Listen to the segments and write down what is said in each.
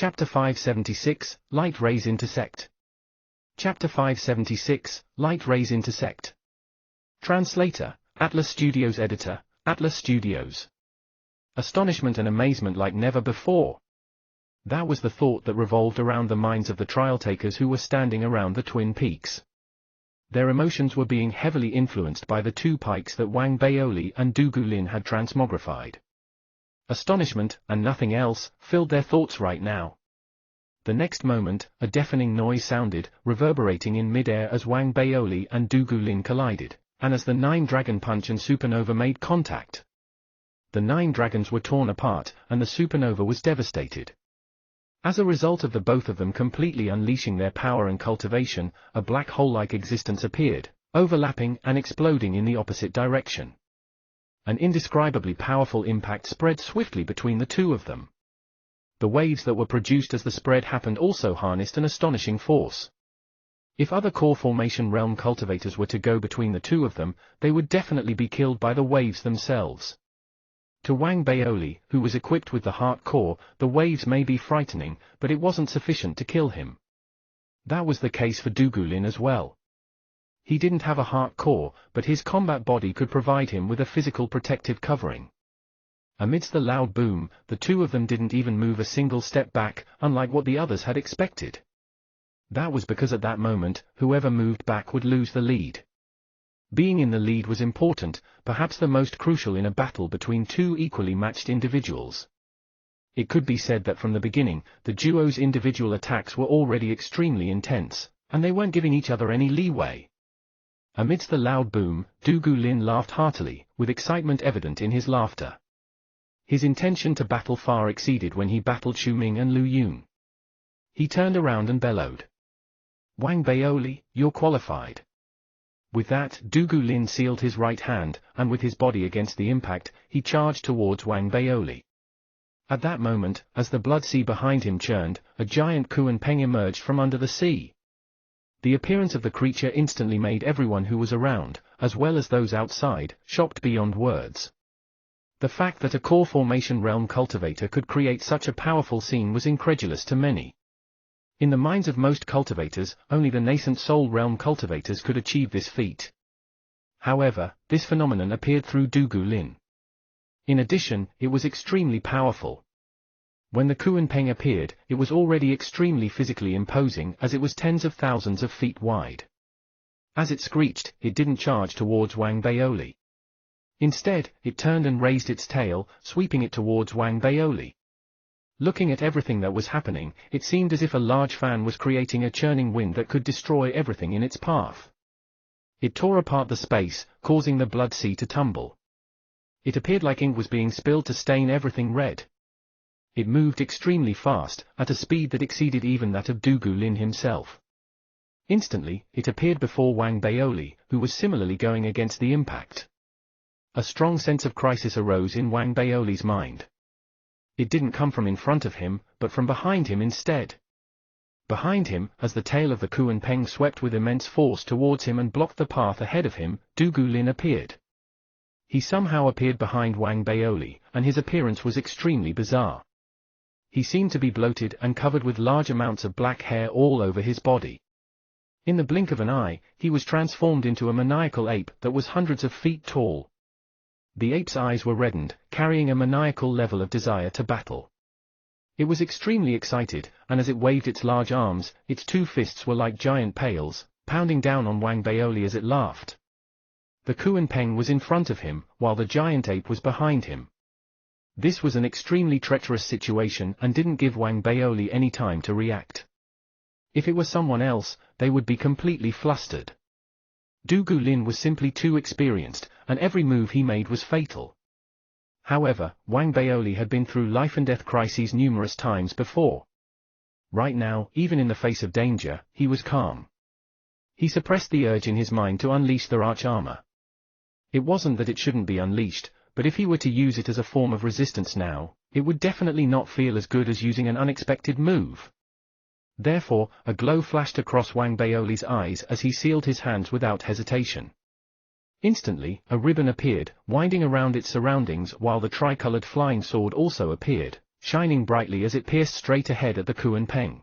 Chapter 576, Light Rays Intersect. Chapter 576, Light Rays Intersect. Translator, Atlas Studios. Editor, Atlas Studios. Astonishment and amazement like never before. That was the thought that revolved around the minds of the trial-takers who were standing around the Twin Peaks. Their emotions were being heavily influenced by the two pikes that Wang Baoli and Dugu Lin had transmogrified. Astonishment, and nothing else, filled their thoughts right now. The next moment, a deafening noise sounded, reverberating in mid-air as Wang Baoli and Dugu Lin collided, and as the 9 Dragon Punch and Supernova made contact. The 9 dragons were torn apart, and the Supernova was devastated. As a result of the both of them completely unleashing their power and cultivation, a black hole-like existence appeared, overlapping and exploding in the opposite direction. An indescribably powerful impact spread swiftly between the two of them. The waves that were produced as the spread happened also harnessed an astonishing force. If other core formation realm cultivators were to go between the two of them, they would definitely be killed by the waves themselves. To Wang Baoli, who was equipped with the heart core, the waves may be frightening, but it wasn't sufficient to kill him. That was the case for Dugu Lin as well. He didn't have a heart core, but his combat body could provide him with a physical protective covering. Amidst the loud boom, the two of them didn't even move a single step back, unlike what the others had expected. That was because at that moment, whoever moved back would lose the lead. Being in the lead was important, perhaps the most crucial in a battle between two equally matched individuals. It could be said that from the beginning, the duo's individual attacks were already extremely intense, and they weren't giving each other any leeway. Amidst the loud boom, Dugu Lin laughed heartily, with excitement evident in his laughter. His intention to battle far exceeded when he battled Xu Ming and Lu Yun. He turned around and bellowed. "Wang Baoli, you're qualified." With that, Dugu Lin sealed his right hand, and with his body against the impact, he charged towards Wang Baoli. At that moment, as the blood sea behind him churned, a giant Kuan Peng emerged from under the sea. The appearance of the creature instantly made everyone who was around, as well as those outside, shocked beyond words. The fact that a core formation realm cultivator could create such a powerful scene was incredulous to many. In the minds of most cultivators, only the nascent soul realm cultivators could achieve this feat. However, this phenomenon appeared through Dugu Lin. In addition, it was extremely powerful. When the Kuan Peng appeared, it was already extremely physically imposing as it was tens of thousands of feet wide. As it screeched, it didn't charge towards Wang Baoli. Instead, it turned and raised its tail, sweeping it towards Wang Baoli. Looking at everything that was happening, it seemed as if a large fan was creating a churning wind that could destroy everything in its path. It tore apart the space, causing the blood sea to tumble. It appeared like ink was being spilled to stain everything red. It moved extremely fast, at a speed that exceeded even that of Dugu Lin himself. Instantly, it appeared before Wang Baoli, who was similarly going against the impact. A strong sense of crisis arose in Wang Baoli's mind. It didn't come from in front of him, but from behind him instead. Behind him, as the tail of the Kuan Peng swept with immense force towards him and blocked the path ahead of him, Dugu Lin appeared. He somehow appeared behind Wang Baoli, and his appearance was extremely bizarre. He seemed to be bloated and covered with large amounts of black hair all over his body. In the blink of an eye, he was transformed into a maniacal ape that was hundreds of feet tall. The ape's eyes were reddened, carrying a maniacal level of desire to battle. It was extremely excited, and as it waved its large arms, its two fists were like giant pails, pounding down on Wang Baoli as it laughed. The Kuan Peng was in front of him, while the giant ape was behind him. This was an extremely treacherous situation and didn't give Wang Baoli any time to react. If it was someone else, they would be completely flustered. Dugu Lin was simply too experienced, and every move he made was fatal. However, Wang Baoli had been through life-and-death crises numerous times before. Right now, even in the face of danger, he was calm. He suppressed the urge in his mind to unleash the arch armor. It wasn't that it shouldn't be unleashed, but if he were to use it as a form of resistance now, it would definitely not feel as good as using an unexpected move. Therefore, a glow flashed across Wang Baoli's eyes as he sealed his hands without hesitation. Instantly, a ribbon appeared, winding around its surroundings while the tricolored flying sword also appeared, shining brightly as it pierced straight ahead at the Kuan Peng.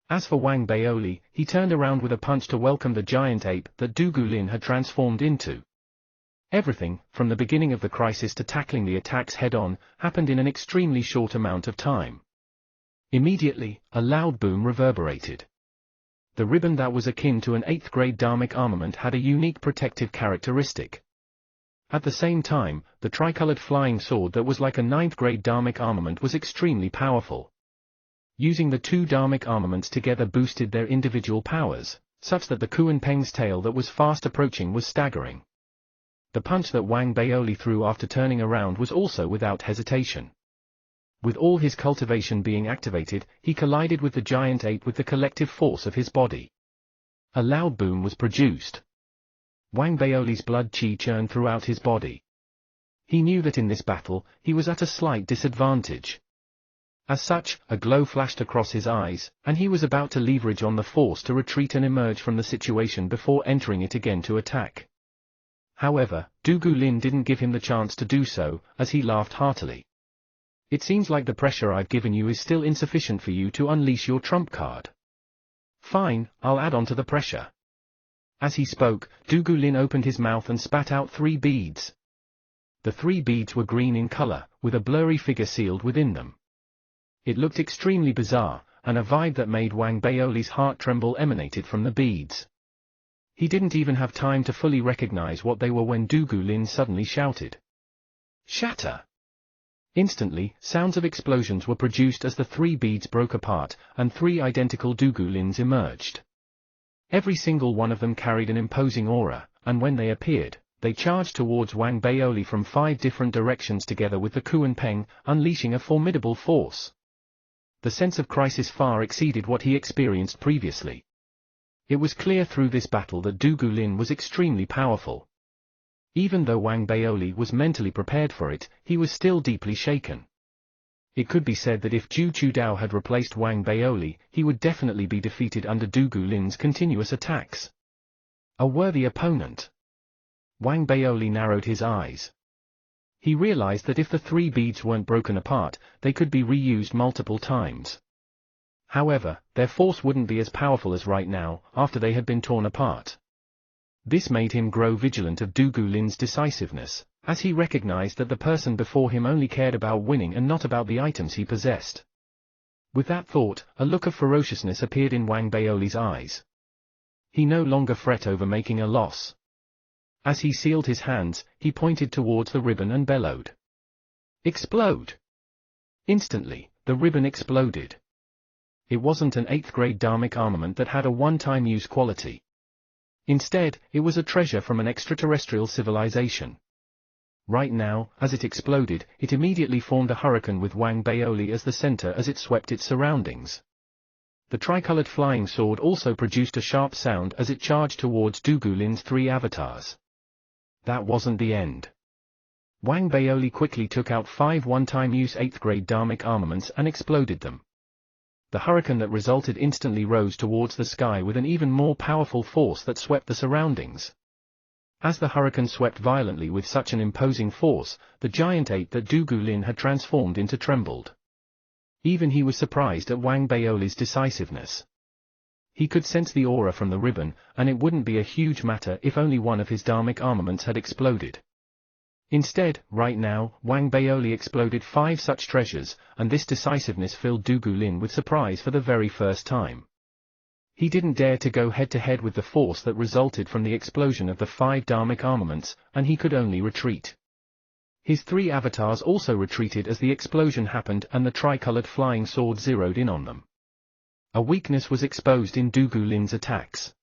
As for Wang Baoli, he turned around with a punch to welcome the giant ape that Du Gulin had transformed into. Everything, from the beginning of the crisis to tackling the attacks head-on, happened in an extremely short amount of time. Immediately, a loud boom reverberated. The ribbon that was akin to an 8th-grade dharmic armament had a unique protective characteristic. At the same time, the tricolored flying sword that was like a 9th-grade dharmic armament was extremely powerful. Using the two dharmic armaments together boosted their individual powers, such that the Kuan Peng's tail that was fast approaching was staggering. The punch that Wang Baoli threw after turning around was also without hesitation. With all his cultivation being activated, he collided with the giant ape with the collective force of his body. A loud boom was produced. Wang Baoli's blood qi churned throughout his body. He knew that in this battle, he was at a slight disadvantage. As such, a glow flashed across his eyes, and he was about to leverage on the force to retreat and emerge from the situation before entering it again to attack. However, Du Gulin didn't give him the chance to do so, as he laughed heartily. It seems like the pressure I've given you is still insufficient for you to unleash your trump card. Fine, I'll add on to the pressure. As he spoke, Du Gulin opened his mouth and spat out 3 beads. The 3 beads were green in color, with a blurry figure sealed within them. It looked extremely bizarre, and a vibe that made Wang Baoli's heart tremble emanated from the beads. He didn't even have time to fully recognize what they were when Du Gulin suddenly shouted. Shatter! Instantly, sounds of explosions were produced as the 3 beads broke apart, and 3 identical Du Gulins emerged. Every single one of them carried an imposing aura, and when they appeared, they charged towards Wang Baoli from 5 different directions together with the Kuan Peng, unleashing a formidable force. The sense of crisis far exceeded what he experienced previously. It was clear through this battle that Du Gulin was extremely powerful. Even though Wang Baoli was mentally prepared for it, he was still deeply shaken. It could be said that if Zhu Chudao had replaced Wang Baoli, he would definitely be defeated under Du Gulin's continuous attacks. A worthy opponent. Wang Baoli narrowed his eyes. He realized that if the 3 beads weren't broken apart, they could be reused multiple times. However, their force wouldn't be as powerful as right now, after they had been torn apart. This made him grow vigilant of Du Gulin's decisiveness, as he recognized that the person before him only cared about winning and not about the items he possessed. With that thought, a look of ferociousness appeared in Wang Baoli's eyes. He no longer fret over making a loss. As he sealed his hands, he pointed towards the ribbon and bellowed. Explode! Instantly, the ribbon exploded. It wasn't an 8th-grade dharmic armament that had a one-time use quality. Instead, it was a treasure from an extraterrestrial civilization. Right now, as it exploded, it immediately formed a hurricane with Wang Baoli as the center as it swept its surroundings. The tricolored flying sword also produced a sharp sound as it charged towards Du Gulin's 3 avatars. That wasn't the end. Wang Baoli quickly took out 5 one-time use 8th-grade dharmic armaments and exploded them. The hurricane that resulted instantly rose towards the sky with an even more powerful force that swept the surroundings. As the hurricane swept violently with such an imposing force, the giant ape that Du Gulin had transformed into trembled. Even he was surprised at Wang Baoli's decisiveness. He could sense the aura from the ribbon, and it wouldn't be a huge matter if only one of his dharmic armaments had exploded. Instead, right now, Wang Baoli exploded 5 such treasures, and this decisiveness filled Du Gulin with surprise for the very first time. He didn't dare to go head-to-head with the force that resulted from the explosion of the 5 dharmic armaments, and he could only retreat. His 3 avatars also retreated as the explosion happened and the tricolored flying sword zeroed in on them. A weakness was exposed in Du Gulin's attacks.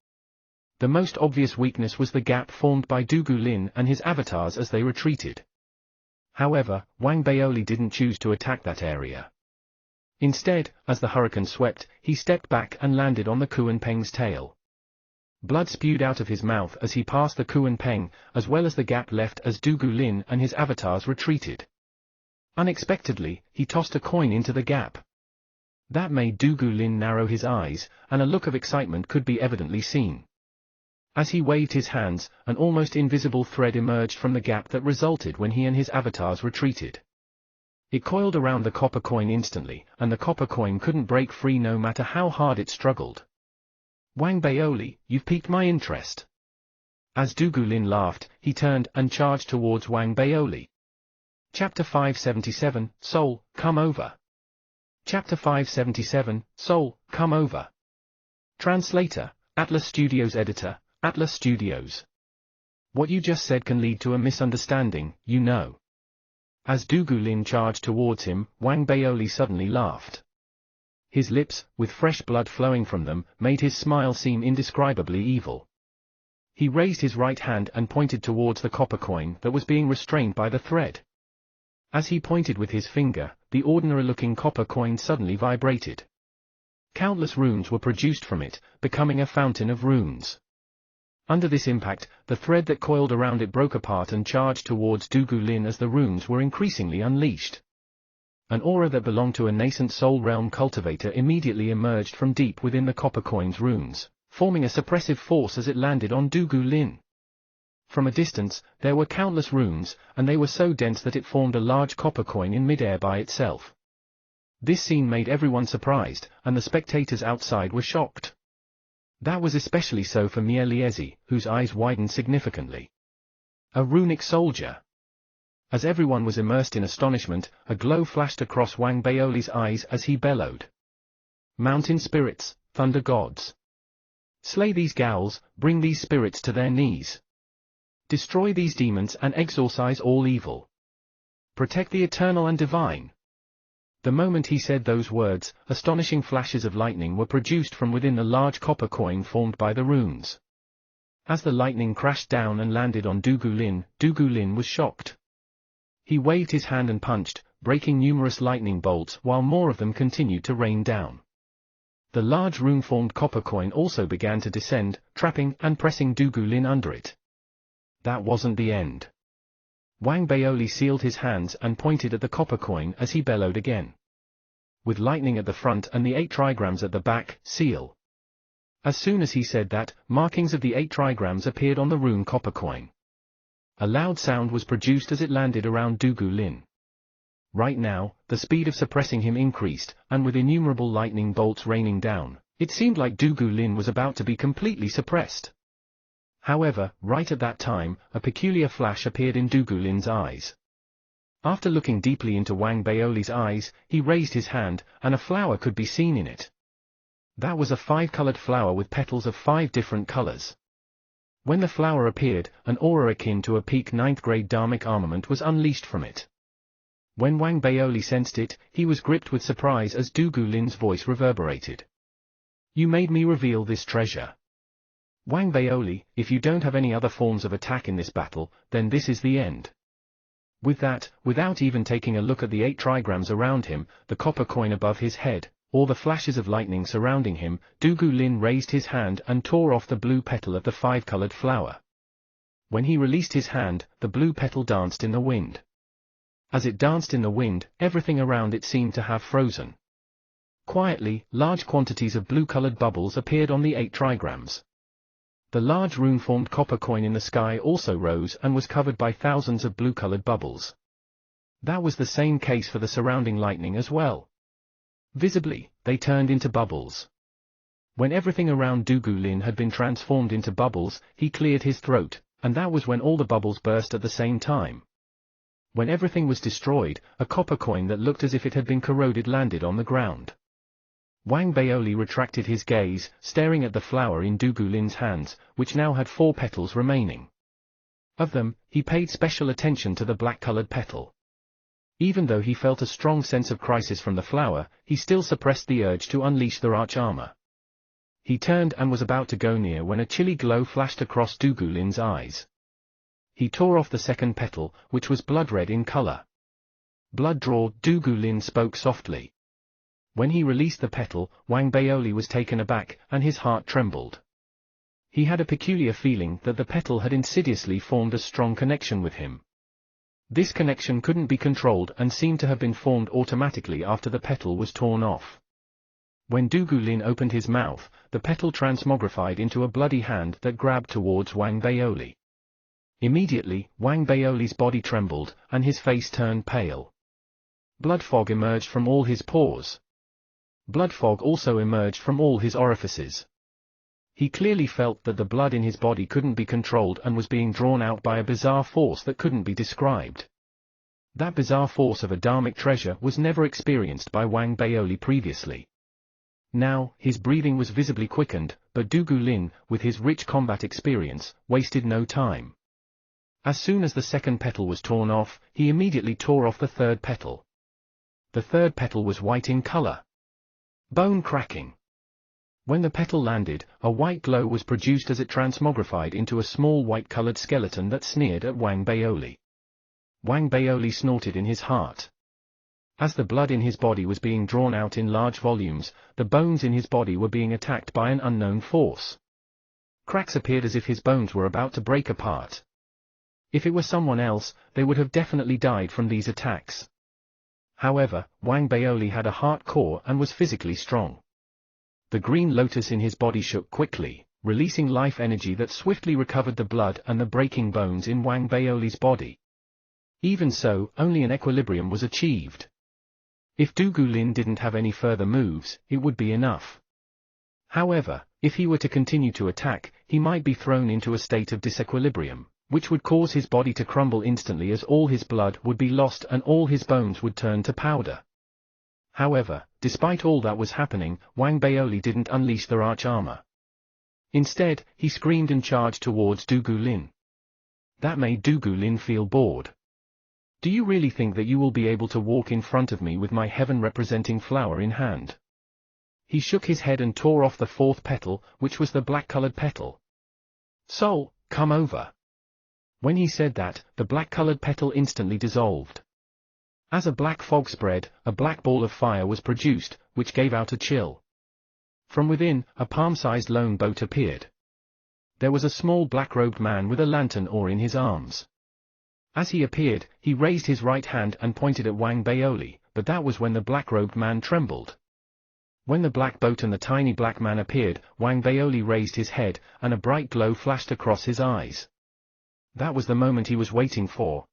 The most obvious weakness was the gap formed by Du Gulin and his avatars as they retreated. However, Wang Baoli didn't choose to attack that area. Instead, as the hurricane swept, he stepped back and landed on the Kuan Peng's tail. Blood spewed out of his mouth as he passed the Kuan Peng, as well as the gap left as Du Gulin and his avatars retreated. Unexpectedly, he tossed a coin into the gap. That made Du Gulin narrow his eyes, and a look of excitement could be evidently seen. As he waved his hands, an almost invisible thread emerged from the gap that resulted when he and his avatars retreated. It coiled around the copper coin instantly, and the copper coin couldn't break free no matter how hard it struggled. Wang Baoli, you've piqued my interest. As Dugu Lin laughed, he turned and charged towards Wang Baoli. Chapter 577, Soul, come over. Chapter 577, Soul, come over. Translator, Atlas Studios Editor, Atlas Studios. What you just said can lead to a misunderstanding, you know. As Dugu Lin charged towards him, Wang Baoli suddenly laughed. His lips, with fresh blood flowing from them, made his smile seem indescribably evil. He raised his right hand and pointed towards the copper coin that was being restrained by the thread. As he pointed with his finger, the ordinary-looking copper coin suddenly vibrated. Countless runes were produced from it, becoming a fountain of runes. Under this impact, the thread that coiled around it broke apart and charged towards Dugu Lin as the runes were increasingly unleashed. An aura that belonged to a nascent soul realm cultivator immediately emerged from deep within the copper coin's runes, forming a suppressive force as it landed on Dugu Lin. From a distance, there were countless runes, and they were so dense that it formed a large copper coin in midair by itself. This scene made everyone surprised, and the spectators outside were shocked. That was especially so for Mie Liezi, whose eyes widened significantly. A runic soldier. As everyone was immersed in astonishment, a glow flashed across Wang Baoli's eyes as he bellowed. Mountain spirits, thunder gods. Slay these ghouls, bring these spirits to their knees. Destroy these demons and exorcise all evil. Protect the eternal and divine. The moment he said those words, astonishing flashes of lightning were produced from within the large copper coin formed by the runes. As the lightning crashed down and landed on Dugu Lin was shocked. He waved his hand and punched, breaking numerous lightning bolts while more of them continued to rain down. The large rune-formed copper coin also began to descend, trapping and pressing Dugu Lin under it. That wasn't the end. Wang Baoli sealed his hands and pointed at the copper coin as he bellowed again. With lightning at the front and the 8 trigrams at the back, seal. As soon as he said that, markings of the 8 trigrams appeared on the rune copper coin. A loud sound was produced as it landed around Dugu Lin. Right now, the speed of suppressing him increased, and with innumerable lightning bolts raining down, it seemed like Dugu Lin was about to be completely suppressed. However, right at that time, a peculiar flash appeared in Dugu Lin's eyes. After looking deeply into Wang Baoli's eyes, he raised his hand, and a flower could be seen in it. That was a 5-colored flower with petals of 5 different colors. When the flower appeared, an aura akin to a peak 9th grade dharmic armament was unleashed from it. When Wang Baoli sensed it, he was gripped with surprise as Dugu Lin's voice reverberated. You made me reveal this treasure. Wang Baoli, if you don't have any other forms of attack in this battle, then this is the end. With that, without even taking a look at the 8 trigrams around him, the copper coin above his head, or the flashes of lightning surrounding him, Dugu Lin raised his hand and tore off the blue petal of the 5-colored flower. When he released his hand, the blue petal danced in the wind. As it danced in the wind, everything around it seemed to have frozen. Quietly, large quantities of blue-colored bubbles appeared on the 8 trigrams. The large rune-formed copper coin in the sky also rose and was covered by thousands of blue-colored bubbles. That was the same case for the surrounding lightning as well. Visibly, they turned into bubbles. When everything around Dugu Lin had been transformed into bubbles, he cleared his throat, and that was when all the bubbles burst at the same time. When everything was destroyed, a copper coin that looked as if it had been corroded landed on the ground. Wang Baoli retracted his gaze, staring at the flower in Dugu Lin's hands, which now had 4 petals remaining. Of them, he paid special attention to the black-colored petal. Even though he felt a strong sense of crisis from the flower, he still suppressed the urge to unleash the arch armor. He turned and was about to go near when a chilly glow flashed across Dugu Lin's eyes. He tore off the second petal, which was blood-red in color. Blood-draw, Dugu Lin spoke softly. When he released the petal, Wang Baoli was taken aback, and his heart trembled. He had a peculiar feeling that the petal had insidiously formed a strong connection with him. This connection couldn't be controlled and seemed to have been formed automatically after the petal was torn off. When Dugu Lin opened his mouth, the petal transmogrified into a bloody hand that grabbed towards Wang Baoli. Immediately, Wang Baoli's body trembled, and his face turned pale. Blood fog emerged from all his pores. Blood fog also emerged from all his orifices. He clearly felt that the blood in his body couldn't be controlled and was being drawn out by a bizarre force that couldn't be described. That bizarre force of a dharmic treasure was never experienced by Wang Baoli previously. Now, his breathing was visibly quickened, but Du Lin, with his rich combat experience, wasted no time. As soon as the second petal was torn off, he immediately tore off the third petal. The third petal was white in color. Bone cracking. When the petal landed, a white glow was produced as it transmogrified into a small white-colored skeleton that sneered at Wang Baoli. Wang Baoli snorted in his heart. As the blood in his body was being drawn out in large volumes, the bones in his body were being attacked by an unknown force. Cracks appeared as if his bones were about to break apart. If it were someone else, they would have definitely died from these attacks. However, Wang Baoli had a heart core and was physically strong. The green lotus in his body shook quickly, releasing life energy that swiftly recovered the blood and the breaking bones in Wang Baoli's body. Even so, only an equilibrium was achieved. If Du Lin didn't have any further moves, it would be enough. However, if he were to continue to attack, he might be thrown into a state of disequilibrium, which would cause his body to crumble instantly as all his blood would be lost and all his bones would turn to powder. However, despite all that was happening, Wang Baoli didn't unleash the arch armor. Instead, he screamed and charged towards Du Lin. That made Du Lin feel bored. Do you really think that you will be able to walk in front of me with my heaven-representing flower in hand? He shook his head and tore off the fourth petal, which was the black-colored petal. Soul, come over. When he said that, the black-colored petal instantly dissolved. As a black fog spread, a black ball of fire was produced, which gave out a chill. From within, a palm-sized lone boat appeared. There was a small black-robed man with a lantern oar in his arms. As he appeared, he raised his right hand and pointed at Wang Baoli, but that was when the black-robed man trembled. When the black boat and the tiny black man appeared, Wang Baoli raised his head, and a bright glow flashed across his eyes. That was the moment he was waiting for.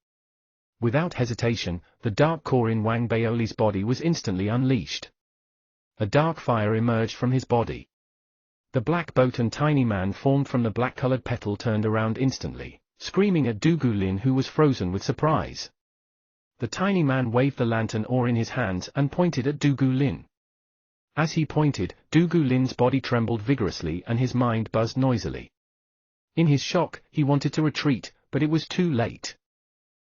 Without hesitation, the dark core in Wang Baoli's body was instantly unleashed. A dark fire emerged from his body. The black boat and tiny man formed from the black-colored petal turned around instantly, screaming at Du Lin, who was frozen with surprise. The tiny man waved the lantern oar in his hands and pointed at Du Lin. As he pointed, Du Lin's body trembled vigorously and his mind buzzed noisily. In his shock, he wanted to retreat, but it was too late.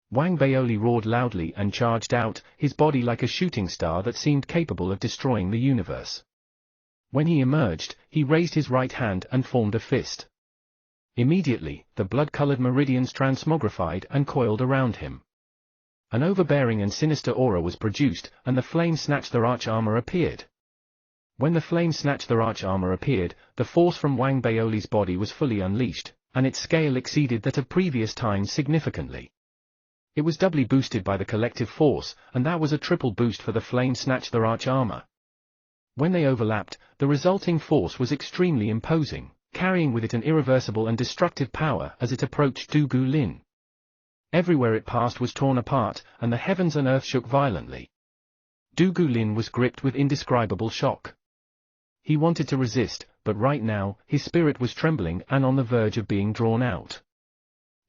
Wang Baoli roared loudly and charged out, his body like a shooting star that seemed capable of destroying the universe. When he emerged, he raised his right hand and formed a fist. Immediately, the blood-colored meridians transmogrified and coiled around him. An overbearing and sinister aura was produced, and the flame-snatcher arch armor appeared. When the flame-snatcher arch armor appeared, the force from Wang Baoli's body was fully unleashed, and its scale exceeded that of previous times significantly. It was doubly boosted by the collective force, and that was a triple boost for the flame-snatcher arch armor. When they overlapped, the resulting force was extremely imposing, carrying with it an irreversible and destructive power as it approached Du Lin. Everywhere it passed was torn apart, and the heavens and earth shook violently. Du Lin was gripped with indescribable shock. He wanted to resist, but right now, his spirit was trembling and on the verge of being drawn out.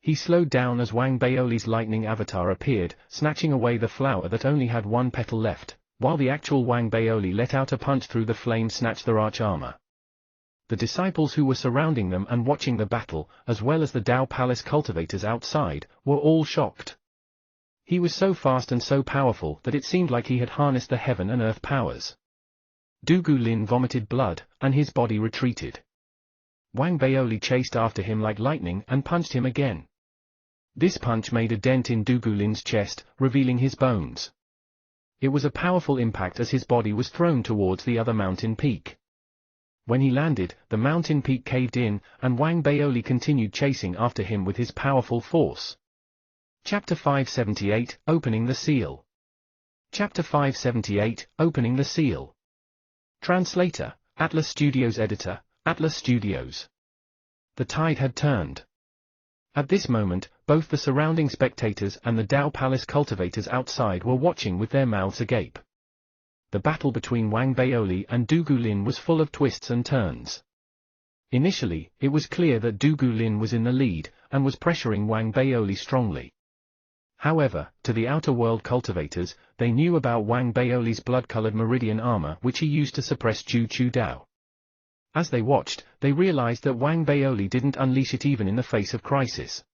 He slowed down as Wang Baoli's lightning avatar appeared, snatching away the flower that only had one petal left, while the actual Wang Baoli let out a punch through the flame-snatcher arch armor. The disciples who were surrounding them and watching the battle, as well as the Dao Palace cultivators outside, were all shocked. He was so fast and so powerful that it seemed like he had harnessed the heaven and earth powers. Du Lin vomited blood, and his body retreated. Wang Baoli chased after him like lightning and punched him again. This punch made a dent in Du Lin's chest, revealing his bones. It was a powerful impact as his body was thrown towards the other mountain peak. When he landed, the mountain peak caved in, and Wang Baoli continued chasing after him with his powerful force. Chapter 578, Opening the Seal. Chapter 578, Opening the Seal. Translator, Atlas Studios. Editor, Atlas Studios. The tide had turned. At this moment, both the surrounding spectators and the Dao Palace cultivators outside were watching with their mouths agape. The battle between Wang Baoli and Du Gulin was full of twists and turns. Initially, it was clear that Du Gulin was in the lead, and was pressuring Wang Baoli strongly. However, to the outer world cultivators, they knew about Wang Baoli's blood-colored meridian armor which he used to suppress Ju Chu Dao. As they watched, they realized that Wang Baoli didn't unleash it even in the face of crisis.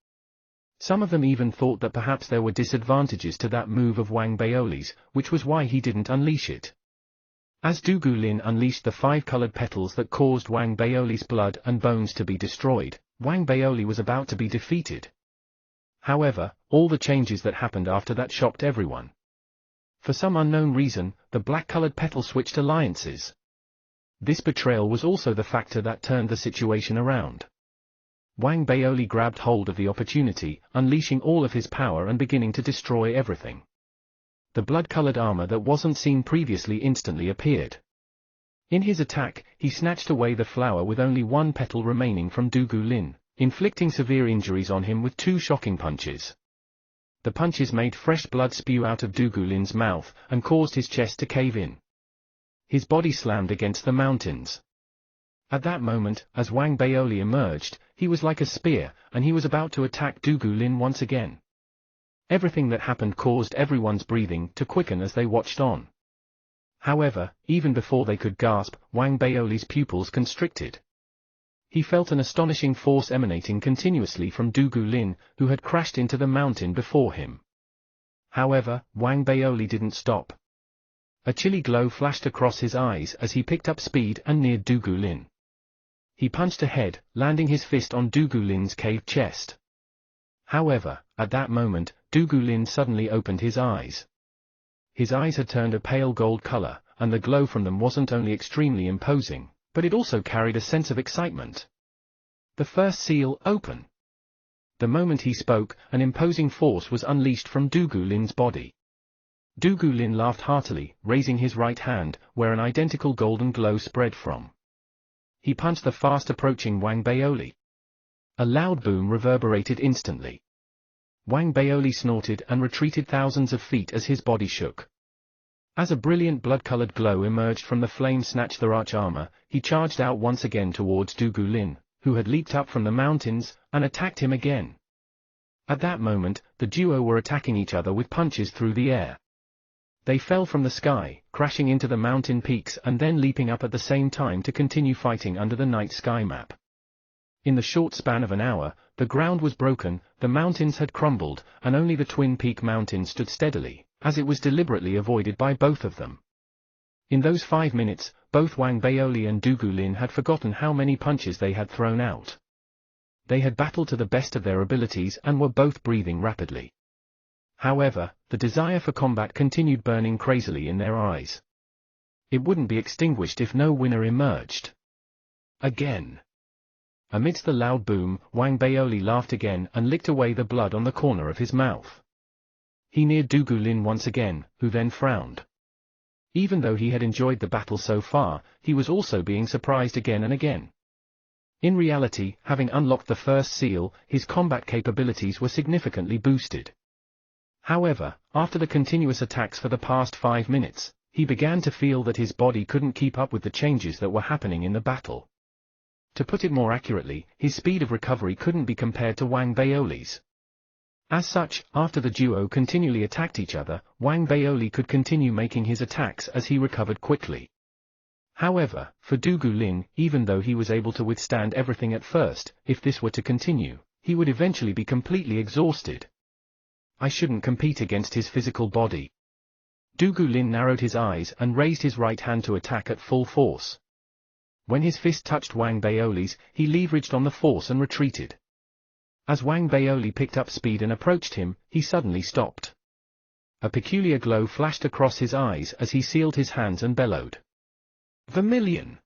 Some of them even thought that perhaps there were disadvantages to that move of Wang Baoli's, which was why he didn't unleash it. As Du Gulin unleashed the 5 colored petals that caused Wang Baoli's blood and bones to be destroyed, Wang Baoli was about to be defeated. However, all the changes that happened after that shocked everyone. For some unknown reason, the black-colored petal switched alliances. This betrayal was also the factor that turned the situation around. Wang Baoli grabbed hold of the opportunity, unleashing all of his power and beginning to destroy everything. The blood-colored armor that wasn't seen previously instantly appeared. In his attack, he snatched away the flower with only 1 petal remaining from Du Gulin, inflicting severe injuries on him with 2 shocking punches. The punches made fresh blood spew out of Du Gulin's mouth and caused his chest to cave in. His body slammed against the mountains. At that moment, as Wang Baoli emerged, he was like a spear, and he was about to attack Du Gulin once again. Everything that happened caused everyone's breathing to quicken as they watched on. However, even before they could gasp, Wang Baoli's pupils constricted. He felt an astonishing force emanating continuously from Du Gulin, who had crashed into the mountain before him. However, Wang Baoli didn't stop. A chilly glow flashed across his eyes as he picked up speed and neared Du Gulin. He punched ahead, landing his fist on Du Gulin's caved chest. However, at that moment, Du Gulin suddenly opened his eyes. His eyes had turned a pale gold color, and the glow from them wasn't only extremely imposing, but it also carried a sense of excitement. The first seal, open. The moment he spoke, an imposing force was unleashed from Du Gulin's body. Du Gulin laughed heartily, raising his right hand, where an identical golden glow spread from. He punched the fast-approaching Wang Baoli. A loud boom reverberated instantly. Wang Baoli snorted and retreated thousands of feet as his body shook. As a brilliant blood-colored glow emerged from the flame-snatched arch armor, he charged out once again towards Du Gulin, who had leaped up from the mountains, and attacked him again. At that moment, the duo were attacking each other with punches through the air. They fell from the sky, crashing into the mountain peaks and then leaping up at the same time to continue fighting under the night sky map. In the short span of an hour, the ground was broken, the mountains had crumbled, and only the Twin Peak Mountain stood steadily, as it was deliberately avoided by both of them. In those 5 minutes, both Wang Baoli and Du Gulin had forgotten how many punches they had thrown out. They had battled to the best of their abilities and were both breathing rapidly. However, the desire for combat continued burning crazily in their eyes. It wouldn't be extinguished if no winner emerged. Again. Amidst the loud boom, Wang Baoli laughed again and licked away the blood on the corner of his mouth. He neared Du Gulin once again, who then frowned. Even though he had enjoyed the battle so far, he was also being surprised again and again. In reality, having unlocked the first seal, his combat capabilities were significantly boosted. However, after the continuous attacks for the past 5 minutes, he began to feel that his body couldn't keep up with the changes that were happening in the battle. To put it more accurately, his speed of recovery couldn't be compared to Wang Baoli's. As such, after the duo continually attacked each other, Wang Baoli could continue making his attacks as he recovered quickly. However, for Du Gulin, even though he was able to withstand everything at first, if this were to continue, he would eventually be completely exhausted. I shouldn't compete against his physical body. Du Gulin narrowed his eyes and raised his right hand to attack at full force. When his fist touched Wang Baoli's, he leveraged on the force and retreated. As Wang Baoli picked up speed and approached him, he suddenly stopped. A peculiar glow flashed across his eyes as he sealed his hands and bellowed. "Vermilion!"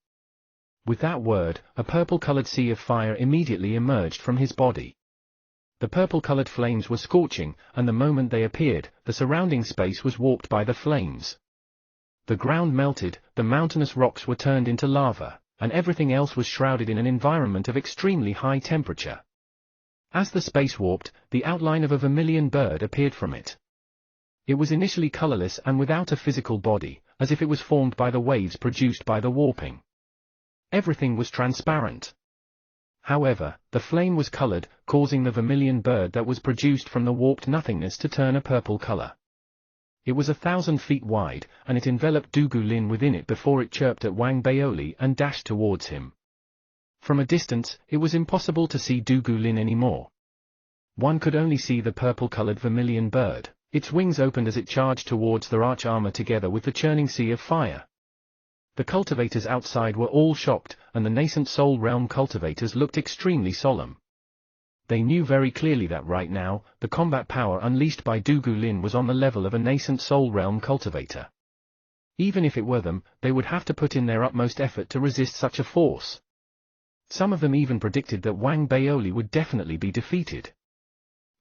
With that word, a purple-colored sea of fire immediately emerged from his body. The purple-colored flames were scorching, and the moment they appeared, the surrounding space was warped by the flames. The ground melted, the mountainous rocks were turned into lava, and everything else was shrouded in an environment of extremely high temperature. As the space warped, the outline of a vermilion bird appeared from it. It was initially colorless and without a physical body, as if it was formed by the waves produced by the warping. Everything was transparent. However, the flame was colored, causing the vermilion bird that was produced from the warped nothingness to turn a purple color. It was 1,000 feet wide, and it enveloped Dugu Lin within it before it chirped at Wang Baoli and dashed towards him. From a distance, it was impossible to see Dugu Lin anymore. One could only see the purple-colored vermilion bird. Its wings opened as it charged towards the arch armor together with the churning sea of fire. The cultivators outside were all shocked, and the nascent Soul Realm cultivators looked extremely solemn. They knew very clearly that right now, the combat power unleashed by Dugu Lin was on the level of a nascent Soul Realm cultivator. Even if it were them, they would have to put in their utmost effort to resist such a force. Some of them even predicted that Wang Baoli would definitely be defeated.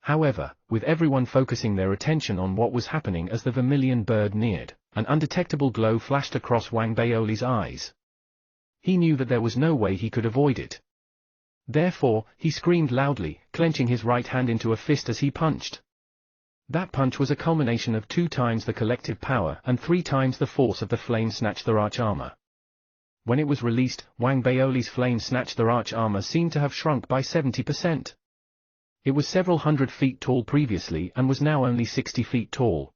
However, with everyone focusing their attention on what was happening as the vermilion bird neared, an undetectable glow flashed across Wang Baoli's eyes. He knew that there was no way he could avoid it. Therefore, he screamed loudly, clenching his right hand into a fist as he punched. That punch was a culmination of 2 times the collective power and 3 times the force of the Flame Snatcher arch armor. When it was released, Wang Baoli's Flame Snatcher arch armor seemed to have shrunk by 70%. It was several hundred feet tall previously and was now only 60 feet tall.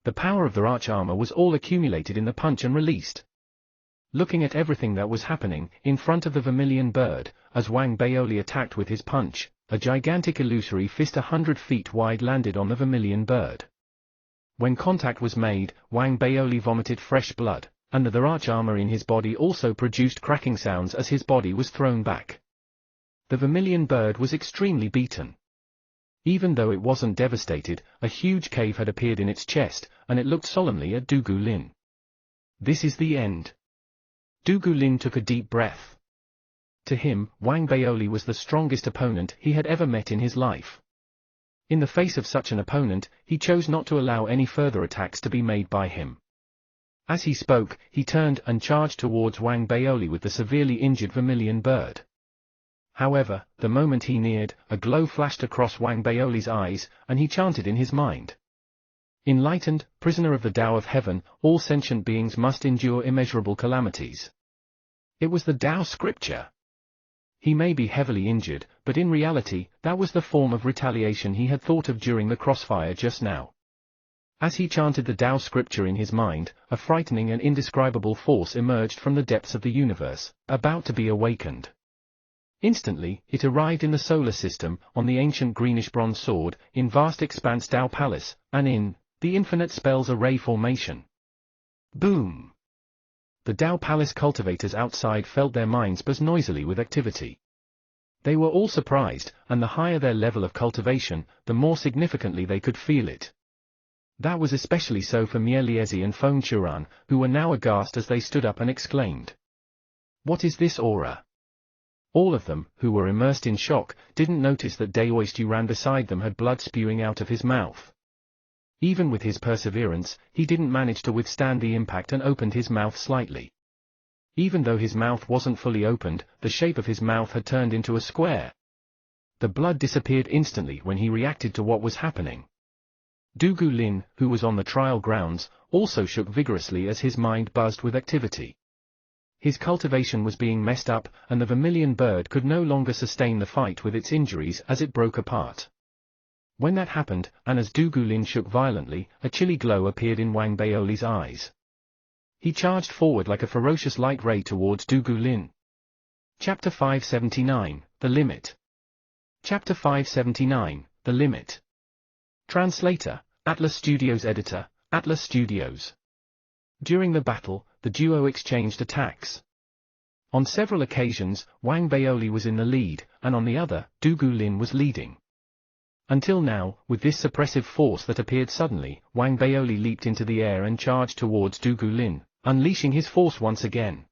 The power of the arch armor was all accumulated in the punch and released. Looking at everything that was happening, in front of the vermilion bird, as Wang Baoli attacked with his punch, a gigantic illusory fist 100 feet wide landed on the vermilion bird. When contact was made, Wang Baoli vomited fresh blood, and the arch armor in his body also produced cracking sounds as his body was thrown back. The vermilion bird was extremely beaten. Even though it wasn't devastated, a huge cave had appeared in its chest, and it looked solemnly at Dugu Lin. This is the end. Dugu Lin took a deep breath. To him, Wang Baoli was the strongest opponent he had ever met in his life. In the face of such an opponent, he chose not to allow any further attacks to be made by him. As he spoke, he turned and charged towards Wang Baoli with the severely injured vermilion bird. However, the moment he neared, a glow flashed across Wang Baoli's eyes, and he chanted in his mind. Enlightened, prisoner of the Tao of Heaven, all sentient beings must endure immeasurable calamities. It was the Tao scripture. He may be heavily injured, but in reality, that was the form of retaliation he had thought of during the crossfire just now. As he chanted the Tao scripture in his mind, a frightening and indescribable force emerged from the depths of the universe, about to be awakened. Instantly, it arrived in the solar system, on the ancient greenish-bronze sword, in vast expanse Tao Palace, and in the infinite spells array formation. Boom! The Tao Palace cultivators outside felt their minds buzz noisily with activity. They were all surprised, and the higher their level of cultivation, the more significantly they could feel it. That was especially so for Mie Liezi and Feng Churan, who were now aghast as they stood up and exclaimed. What is this aura? All of them, who were immersed in shock, didn't notice that Daoist ran beside them had blood spewing out of his mouth. Even with his perseverance, he didn't manage to withstand the impact and opened his mouth slightly. Even though his mouth wasn't fully opened, the shape of his mouth had turned into a square. The blood disappeared instantly when he reacted to what was happening. Dugu Lin, who was on the trial grounds, also shook vigorously as his mind buzzed with activity. His cultivation was being messed up, and the vermilion bird could no longer sustain the fight with its injuries as it broke apart. When that happened, and as Dugu Lin shook violently, a chilly glow appeared in Wang Baoli's eyes. He charged forward like a ferocious light ray towards Dugu Lin. Chapter 579, The Limit. Chapter 579, The Limit. Translator, Atlas Studios. Editor, Atlas Studios. During the battle, the duo exchanged attacks. On several occasions, Wang Baoli was in the lead, and on the other, Dugu Lin was leading. Until now, with this suppressive force that appeared suddenly, Wang Baoli leaped into the air and charged towards Dugu Lin, unleashing his force once again.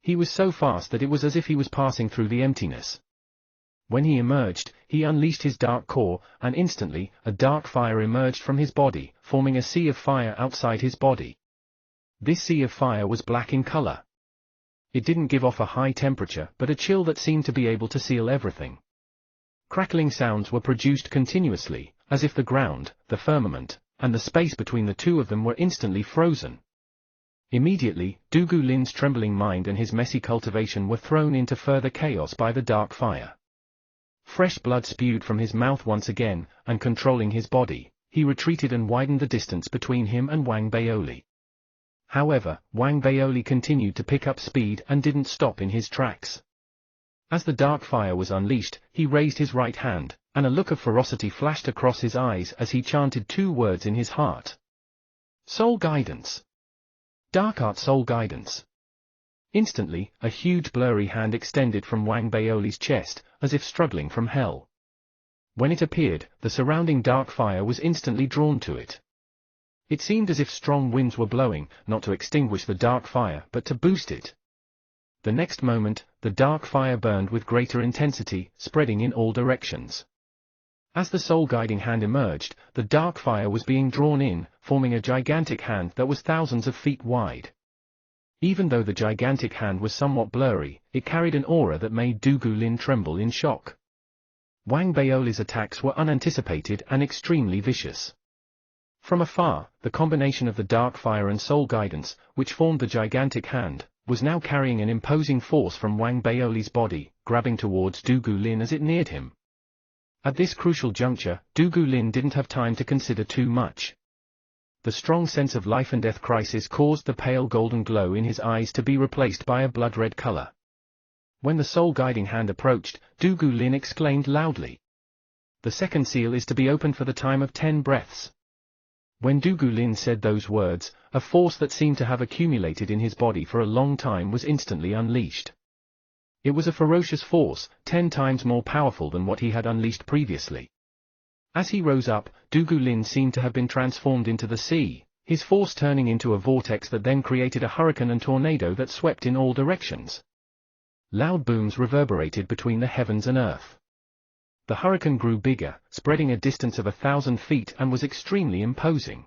He was so fast that it was as if he was passing through the emptiness. When he emerged, he unleashed his dark core, and instantly, a dark fire emerged from his body, forming a sea of fire outside his body. This sea of fire was black in color. It didn't give off a high temperature but a chill that seemed to be able to seal everything. Crackling sounds were produced continuously, as if the ground, the firmament, and the space between the two of them were instantly frozen. Immediately, Dugu Lin's trembling mind and his messy cultivation were thrown into further chaos by the dark fire. Fresh blood spewed from his mouth once again, and controlling his body, he retreated and widened the distance between him and Wang Baoli. However, Wang Baoli continued to pick up speed and didn't stop in his tracks. As the dark fire was unleashed, he raised his right hand, and a look of ferocity flashed across his eyes as he chanted two words in his heart. Soul Guidance. Dark Art Soul Guidance. Instantly, a huge blurry hand extended from Wang Baoli's chest, as if struggling from hell. When it appeared, the surrounding dark fire was instantly drawn to it. It seemed as if strong winds were blowing, not to extinguish the dark fire but to boost it. The next moment, the dark fire burned with greater intensity, spreading in all directions. As the soul-guiding hand emerged, the dark fire was being drawn in, forming a gigantic hand that was thousands of feet wide. Even though the gigantic hand was somewhat blurry, it carried an aura that made Dugu Lin tremble in shock. Wang Baoli's attacks were unanticipated and extremely vicious. From afar, the combination of the dark fire and soul guidance, which formed the gigantic hand, was now carrying an imposing force from Wang Baoli's body, grabbing towards Dugu Lin as it neared him. At this crucial juncture, Dugu Lin didn't have time to consider too much. The strong sense of life and death crisis caused the pale golden glow in his eyes to be replaced by a blood-red color. When the soul-guiding hand approached, Dugu Lin exclaimed loudly. The second seal is to be opened for the time of 10 breaths. When Dugu Lin said those words, a force that seemed to have accumulated in his body for a long time was instantly unleashed. It was a ferocious force, 10 times more powerful than what he had unleashed previously. As he rose up, Dugu Lin seemed to have been transformed into the sea, his force turning into a vortex that then created a hurricane and tornado that swept in all directions. Loud booms reverberated between the heavens and earth. The hurricane grew bigger, spreading a distance of 1,000 feet and was extremely imposing.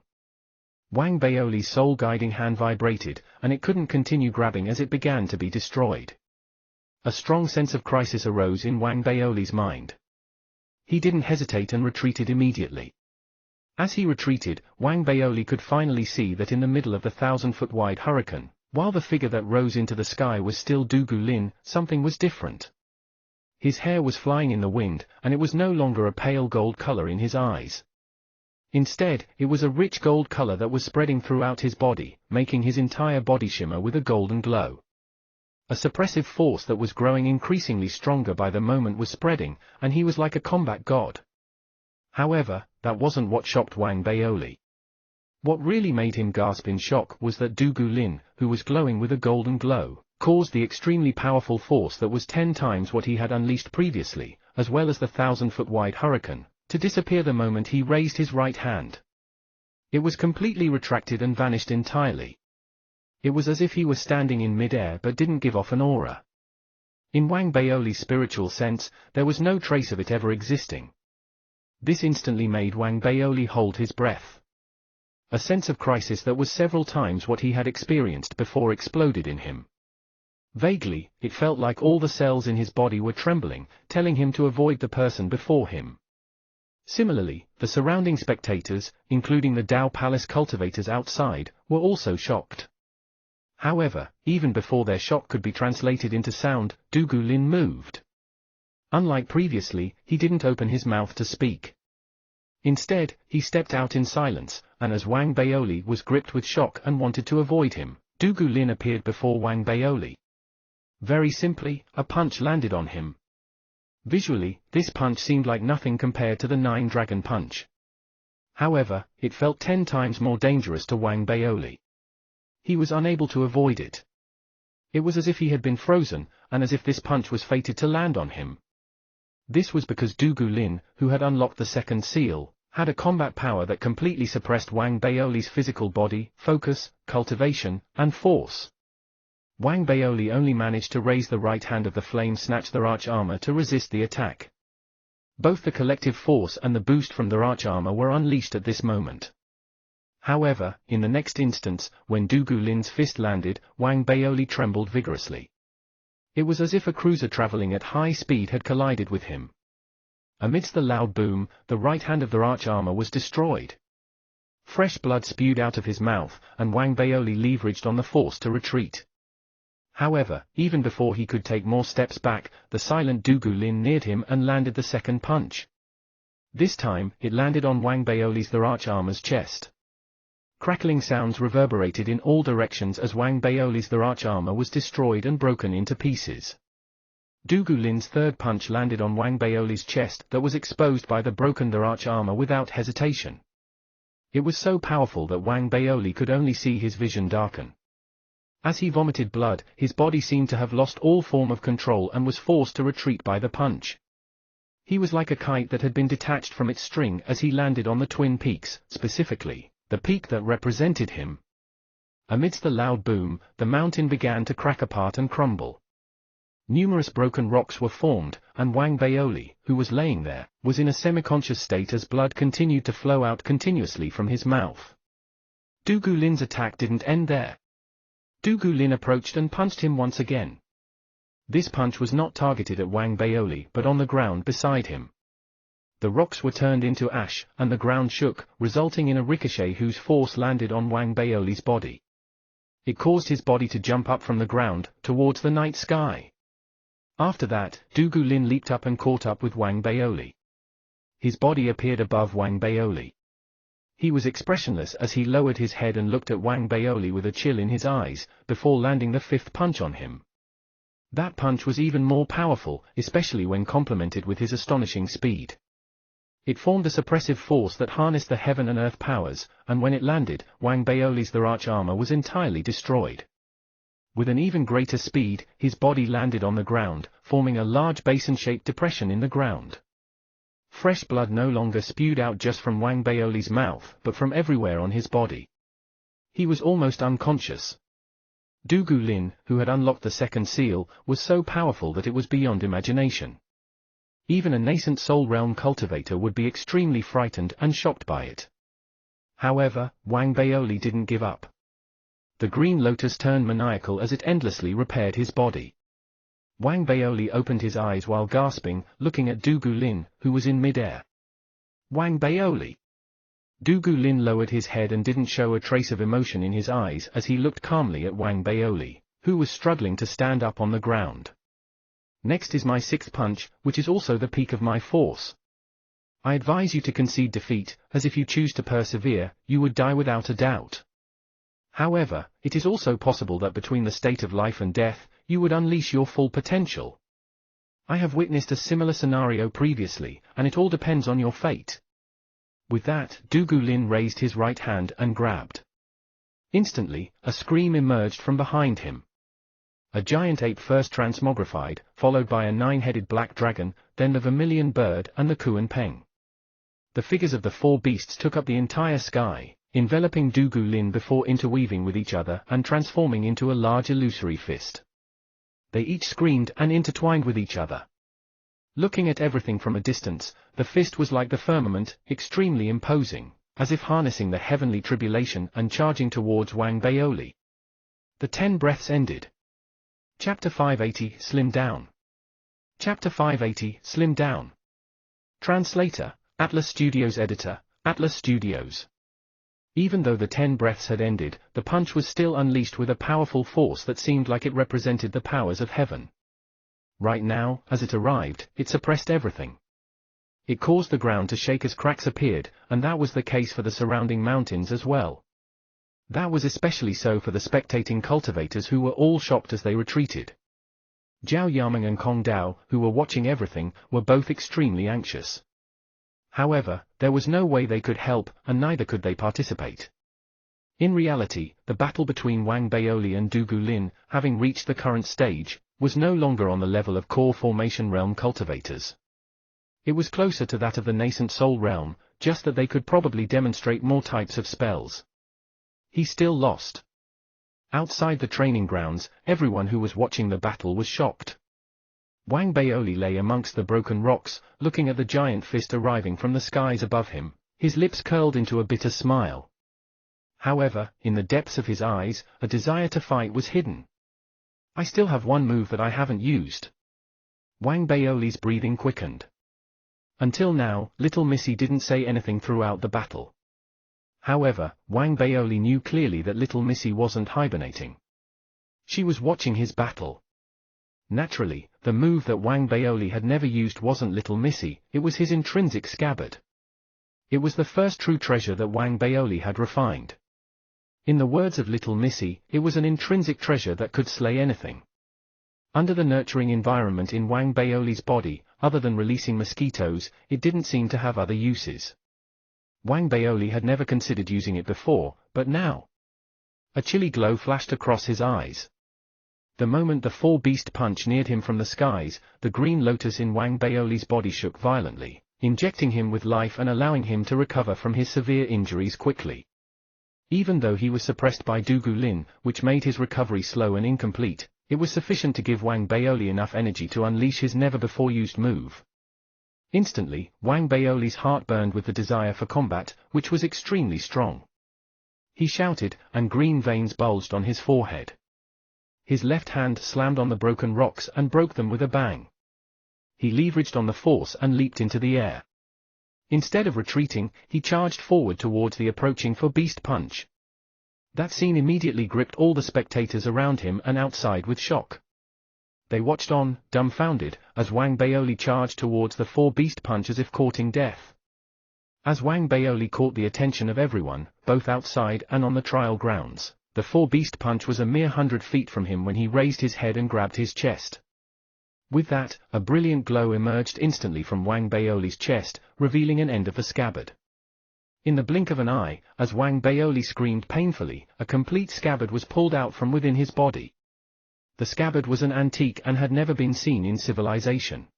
Wang Baoli's soul-guiding hand vibrated, and it couldn't continue grabbing as it began to be destroyed. A strong sense of crisis arose in Wang Baoli's mind. He didn't hesitate and retreated immediately. As he retreated, Wang Baoli could finally see that in the middle of the 1,000-foot-wide hurricane, while the figure that rose into the sky was still Dugu Lin, something was different. His hair was flying in the wind, and it was no longer a pale gold color in his eyes. Instead, it was a rich gold color that was spreading throughout his body, making his entire body shimmer with a golden glow. A suppressive force that was growing increasingly stronger by the moment was spreading, and he was like a combat god. However, that wasn't what shocked Wang Baoli. What really made him gasp in shock was that Dugu Lin, who was glowing with a golden glow, caused the extremely powerful force that was 10 times what he had unleashed previously, as well as the 1,000-foot-wide hurricane, to disappear the moment he raised his right hand. It was completely retracted and vanished entirely. It was as if he was standing in mid-air but didn't give off an aura. In Wang Baoli's spiritual sense, there was no trace of it ever existing. This instantly made Wang Baoli hold his breath. A sense of crisis that was several times what he had experienced before exploded in him. Vaguely, it felt like all the cells in his body were trembling, telling him to avoid the person before him. Similarly, the surrounding spectators, including the Dao Palace cultivators outside, were also shocked. However, even before their shock could be translated into sound, Dugu Lin moved. Unlike previously, he didn't open his mouth to speak. Instead, he stepped out in silence, and as Wang Baoli was gripped with shock and wanted to avoid him, Dugu Lin appeared before Wang Baoli. Very simply, a punch landed on him. Visually, this punch seemed like nothing compared to the 9-dragon punch. However, it felt 10 times more dangerous to Wang Baoli. He was unable to avoid it. It was as if he had been frozen, and as if this punch was fated to land on him. This was because Dugu Lin, who had unlocked the second seal, had a combat power that completely suppressed Wang Baoli's physical body, focus, cultivation, and force. Wang Baoli only managed to raise the right hand of the flame-snatch their arch armor to resist the attack. Both the collective force and the boost from their arch armor were unleashed at this moment. However, in the next instance, when Dugu Lin's fist landed, Wang Baoli trembled vigorously. It was as if a cruiser traveling at high speed had collided with him. Amidst the loud boom, the right hand of the arch-armor was destroyed. Fresh blood spewed out of his mouth, and Wang Baoli leveraged on the force to retreat. However, even before he could take more steps back, the silent Du Lin neared him and landed the second punch. This time, it landed on Wang Baoli's the arch-armor's chest. Crackling sounds reverberated in all directions as Wang Baoli's the arch-armor was destroyed and broken into pieces. Du Lin's third punch landed on Wang Baoli's chest that was exposed by the broken the arch-armor without hesitation. It was so powerful that Wang Baoli could only see his vision darken. As he vomited blood, his body seemed to have lost all form of control and was forced to retreat by the punch. He was like a kite that had been detached from its string as he landed on the twin peaks, specifically, the peak that represented him. Amidst the loud boom, the mountain began to crack apart and crumble. Numerous broken rocks were formed, and Wang Baoli, who was laying there, was in a semi-conscious state as blood continued to flow out continuously from his mouth. Du Lin's attack didn't end there. Du Lin approached and punched him once again. This punch was not targeted at Wang Baoli but on the ground beside him. The rocks were turned into ash, and the ground shook, resulting in a ricochet whose force landed on Wang Baoli's body. It caused his body to jump up from the ground, towards the night sky. After that, Du Lin leaped up and caught up with Wang Baoli. His body appeared above Wang Baoli. He was expressionless as he lowered his head and looked at Wang Baoli with a chill in his eyes, before landing the fifth punch on him. That punch was even more powerful, especially when complemented with his astonishing speed. It formed a suppressive force that harnessed the heaven and earth powers, and when it landed, Wang Baoli's the arch-armor was entirely destroyed. With an even greater speed, his body landed on the ground, forming a large basin-shaped depression in the ground. Fresh blood no longer spewed out just from Wang Baoli's mouth, but from everywhere on his body. He was almost unconscious. Du Lin, who had unlocked the second seal, was so powerful that it was beyond imagination. Even a nascent soul realm cultivator would be extremely frightened and shocked by it. However, Wang Baoli didn't give up. The green lotus turned maniacal as it endlessly repaired his body. Wang Baoli opened his eyes while gasping, looking at Du Lin, who was in mid-air. Wang Baoli! Du Lin lowered his head and didn't show a trace of emotion in his eyes as he looked calmly at Wang Baoli, who was struggling to stand up on the ground. Next is my sixth punch, which is also the peak of my force. I advise you to concede defeat, as if you choose to persevere, you would die without a doubt. However, it is also possible that between the state of life and death, you would unleash your full potential. I have witnessed a similar scenario previously, and it all depends on your fate. With that, Du Lin raised his right hand and grabbed. Instantly, a scream emerged from behind him. A giant ape first transmogrified, followed by a nine-headed black dragon, then the vermilion bird and the Kuan Peng. The figures of the four beasts took up the entire sky, enveloping Du Lin before interweaving with each other and transforming into a large illusory fist. They each screamed and intertwined with each other. Looking at everything from a distance, the fist was like the firmament, extremely imposing, as if harnessing the heavenly tribulation and charging towards Wang Baoli. The 10 breaths ended. Chapter 580, Slim Down. Chapter 580, Slim Down. Translator, Atlas Studios. Editor, Atlas Studios. Even though the 10 breaths had ended, the punch was still unleashed with a powerful force that seemed like it represented the powers of heaven. Right now, as it arrived, it suppressed everything. It caused the ground to shake as cracks appeared, and that was the case for the surrounding mountains as well. That was especially so for the spectating cultivators who were all shocked as they retreated. Zhao Yaming and Kong Dao, who were watching everything, were both extremely anxious. However, there was no way they could help, and neither could they participate. In reality, the battle between Wang Baoli and Du Lin, having reached the current stage, was no longer on the level of core formation realm cultivators. It was closer to that of the nascent soul realm, just that they could probably demonstrate more types of spells. He still lost. Outside the training grounds, everyone who was watching the battle was shocked. Wang Baoli lay amongst the broken rocks, looking at the giant fist arriving from the skies above him, his lips curled into a bitter smile. However, in the depths of his eyes, a desire to fight was hidden. I still have one move that I haven't used. Wang Baoli's breathing quickened. Until now, little Missy didn't say anything throughout the battle. However, Wang Baoli knew clearly that little Missy wasn't hibernating. She was watching his battle. Naturally, the move that Wang Baoli had never used wasn't little Missy, it was his intrinsic scabbard. It was the first true treasure that Wang Baoli had refined. In the words of little Missy, it was an intrinsic treasure that could slay anything. Under the nurturing environment in Wang Baoli's body, other than releasing mosquitoes, it didn't seem to have other uses. Wang Baoli had never considered using it before, but now. A chilly glow flashed across his eyes. The moment the four-beast punch neared him from the skies, the green lotus in Wang Baoli's body shook violently, injecting him with life and allowing him to recover from his severe injuries quickly. Even though he was suppressed by Dugu Lin, which made his recovery slow and incomplete, it was sufficient to give Wang Baoli enough energy to unleash his never-before-used move. Instantly, Wang Baoli's heart burned with the desire for combat, which was extremely strong. He shouted, and green veins bulged on his forehead. His left hand slammed on the broken rocks and broke them with a bang. He leveraged on the force and leaped into the air. Instead of retreating, he charged forward towards the approaching four-beast punch. That scene immediately gripped all the spectators around him and outside with shock. They watched on, dumbfounded, as Wang Baoli charged towards the four-beast punch as if courting death. As Wang Baoli caught the attention of everyone, both outside and on the trial grounds, the four-beast punch was a mere 100 feet from him when he raised his head and grabbed his chest. With that, a brilliant glow emerged instantly from Wang Baoli's chest, revealing an end of the scabbard. In the blink of an eye, as Wang Baoli screamed painfully, a complete scabbard was pulled out from within his body. The scabbard was an antique and had never been seen in civilization.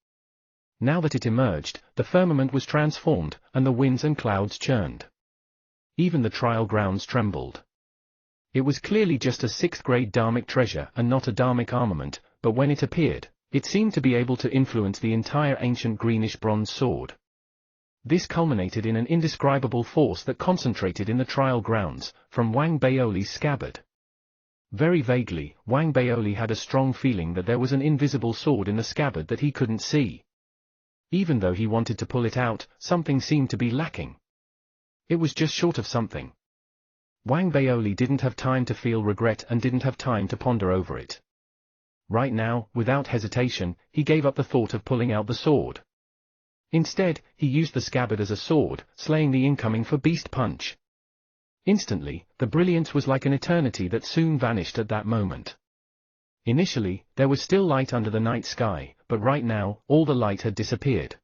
Now that it emerged, the firmament was transformed, and the winds and clouds churned. Even the trial grounds trembled. It was clearly just a 6th-grade dharmic treasure and not a dharmic armament, but when it appeared, it seemed to be able to influence the entire ancient greenish bronze sword. This culminated in an indescribable force that concentrated in the trial grounds, from Wang Baoli's scabbard. Very vaguely, Wang Baoli had a strong feeling that there was an invisible sword in the scabbard that he couldn't see. Even though he wanted to pull it out, something seemed to be lacking. It was just short of something. Wang Baoli didn't have time to feel regret and didn't have time to ponder over it. Right now, without hesitation, he gave up the thought of pulling out the sword. Instead, he used the scabbard as a sword, slaying the incoming four-beast punch. Instantly, the brilliance was like an eternity that soon vanished at that moment. Initially, there was still light under the night sky, but right now, all the light had disappeared.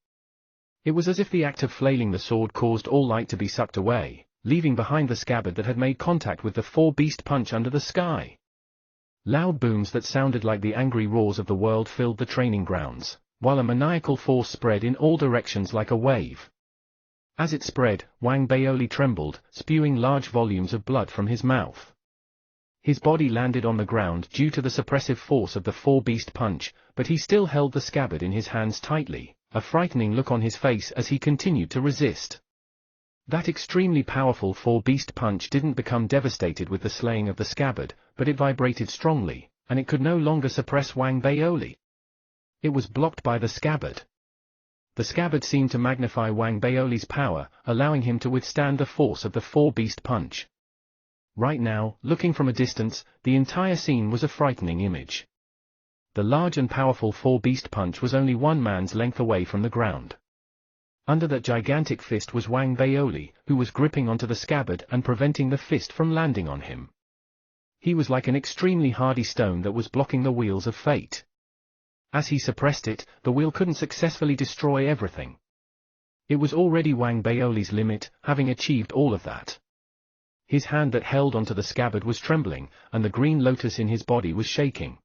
It was as if the act of flailing the sword caused all light to be sucked away, leaving behind the scabbard that had made contact with the four-beast punch under the sky. Loud booms that sounded like the angry roars of the world filled the training grounds, while a maniacal force spread in all directions like a wave. As it spread, Wang Baoli trembled, spewing large volumes of blood from his mouth. His body landed on the ground due to the suppressive force of the four-beast punch, but he still held the scabbard in his hands tightly, a frightening look on his face as he continued to resist. That extremely powerful four-beast punch didn't become devastated with the slaying of the scabbard, but it vibrated strongly, and it could no longer suppress Wang Baoli. It was blocked by the scabbard. The scabbard seemed to magnify Wang Baoli's power, allowing him to withstand the force of the four-beast punch. Right now, looking from a distance, the entire scene was a frightening image. The large and powerful four-beast punch was only one man's length away from the ground. Under that gigantic fist was Wang Baoli, who was gripping onto the scabbard and preventing the fist from landing on him. He was like an extremely hardy stone that was blocking the wheels of fate. As he suppressed it, the wheel couldn't successfully destroy everything. It was already Wang Baoli's limit, having achieved all of that. His hand that held onto the scabbard was trembling, and the green lotus in his body was shaking.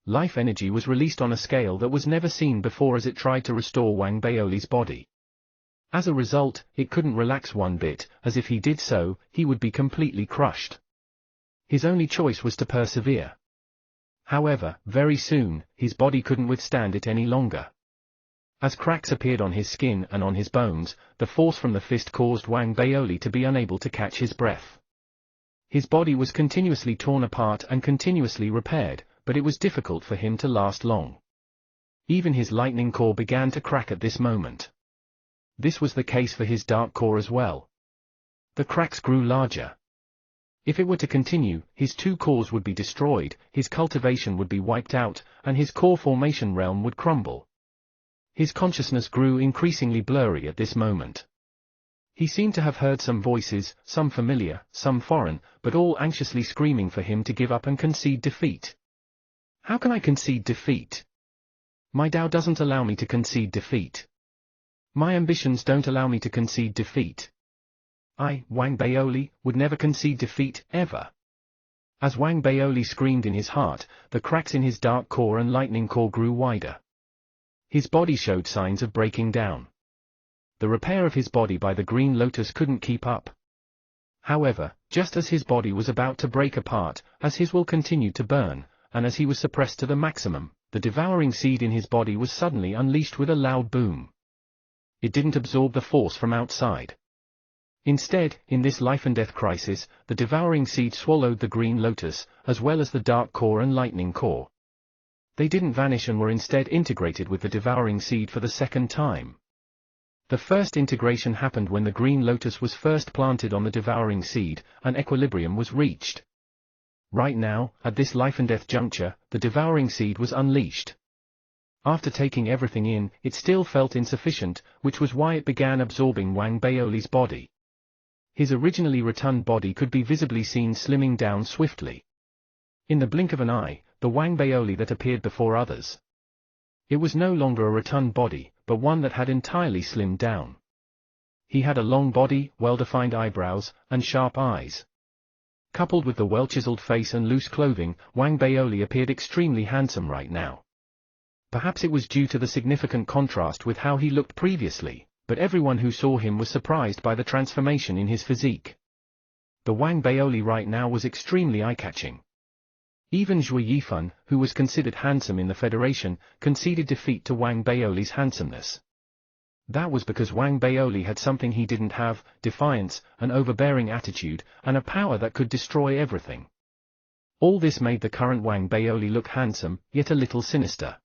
Life energy was released on a scale that was never seen before as it tried to restore Wang Baoli's body. As a result, it couldn't relax one bit, as if he did so, he would be completely crushed. His only choice was to persevere. However, very soon, his body couldn't withstand it any longer. As cracks appeared on his skin and on his bones, the force from the fist caused Wang Baoli to be unable to catch his breath. His body was continuously torn apart and continuously repaired, but it was difficult for him to last long. Even his lightning core began to crack at this moment. this was the case for his dark core as well. The cracks grew larger. If it were to continue, his two cores would be destroyed, his cultivation would be wiped out, and his core formation realm would crumble. His consciousness grew increasingly blurry at this moment. He seemed to have heard some voices, some familiar, some foreign, but all anxiously screaming for him to give up and concede defeat. How can I concede defeat? My Tao doesn't allow me to concede defeat. My ambitions don't allow me to concede defeat. I, Wang Baoli, would never concede defeat, ever. As Wang Baoli screamed in his heart, the cracks in his dark core and lightning core grew wider. His body showed signs of breaking down. The repair of his body by the Green Lotus couldn't keep up. However, just as his body was about to break apart, as his will continued to burn, and as he was suppressed to the maximum, the devouring seed in his body was suddenly unleashed with a loud boom. It didn't absorb the force from outside. Instead, in this life-and-death crisis, the devouring seed swallowed the Green Lotus, as well as the dark core and lightning core. They didn't vanish and were instead integrated with the devouring seed for the second time. The first integration happened when the Green Lotus was first planted on the devouring seed, and equilibrium was reached. Right now, at this life-and-death juncture, the devouring seed was unleashed. After taking everything in, it still felt insufficient, which was why it began absorbing Wang Baoli's body. His originally rotund body could be visibly seen slimming down swiftly. In the blink of an eye, the Wang Baoli that appeared before others. It was no longer a rotund body, but one that had entirely slimmed down. He had a long body, well-defined eyebrows, and sharp eyes. Coupled with the well-chiseled face and loose clothing, Wang Baoli appeared extremely handsome right now. Perhaps it was due to the significant contrast with how he looked previously, but everyone who saw him was surprised by the transformation in his physique. The Wang Baoli right now was extremely eye-catching. Even Zhui Yifan, who was considered handsome in the Federation, conceded defeat to Wang Baoli's handsomeness. That was because Wang Baoli had something he didn't have: defiance, an overbearing attitude, and a power that could destroy everything. All this made the current Wang Baoli look handsome, yet a little sinister.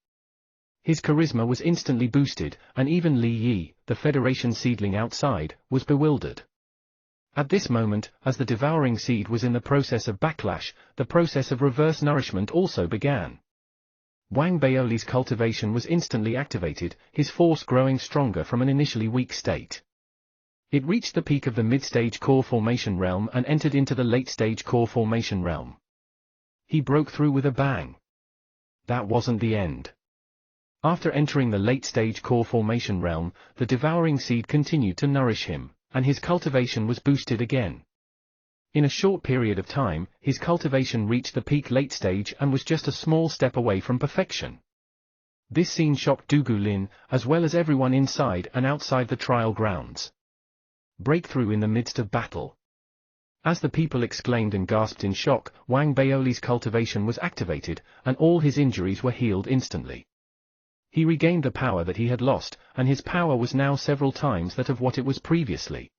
His charisma was instantly boosted, and even Li Yi, the Federation seedling outside, was bewildered. At this moment, as the devouring seed was in the process of backlash, the process of reverse nourishment also began. Wang Baoli's cultivation was instantly activated, his force growing stronger from an initially weak state. It reached the peak of the mid-stage core formation realm and entered into the late-stage core formation realm. He broke through with a bang. That wasn't the end. After entering the late-stage core formation realm, the devouring seed continued to nourish him, and his cultivation was boosted again. In a short period of time, his cultivation reached the peak late stage and was just a small step away from perfection. This scene shocked Dugu Lin, as well as everyone inside and outside the trial grounds. Breakthrough in the midst of battle. As the people exclaimed and gasped in shock, Wang Baoli's cultivation was activated, and all his injuries were healed instantly. He regained the power that he had lost, and his power was now several times that of what it was previously.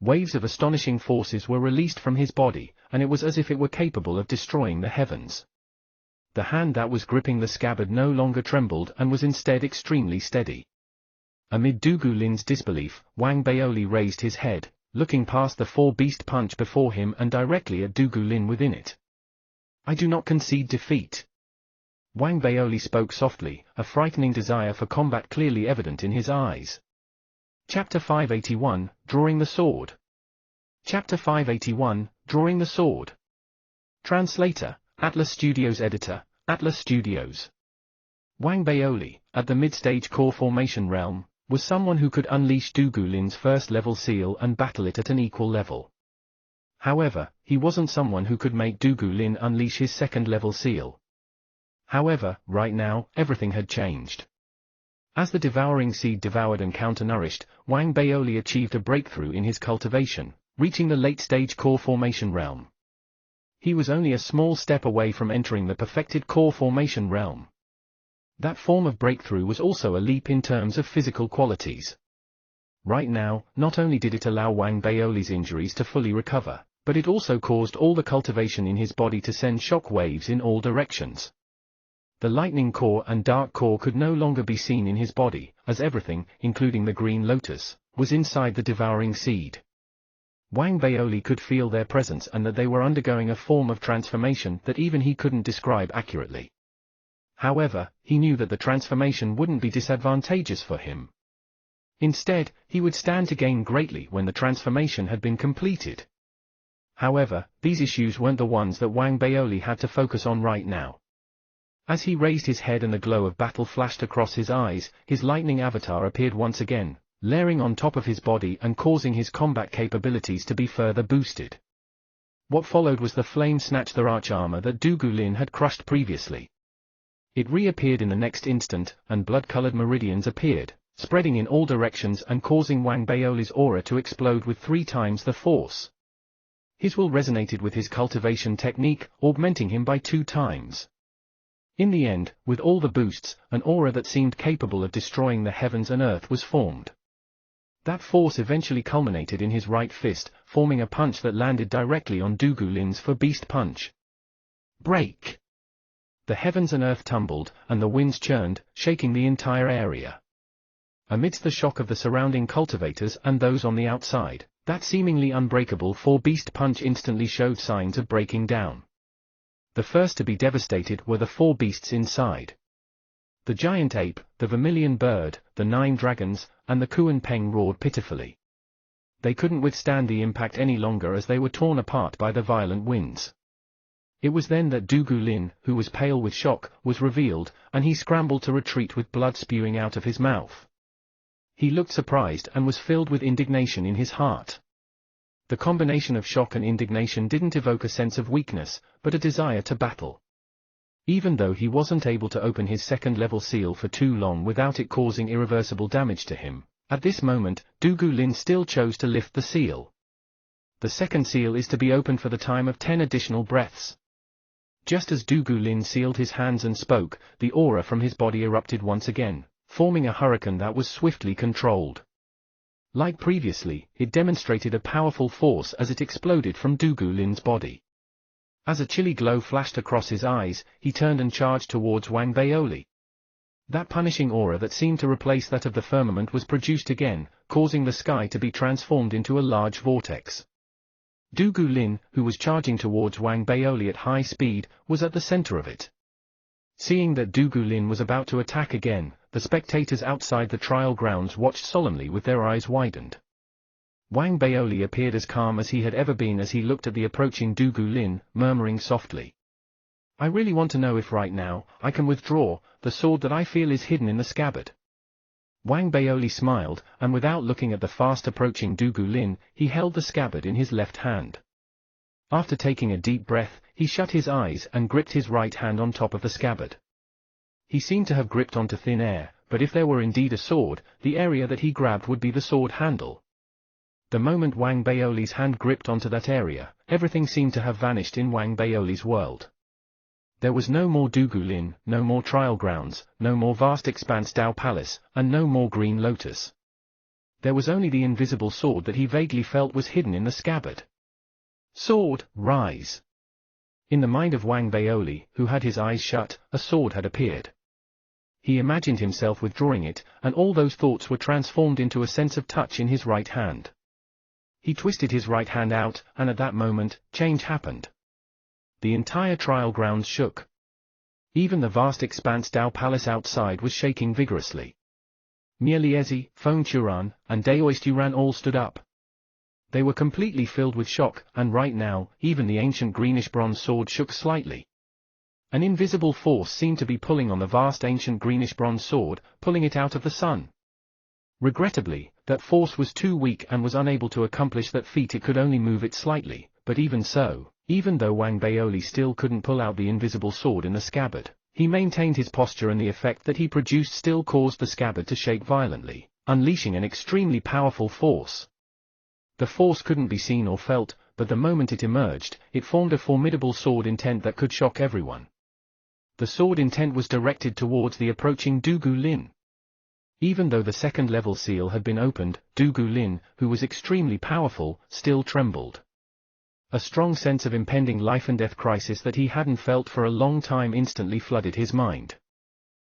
Waves of astonishing forces were released from his body, and it was as if it were capable of destroying the heavens. The hand that was gripping the scabbard no longer trembled and was instead extremely steady. Amid Dugu Lin's disbelief, Wang Baoli raised his head, looking past the four-beast punch before him and directly at Dugu Lin within it. "I do not concede defeat." Wang Baoli spoke softly, a frightening desire for combat clearly evident in his eyes. Chapter 581, Drawing the Sword. Chapter 581, Drawing the Sword. Translator, Atlas Studios. Editor, Atlas Studios. Wang Baoli, at the mid-stage core formation realm, was someone who could unleash Dugu Lin's first-level seal and battle it at an equal level. However, he wasn't someone who could make Dugu Lin unleash his second-level seal. However, right now, everything had changed. As the devouring seed devoured and counter-nourished, Wang Baoli achieved a breakthrough in his cultivation, reaching the late-stage core formation realm. He was only a small step away from entering the perfected core formation realm. That form of breakthrough was also a leap in terms of physical qualities. Right now, not only did it allow Wang Baoli's injuries to fully recover, but it also caused all the cultivation in his body to send shock waves in all directions. The lightning core and dark core could no longer be seen in his body, as everything, including the green lotus, was inside the devouring seed. Wang Baoli could feel their presence and that they were undergoing a form of transformation that even he couldn't describe accurately. However, he knew that the transformation wouldn't be disadvantageous for him. Instead, he would stand to gain greatly when the transformation had been completed. However, these issues weren't the ones that Wang Baoli had to focus on right now. As he raised his head and the glow of battle flashed across his eyes, his lightning avatar appeared once again, layering on top of his body and causing his combat capabilities to be further boosted. What followed was the flame snatch the arch armor that Du Gulin had crushed previously. It reappeared in the next instant, and blood-colored meridians appeared, spreading in all directions and causing Wang Baoli's aura to explode with 3 times the force. His will resonated with his cultivation technique, augmenting him by 2 times. In the end, with all the boosts, an aura that seemed capable of destroying the heavens and earth was formed. That force eventually culminated in his right fist, forming a punch that landed directly on Du Gulin's beast punch. Break! The heavens and earth tumbled, and the winds churned, shaking the entire area. Amidst the shock of the surrounding cultivators and those on the outside, that seemingly unbreakable beast punch instantly showed signs of breaking down. The first to be devastated were the 4 beasts inside. The giant ape, the vermilion bird, the 9 dragons, and the Kuan Peng roared pitifully. They couldn't withstand the impact any longer as they were torn apart by the violent winds. It was then that Du Gulin, who was pale with shock, was revealed, and he scrambled to retreat with blood spewing out of his mouth. He looked surprised and was filled with indignation in his heart. The combination of shock and indignation didn't evoke a sense of weakness, but a desire to battle. Even though he wasn't able to open his second-level seal for too long without it causing irreversible damage to him, at this moment, Du Gulin still chose to lift the seal. The second seal is to be opened for the time of 10 additional breaths. Just as Du Gulin sealed his hands and spoke, the aura from his body erupted once again, forming a hurricane that was swiftly controlled. Like previously, it demonstrated a powerful force as it exploded from Du Gulin's body. As a chilly glow flashed across his eyes, he turned and charged towards Wang Baoli. That punishing aura that seemed to replace that of the firmament was produced again, causing the sky to be transformed into a large vortex. Du Gulin, who was charging towards Wang Baoli at high speed, was at the center of it. Seeing that Du Gulin was about to attack again, the spectators outside the trial grounds watched solemnly with their eyes widened. Wang Baoli appeared as calm as he had ever been as he looked at the approaching Du Gulin, murmuring softly. "I really want to know if right now, I can withdraw the sword that I feel is hidden in the scabbard." Wang Baoli smiled, and without looking at the fast-approaching Du Gulin, he held the scabbard in his left hand. After taking a deep breath, he shut his eyes and gripped his right hand on top of the scabbard. He seemed to have gripped onto thin air, but if there were indeed a sword, the area that he grabbed would be the sword handle. The moment Wang Baoli's hand gripped onto that area, everything seemed to have vanished in Wang Baoli's world. There was no more Du Gulin, no more trial grounds, no more vast expanse Dao Palace, and no more Green Lotus. There was only the invisible sword that he vaguely felt was hidden in the scabbard. Sword, rise! In the mind of Wang Baoli, who had his eyes shut, a sword had appeared. He imagined himself withdrawing it, and all those thoughts were transformed into a sense of touch in his right hand. He twisted his right hand out, and at that moment, change happened. The entire trial grounds shook. Even the vast expanse Dao Palace outside was shaking vigorously. Mieliezi, Feng Churan, and Daoisturan all stood up. They were completely filled with shock, and right now, even the ancient greenish bronze sword shook slightly. An invisible force seemed to be pulling on the vast ancient greenish bronze sword, pulling it out of the sun. Regrettably, that force was too weak and was unable to accomplish that feat. It could only move it slightly, but even so, even though Wang Baoli still couldn't pull out the invisible sword in the scabbard, he maintained his posture, and the effect that he produced still caused the scabbard to shake violently, unleashing an extremely powerful force. The force couldn't be seen or felt, but the moment it emerged, it formed a formidable sword intent that could shock everyone. The sword intent was directed towards the approaching Du Gulin. Even though the second-level seal had been opened, Du Gulin, who was extremely powerful, still trembled. A strong sense of impending life-and-death crisis that he hadn't felt for a long time instantly flooded his mind.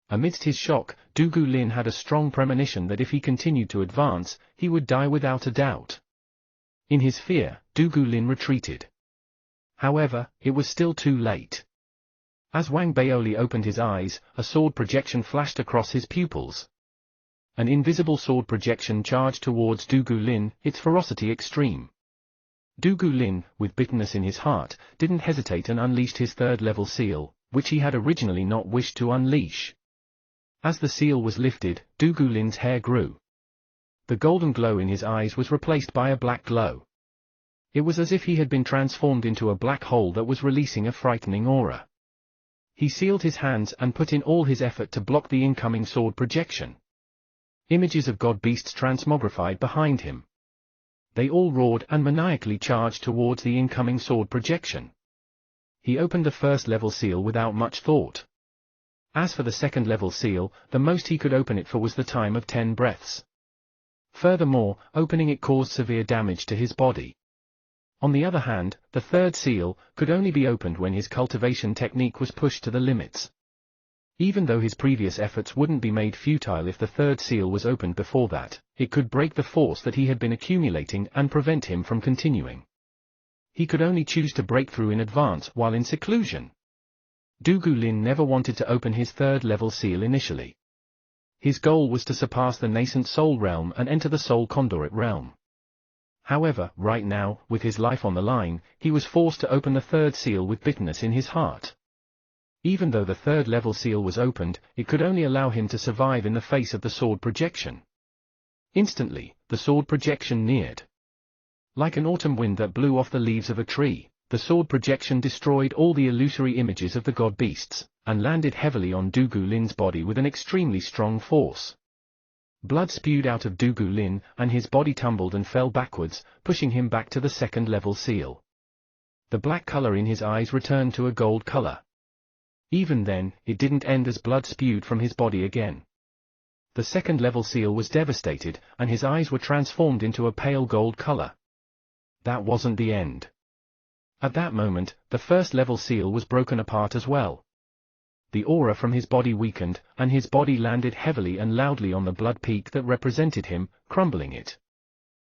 Amidst his shock, Dugu Lin had a strong premonition that if he continued to advance, he would die without a doubt. In his fear, Dugu Lin retreated. However, it was still too late. As Wang Baoli opened his eyes, a sword projection flashed across his pupils. An invisible sword projection charged towards Dugu Lin, its ferocity extreme. Dugu Lin, with bitterness in his heart, didn't hesitate and unleashed his third-level seal, which he had originally not wished to unleash. As the seal was lifted, Dugu Lin's hair grew. The golden glow in his eyes was replaced by a black glow. It was as if he had been transformed into a black hole that was releasing a frightening aura. He sealed his hands and put in all his effort to block the incoming sword projection. Images of god-beasts transmogrified behind him. They all roared and maniacally charged towards the incoming sword projection. He opened the first-level seal without much thought. As for the second-level seal, the most he could open it for was the time of 10 breaths. Furthermore, opening it caused severe damage to his body. On the other hand, the third seal could only be opened when his cultivation technique was pushed to the limits. Even though his previous efforts wouldn't be made futile if the third seal was opened before that, it could break the force that he had been accumulating and prevent him from continuing. He could only choose to break through in advance while in seclusion. Dugu Lin never wanted to open his third-level seal initially. His goal was to surpass the nascent soul realm and enter the soul conduit realm. However, right now, with his life on the line, he was forced to open the third seal with bitterness in his heart. Even though the third-level seal was opened, it could only allow him to survive in the face of the sword projection. Instantly, the sword projection neared. Like an autumn wind that blew off the leaves of a tree, the sword projection destroyed all the illusory images of the god-beasts, and landed heavily on Dugu Lin's body with an extremely strong force. Blood spewed out of Dugu Lin, and his body tumbled and fell backwards, pushing him back to the second-level seal. The black color in his eyes returned to a gold color. Even then, it didn't end as blood spewed from his body again. The second-level seal was devastated, and his eyes were transformed into a pale gold color. That wasn't the end. At that moment, the first-level seal was broken apart as well. The aura from his body weakened, and his body landed heavily and loudly on the blood peak that represented him, crumbling it.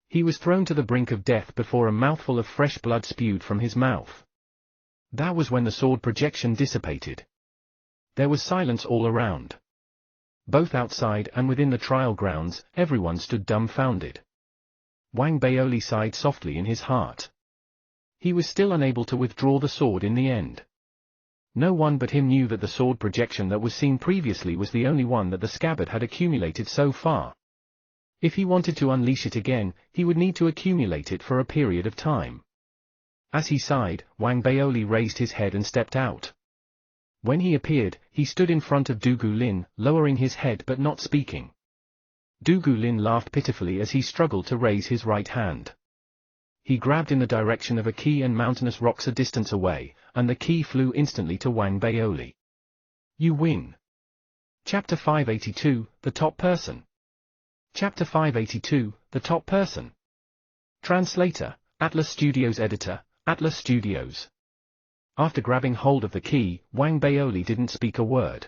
He was thrown to the brink of death before a mouthful of fresh blood spewed from his mouth. That was when the sword projection dissipated. There was silence all around. Both outside and within the trial grounds, everyone stood dumbfounded. Wang Baoli sighed softly in his heart. He was still unable to withdraw the sword in the end. No one but him knew that the sword projection that was seen previously was the only one that the scabbard had accumulated so far. If he wanted to unleash it again, he would need to accumulate it for a period of time. As he sighed, Wang Baoli raised his head and stepped out. When he appeared, he stood in front of Dugu Lin, lowering his head but not speaking. Dugu Lin laughed pitifully as he struggled to raise his right hand. He grabbed in the direction of a key and mountainous rocks a distance away, and the key flew instantly to Wang Baoli. You win. Chapter 582, The Top Person. Chapter 582, The Top Person. Translator, Atlas Studios. Editor, Atlas Studios. After grabbing hold of the key, Wang Baoli didn't speak a word.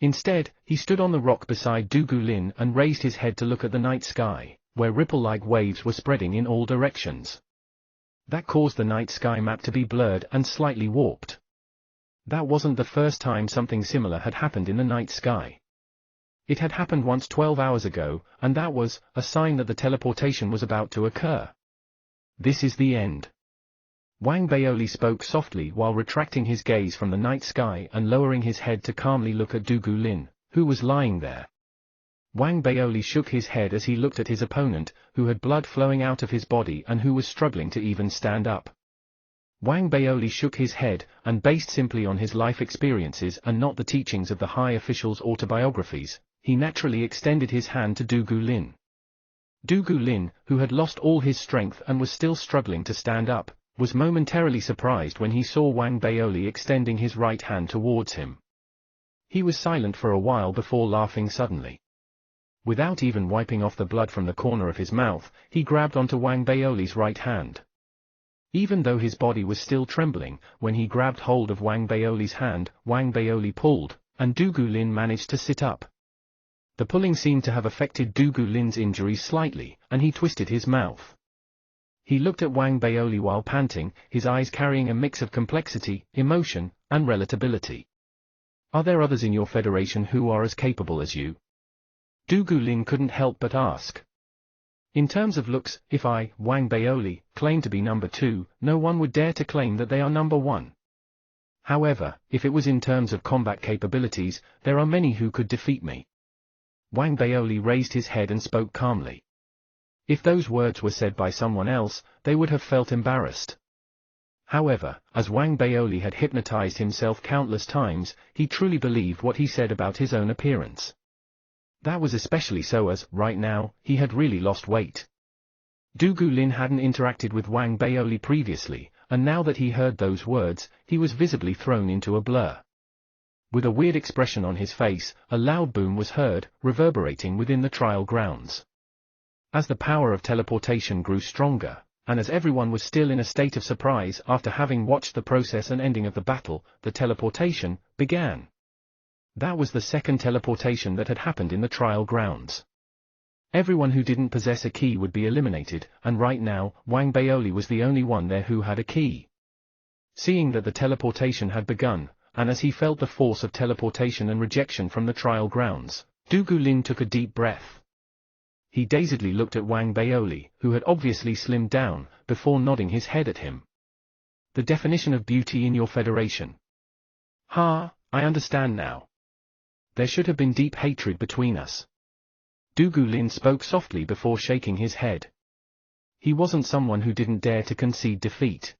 Instead, he stood on the rock beside Dugu Lin and raised his head to look at the night sky, where ripple-like waves were spreading in all directions. That caused the night sky map to be blurred and slightly warped. That wasn't the first time something similar had happened in the night sky. It had happened once 12 hours ago, and that was a sign that the teleportation was about to occur. This is the end. Wang Baoli spoke softly while retracting his gaze from the night sky and lowering his head to calmly look at Dugu Lin, who was lying there. Wang Baoli shook his head as he looked at his opponent, who had blood flowing out of his body and who was struggling to even stand up. Wang Baoli shook his head, and based simply on his life experiences and not the teachings of the high officials' autobiographies, he naturally extended his hand to Dugu Lin. Dugu Lin, who had lost all his strength and was still struggling to stand up, was momentarily surprised when he saw Wang Baoli extending his right hand towards him. He was silent for a while before laughing suddenly. Without even wiping off the blood from the corner of his mouth, he grabbed onto Wang Baoli's right hand. Even though his body was still trembling, when he grabbed hold of Wang Baoli's hand, Wang Baoli pulled, and Du Guilin managed to sit up. The pulling seemed to have affected Du Guilin's injuries slightly, and he twisted his mouth. He looked at Wang Baoli while panting, his eyes carrying a mix of complexity, emotion, and relatability. Are there others in your federation who are as capable as you? Du Guilin couldn't help but ask. In terms of looks, if I, Wang Baoli, claim to be number 2, no one would dare to claim that they are number 1. However, if it was in terms of combat capabilities, there are many who could defeat me. Wang Baoli raised his head and spoke calmly. If those words were said by someone else, they would have felt embarrassed. However, as Wang Baoli had hypnotized himself countless times, he truly believed what he said about his own appearance. That was especially so as, right now, he had really lost weight. Du Guilin hadn't interacted with Wang Baoli previously, and now that he heard those words, he was visibly thrown into a blur. With a weird expression on his face, a loud boom was heard, reverberating within the trial grounds. As the power of teleportation grew stronger, and as everyone was still in a state of surprise after having watched the process and ending of the battle, the teleportation began. That was the second teleportation that had happened in the trial grounds. Everyone who didn't possess a key would be eliminated, and right now, Wang Baoli was the only one there who had a key. Seeing that the teleportation had begun, and as he felt the force of teleportation and rejection from the trial grounds, Du Guilin took a deep breath. He dazedly looked at Wang Baoli, who had obviously slimmed down, before nodding his head at him. The definition of beauty in your federation. I understand now. There should have been deep hatred between us. Du Guilin spoke softly before shaking his head. He wasn't someone who didn't dare to concede defeat.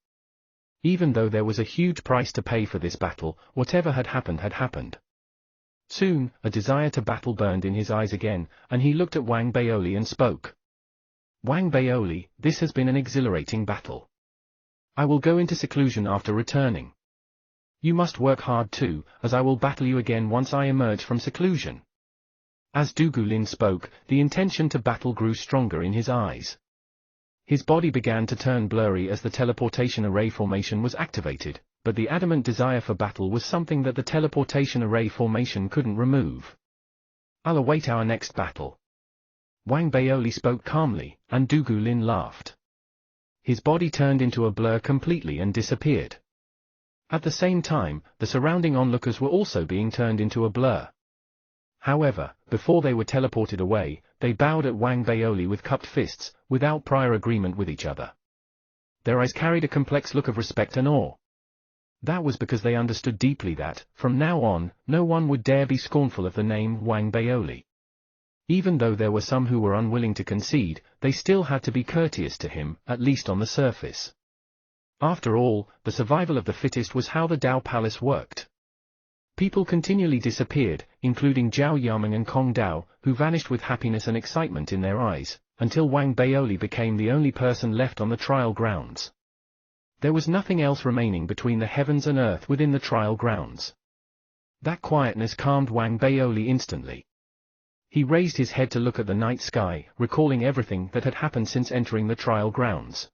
Even though there was a huge price to pay for this battle, whatever had happened had happened. Soon, a desire to battle burned in his eyes again, and he looked at Wang Baoli and spoke. Wang Baoli, this has been an exhilarating battle. I will go into seclusion after returning. You must work hard too, as I will battle you again once I emerge from seclusion. As Du Guilin spoke, the intention to battle grew stronger in his eyes. His body began to turn blurry as the teleportation array formation was activated, but the adamant desire for battle was something that the teleportation array formation couldn't remove. I'll await our next battle. Wang Baoli spoke calmly, and Du Guilin laughed. His body turned into a blur completely and disappeared. At the same time, the surrounding onlookers were also being turned into a blur. However, before they were teleported away, they bowed at Wang Baoli with cupped fists, without prior agreement with each other. Their eyes carried a complex look of respect and awe. That was because they understood deeply that, from now on, no one would dare be scornful of the name Wang Baoli. Even though there were some who were unwilling to concede, they still had to be courteous to him, at least on the surface. After all, the survival of the fittest was how the Dao Palace worked. People continually disappeared, including Zhao Yaming and Kong Dao, who vanished with happiness and excitement in their eyes, until Wang Baoli became the only person left on the trial grounds. There was nothing else remaining between the heavens and earth within the trial grounds. That quietness calmed Wang Baoli instantly. He raised his head to look at the night sky, recalling everything that had happened since entering the trial grounds.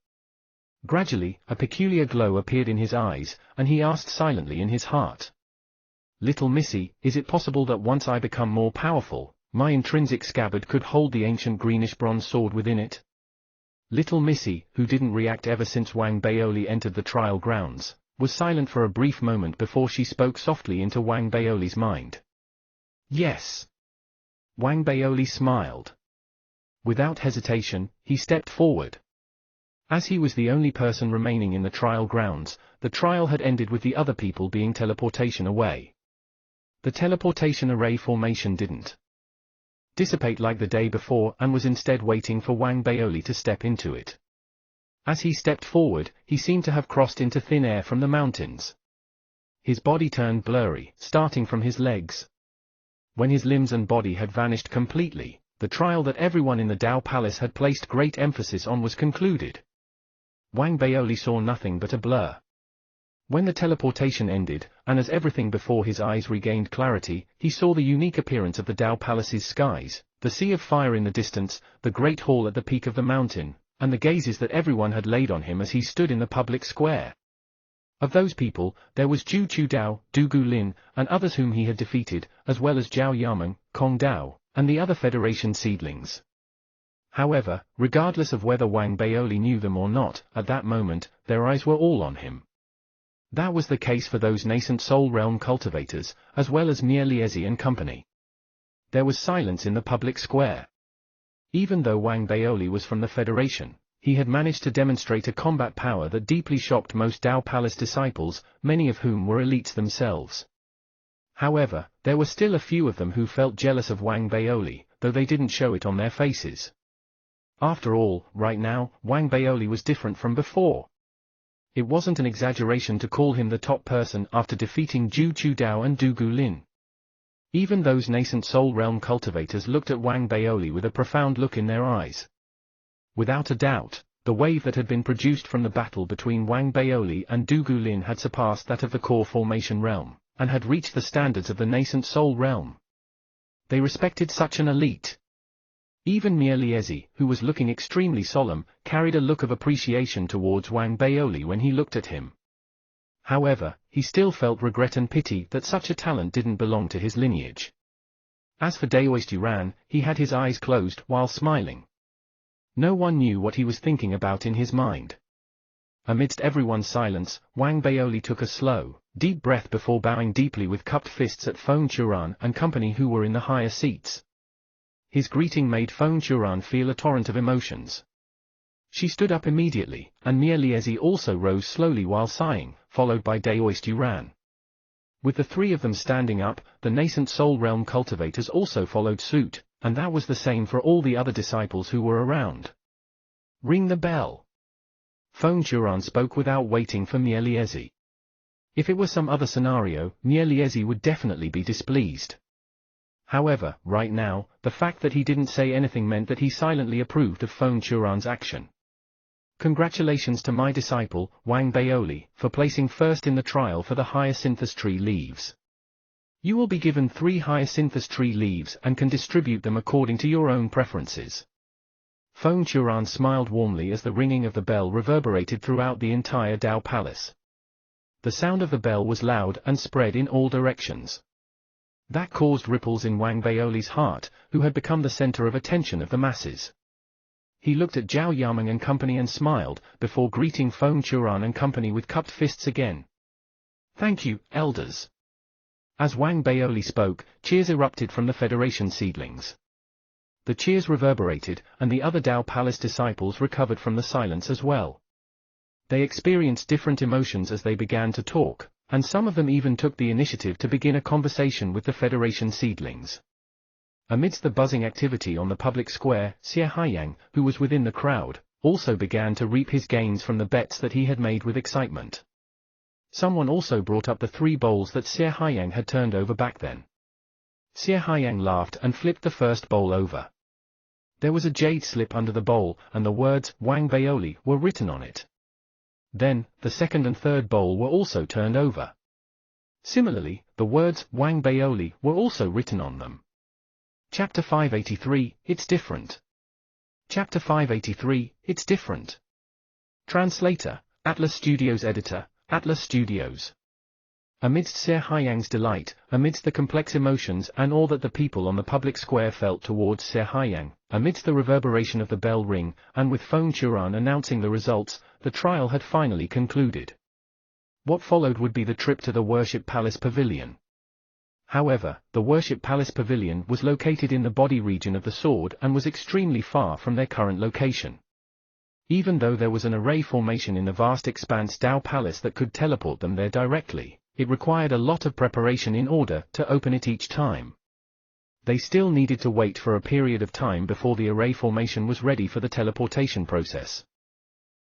Gradually, a peculiar glow appeared in his eyes, and he asked silently in his heart. Little Missy, is it possible that once I become more powerful, my intrinsic scabbard could hold the ancient greenish bronze sword within it? Little Missy, who didn't react ever since Wang Baoli entered the trial grounds, was silent for a brief moment before she spoke softly into Wang Baoli's mind. Yes. Wang Baoli smiled. Without hesitation, he stepped forward. As he was the only person remaining in the trial grounds, the trial had ended with the other people being teleportation away. The teleportation array formation didn't dissipate like the day before and was instead waiting for Wang Baoli to step into it. As he stepped forward, he seemed to have crossed into thin air from the mountains. His body turned blurry, starting from his legs. When his limbs and body had vanished completely, the trial that everyone in the Dao Palace had placed great emphasis on was concluded. Wang Baoli saw nothing but a blur. When the teleportation ended, and as everything before his eyes regained clarity, he saw the unique appearance of the Dao Palace's skies, the sea of fire in the distance, the great hall at the peak of the mountain, and the gazes that everyone had laid on him as he stood in the public square. Of those people, there was Zhu Chudao, Du Gulin, and others whom he had defeated, as well as Zhao Yameng, Kong Dao, and the other Federation seedlings. However, regardless of whether Wang Baoli knew them or not, at that moment, their eyes were all on him. That was the case for those nascent Soul Realm cultivators, as well as Mier Liezi and company. There was silence in the public square. Even though Wang Baoli was from the Federation, he had managed to demonstrate a combat power that deeply shocked most Dao Palace disciples, many of whom were elites themselves. However, there were still a few of them who felt jealous of Wang Baoli, though they didn't show it on their faces. After all, right now, Wang Baoli was different from before. It wasn't an exaggeration to call him the top person after defeating Zhu Chudao and Du Gulin. Even those nascent Soul Realm cultivators looked at Wang Baoli with a profound look in their eyes. Without a doubt, the wave that had been produced from the battle between Wang Baoli and Du Gulin had surpassed that of the core formation realm, and had reached the standards of the nascent Soul Realm. They respected such an elite. Even Mier Liezi, who was looking extremely solemn, carried a look of appreciation towards Wang Baoli when he looked at him. However, he still felt regret and pity that such a talent didn't belong to his lineage. As for Daoist Ran, he had his eyes closed while smiling. No one knew what he was thinking about in his mind. Amidst everyone's silence, Wang Baoli took a slow, deep breath before bowing deeply with cupped fists at Feng Churan and company who were in the higher seats. His greeting made Feng Churan feel a torrent of emotions. She stood up immediately, and Mier Liezi also rose slowly while sighing, followed by Daoist Ran. With the three of them standing up, the nascent Soul Realm cultivators also followed suit, and that was the same for all the other disciples who were around. Ring the bell. Feng Churan spoke without waiting for Mier Liezi. If it were some other scenario, Mier Liezi would definitely be displeased. However, right now, the fact that he didn't say anything meant that he silently approved of Feng Churan's action. Congratulations to my disciple, Wang Baoli, for placing first in the trial for the Hyacinthus tree leaves. You will be given 3 Hyacinthus tree leaves and can distribute them according to your own preferences. Feng Churan smiled warmly as the ringing of the bell reverberated throughout the entire Dao Palace. The sound of the bell was loud and spread in all directions. That caused ripples in Wang Baoli's heart, who had become the center of attention of the masses. He looked at Zhao Yameng and company and smiled, before greeting Feng Churan and company with cupped fists again. Thank you, elders. As Wang Baoli spoke, cheers erupted from the Federation seedlings. The cheers reverberated, and the other Dao Palace disciples recovered from the silence as well. They experienced different emotions as they began to talk, and some of them even took the initiative to begin a conversation with the Federation seedlings. Amidst the buzzing activity on the public square, Xie Haiyang, who was within the crowd, also began to reap his gains from the bets that he had made with excitement. Someone also brought up the 3 bowls that Xie Haiyang had turned over back then. Xie Haiyang laughed and flipped the first bowl over. There was a jade slip under the bowl, and the words Wang Baoli were written on it. Then, the second and third bowl were also turned over. Similarly, the words Wang Baoli were also written on them. Chapter 583, It's Different. Chapter 583, It's Different. Translator, Atlas Studios Editor, Atlas Studios. Amidst Xie Haiyang's delight, amidst the complex emotions and all that the people on the public square felt towards Xie Haiyang, amidst the reverberation of the bell ring, and with Feng Churan announcing the results, the trial had finally concluded. What followed would be the trip to the Worship Palace Pavilion. However, the Worship Palace Pavilion was located in the body region of the sword and was extremely far from their current location. Even though there was an array formation in the vast expanse Dao Palace that could teleport them there directly, it required a lot of preparation in order to open it each time. They still needed to wait for a period of time before the array formation was ready for the teleportation process.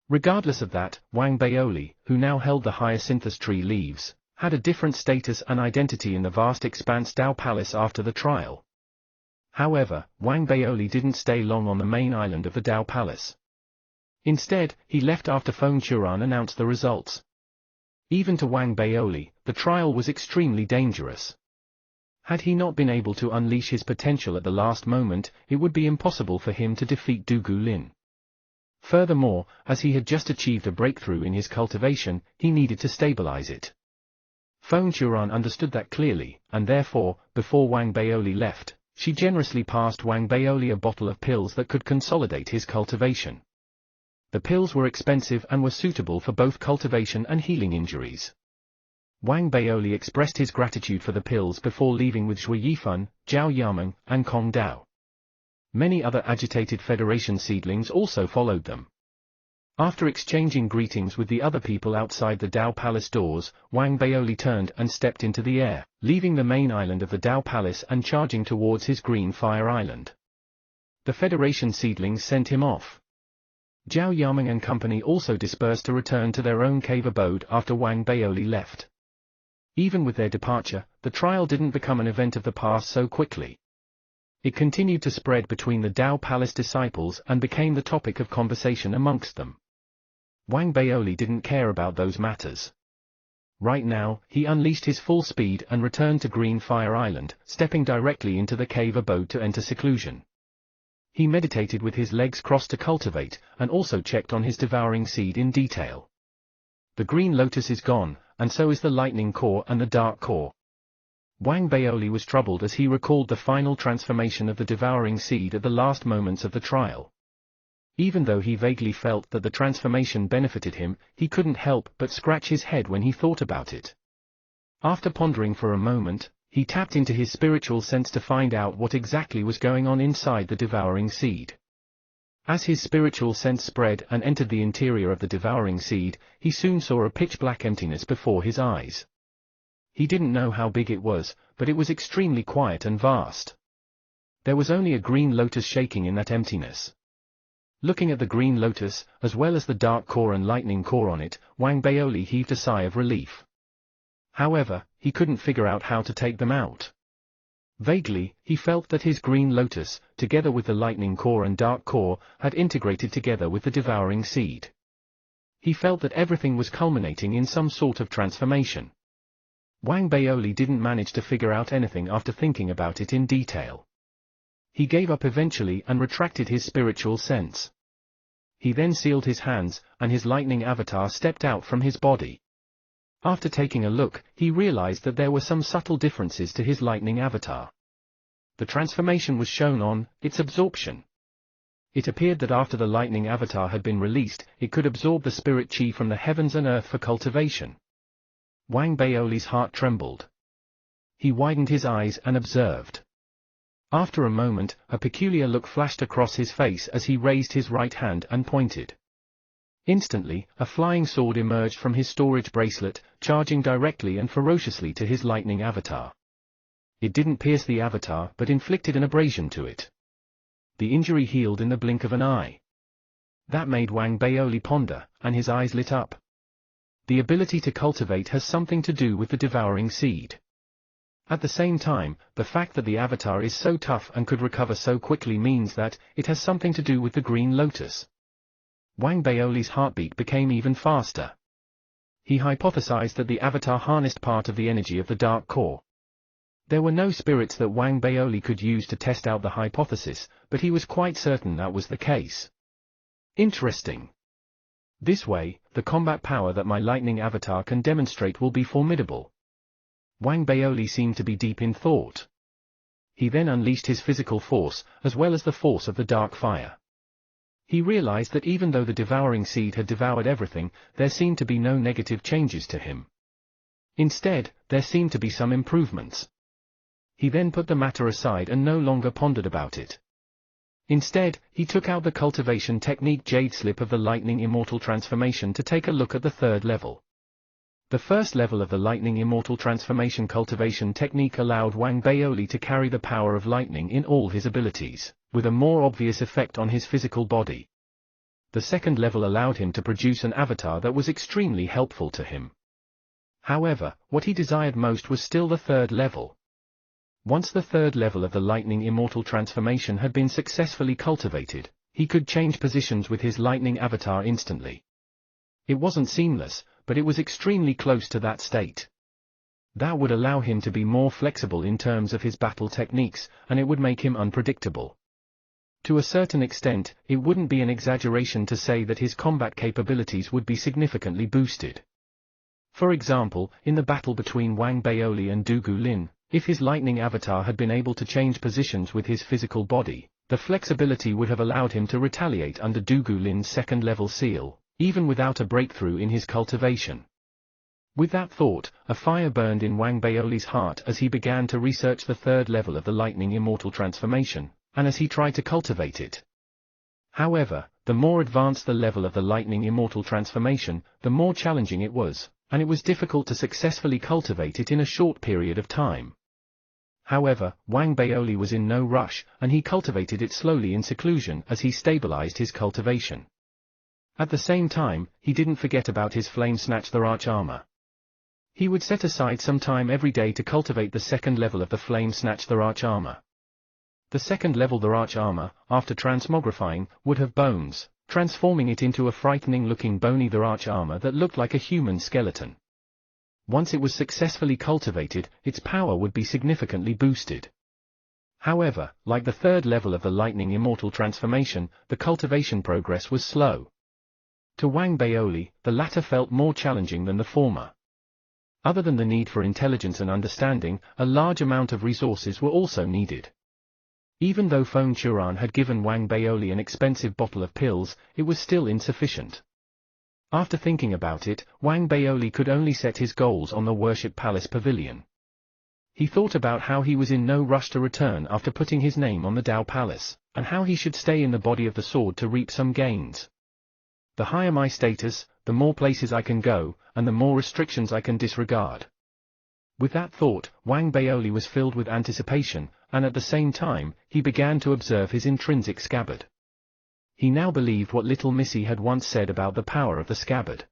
Regardless of that, Wang Baoli, who now held the Hyacinthus tree leaves, had a different status and identity in the vast expanse Dao Palace after the trial. However, Wang Baoli didn't stay long on the main island of the Dao Palace. Instead, he left after Feng Churan announced the results. Even to Wang Baoli, the trial was extremely dangerous. Had he not been able to unleash his potential at the last moment, it would be impossible for him to defeat Du Gulin. Furthermore, as he had just achieved a breakthrough in his cultivation, he needed to stabilize it. Phone Turan understood that clearly, and therefore, before Wang Baoli left, she generously passed Wang Baoli a bottle of pills that could consolidate his cultivation. The pills were expensive and were suitable for both cultivation and healing injuries. Wang Baoli expressed his gratitude for the pills before leaving with Zhui Yifan, Zhao Yameng, and Kong Dao. Many other agitated Federation seedlings also followed them. After exchanging greetings with the other people outside the Dao Palace doors, Wang Baoli turned and stepped into the air, leaving the main island of the Dao Palace and charging towards his Green Fire Island. The Federation seedlings sent him off. Zhao Yameng and company also dispersed to return to their own cave abode after Wang Baoli left. Even with their departure, the trial didn't become an event of the past so quickly. It continued to spread between the Dao Palace disciples and became the topic of conversation amongst them. Wang Baoli didn't care about those matters. Right now, he unleashed his full speed and returned to Green Fire Island, stepping directly into the cave abode to enter seclusion. He meditated with his legs crossed to cultivate, and also checked on his devouring seed in detail. The green lotus is gone, and so is the lightning core and the dark core. Wang Baoli was troubled as he recalled the final transformation of the devouring seed at the last moments of the trial. Even though he vaguely felt that the transformation benefited him, he couldn't help but scratch his head when he thought about it. After pondering for a moment, he tapped into his spiritual sense to find out what exactly was going on inside the devouring seed. As his spiritual sense spread and entered the interior of the devouring seed, he soon saw a pitch-black emptiness before his eyes. He didn't know how big it was, but it was extremely quiet and vast. There was only a green lotus shaking in that emptiness. Looking at the green lotus, as well as the dark core and lightning core on it, Wang Baoli heaved a sigh of relief. However, he couldn't figure out how to take them out. Vaguely, he felt that his green lotus, together with the lightning core and dark core, had integrated together with the devouring seed. He felt that everything was culminating in some sort of transformation. Wang Baoli didn't manage to figure out anything after thinking about it in detail. He gave up eventually and retracted his spiritual sense. He then sealed his hands, and his lightning avatar stepped out from his body. After taking a look, he realized that there were some subtle differences to his lightning avatar. The transformation was shown on its absorption. It appeared that after the lightning avatar had been released, it could absorb the spirit chi from the heavens and earth for cultivation. Wang Baoli's heart trembled. He widened his eyes and observed. After a moment, a peculiar look flashed across his face as he raised his right hand and pointed. Instantly, a flying sword emerged from his storage bracelet, charging directly and ferociously to his lightning avatar. It didn't pierce the avatar but inflicted an abrasion to it. The injury healed in the blink of an eye. That made Wang Baoli ponder, and his eyes lit up. The ability to cultivate has something to do with the devouring seed. At the same time, the fact that the avatar is so tough and could recover so quickly means that it has something to do with the green lotus. Wang Baoli's heartbeat became even faster. He hypothesized that the avatar harnessed part of the energy of the dark core. There were no spirits that Wang Baoli could use to test out the hypothesis, but he was quite certain that was the case. Interesting. This way, the combat power that my lightning avatar can demonstrate will be formidable. Wang Baoli seemed to be deep in thought. He then unleashed his physical force, as well as the force of the dark fire. He realized that even though the devouring seed had devoured everything, there seemed to be no negative changes to him. Instead, there seemed to be some improvements. He then put the matter aside and no longer pondered about it. Instead, he took out the cultivation technique Jade Slip of the Lightning Immortal Transformation to take a look at the third level. The first level of the Lightning Immortal Transformation cultivation technique allowed Wang Baoli to carry the power of lightning in all his abilities, with a more obvious effect on his physical body. The second level allowed him to produce an avatar that was extremely helpful to him. However, what he desired most was still the third level. Once the third level of the Lightning Immortal Transformation had been successfully cultivated, he could change positions with his lightning avatar instantly. It wasn't seamless, but it was extremely close to that state. That would allow him to be more flexible in terms of his battle techniques, and it would make him unpredictable. To a certain extent, it wouldn't be an exaggeration to say that his combat capabilities would be significantly boosted. For example, in the battle between Wang Baoli and Du Lin, if his lightning avatar had been able to change positions with his physical body, the flexibility would have allowed him to retaliate under Du Lin's second-level seal, even without a breakthrough in his cultivation. With that thought, a fire burned in Wang Baoli's heart as he began to research the third level of the lightning immortal transformation, and as he tried to cultivate it. However, the more advanced the level of the lightning immortal transformation, the more challenging it was, and it was difficult to successfully cultivate it in a short period of time. However, Wang Baoli was in no rush, and he cultivated it slowly in seclusion as he stabilized his cultivation. At the same time, he didn't forget about his Flame Snatch the Arch Armor. He would set aside some time every day to cultivate the second level of the Flame Snatch the Arch Armor. The second level the Arch Armor, after transmogrifying, would have bones, transforming it into a frightening-looking bony the Arch Armor that looked like a human skeleton. Once it was successfully cultivated, its power would be significantly boosted. However, like the third level of the lightning immortal transformation, the cultivation progress was slow. To Wang Baoli, the latter felt more challenging than the former. Other than the need for intelligence and understanding, a large amount of resources were also needed. Even though Feng Churan had given Wang Baoli an expensive bottle of pills, it was still insufficient. After thinking about it, Wang Baoli could only set his goals on the Worship Palace Pavilion. He thought about how he was in no rush to return after putting his name on the Dao Palace, and how he should stay in the body of the sword to reap some gains. The higher my status, the more places I can go, and the more restrictions I can disregard. With that thought, Wang Baoli was filled with anticipation, and at the same time, he began to observe his intrinsic scabbard. He now believed what little Missy had once said about the power of the scabbard.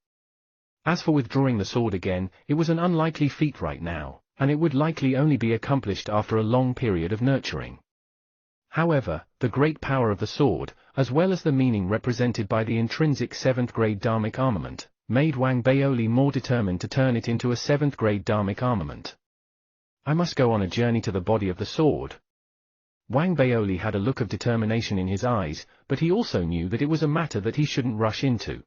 As for withdrawing the sword again, it was an unlikely feat right now, and it would likely only be accomplished after a long period of nurturing. However, the great power of the sword, as well as the meaning represented by the intrinsic 7th-grade Dharmic armament, made Wang Baoli more determined to turn it into a 7th-grade Dharmic armament. I must go on a journey to the body of the sword. Wang Baoli had a look of determination in his eyes, but he also knew that it was a matter that he shouldn't rush into.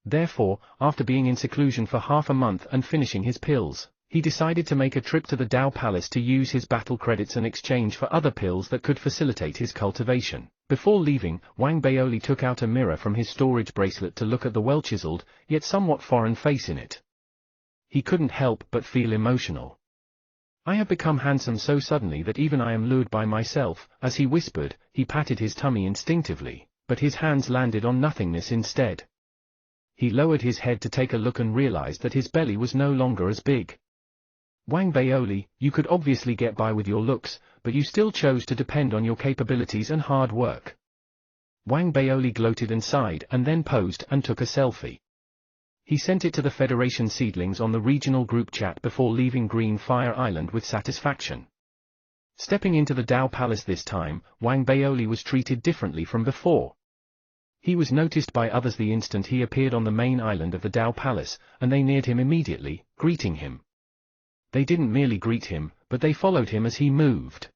Therefore, after being in seclusion for half a month and finishing his pills, he decided to make a trip to the Dao Palace to use his battle credits in exchange for other pills that could facilitate his cultivation. Before leaving, Wang Baoli took out a mirror from his storage bracelet to look at the well-chiseled, yet somewhat foreign face in it. He couldn't help but feel emotional. I have become handsome so suddenly that even I am lured by myself, as he whispered. He patted his tummy instinctively, but his hands landed on nothingness instead. He lowered his head to take a look and realized that his belly was no longer as big. Wang Baoli, you could obviously get by with your looks, but you still chose to depend on your capabilities and hard work. Wang Baoli gloated and sighed and then posed and took a selfie. He sent it to the Federation seedlings on the regional group chat before leaving Green Fire Island with satisfaction. Stepping into the Dao Palace this time, Wang Baoli was treated differently from before. He was noticed by others the instant he appeared on the main island of the Dao Palace, and they neared him immediately, greeting him. They didn't merely greet him, but they followed him as he moved.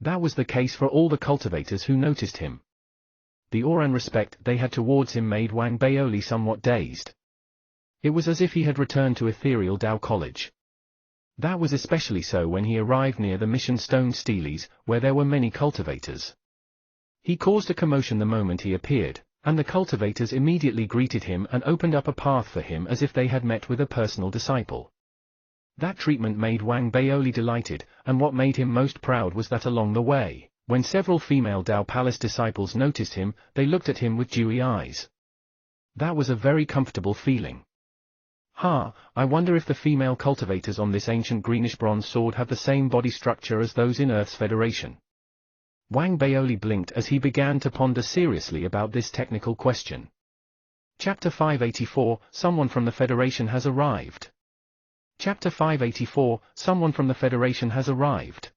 That was the case for all the cultivators who noticed him. The awe and respect they had towards him made Wang Baoli somewhat dazed. It was as if he had returned to ethereal Dao College. That was especially so when he arrived near the Mission Stone Steelies, where there were many cultivators. He caused a commotion the moment he appeared, and the cultivators immediately greeted him and opened up a path for him as if they had met with a personal disciple. That treatment made Wang Baoli delighted, and what made him most proud was that along the way, when several female Dao Palace disciples noticed him, they looked at him with dewy eyes. That was a very comfortable feeling. I wonder if the female cultivators on this ancient greenish bronze sword have the same body structure as those in Earth's Federation. Wang Baoli blinked as he began to ponder seriously about this technical question. Chapter 584, Someone from the Federation has arrived. Chapter 584, Someone from the Federation has arrived.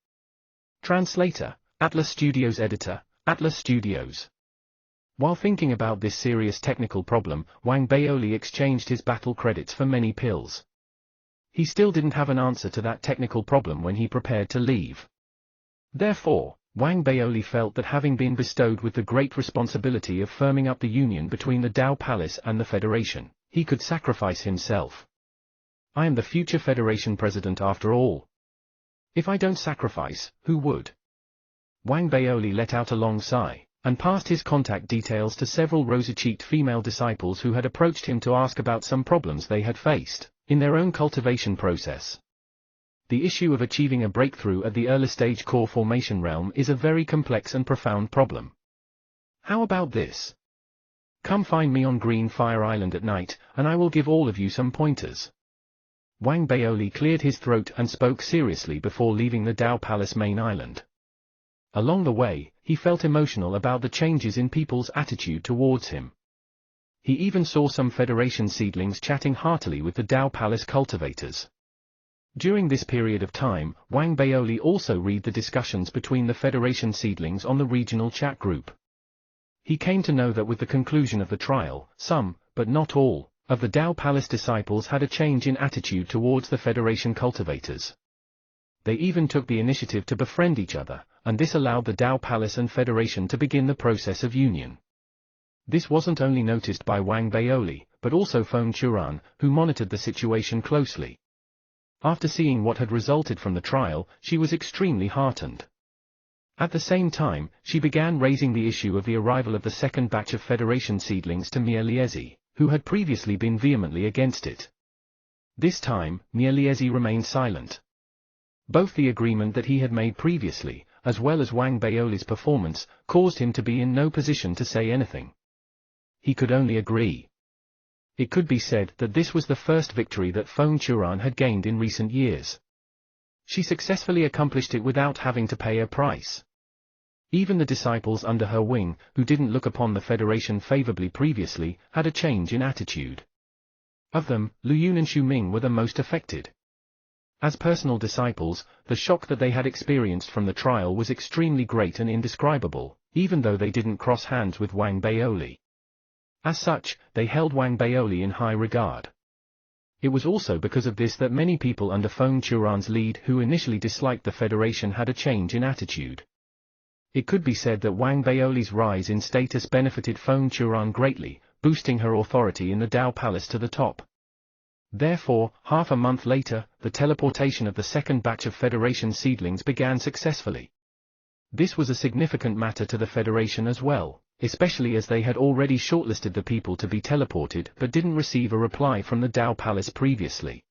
Translator, Atlas Studios. Editor, Atlas Studios. While thinking about this serious technical problem, Wang Baoli exchanged his battle credits for many pills. He still didn't have an answer to that technical problem when he prepared to leave. Therefore, Wang Baoli felt that having been bestowed with the great responsibility of firming up the union between the Tao Palace and the Federation, he could sacrifice himself. I am the future Federation president after all. If I don't sacrifice, who would? Wang Baoli let out a long sigh, and passed his contact details to several rosy-cheeked female disciples who had approached him to ask about some problems they had faced in their own cultivation process. The issue of achieving a breakthrough at the early-stage core formation realm is a very complex and profound problem. How about this? Come find me on Green Fire Island at night, and I will give all of you some pointers. Wang Baoli cleared his throat and spoke seriously before leaving the Tao Palace main island. Along the way, he felt emotional about the changes in people's attitude towards him. He even saw some Federation seedlings chatting heartily with the Tao Palace cultivators. During this period of time, Wang Baoli also read the discussions between the Federation seedlings on the regional chat group. He came to know that with the conclusion of the trial, some, but not all, of the Tao Palace disciples had a change in attitude towards the Federation cultivators. They even took the initiative to befriend each other, and this allowed the Tao Palace and Federation to begin the process of union. This wasn't only noticed by Wang Baoli, but also Feng Churan, who monitored the situation closely. After seeing what had resulted from the trial, she was extremely heartened. At the same time, she began raising the issue of the arrival of the second batch of Federation seedlings to Mia Liezi, who had previously been vehemently against it. This time, Mia Liezi remained silent. Both the agreement that he had made previously, as well as Wang Baoli's performance, caused him to be in no position to say anything. He could only agree. It could be said that this was the first victory that Feng Churan had gained in recent years. She successfully accomplished it without having to pay a price. Even the disciples under her wing, who didn't look upon the Federation favorably previously, had a change in attitude. Of them, Lu Yun and Xu Ming were the most affected. As personal disciples, the shock that they had experienced from the trial was extremely great and indescribable, even though they didn't cross hands with Wang Baoli. As such, they held Wang Baoli in high regard. It was also because of this that many people under Feng Churan's lead who initially disliked the Federation had a change in attitude. It could be said that Wang Baoli's rise in status benefited Feng Churan greatly, boosting her authority in the Tao Palace to the top. Therefore, half a month later, the teleportation of the second batch of Federation seedlings began successfully. This was a significant matter to the Federation as well, especially as they had already shortlisted the people to be teleported but didn't receive a reply from the Tao Palace previously.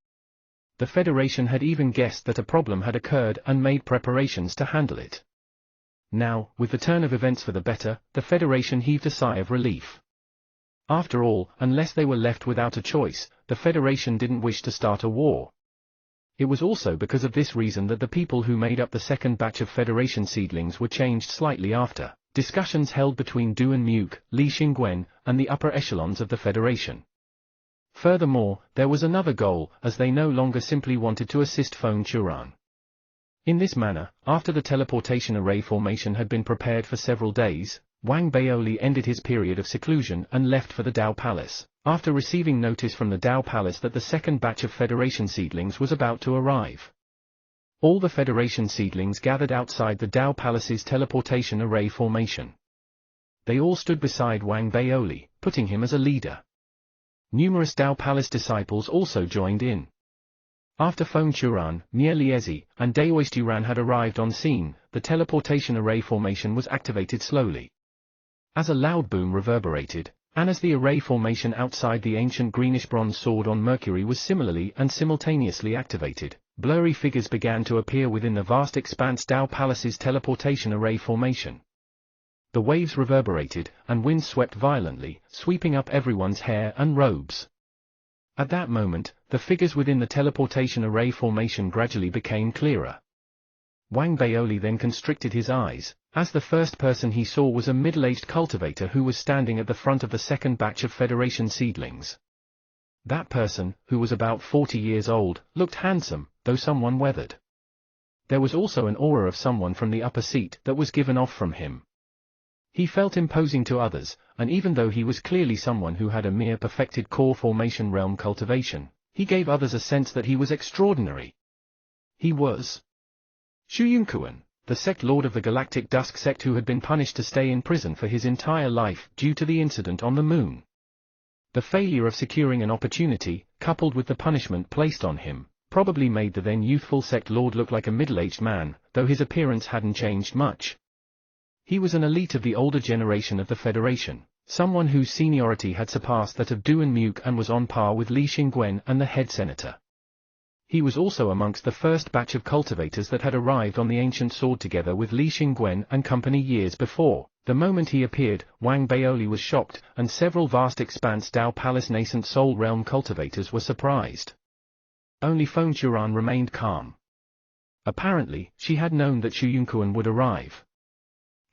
The Federation had even guessed that a problem had occurred and made preparations to handle it. Now, with the turn of events for the better, the Federation heaved a sigh of relief. After all, unless they were left without a choice, the Federation didn't wish to start a war. It was also because of this reason that the people who made up the second batch of Federation seedlings were changed slightly after discussions held between Du and Muke, Li Xingguan, and the upper echelons of the Federation. Furthermore, there was another goal, as they no longer simply wanted to assist Feng Churan. In this manner, after the teleportation array formation had been prepared for several days, Wang Baoli ended his period of seclusion and left for the Tao Palace, after receiving notice from the Tao Palace that the second batch of Federation seedlings was about to arrive. All the Federation seedlings gathered outside the Tao Palace's teleportation array formation. They all stood beside Wang Baoli, putting him as a leader. Numerous Tao Palace disciples also joined in. After Feng Churan, Mia Liezi, and Daoisturan had arrived on scene, the teleportation array formation was activated slowly. As a loud boom reverberated, and as the array formation outside the ancient greenish-bronze sword on Mercury was similarly and simultaneously activated, blurry figures began to appear within the vast expanse Tao Palace's teleportation array formation. The waves reverberated, and winds swept violently, sweeping up everyone's hair and robes. At that moment, the figures within the teleportation array formation gradually became clearer. Wang Baoli then constricted his eyes, as the first person he saw was a middle-aged cultivator who was standing at the front of the second batch of Federation seedlings. That person, who was about 40 years old, looked handsome, though somewhat weathered. There was also an aura of someone from the upper seat that was given off from him. He felt imposing to others, and even though he was clearly someone who had a mere perfected core formation realm cultivation, he gave others a sense that he was extraordinary. He was Xu Yunkuan, the sect lord of the Galactic Dusk sect who had been punished to stay in prison for his entire life due to the incident on the moon. The failure of securing an opportunity, coupled with the punishment placed on him, probably made the then youthful sect lord look like a middle-aged man, though his appearance hadn't changed much. He was an elite of the older generation of the Federation, someone whose seniority had surpassed that of Duan Muke and was on par with Li Xingwen and the head senator. He was also amongst the first batch of cultivators that had arrived on the ancient sword together with Li Xingwen and company years before. The moment he appeared, Wang Baoli was shocked, and several vast expanse Dao Palace nascent Soul Realm cultivators were surprised. Only Feng Churan remained calm. Apparently, she had known that Xu Yunkuan would arrive.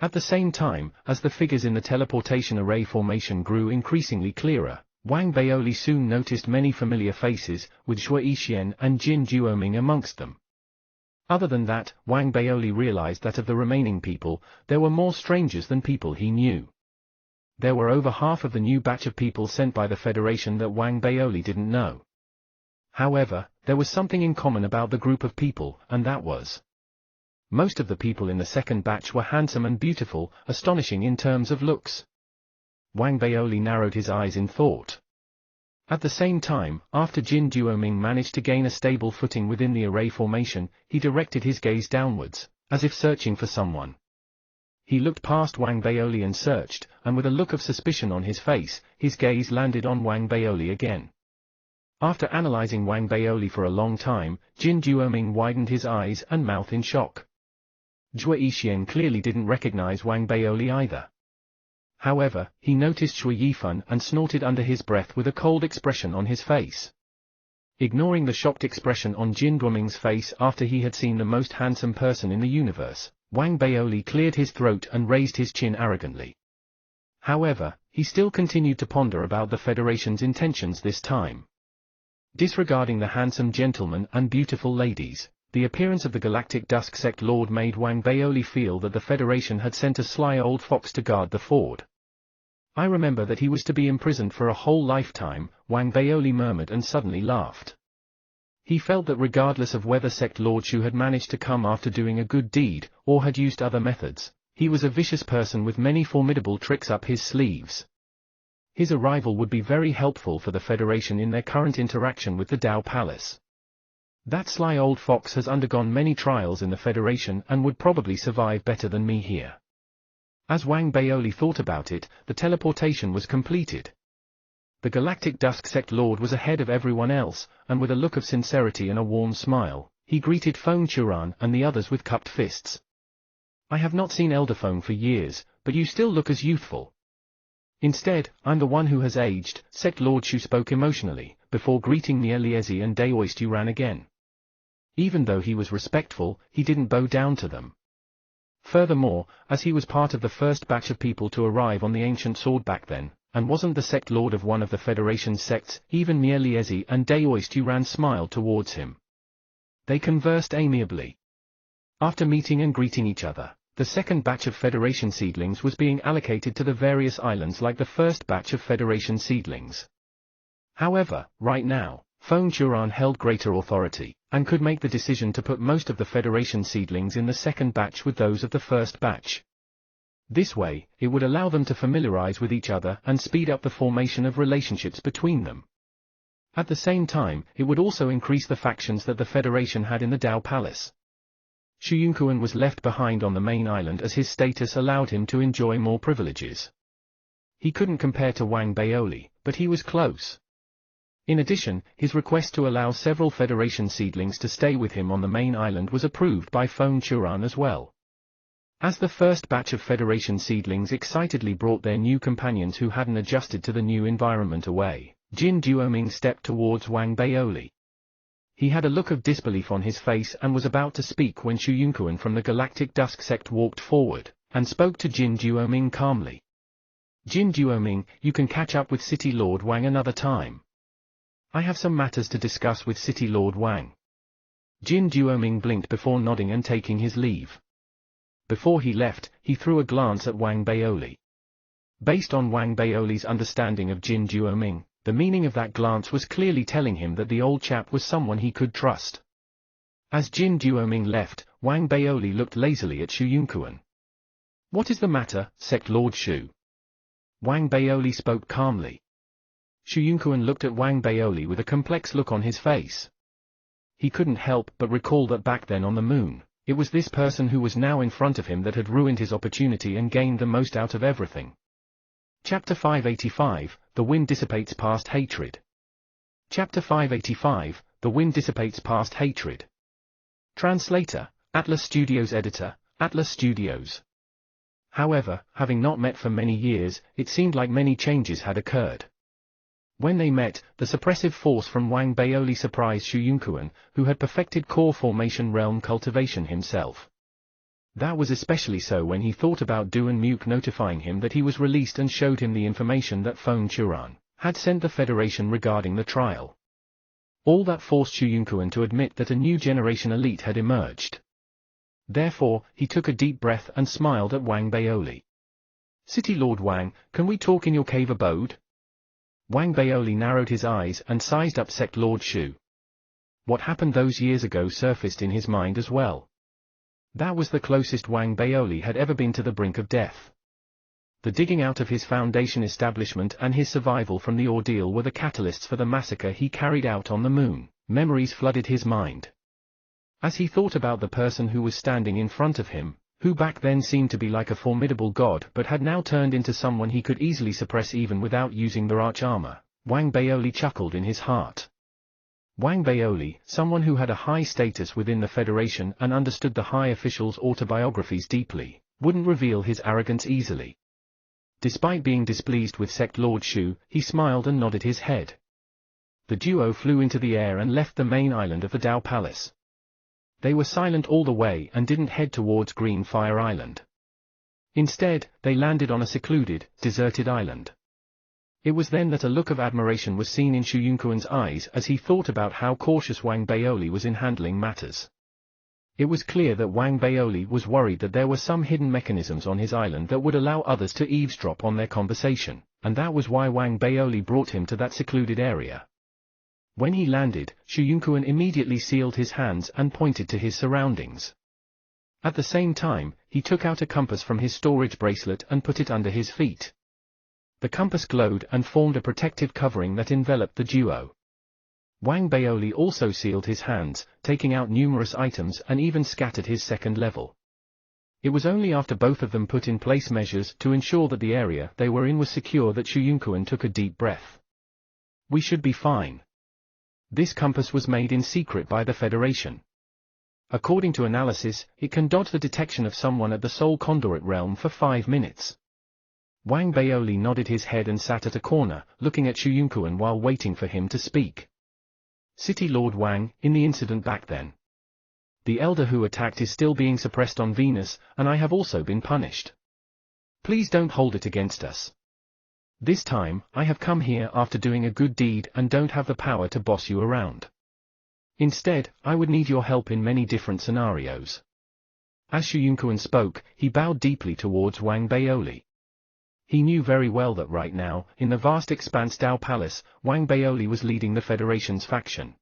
At the same time, as the figures in the teleportation array formation grew increasingly clearer, Wang Baoli soon noticed many familiar faces, with Shui Yixian and Jin Duoming amongst them. Other than that, Wang Baoli realized that of the remaining people, there were more strangers than people he knew. There were over half of the new batch of people sent by the Federation that Wang Baoli didn't know. However, there was something in common about the group of people, and that was: most of the people in the second batch were handsome and beautiful, astonishing in terms of looks. Wang Baoli narrowed his eyes in thought. At the same time, after Jin Duoming managed to gain a stable footing within the array formation, he directed his gaze downwards, as if searching for someone. He looked past Wang Baoli and searched, and with a look of suspicion on his face, his gaze landed on Wang Baoli again. After analyzing Wang Baoli for a long time, Jin Duoming widened his eyes and mouth in shock. Shui Yixian clearly didn't recognize Wang Baoli either. However, he noticed Shui Yifan and snorted under his breath with a cold expression on his face. Ignoring the shocked expression on Jin Duoming's face after he had seen the most handsome person in the universe, Wang Baoli cleared his throat and raised his chin arrogantly. However, he still continued to ponder about the Federation's intentions this time. Disregarding the handsome gentlemen and beautiful ladies, the appearance of the Galactic Dusk Sect Lord made Wang Baoli feel that the Federation had sent a sly old fox to guard the ford. I remember that he was to be imprisoned for a whole lifetime, Wang Baoli murmured and suddenly laughed. He felt that regardless of whether Sect Lord Shu had managed to come after doing a good deed, or had used other methods, he was a vicious person with many formidable tricks up his sleeves. His arrival would be very helpful for the Federation in their current interaction with the Dao Palace. That sly old fox has undergone many trials in the Federation and would probably survive better than me here. As Wang Baoli thought about it, the teleportation was completed. The Galactic Dusk Sect Lord was ahead of everyone else, and with a look of sincerity and a warm smile, he greeted Feng Churan and the others with cupped fists. I have not seen Elder Feng for years, but you still look as youthful. Instead, I'm the one who has aged, Sect Lord Shu spoke emotionally, before greeting Mia Liezi and Daoist Yuran again. Even though he was respectful, he didn't bow down to them. Furthermore, as he was part of the first batch of people to arrive on the ancient sword back then, and wasn't the sect lord of one of the Federation's sects, even Mia Liezi and Daoist Yuran smiled towards him. They conversed amiably. After meeting and greeting each other, the second batch of Federation seedlings was being allocated to the various islands like the first batch of Federation seedlings. However, right now, Feng Churan held greater authority, and could make the decision to put most of the Federation seedlings in the second batch with those of the first batch. This way, it would allow them to familiarize with each other and speed up the formation of relationships between them. At the same time, it would also increase the factions that the Federation had in the Dao Palace. Xu Yunkuan was left behind on the main island as his status allowed him to enjoy more privileges. He couldn't compare to Wang Baoli, but he was close. In addition, his request to allow several Federation seedlings to stay with him on the main island was approved by Feng Churan as well. As the first batch of Federation seedlings excitedly brought their new companions who hadn't adjusted to the new environment away, Jin Duoming stepped towards Wang Baoli. He had a look of disbelief on his face and was about to speak when Xu Yunkuan from the Galactic Dusk sect walked forward, and spoke to Jin Duoming calmly. Jin Duoming, you can catch up with City Lord Wang another time. I have some matters to discuss with City Lord Wang. Jin Duoming blinked before nodding and taking his leave. Before he left, he threw a glance at Wang Baoli. Based on Wang Baoli's understanding of Jin Duoming, the meaning of that glance was clearly telling him that the old chap was someone he could trust. As Jin Duoming left, Wang Baoli looked lazily at Xu Yunkuan. "What is the matter, Sect Lord Xu?" Wang Baoli spoke calmly. Xu Yunkuan looked at Wang Baoli with a complex look on his face. He couldn't help but recall that back then on the moon, it was this person who was now in front of him that had ruined his opportunity and gained the most out of everything. Chapter 585, The Wind Dissipates Past Hatred. Chapter 585, The Wind Dissipates Past Hatred. Translator, Atlas Studios. Editor, Atlas Studios. However, having not met for many years, it seemed like many changes had occurred. When they met, the suppressive force from Wang Baoli surprised Xu Yunkuan, who had perfected core formation realm cultivation himself. That was especially so when he thought about Duan Muke notifying him that he was released and showed him the information that Feng Churan had sent the Federation regarding the trial. All that forced Xu Yunkuan to admit that a new generation elite had emerged. Therefore, he took a deep breath and smiled at Wang Baoli. "City Lord Wang, can we talk in your cave abode?" Wang Baoli narrowed his eyes and sized up Sect Lord Xu. What happened those years ago surfaced in his mind as well. That was the closest Wang Baoli had ever been to the brink of death. The digging out of his Foundation establishment and his survival from the ordeal were the catalysts for the massacre he carried out on the moon. Memories flooded his mind. As he thought about the person who was standing in front of him, who back then seemed to be like a formidable god but had now turned into someone he could easily suppress even without using the arch armor, Wang Baoli chuckled in his heart. Wang Baoli, someone who had a high status within the Federation and understood the high officials' autobiographies deeply, wouldn't reveal his arrogance easily. Despite being displeased with Sect Lord Xu, he smiled and nodded his head. The duo flew into the air and left the main island of the Dao Palace. They were silent all the way and didn't head towards Green Fire Island. Instead, they landed on a secluded, deserted island. It was then that a look of admiration was seen in Xu Yunkuan's eyes as he thought about how cautious Wang Baoli was in handling matters. It was clear that Wang Baoli was worried that there were some hidden mechanisms on his island that would allow others to eavesdrop on their conversation, and that was why Wang Baoli brought him to that secluded area. When he landed, Xu Yunkuan immediately sealed his hands and pointed to his surroundings. At the same time, he took out a compass from his storage bracelet and put it under his feet. The compass glowed and formed a protective covering that enveloped the duo. Wang Baoli also sealed his hands, taking out numerous items and even scattered his second level. It was only after both of them put in place measures to ensure that the area they were in was secure that Xu Yunkuan took a deep breath. "We should be fine. This compass was made in secret by the Federation. According to analysis, it can dodge the detection of someone at the Soul Conduit realm for 5 minutes. Wang Baoli nodded his head and sat at a corner, looking at Xu Yunkuan while waiting for him to speak. "City Lord Wang, in the incident back then. The elder who attacked is still being suppressed on Venus, and I have also been punished. Please don't hold it against us. This time, I have come here after doing a good deed and don't have the power to boss you around. Instead, I would need your help in many different scenarios." As Xu Yunkuan spoke, he bowed deeply towards Wang Baoli. He knew very well that right now, in the vast expanse Dao Palace, Wang Baoli was leading the Federation's faction.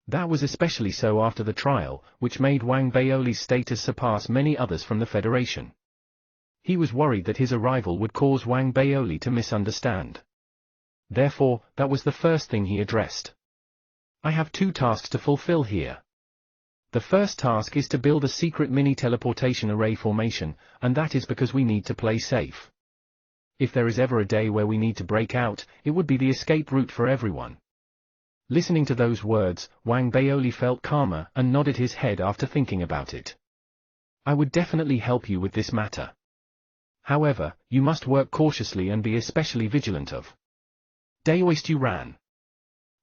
That was especially so after the trial, which made Wang Baoli's status surpass many others from the Federation. He was worried that his arrival would cause Wang Baoli to misunderstand. Therefore, that was the first thing he addressed. "I have 2 tasks to fulfill here. The first task is to build a secret mini-teleportation array formation, and that is because we need to play safe. If there is ever a day where we need to break out, it would be the escape route for everyone." Listening to those words, Wang Baoli felt calmer and nodded his head after thinking about it. "I would definitely help you with this matter. However, you must work cautiously and be especially vigilant of Daoist Ran."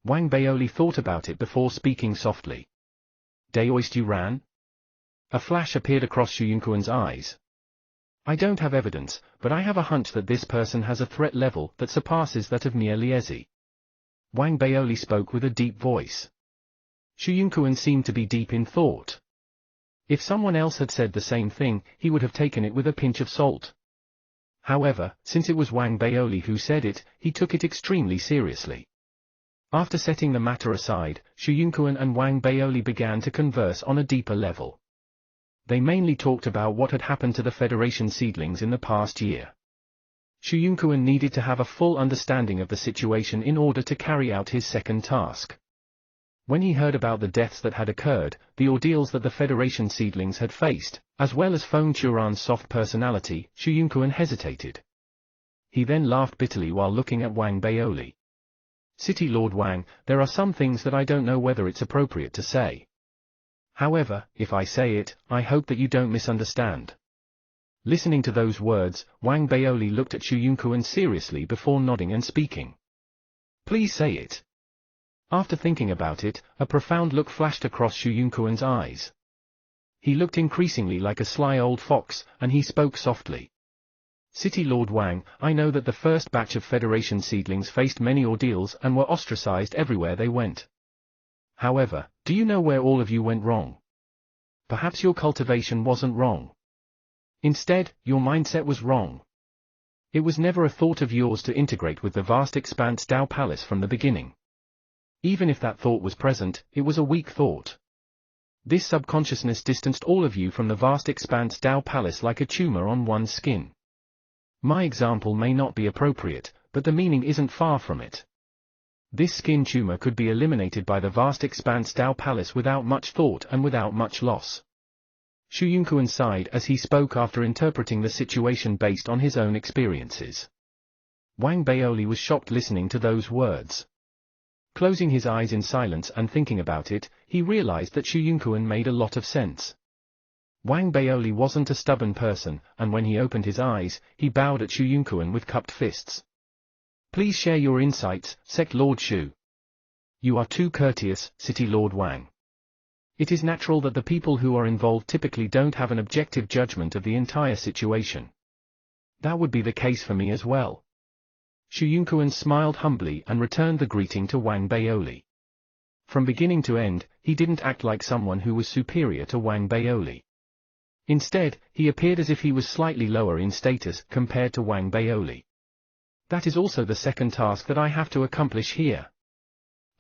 Wang Baoli thought about it before speaking softly. "Daoist Ran?" A flash appeared across Xu Yunkuan's eyes. "I don't have evidence, but I have a hunch that this person has a threat level that surpasses that of Nia Liezi." Wang Baoli spoke with a deep voice. Xu Yunkuan seemed to be deep in thought. If someone else had said the same thing, he would have taken it with a pinch of salt. However, since it was Wang Baoli who said it, he took it extremely seriously. After setting the matter aside, Xu Yunkuan and Wang Baoli began to converse on a deeper level. They mainly talked about what had happened to the Federation seedlings in the past year. Xu Yunkuan needed to have a full understanding of the situation in order to carry out his second task. When he heard about the deaths that had occurred, the ordeals that the Federation seedlings had faced, as well as Feng Churan's soft personality, Xu Yunkuan hesitated. He then laughed bitterly while looking at Wang Baoli. City Lord Wang, there are some things that I don't know whether it's appropriate to say. However, if I say it, I hope that you don't misunderstand. Listening to those words, Wang Baoli looked at Xu Yunkuan seriously before nodding and speaking. Please say it. After thinking about it, a profound look flashed across Xu Yunkuan's eyes. He looked increasingly like a sly old fox, and he spoke softly. City Lord Wang, I know that the first batch of Federation seedlings faced many ordeals and were ostracized everywhere they went. However, do you know where all of you went wrong? Perhaps your cultivation wasn't wrong. Instead, your mindset was wrong. It was never a thought of yours to integrate with the vast expanse Dao Palace from the beginning. Even if that thought was present, it was a weak thought. This subconsciousness distanced all of you from the vast expanse Dao Palace like a tumor on one's skin. My example may not be appropriate, but the meaning isn't far from it. This skin tumor could be eliminated by the vast expanse Dao Palace without much thought and without much loss. Xu Yunkuan sighed as he spoke after interpreting the situation based on his own experiences. Wang Baoli was shocked listening to those words. Closing his eyes in silence and thinking about it, he realized that Xu Yunkuan made a lot of sense. Wang Baoli wasn't a stubborn person, and when he opened his eyes, he bowed at Xu Yunkuan with cupped fists. Please share your insights, Sect Lord Xu. You are too courteous, City Lord Wang. It is natural that the people who are involved typically don't have an objective judgment of the entire situation. That would be the case for me as well. Xu Yunkuan smiled humbly and returned the greeting to Wang Baoli. From beginning to end, he didn't act like someone who was superior to Wang Baoli. Instead, he appeared as if he was slightly lower in status compared to Wang Baoli. That is also the second task that I have to accomplish here.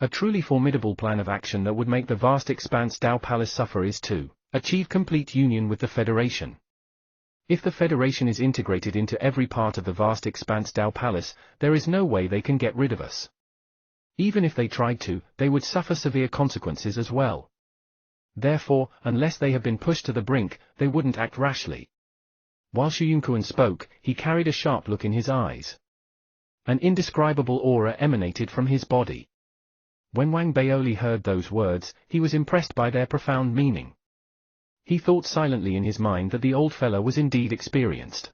A truly formidable plan of action that would make the vast expanse Dao Palace suffer is to achieve complete union with the Federation. If the Federation is integrated into every part of the vast expanse Dao Palace, there is no way they can get rid of us. Even if they tried to, they would suffer severe consequences as well. Therefore, unless they have been pushed to the brink, they wouldn't act rashly. While Xu Yunkuan spoke, he carried a sharp look in his eyes. An indescribable aura emanated from his body. When Wang Baoli heard those words, he was impressed by their profound meaning. He thought silently in his mind that the old fella was indeed experienced.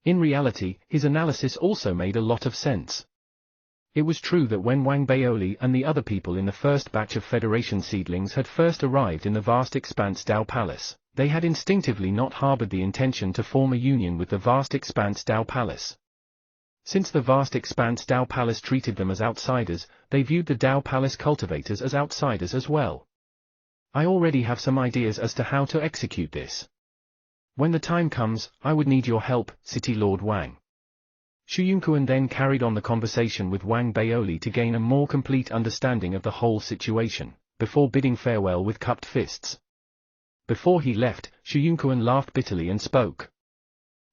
In reality, his analysis also made a lot of sense. It was true that when Wang Baoli and the other people in the first batch of Federation seedlings had first arrived in the vast expanse Dao Palace, they had instinctively not harbored the intention to form a union with the vast expanse Dao Palace. Since the vast expanse Dao Palace treated them as outsiders, they viewed the Dao Palace cultivators as outsiders as well. I already have some ideas as to how to execute this. When the time comes, I would need your help, City Lord Wang. Xu Yunkuan then carried on the conversation with Wang Baoli to gain a more complete understanding of the whole situation, before bidding farewell with cupped fists. Before he left, Xu Yunkuan laughed bitterly and spoke.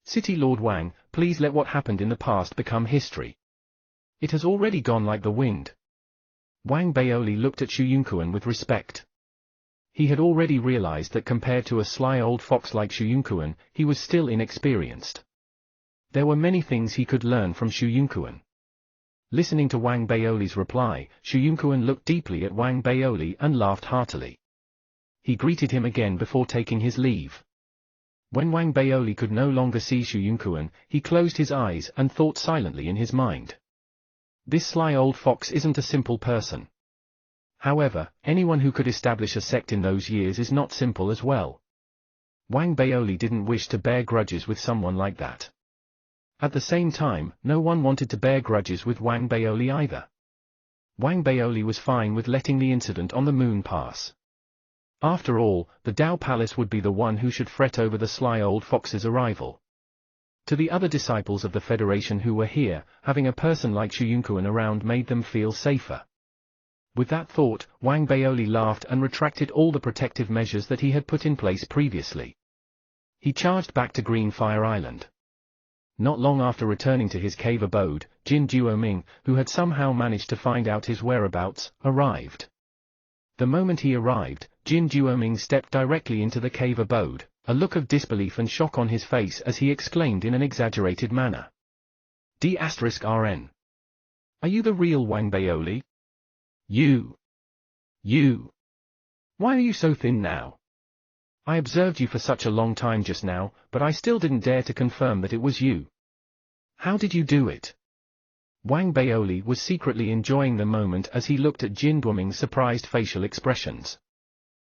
City Lord Wang, please let what happened in the past become history. It has already gone like the wind. Wang Baoli looked at Xu Yunkuan with respect. He had already realized that compared to a sly old fox like Xu Yunkuan, he was still inexperienced. There were many things he could learn from Xu Yunkuan. Listening to Wang Baoli's reply, Xu Yunkuan looked deeply at Wang Baoli and laughed heartily. He greeted him again before taking his leave. When Wang Baoli could no longer see Xu Yunkuan, he closed his eyes and thought silently in his mind. This sly old fox isn't a simple person. However, anyone who could establish a sect in those years is not simple as well. Wang Baoli didn't wish to bear grudges with someone like that. At the same time, no one wanted to bear grudges with Wang Baoli either. Wang Baoli was fine with letting the incident on the moon pass. After all, the Dao Palace would be the one who should fret over the sly old fox's arrival. To the other disciples of the Federation who were here, having a person like Xu Yunkuan around made them feel safer. With that thought, Wang Baoli laughed and retracted all the protective measures that he had put in place previously. He charged back to Green Fire Island. Not long after returning to his cave abode, Jin Duoming, who had somehow managed to find out his whereabouts, arrived. The moment he arrived, Jin Duoming stepped directly into the cave abode, a look of disbelief and shock on his face as he exclaimed in an exaggerated manner. D*RN. Are you the real Wang Baoli? You. Why are you so thin now? I observed you for such a long time just now, but I still didn't dare to confirm that it was you. How did you do it? Wang Baoli was secretly enjoying the moment as he looked at Jin Duoming's surprised facial expressions.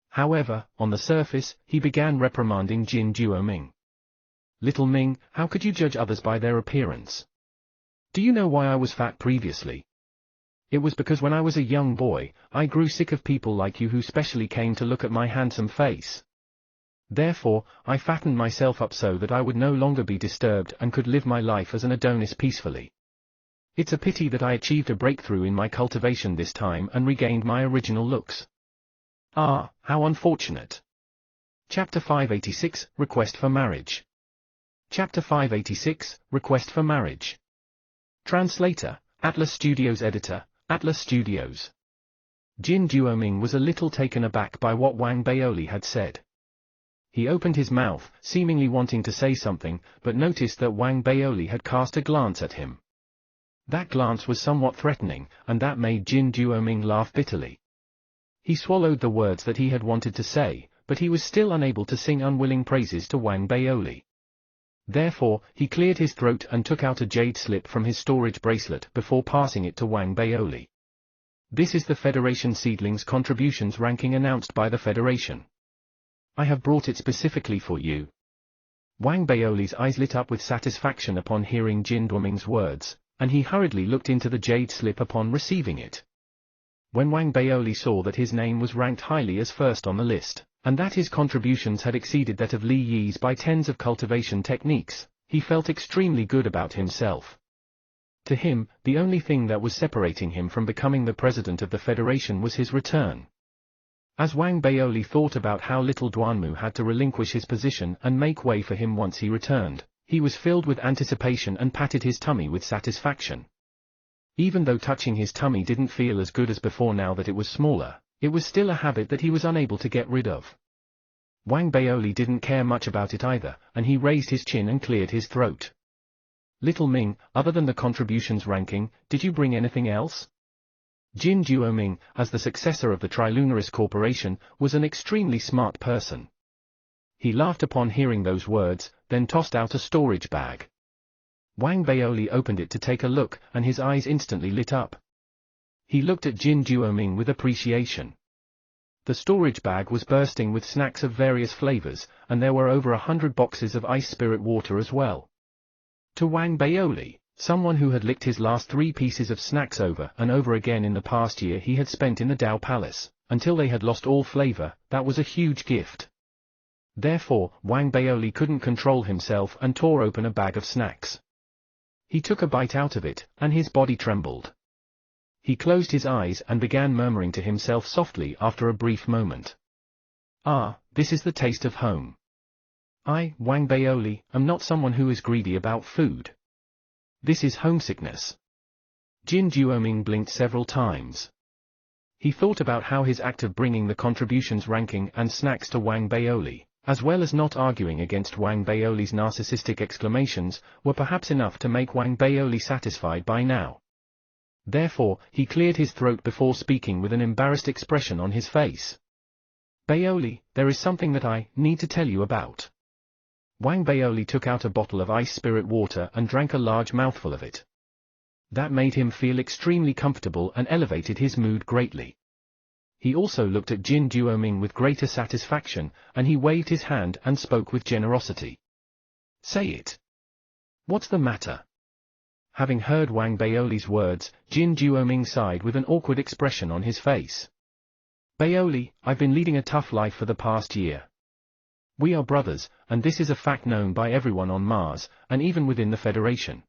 However, on the surface, he began reprimanding Jin Duoming. Little Ming, how could you judge others by their appearance? Do you know why I was fat previously? It was because when I was a young boy, I grew sick of people like you who specially came to look at my handsome face. Therefore, I fattened myself up so that I would no longer be disturbed and could live my life as an Adonis peacefully. It's a pity that I achieved a breakthrough in my cultivation this time and regained my original looks. Ah, how unfortunate. Chapter 586, Request for Marriage. Chapter 586, Request for Marriage. Translator, Atlas Studios. Editor, Atlas Studios. Jin Duoming was a little taken aback by what Wang Baoli had said. He opened his mouth, seemingly wanting to say something, but noticed that Wang Baoli had cast a glance at him. That glance was somewhat threatening, and that made Jin Duoming laugh bitterly. He swallowed the words that he had wanted to say, but he was still unable to sing unwilling praises to Wang Baoli. Therefore, he cleared his throat and took out a jade slip from his storage bracelet before passing it to Wang Baoli. This is the Federation Seedlings Contributions ranking announced by the Federation. I have brought it specifically for you. Wang Baoli's eyes lit up with satisfaction upon hearing Jin Duoming's words, and he hurriedly looked into the jade slip upon receiving it. When Wang Baoli saw that his name was ranked highly as first on the list, and that his contributions had exceeded that of Li Yi's by tens of cultivation techniques, he felt extremely good about himself. To him, the only thing that was separating him from becoming the president of the Federation was his return. As Wang Baoli thought about how little Duanmu had to relinquish his position and make way for him once he returned, he was filled with anticipation and patted his tummy with satisfaction. Even though touching his tummy didn't feel as good as before now that it was smaller, it was still a habit that he was unable to get rid of. Wang Baoli didn't care much about it either, and he raised his chin and cleared his throat. Little Ming, other than the contributions ranking, did you bring anything else? Jin Duoming, as the successor of the Trilunaris Corporation, was an extremely smart person. He laughed upon hearing those words, then tossed out a storage bag. Wang Baoli opened it to take a look, and his eyes instantly lit up. He looked at Jin Duoming with appreciation. The storage bag was bursting with snacks of various flavors, and there were over 100 boxes of ice spirit water as well. To Wang Baoli, someone who had licked his last 3 pieces of snacks over and over again in the past year he had spent in the Dao Palace, until they had lost all flavor, that was a huge gift. Therefore, Wang Baoli couldn't control himself and tore open a bag of snacks. He took a bite out of it, and his body trembled. He closed his eyes and began murmuring to himself softly after a brief moment. Ah, this is the taste of home. I, Wang Baoli, am not someone who is greedy about food. This is homesickness. Jin Duoming blinked several times. He thought about how his act of bringing the contributions ranking and snacks to Wang Baoli, as well as not arguing against Wang Baoli's narcissistic exclamations, were perhaps enough to make Wang Baoli satisfied by now. Therefore, he cleared his throat before speaking with an embarrassed expression on his face. Baoli, there is something that I need to tell you about. Wang Baoli took out a bottle of ice spirit water and drank a large mouthful of it. That made him feel extremely comfortable and elevated his mood greatly. He also looked at Jin Duoming with greater satisfaction, and he waved his hand and spoke with generosity. Say it. What's the matter? Having heard Wang Baoli's words, Jin Duoming sighed with an awkward expression on his face. Baoli, I've been leading a tough life for the past year. We are brothers, and this is a fact known by everyone on Mars, and even within the Federation.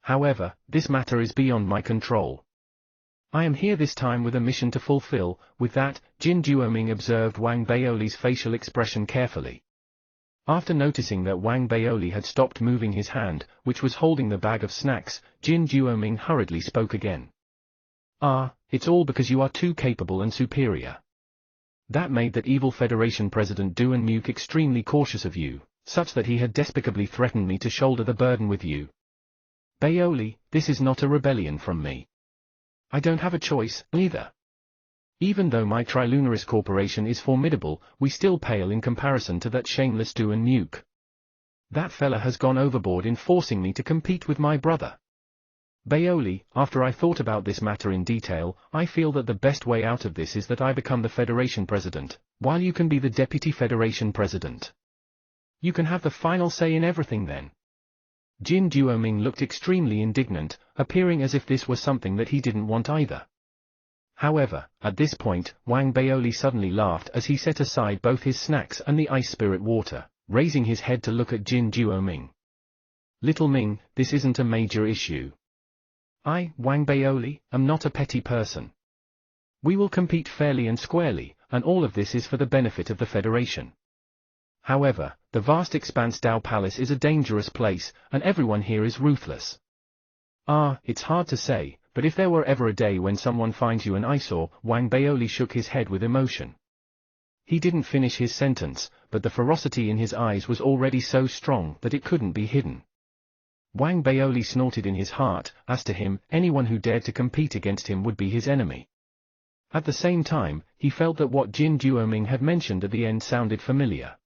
However, this matter is beyond my control. I am here this time with a mission to fulfill." With that, Jin Duoming observed Wang Baoli's facial expression carefully. After noticing that Wang Baoli had stopped moving his hand, which was holding the bag of snacks, Jin Duoming hurriedly spoke again. "Ah, it's all because you are too capable and superior. That made that evil Federation President Duan Muk extremely cautious of you, such that he had despicably threatened me to shoulder the burden with you. Baoli, this is not a rebellion from me. I don't have a choice, either. Even though my Trilunaris Corporation is formidable, we still pale in comparison to that shameless Duan Muk. That fella has gone overboard in forcing me to compete with my brother. Baoli, after I thought about this matter in detail, I feel that the best way out of this is that I become the Federation President, while you can be the Deputy Federation President. You can have the final say in everything then." Jin Duoming looked extremely indignant, appearing as if this were something that he didn't want either. However, at this point, Wang Baoli suddenly laughed as he set aside both his snacks and the ice spirit water, raising his head to look at Jin Duoming. "Little Ming, this isn't a major issue. I, Wang Baoli, am not a petty person. We will compete fairly and squarely, and all of this is for the benefit of the Federation. However, the vast expanse Dao Palace is a dangerous place, and everyone here is ruthless. Ah, it's hard to say, but if there were ever a day when someone finds you an eyesore." Wang Baoli shook his head with emotion. He didn't finish his sentence, but the ferocity in his eyes was already so strong that it couldn't be hidden. Wang Baoli snorted in his heart. As to him, anyone who dared to compete against him would be his enemy. At the same time, he felt that what Jin Duoming had mentioned at the end sounded familiar.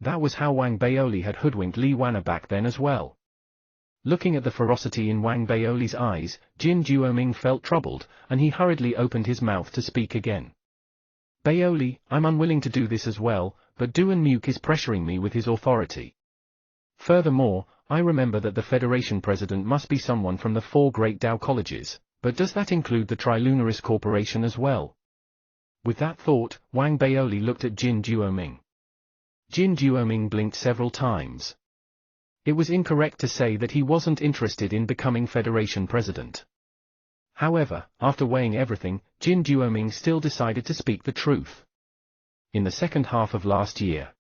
That was how Wang Baoli had hoodwinked Li Wana back then as well. Looking at the ferocity in Wang Baoli's eyes, Jin Duoming felt troubled, and he hurriedly opened his mouth to speak again. "Baoli, I'm unwilling to do this as well, but Duan Muk is pressuring me with his authority. Furthermore, I remember that the Federation President must be someone from the 4 great Dao colleges, but does that include the Trilunaris Corporation as well?" With that thought, Wang Baoli looked at Jin Duoming. Jin Duoming blinked several times. It was incorrect to say that he wasn't interested in becoming Federation President. However, after weighing everything, Jin Duoming still decided to speak the truth. "In the second half of last year,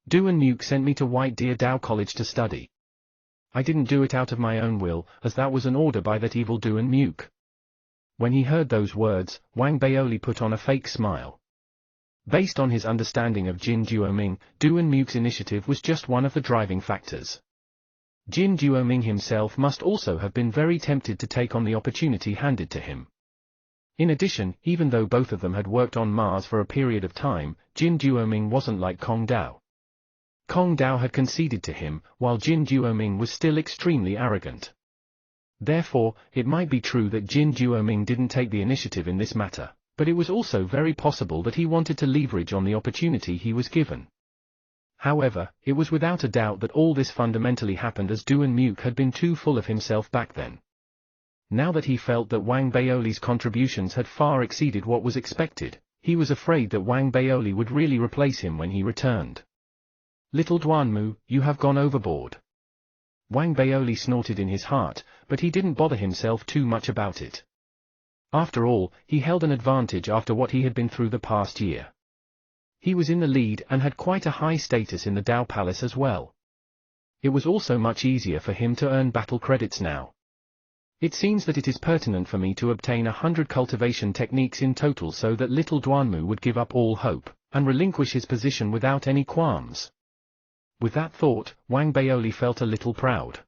Duan Muk sent me to White Deer Dao College to study. I didn't do it out of my own will, as that was an order by that evil Duan Muk." When he heard those words, Wang Baoli put on a fake smile. Based on his understanding of Jin Duoming, Duan Muk's initiative was just one of the driving factors. Jin Duoming himself must also have been very tempted to take on the opportunity handed to him. In addition, even though both of them had worked on Mars for a period of time, Jin Duoming wasn't like Kong Dao. Kong Dao had conceded to him, while Jin Duoming was still extremely arrogant. Therefore, it might be true that Jin Duoming didn't take the initiative in this matter, but it was also very possible that he wanted to leverage on the opportunity he was given. However, it was without a doubt that all this fundamentally happened as Duan Muk had been too full of himself back then. Now that he felt that Wang Baoli's contributions had far exceeded what was expected, he was afraid that Wang Baoli would really replace him when he returned. "Little Duanmu, you have gone overboard." Wang Baoli snorted in his heart, but he didn't bother himself too much about it. After all, he held an advantage after what he had been through the past year. He was in the lead and had quite a high status in the Dao Palace as well. It was also much easier for him to earn battle credits now. "It seems that it is pertinent for me to obtain 100 cultivation techniques in total so that little Duanmu would give up all hope, and relinquish his position without any qualms." With that thought, Wang Baoli felt a little proud.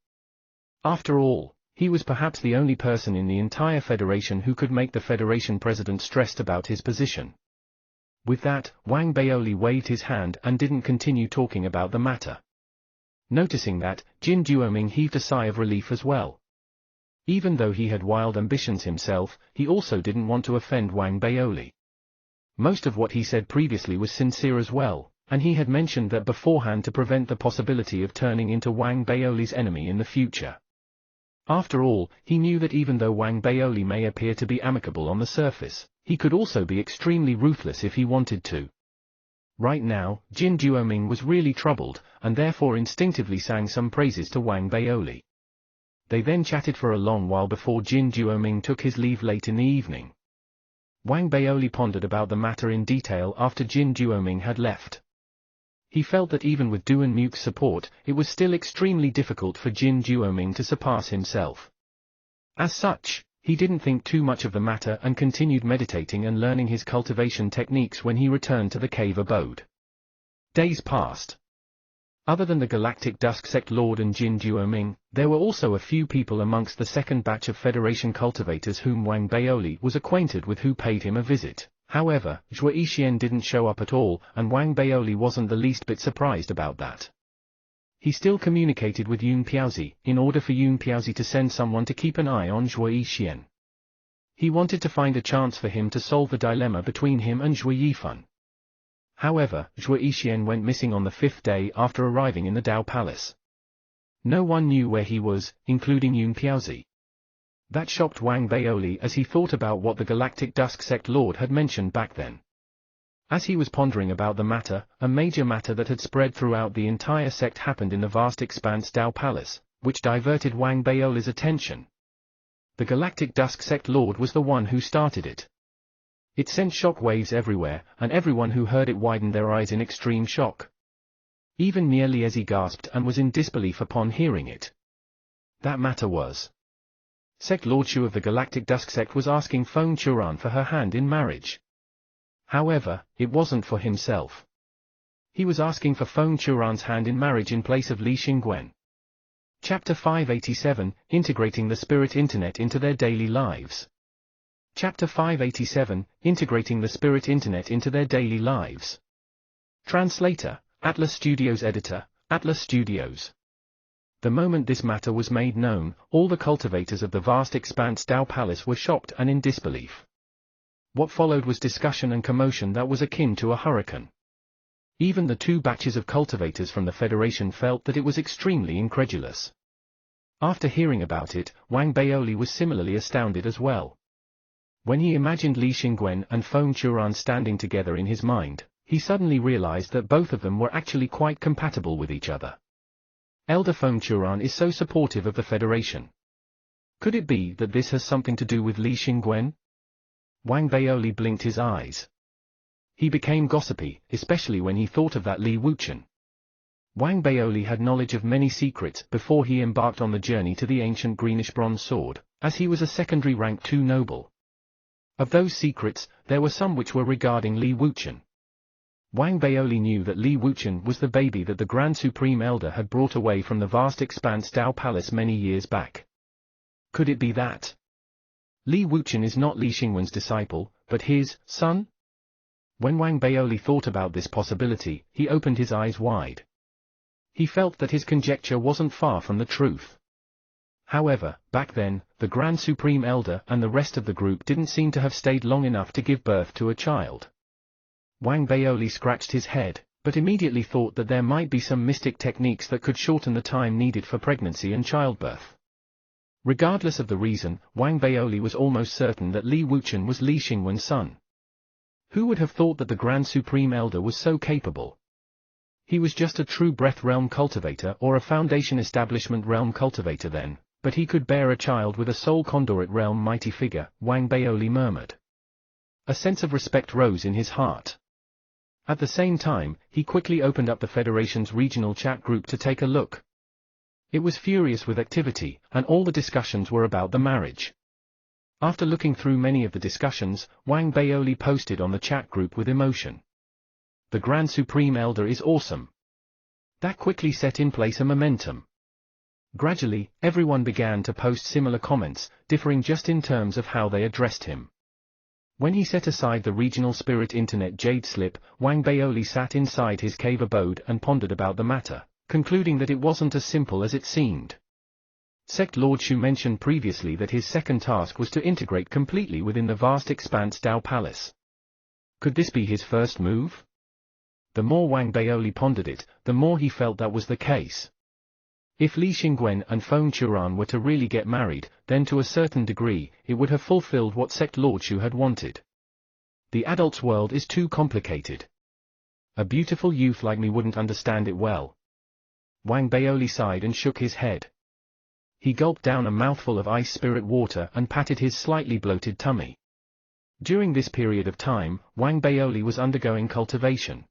After all, he was perhaps the only person in the entire Federation who could make the Federation President stressed about his position. With that, Wang Baoli waved his hand and didn't continue talking about the matter. Noticing that, Jin Duoming heaved a sigh of relief as well. Even though he had wild ambitions himself, he also didn't want to offend Wang Baoli. Most of what he said previously was sincere as well, and he had mentioned that beforehand to prevent the possibility of turning into Wang Baoli's enemy in the future. After all, he knew that even though Wang Baoli may appear to be amicable on the surface, he could also be extremely ruthless if he wanted to. Right now, Jin Duoming was really troubled, and therefore instinctively sang some praises to Wang Baoli. They then chatted for a long while before Jin Duoming took his leave late in the evening. Wang Baoli pondered about the matter in detail after Jin Duoming had left. He felt that even with Duan Muke's support, it was still extremely difficult for Jin Duoming to surpass himself. As such, he didn't think too much of the matter and continued meditating and learning his cultivation techniques when he returned to the cave abode. Days passed. Other than the Galactic Dusk Sect Lord and Jin Duoming, there were also a few people amongst the second batch of Federation cultivators whom Wang Baoli was acquainted with who paid him a visit. However, Zhuo Yixian didn't show up at all, and Wang Baoli wasn't the least bit surprised about that. He still communicated with Yun Piaozi, in order for Yun Piaozi to send someone to keep an eye on Zhuo Yixian. He wanted to find a chance for him to solve the dilemma between him and Zhuo Yifan. However, Zhuo Yixian went missing on the 5th day after arriving in the Dao Palace. No one knew where he was, including Yun Piaozi. That shocked Wang Baoli as he thought about what the Galactic Dusk Sect Lord had mentioned back then. As he was pondering about the matter, a major matter that had spread throughout the entire sect happened in the vast expanse Dao Palace, which diverted Wang Baoli's attention. The Galactic Dusk Sect Lord was the one who started it. It sent shock waves everywhere, and everyone who heard it widened their eyes in extreme shock. Even Nier Liezi gasped and was in disbelief upon hearing it. That matter was. Sect Lord Shu of the Galactic Dusk Sect was asking Feng Churan for her hand in marriage. However, it wasn't for himself. He was asking for Feng Churan's hand in marriage in place of Li Xingwen. Chapter 587, Integrating the Spirit Internet into Their Daily Lives. Chapter 587, Integrating the Spirit Internet into Their Daily Lives. Translator, Atlas Studios Editor, Atlas Studios. The moment this matter was made known, all the cultivators of the vast expanse Dao Palace were shocked and in disbelief. What followed was discussion and commotion that was akin to a hurricane. Even the two batches of cultivators from the Federation felt that it was extremely incredulous. After hearing about it, Wang Baoli was similarly astounded as well. When he imagined Li Xingwen and Feng Churan standing together in his mind, he suddenly realized that both of them were actually quite compatible with each other. Elder Feng Churan is so supportive of the Federation. Could it be that this has something to do with Li Xingwen? Wang Baoli blinked his eyes. He became gossipy, especially when he thought of that Li Wuchen. Wang Baoli had knowledge of many secrets before he embarked on the journey to the ancient greenish bronze sword, as he was a secondary rank 2 noble. Of those secrets, there were some which were regarding Li Wuchen. Wang Baoli knew that Li Wuchen was the baby that the Grand Supreme Elder had brought away from the vast expanse Dao Palace many years back. Could it be that Li Wuchen is not Li Xingwen's disciple, but his son? When Wang Baoli thought about this possibility, he opened his eyes wide. He felt that his conjecture wasn't far from the truth. However, back then, the Grand Supreme Elder and the rest of the group didn't seem to have stayed long enough to give birth to a child. Wang Baoli scratched his head, but immediately thought that there might be some mystic techniques that could shorten the time needed for pregnancy and childbirth. Regardless of the reason, Wang Baoli was almost certain that Li Wuchen was Li Xingwen's son. Who would have thought that the Grand Supreme Elder was so capable? He was just a true Breath Realm cultivator or a Foundation Establishment Realm cultivator then, but he could bear a child with a Soul Conduit Realm mighty figure, Wang Baoli murmured. A sense of respect rose in his heart. At the same time, he quickly opened up the Federation's regional chat group to take a look. It was furious with activity, and all the discussions were about the marriage. After looking through many of the discussions, Wang Baoli posted on the chat group with emotion. The Grand Supreme Elder is awesome. That quickly set in place a momentum. Gradually, everyone began to post similar comments, differing just in terms of how they addressed him. When he set aside the regional spirit internet jade slip, Wang Baoli sat inside his cave abode and pondered about the matter, concluding that it wasn't as simple as it seemed. Sect Lord Shu mentioned previously that his second task was to integrate completely within the vast expanse Dao Palace. Could this be his first move? The more Wang Baoli pondered it, the more he felt that was the case. If Li Xingwen and Feng Churan were to really get married, then to a certain degree, it would have fulfilled what Sect Lord Shu had wanted. The adult's world is too complicated. A beautiful youth like me wouldn't understand it well. Wang Baoli sighed and shook his head. He gulped down a mouthful of ice spirit water and patted his slightly bloated tummy. During this period of time, Wang Baoli was undergoing cultivation.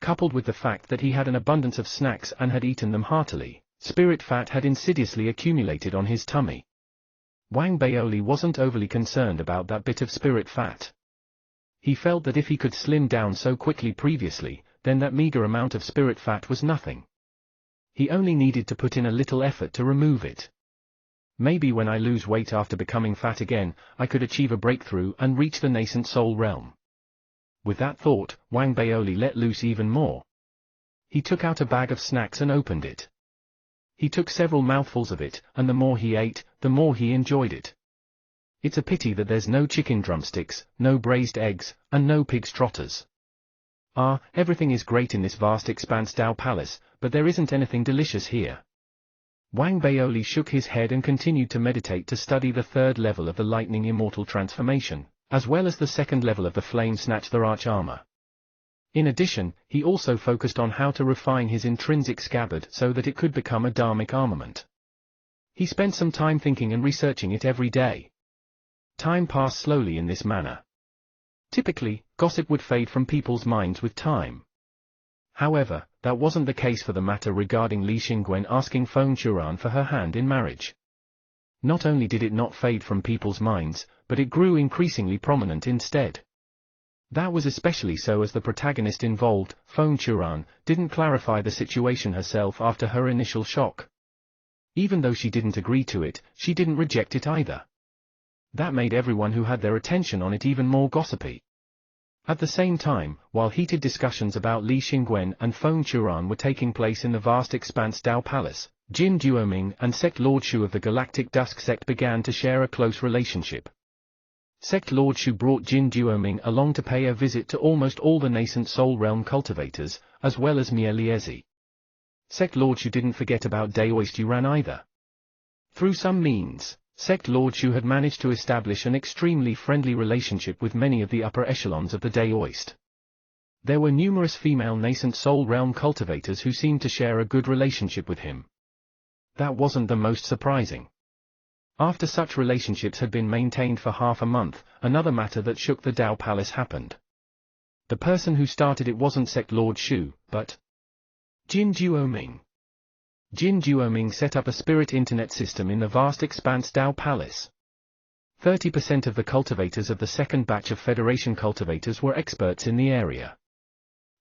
Coupled with the fact that he had an abundance of snacks and had eaten them heartily, spirit fat had insidiously accumulated on his tummy. Wang Baoli wasn't overly concerned about that bit of spirit fat. He felt that if he could slim down so quickly previously, then that meager amount of spirit fat was nothing. He only needed to put in a little effort to remove it. Maybe when I lose weight after becoming fat again, I could achieve a breakthrough and reach the nascent soul realm. With that thought, Wang Baoli let loose even more. He took out a bag of snacks and opened it. He took several mouthfuls of it, and the more he ate, the more he enjoyed it. It's a pity that there's no chicken drumsticks, no braised eggs, and no pig's trotters. Everything is great in this vast expanse Dao Palace, but there isn't anything delicious here. Wang Baoli shook his head and continued to meditate to study the third level of the lightning immortal transformation, as well as the second level of the flame snatch the arch armor. In addition, he also focused on how to refine his intrinsic scabbard so that it could become a dharmic armament. He spent some time thinking and researching it every day. Time passed slowly in this manner. Typically, gossip would fade from people's minds with time. However, that wasn't the case for the matter regarding Li Xingwen asking Feng Churan for her hand in marriage. Not only did it not fade from people's minds, but it grew increasingly prominent instead. That was especially so as the protagonist involved, Feng Churan, didn't clarify the situation herself after her initial shock. Even though she didn't agree to it, she didn't reject it either. That made everyone who had their attention on it even more gossipy. At the same time, while heated discussions about Li Xingwen and Feng Churan were taking place in the vast expanse Dao Palace, Jin Duoming and Sect Lord Shu of the Galactic Dusk Sect began to share a close relationship. Sect Lord Shu brought Jin Duoming along to pay a visit to almost all the nascent Soul Realm cultivators, as well as Mie Liezi. Sect Lord Shu didn't forget about Daoist Yuran either. Through some means, Sect Lord Shu had managed to establish an extremely friendly relationship with many of the upper echelons of the Daoist. There were numerous female nascent Soul Realm cultivators who seemed to share a good relationship with him. That wasn't the most surprising. After such relationships had been maintained for half a month, another matter that shook the Dao Palace happened. The person who started it wasn't Sect Lord Shu, but Jin Duoming. Jin Duoming set up a spirit internet system in the vast expanse Dao Palace. 30% of the cultivators of the second batch of Federation cultivators were experts in the area.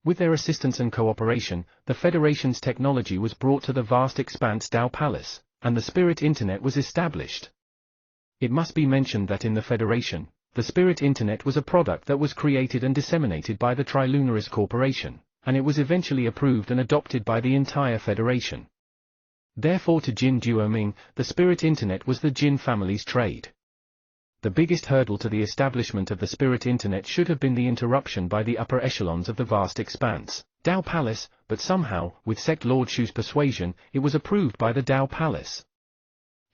With their assistance and cooperation, the Federation's technology was brought to the vast expanse Dao Palace, and the spirit internet was established. It must be mentioned that in the Federation, the spirit internet was a product that was created and disseminated by the Trilunaris Corporation, and it was eventually approved and adopted by the entire Federation. Therefore to Jin Duoming, the spirit internet was the Jin family's trade. The biggest hurdle to the establishment of the spirit internet should have been the interruption by the upper echelons of the vast expanse, Dao Palace, but somehow, with Sect Lord Shu's persuasion, it was approved by the Dao Palace.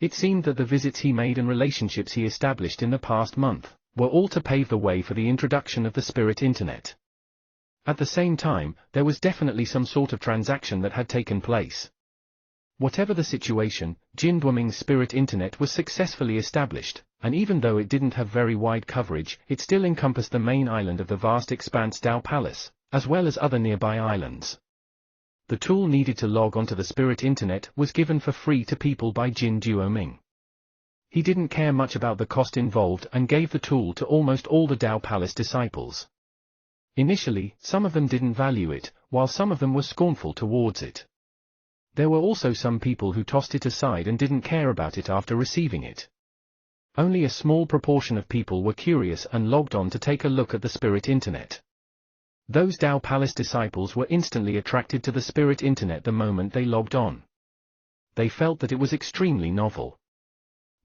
It seemed that the visits he made and relationships he established in the past month were all to pave the way for the introduction of the spirit internet. At the same time, there was definitely some sort of transaction that had taken place. Whatever the situation, Jin Duoming's spirit internet was successfully established, and even though it didn't have very wide coverage, it still encompassed the main island of the vast expanse Dao Palace, as well as other nearby islands. The tool needed to log onto the spirit internet was given for free to people by Jin Duoming. He didn't care much about the cost involved and gave the tool to almost all the Dao Palace disciples. Initially, some of them didn't value it, while some of them were scornful towards it. There were also some people who tossed it aside and didn't care about it after receiving it. Only a small proportion of people were curious and logged on to take a look at the spirit internet. Those Dao Palace disciples were instantly attracted to the spirit internet the moment they logged on. They felt that it was extremely novel.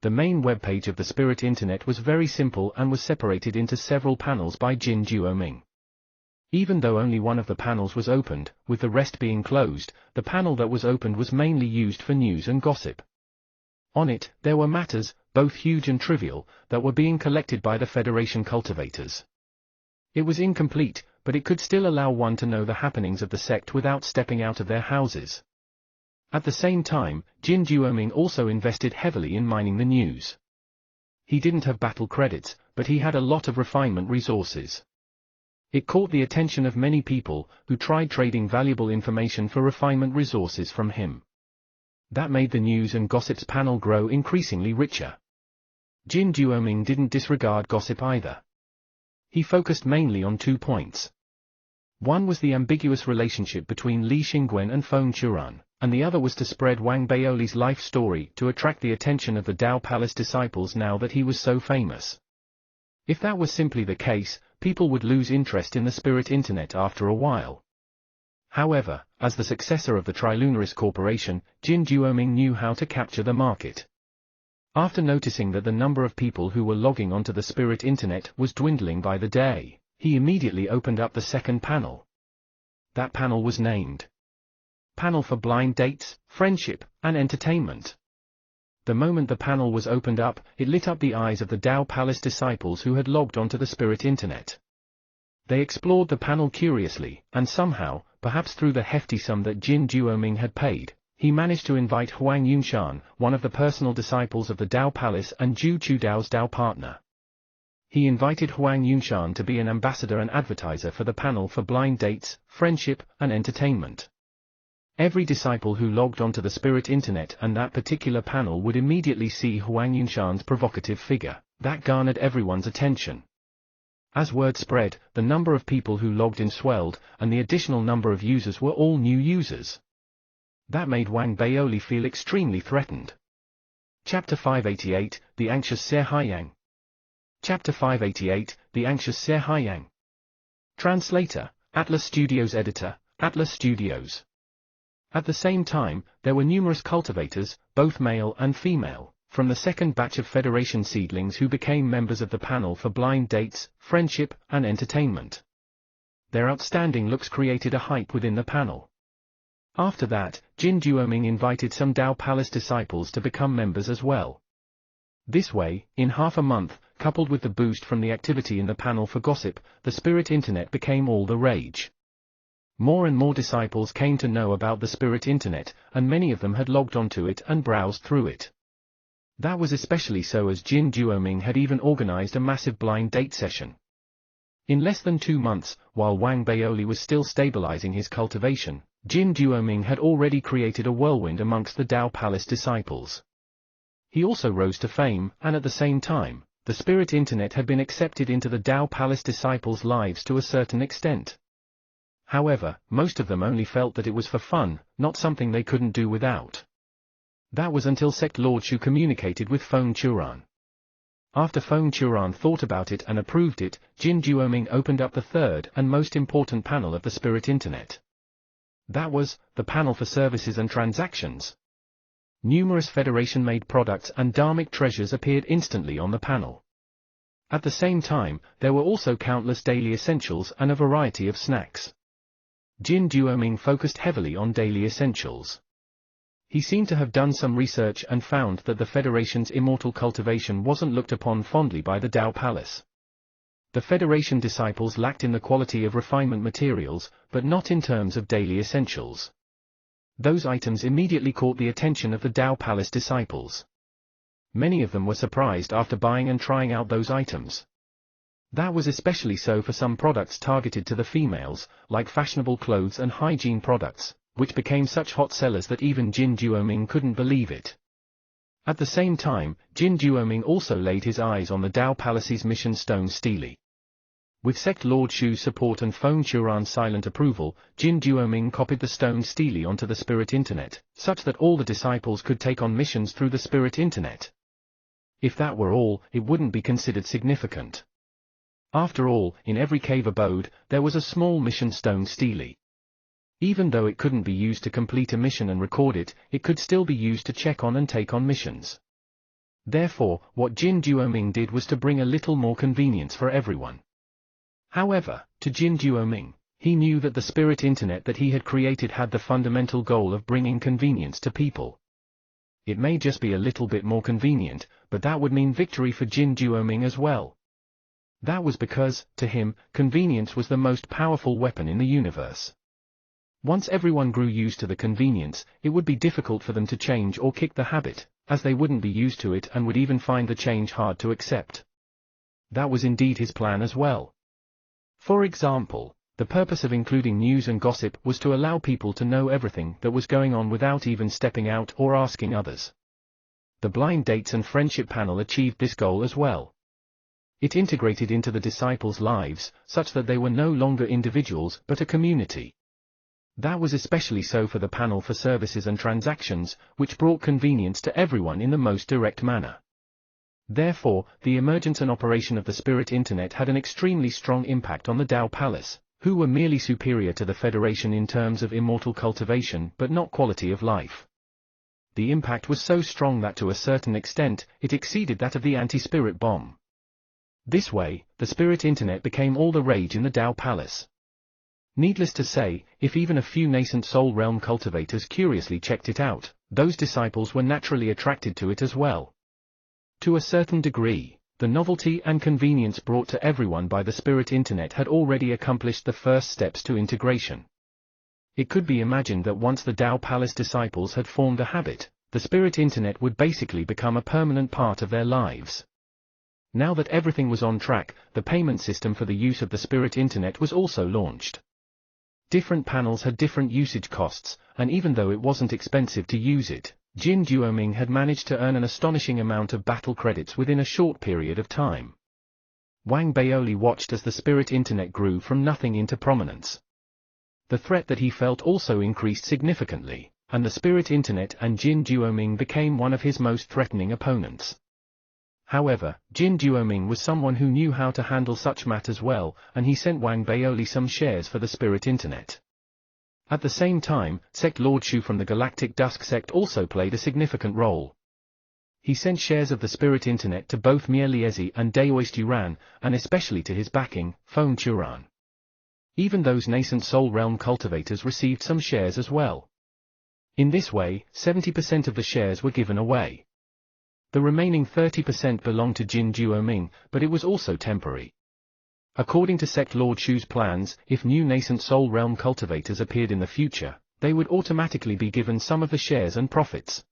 The main webpage of the spirit internet was very simple and was separated into several panels by Jin Duoming. Even though only one of the panels was opened, with the rest being closed, the panel that was opened was mainly used for news and gossip. On it, there were matters, both huge and trivial, that were being collected by the Federation cultivators. It was incomplete, but it could still allow one to know the happenings of the sect without stepping out of their houses. At the same time, Jin Duoming also invested heavily in mining the news. He didn't have battle credits, but he had a lot of refinement resources. It caught the attention of many people, who tried trading valuable information for refinement resources from him. That made the news and gossip's panel grow increasingly richer. Jin Duoming didn't disregard gossip either. He focused mainly on 2 points. One was the ambiguous relationship between Li Xingguan and Feng Churan, and the other was to spread Wang Baoli's life story to attract the attention of the Dao Palace disciples now that he was so famous. If that was simply the case, people would lose interest in the spirit internet after a while. However, as the successor of the Trilunarist Corporation, Jin Duoming knew how to capture the market. After noticing that the number of people who were logging onto the spirit internet was dwindling by the day, he immediately opened up the second panel. That panel was named Panel for Blind Dates, Friendship, and Entertainment. The moment the panel was opened up, it lit up the eyes of the Dao Palace disciples who had logged onto the spirit internet. They explored the panel curiously, and somehow, perhaps through the hefty sum that Jin Duoming had paid, he managed to invite Huang Yunshan, one of the personal disciples of the Dao Palace and Zhu Chudao's Dao partner. He invited Huang Yunshan to be an ambassador and advertiser for the panel for Blind Dates, Friendship, and Entertainment. Every disciple who logged onto the spirit internet and that particular panel would immediately see Huang Yunshan's provocative figure. That garnered everyone's attention. As word spread, the number of people who logged in swelled, and the additional number of users were all new users. That made Wang Baoli feel extremely threatened. Chapter 588, The Anxious Se Haiyang. Chapter 588, The Anxious Se Haiyang. Translator, Atlas Studios. Editor, Atlas Studios. At the same time, there were numerous cultivators, both male and female, from the second batch of Federation seedlings who became members of the panel for Blind Dates, Friendship, and Entertainment. Their outstanding looks created a hype within the panel. After that, Jin Duoming invited some Dao Palace disciples to become members as well. This way, in half a month, coupled with the boost from the activity in the panel for gossip, the spirit internet became all the rage. More and more disciples came to know about the spirit internet, and many of them had logged onto it and browsed through it. That was especially so as Jin Duoming had even organized a massive blind date session. In less than 2 months, while Wang Baoli was still stabilizing his cultivation, Jin Duoming had already created a whirlwind amongst the Dao Palace disciples. He also rose to fame, and at the same time, the spirit internet had been accepted into the Dao Palace disciples' lives to a certain extent. However, most of them only felt that it was for fun, not something they couldn't do without. That was until Sect Lord Shu communicated with Feng Churan. After Feng Churan thought about it and approved it, Jin Duoming opened up the third and most important panel of the spirit internet. That was, the panel for services and transactions. Numerous Federation-made products and dharmic treasures appeared instantly on the panel. At the same time, there were also countless daily essentials and a variety of snacks. Jin Duoming focused heavily on daily essentials. He seemed to have done some research and found that the Federation's immortal cultivation wasn't looked upon fondly by the Dao Palace. The Federation disciples lacked in the quality of refinement materials, but not in terms of daily essentials. Those items immediately caught the attention of the Dao Palace disciples. Many of them were surprised after buying and trying out those items. That was especially so for some products targeted to the females, like fashionable clothes and hygiene products, which became such hot sellers that even Jin Duoming couldn't believe it. At the same time, Jin Duoming also laid his eyes on the Dao Palace's mission stone stele. With Sect Lord Shu's support and Feng Churan's silent approval, Jin Duoming copied the stone stele onto the spirit internet, such that all the disciples could take on missions through the spirit internet. If that were all, it wouldn't be considered significant. After all, in every cave abode, there was a small mission stone stele. Even though it couldn't be used to complete a mission and record it, it could still be used to check on and take on missions. Therefore, what Jin Duoming did was to bring a little more convenience for everyone. However, to Jin Duoming, he knew that the spirit internet that he had created had the fundamental goal of bringing convenience to people. It may just be a little bit more convenient, but that would mean victory for Jin Duoming as well. That was because, to him, convenience was the most powerful weapon in the universe. Once everyone grew used to the convenience, it would be difficult for them to change or kick the habit, as they wouldn't be used to it and would even find the change hard to accept. That was indeed his plan as well. For example, the purpose of including news and gossip was to allow people to know everything that was going on without even stepping out or asking others. The blind dates and friendship panel achieved this goal as well. It integrated into the disciples' lives, such that they were no longer individuals but a community. That was especially so for the panel for services and transactions, which brought convenience to everyone in the most direct manner. Therefore, the emergence and operation of the Spirit Internet had an extremely strong impact on the Tao Palace, who were merely superior to the Federation in terms of immortal cultivation but not quality of life. The impact was so strong that to a certain extent, it exceeded that of the anti-spirit bomb. This way, the Spirit Internet became all the rage in the Tao Palace. Needless to say, if even a few nascent soul realm cultivators curiously checked it out, those disciples were naturally attracted to it as well. To a certain degree, the novelty and convenience brought to everyone by the Spirit Internet had already accomplished the first steps to integration. It could be imagined that once the Tao Palace disciples had formed a habit, the Spirit Internet would basically become a permanent part of their lives. Now that everything was on track, the payment system for the use of the Spirit Internet was also launched. Different panels had different usage costs, and even though it wasn't expensive to use it, Jin Duoming had managed to earn an astonishing amount of battle credits within a short period of time. Wang Baoli watched as the Spirit Internet grew from nothing into prominence. The threat that he felt also increased significantly, and the Spirit Internet and Jin Duoming became one of his most threatening opponents. However, Jin Duoming was someone who knew how to handle such matters well, and he sent Wang Baoli some shares for the Spirit Internet. At the same time, Sect Lord Shu from the Galactic Dusk Sect also played a significant role. He sent shares of the Spirit Internet to both Mie Liezi and Daoist Yuran, and especially to his backing, Feng Churan. Even those nascent soul realm cultivators received some shares as well. In this way, 70% of the shares were given away. The remaining 30% belonged to Jin Duoming, but it was also temporary. According to Sect Lord Shu's plans, if new nascent soul realm cultivators appeared in the future, they would automatically be given some of the shares and profits.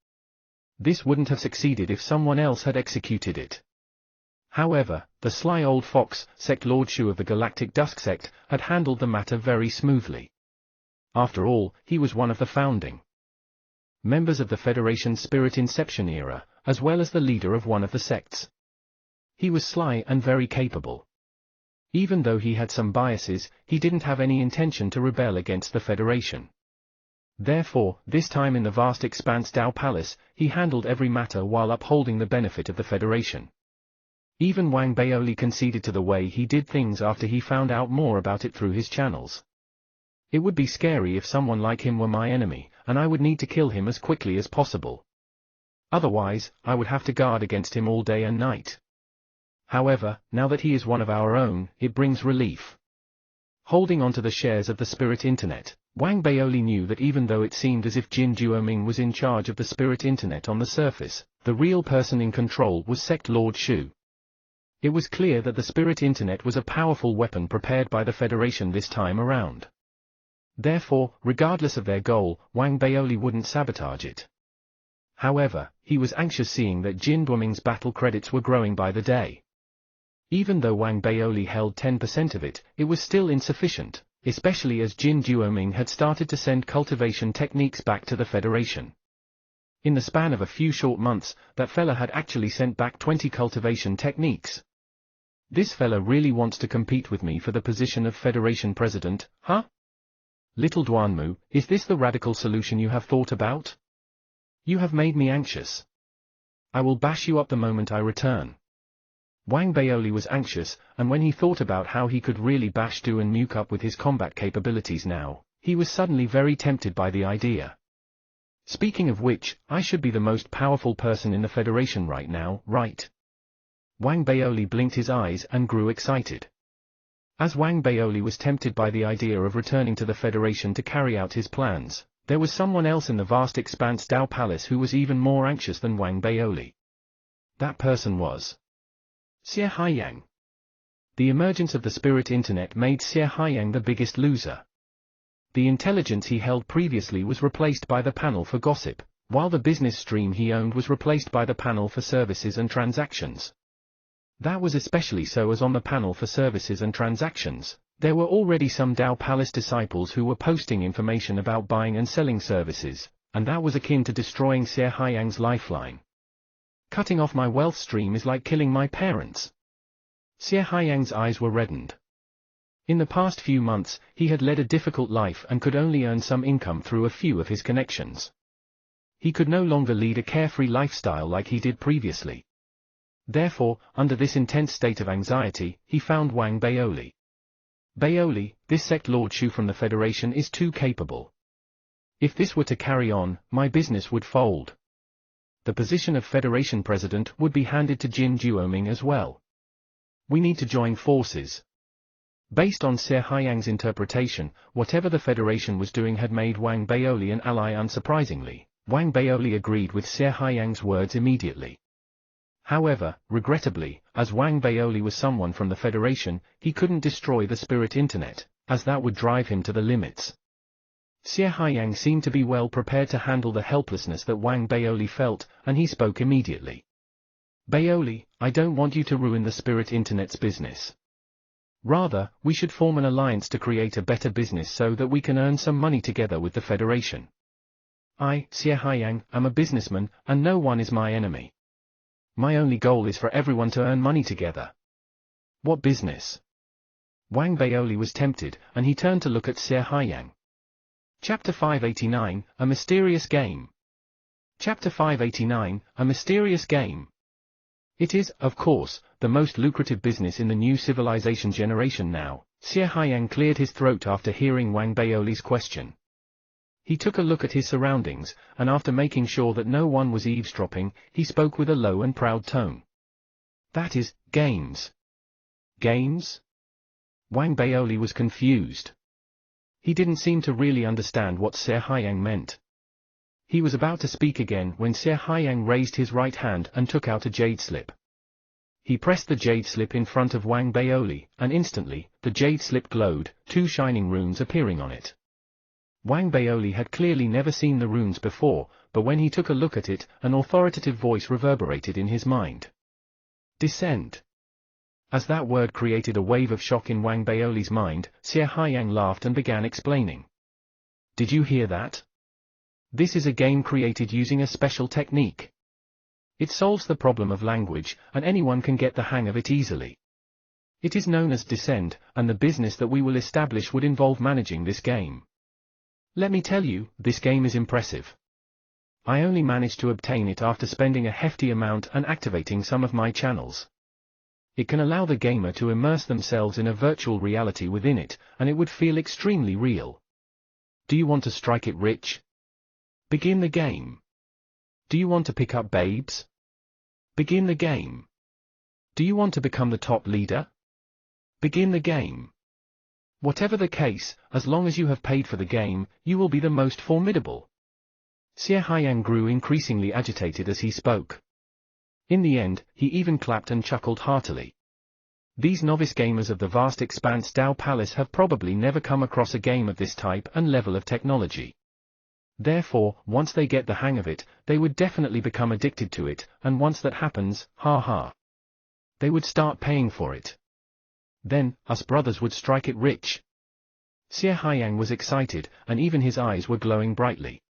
This wouldn't have succeeded if someone else had executed it. However, the sly old fox, Sect Lord Shu of the Galactic Dusk Sect, had handled the matter very smoothly. After all, he was one of the founding members of the Federation's Spirit Inception era, as well as the leader of one of the sects. He was sly and very capable. Even though he had some biases, he didn't have any intention to rebel against the Federation. Therefore, this time in the vast expanse Tao Palace, he handled every matter while upholding the benefit of the Federation. Even Wang Baoli conceded to the way he did things after he found out more about it through his channels. It would be scary if someone like him were my enemy, and I would need to kill him as quickly as possible. Otherwise, I would have to guard against him all day and night. However, now that he is one of our own, it brings relief. Holding on to the shares of the Spirit Internet, Wang Baoli knew that even though it seemed as if Jin Duoming was in charge of the Spirit Internet on the surface, the real person in control was Sect Lord Shu. It was clear that the Spirit Internet was a powerful weapon prepared by the Federation this time around. Therefore, regardless of their goal, Wang Baoli wouldn't sabotage it. However, he was anxious seeing that Jin Duoming's battle credits were growing by the day. Even though Wang Baoli held 10% of it, it was still insufficient, especially as Jin Duoming had started to send cultivation techniques back to the Federation. In the span of a few short months, that fella had actually sent back 20 cultivation techniques. This fella really wants to compete with me for the position of Federation President, huh? Little Duanmu, is this the radical solution you have thought about? You have made me anxious. I will bash you up the moment I return. Wang Baoli was anxious, and when he thought about how he could really bash Du and Muke up with his combat capabilities now, he was suddenly very tempted by the idea. Speaking of which, I should be the most powerful person in the Federation right now, right? Wang Baoli blinked his eyes and grew excited. As Wang Baoli was tempted by the idea of returning to the Federation to carry out his plans, there was someone else in the vast expanse Tao Palace who was even more anxious than Wang Baoli. That person was Xie Haiyang. The emergence of the Spirit Internet made Xie Haiyang the biggest loser. The intelligence he held previously was replaced by the panel for gossip, while the business stream he owned was replaced by the panel for services and transactions. That was especially so as on the panel for services and transactions, there were already some Tao Palace disciples who were posting information about buying and selling services, and that was akin to destroying Xie Haiyang's lifeline. Cutting off my wealth stream is like killing my parents. Xie Haiyang's eyes were reddened. In the past few months, he had led a difficult life and could only earn some income through a few of his connections. He could no longer lead a carefree lifestyle like he did previously. Therefore, under this intense state of anxiety, he found Wang Baoli. Baoli, this sect Lord Shu from the Federation is too capable. If this were to carry on, my business would fold. The position of Federation President would be handed to Jin Duoming as well. We need to join forces. Based on Xie Haiyang's interpretation, whatever the Federation was doing had made Wang Baoli an ally. Unsurprisingly, Wang Baoli agreed with Xie Haiyang's words immediately. However, regrettably, as Wang Baoli was someone from the Federation, he couldn't destroy the spirit internet, as that would drive him to the limits. Xie Haiyang seemed to be well prepared to handle the helplessness that Wang Baoli felt, and he spoke immediately. Baoli, I don't want you to ruin the spirit internet's business. Rather, we should form an alliance to create a better business so that we can earn some money together with the Federation. I, Xie Haiyang, am a businessman, and no one is my enemy. My only goal is for everyone to earn money together. What business? Wang Baoli was tempted, and he turned to look at Xie Haiyang. Chapter 589, A Mysterious Game. Chapter 589, A Mysterious Game. It is, of course, the most lucrative business in the new civilization generation now. Xie Haiyang cleared his throat after hearing Wang Baoli's question. He took a look at his surroundings, and after making sure that no one was eavesdropping, he spoke with a low and proud tone. That is, games. Games? Wang Baoli was confused. He didn't seem to really understand what Xie Haiyang meant. He was about to speak again when Xie Haiyang raised his right hand and took out a jade slip. He pressed the jade slip in front of Wang Baoli, and instantly, the jade slip glowed, 2 shining runes appearing on it. Wang Baoli had clearly never seen the runes before, but when he took a look at it, an authoritative voice reverberated in his mind. Descend. As that word created a wave of shock in Wang Baoli's mind, Xie Haiyang laughed and began explaining. Did you hear that? This is a game created using a special technique. It solves the problem of language, and anyone can get the hang of it easily. It is known as Descend, and the business that we will establish would involve managing this game. Let me tell you, this game is impressive. I only managed to obtain it after spending a hefty amount and activating some of my channels. It can allow the gamer to immerse themselves in a virtual reality within it, and it would feel extremely real. Do you want to strike it rich? Begin the game. Do you want to pick up babes? Begin the game. Do you want to become the top leader? Begin the game. Whatever the case, as long as you have paid for the game, you will be the most formidable. Xie Haiyang grew increasingly agitated as he spoke. In the end, he even clapped and chuckled heartily. These novice gamers of the vast expanse Tao Palace have probably never come across a game of this type and level of technology. Therefore, once they get the hang of it, they would definitely become addicted to it, and once that happens, they would start paying for it. Then, us brothers would strike it rich. Xie Haiyang was excited, and even his eyes were glowing brightly.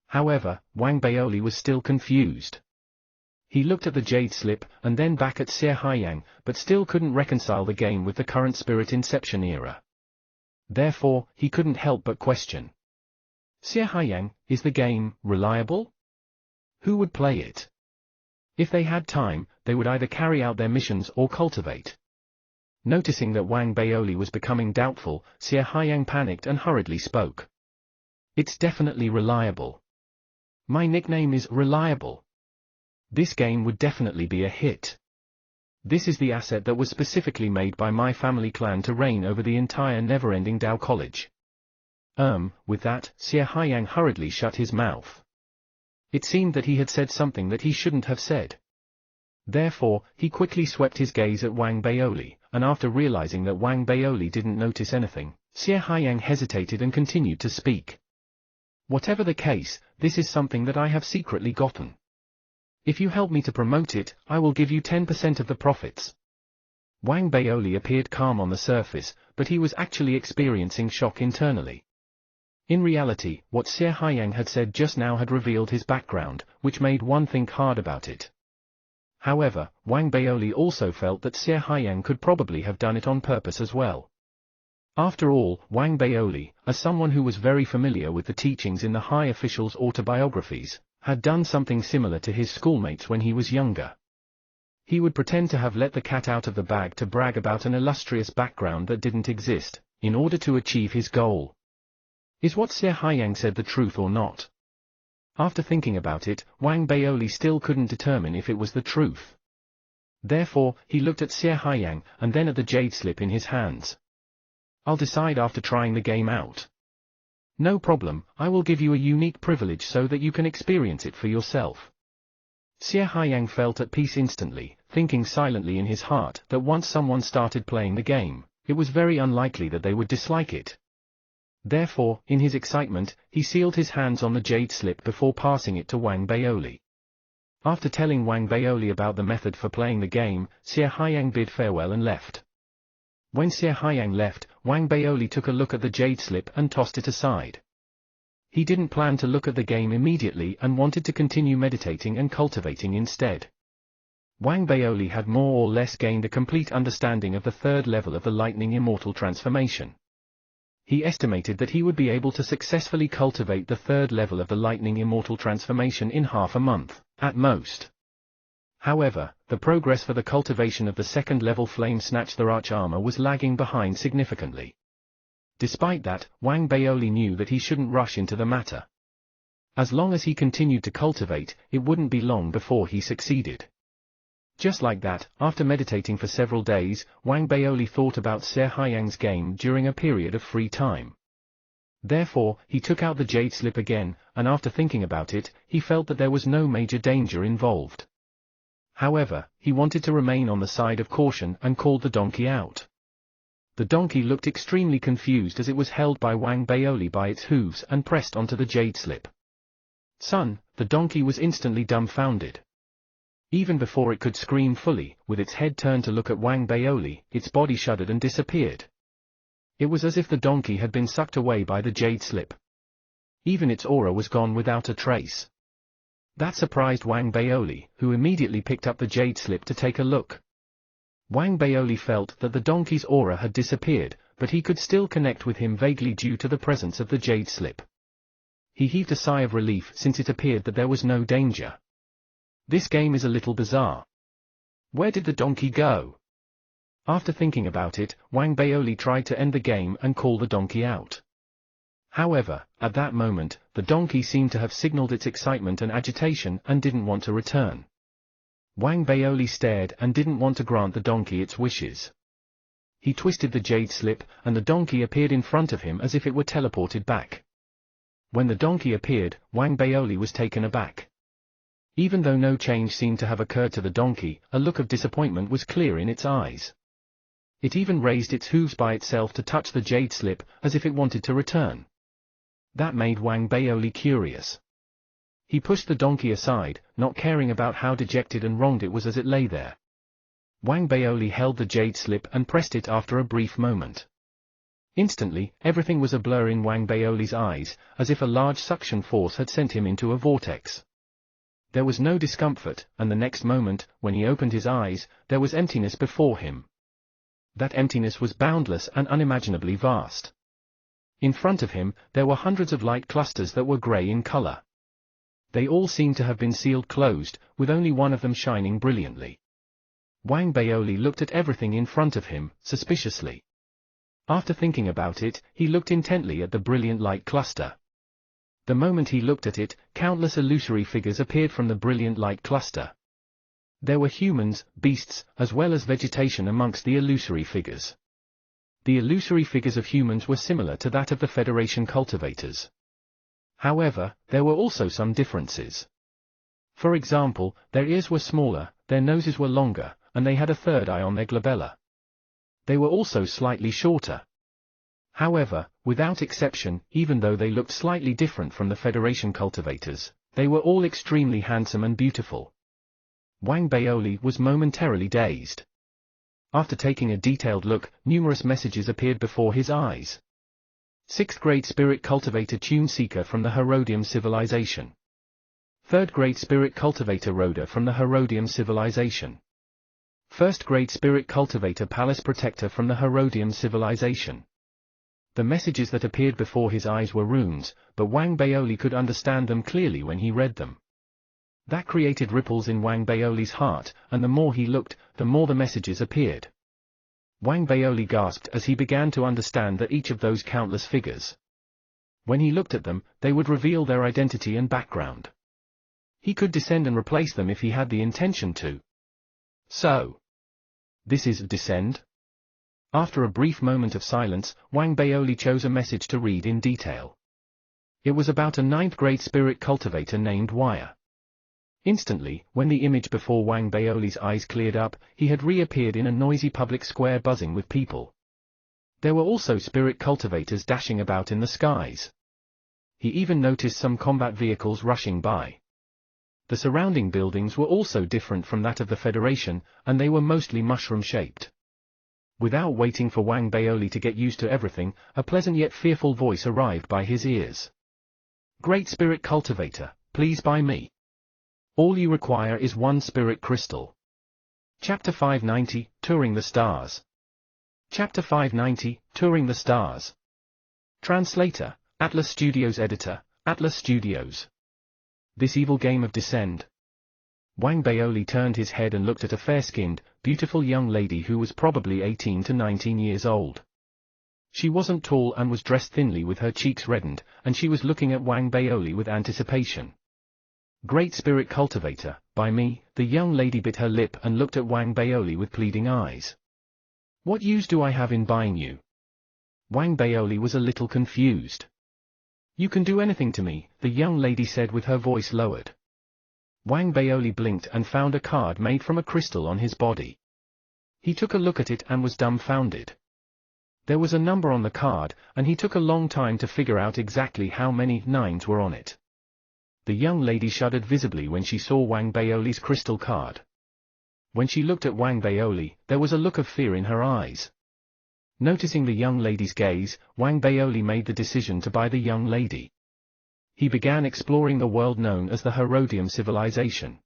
However, Wang Baoli was still confused. He looked at the jade slip, and then back at Xie Haiyang, but still couldn't reconcile the game with the current spirit inception era. Therefore, he couldn't help but question. Xie Haiyang, is the game reliable? Who would play it? If they had time, they would either carry out their missions or cultivate. Noticing that Wang Baoli was becoming doubtful, Xie Haiyang panicked and hurriedly spoke. It's definitely reliable. My nickname is Reliable. This game would definitely be a hit. This is the asset that was specifically made by my family clan to reign over the entire never-ending Tao College. With that, Xie Haiyang hurriedly shut his mouth. It seemed that he had said something that he shouldn't have said. Therefore, he quickly swept his gaze at Wang Baoli, and after realizing that Wang Baoli didn't notice anything, Xie Haiyang hesitated and continued to speak. Whatever the case, this is something that I have secretly gotten. If you help me to promote it, I will give you 10% of the profits. Wang Baoli appeared calm on the surface, but he was actually experiencing shock internally. In reality, what Xie Haiyang had said just now had revealed his background, which made one think hard about it. However, Wang Baoli also felt that Xie Haiyang could probably have done it on purpose as well. After all, Wang Baoli, as someone who was very familiar with the teachings in the high officials' autobiographies, had done something similar to his schoolmates when he was younger. He would pretend to have let the cat out of the bag to brag about an illustrious background that didn't exist, in order to achieve his goal. Is what Xie Haiyang said the truth or not? After thinking about it, Wang Baoli still couldn't determine if it was the truth. Therefore, he looked at Xie Haiyang and then at the jade slip in his hands. I'll decide after trying the game out. No problem, I will give you a unique privilege so that you can experience it for yourself. Xie Haiyang felt at peace instantly, thinking silently in his heart that once someone started playing the game, it was very unlikely that they would dislike it. Therefore, in his excitement, he sealed his hands on the jade slip before passing it to Wang Baoli. After telling Wang Baoli about the method for playing the game, Xie Haiyang bid farewell and left. When Xie Haiyang left, Wang Baoli took a look at the jade slip and tossed it aside. He didn't plan to look at the game immediately and wanted to continue meditating and cultivating instead. Wang Baoli had more or less gained a complete understanding of the third level of the Lightning Immortal transformation. He estimated that he would be able to successfully cultivate the third level of the Lightning Immortal transformation in half a month, at most. However, the progress for the cultivation of the second-level Flame Snatch the Arch Armor was lagging behind significantly. Despite that, Wang Baoli knew that he shouldn't rush into the matter. As long as he continued to cultivate, it wouldn't be long before he succeeded. Just like that, after meditating for several days, Wang Baoli thought about Xie Haiyang's game during a period of free time. Therefore, he took out the jade slip again, and after thinking about it, he felt that there was no major danger involved. However, he wanted to remain on the side of caution and called the donkey out. The donkey looked extremely confused as it was held by Wang Baoli by its hooves and pressed onto the jade slip. Son, the donkey was instantly dumbfounded. Even before it could scream fully, with its head turned to look at Wang Baoli, its body shuddered and disappeared. It was as if the donkey had been sucked away by the jade slip. Even its aura was gone without a trace. That surprised Wang Baoli, who immediately picked up the jade slip to take a look. Wang Baoli felt that the donkey's aura had disappeared, but he could still connect with him vaguely due to the presence of the jade slip. He heaved a sigh of relief since it appeared that there was no danger. This game is a little bizarre. Where did the donkey go? After thinking about it, Wang Baoli tried to end the game and call the donkey out. However, at that moment, the donkey seemed to have signaled its excitement and agitation and didn't want to return. Wang Baoli stared and didn't want to grant the donkey its wishes. He twisted the jade slip, and the donkey appeared in front of him as if it were teleported back. When the donkey appeared, Wang Baoli was taken aback. Even though no change seemed to have occurred to the donkey, a look of disappointment was clear in its eyes. It even raised its hooves by itself to touch the jade slip, as if it wanted to return. That made Wang Baoli curious. He pushed the donkey aside, not caring about how dejected and wronged it was as it lay there. Wang Baoli held the jade slip and pressed it after a brief moment. Instantly, everything was a blur in Wang Baoli's eyes, as if a large suction force had sent him into a vortex. There was no discomfort, and the next moment, when he opened his eyes, there was emptiness before him. That emptiness was boundless and unimaginably vast. In front of him, there were hundreds of light clusters that were grey in color. They all seemed to have been sealed closed, with only one of them shining brilliantly. Wang Baoli looked at everything in front of him, suspiciously. After thinking about it, he looked intently at the brilliant light cluster. The moment he looked at it, countless illusory figures appeared from the brilliant light cluster. There were humans, beasts, as well as vegetation amongst the illusory figures. The illusory figures of humans were similar to that of the Federation cultivators. However, there were also some differences. For example, their ears were smaller, their noses were longer, and they had a third eye on their glabella. They were also slightly shorter. However, without exception, even though they looked slightly different from the Federation cultivators, they were all extremely handsome and beautiful. Wang Baoli was momentarily dazed. After taking a detailed look, numerous messages appeared before his eyes. 6th grade Spirit Cultivator Tune Seeker from the Herodium Civilization. 3rd grade Spirit Cultivator Rhoda from the Herodium Civilization. 1st grade Spirit Cultivator Palace Protector from the Herodium Civilization. The messages that appeared before his eyes were runes, but Wang Baoli could understand them clearly when he read them. That created ripples in Wang Baoli's heart, and the more he looked, the more the messages appeared. Wang Baoli gasped as he began to understand that each of those countless figures, when he looked at them, they would reveal their identity and background. He could descend and replace them if he had the intention to. So, this is descend? After a brief moment of silence, Wang Baoli chose a message to read in detail. It was about a 9th grade spirit cultivator named Wire. Instantly, when the image before Wang Baoli's eyes cleared up, he had reappeared in a noisy public square buzzing with people. There were also spirit cultivators dashing about in the skies. He even noticed some combat vehicles rushing by. The surrounding buildings were also different from that of the Federation, and they were mostly mushroom-shaped. Without waiting for Wang Baoli to get used to everything, a pleasant yet fearful voice arrived by his ears. Great Spirit Cultivator, please buy me. All you require is 1 spirit crystal. Chapter 590, Touring the Stars. Chapter 590, Touring the Stars. Translator, Atlas Studios. Editor, Atlas Studios. This evil game of Descend. Wang Baoli turned his head and looked at a fair-skinned, beautiful young lady who was probably 18 to 19 years old. She wasn't tall and was dressed thinly with her cheeks reddened, and she was looking at Wang Baoli with anticipation. Great Spirit Cultivator, buy me. The young lady bit her lip and looked at Wang Baoli with pleading eyes. What use do I have in buying you? Wang Baoli was a little confused. You can do anything to me, the young lady said with her voice lowered. Wang Baoli blinked and found a card made from a crystal on his body. He took a look at it and was dumbfounded. There was a number on the card, and he took a long time to figure out exactly how many 9s were on it. The young lady shuddered visibly when she saw Wang Baoli's crystal card. When she looked at Wang Baoli, there was a look of fear in her eyes. Noticing the young lady's gaze, Wang Baoli made the decision to buy the young lady. He began exploring the world known as the Herodium Civilization.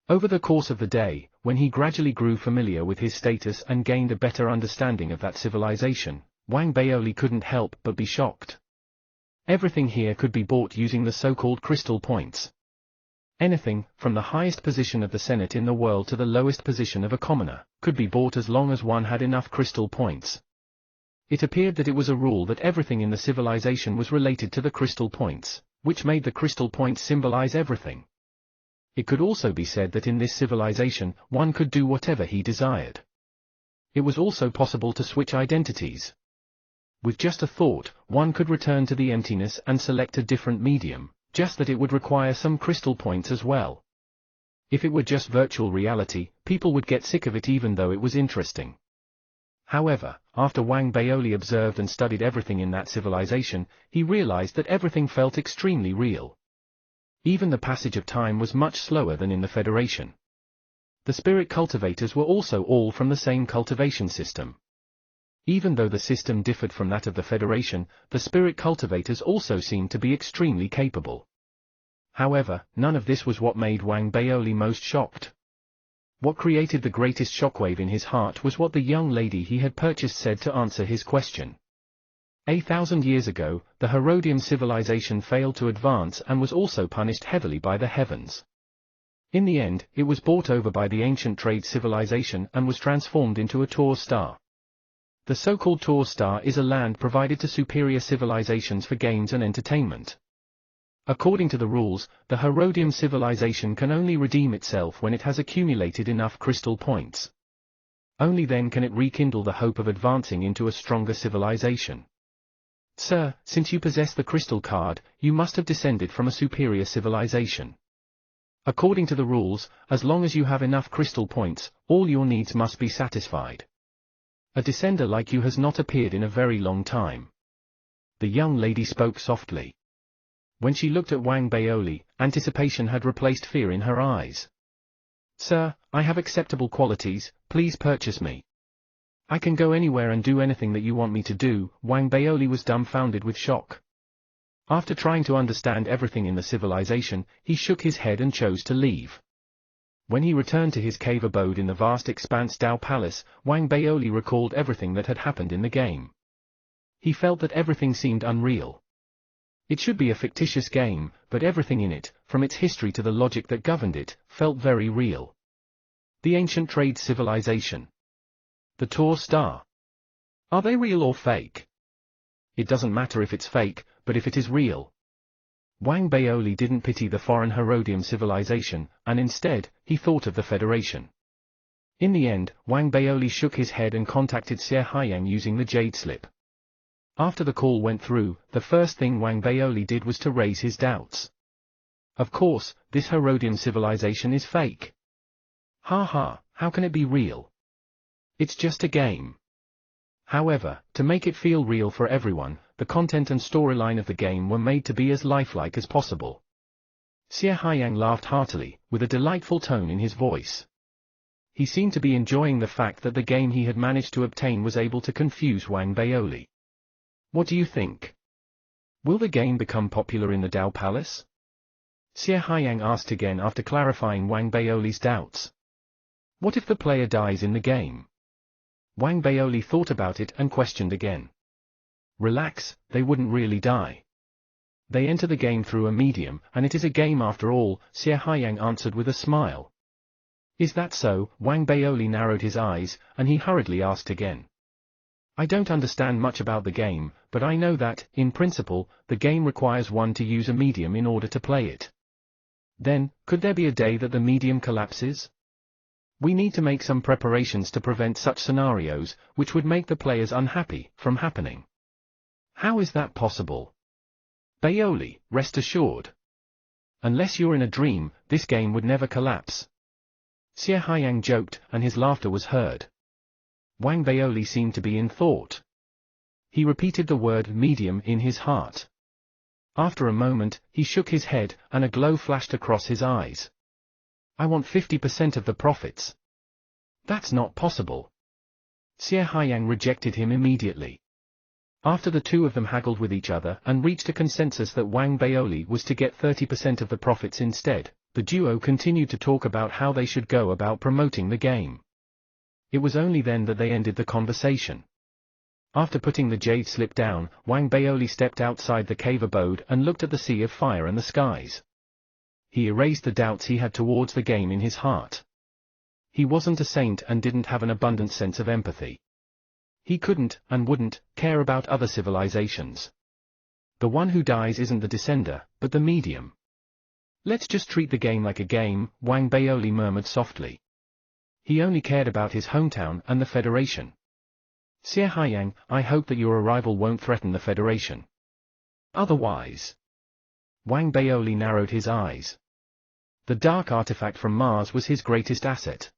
Over the course of the day, when he gradually grew familiar with his status and gained a better understanding of that civilization, Wang Baoli couldn't help but be shocked. Everything here could be bought using the so-called crystal points. Anything, from the highest position of the Senate in the world to the lowest position of a commoner, could be bought as long as one had enough crystal points. It appeared that it was a rule that everything in the civilization was related to the crystal points, which made the crystal points symbolize everything. It could also be said that in this civilization, one could do whatever he desired. It was also possible to switch identities. With just a thought, one could return to the emptiness and select a different medium, just that it would require some crystal points as well. If it were just virtual reality, people would get sick of it even though it was interesting. However, after Wang Baoli observed and studied everything in that civilization, he realized that everything felt extremely real. Even the passage of time was much slower than in the Federation. The spirit cultivators were also all from the same cultivation system. Even though the system differed from that of the Federation, the spirit cultivators also seemed to be extremely capable. However, none of this was what made Wang Baoli most shocked. What created the greatest shockwave in his heart was what the young lady he had purchased said to answer his question. 1,000 years ago, the Herodium civilization failed to advance and was also punished heavily by the heavens. In the end, it was bought over by the ancient trade civilization and was transformed into a Taur star. The so-called Taur star is a land provided to superior civilizations for games and entertainment. According to the rules, the Herodium civilization can only redeem itself when it has accumulated enough crystal points. Only then can it rekindle the hope of advancing into a stronger civilization. Sir, since you possess the crystal card, you must have descended from a superior civilization. According to the rules, as long as you have enough crystal points, all your needs must be satisfied. A descender like you has not appeared in a very long time. The young lady spoke softly. When she looked at Wang Baoli, anticipation had replaced fear in her eyes. Sir, I have acceptable qualities, please purchase me. I can go anywhere and do anything that you want me to do. Wang Baoli was dumbfounded with shock. After trying to understand everything in the civilization, he shook his head and chose to leave. When he returned to his cave abode in the vast expanse Dao Palace, Wang Baoli recalled everything that had happened in the game. He felt that everything seemed unreal. It should be a fictitious game, but everything in it, from its history to the logic that governed it, felt very real. The ancient trade civilization. The Tor Star. Are they real or fake? It doesn't matter if it's fake, but if it is real. Wang Baoli didn't pity the foreign Herodium civilization, and instead, he thought of the Federation. In the end, Wang Baoli shook his head and contacted Xie Haiyang using the jade slip. After the call went through, the first thing Wang Baoli did was to raise his doubts. Of course, this Herodium civilization is fake. Ha ha, how can it be real? It's just a game. However, to make it feel real for everyone, the content and storyline of the game were made to be as lifelike as possible. Xie Haiyang laughed heartily, with a delightful tone in his voice. He seemed to be enjoying the fact that the game he had managed to obtain was able to confuse Wang Baoli. What do you think? Will the game become popular in the Dao Palace? Xie Haiyang asked again after clarifying Wang Baoli's doubts. What if the player dies in the game? Wang Baoli thought about it and questioned again. Relax, they wouldn't really die. They enter the game through a medium, and it is a game after all, Xie Haiyang answered with a smile. Is that so? Wang Baoli narrowed his eyes, and he hurriedly asked again. I don't understand much about the game, but I know that, in principle, the game requires one to use a medium in order to play it. Then, could there be a day that the medium collapses? We need to make some preparations to prevent such scenarios, which would make the players unhappy, from happening. How is that possible? Baoli, rest assured. Unless you're in a dream, this game would never collapse. Xie Haiyang joked, and his laughter was heard. Wang Baoli seemed to be in thought. He repeated the word medium in his heart. After a moment, he shook his head, and a glow flashed across his eyes. I want 50% of the profits. That's not possible. Xie Haiyang rejected him immediately. After the two of them haggled with each other and reached a consensus that Wang Baoli was to get 30% of the profits instead, the duo continued to talk about how they should go about promoting the game. It was only then that they ended the conversation. After putting the jade slip down, Wang Baoli stepped outside the cave abode and looked at the sea of fire and the skies. He erased the doubts he had towards the game in his heart. He wasn't a saint and didn't have an abundant sense of empathy. He couldn't, and wouldn't, care about other civilizations. The one who dies isn't the descender, but the medium. Let's just treat the game like a game, Wang Baoli murmured softly. He only cared about his hometown and the Federation. Xie Haiyang, I hope that your arrival won't threaten the Federation. Otherwise. Wang Baoli narrowed his eyes. The dark artifact from Mars was his greatest asset.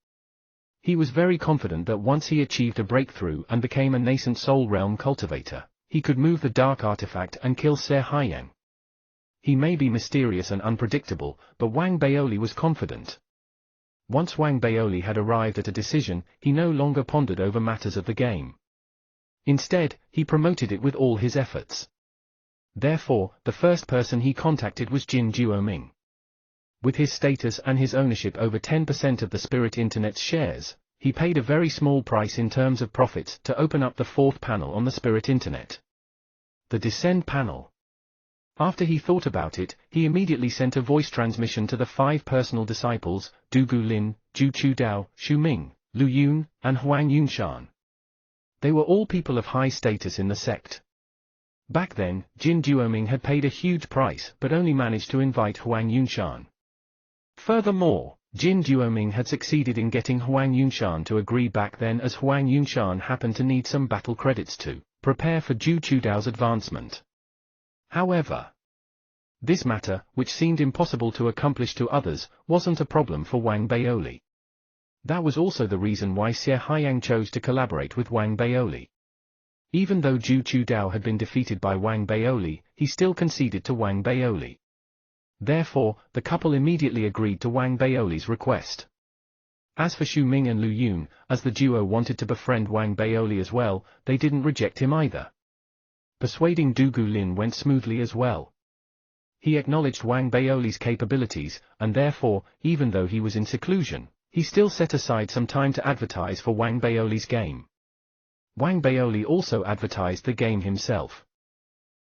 He was very confident that once he achieved a breakthrough and became a nascent soul realm cultivator, he could move the dark artifact and kill Xie Haiyang. He may be mysterious and unpredictable, but Wang Baoli was confident. Once Wang Baoli had arrived at a decision, he no longer pondered over matters of the game. Instead, he promoted it with all his efforts. Therefore, the first person he contacted was Jin Duoming. With his status and his ownership over 10% of the Spirit Internet's shares, he paid a very small price in terms of profits to open up the fourth panel on the Spirit Internet. The Descend panel. After he thought about it, he immediately sent a voice transmission to the 5 personal disciples, Du Gulin, Zhu Chudao, Xu Ming, Lu Yun, and Huang Yunshan. They were all people of high status in the sect. Back then, Jin Duoming had paid a huge price but only managed to invite Huang Yunshan. Furthermore, Jin Duoming had succeeded in getting Huang Yunshan to agree back then, as Huang Yunshan happened to need some battle credits to prepare for Zhu Chudao's advancement. However, this matter, which seemed impossible to accomplish to others, wasn't a problem for Wang Baoli. That was also the reason why Xie Haiyang chose to collaborate with Wang Baoli. Even though Zhu Qudao had been defeated by Wang Baoli, he still conceded to Wang Baoli. Therefore, the couple immediately agreed to Wang Baoli's request. As for Xu Ming and Lu Yun, as the duo wanted to befriend Wang Baoli as well, they didn't reject him either. Persuading Du Gulin went smoothly as well. He acknowledged Wang Baoli's capabilities, and therefore, even though he was in seclusion, he still set aside some time to advertise for Wang Baoli's game. Wang Baoli also advertised the game himself.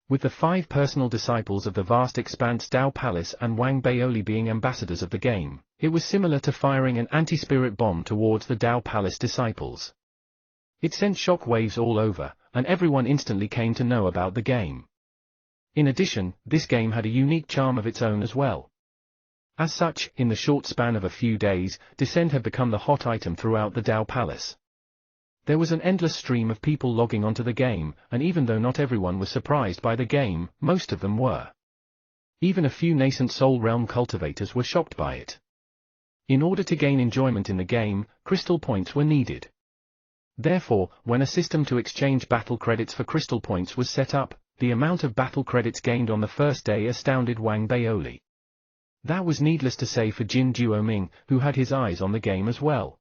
With the 5 personal disciples of the vast expanse Dao Palace and Wang Baoli being ambassadors of the game, it was similar to firing an anti-spirit bomb towards the Dao Palace disciples. It sent shock waves all over, and everyone instantly came to know about the game. In addition, this game had a unique charm of its own as well. As such, in the short span of a few days, Descend had become the hot item throughout the Dao Palace. There was an endless stream of people logging onto the game, and even though not everyone was surprised by the game, most of them were. Even a few nascent Soul Realm cultivators were shocked by it. In order to gain enjoyment in the game, crystal points were needed. Therefore, when a system to exchange battle credits for crystal points was set up, the amount of battle credits gained on the first day astounded Wang Baoli. That was needless to say for Jin Duoming, who had his eyes on the game as well.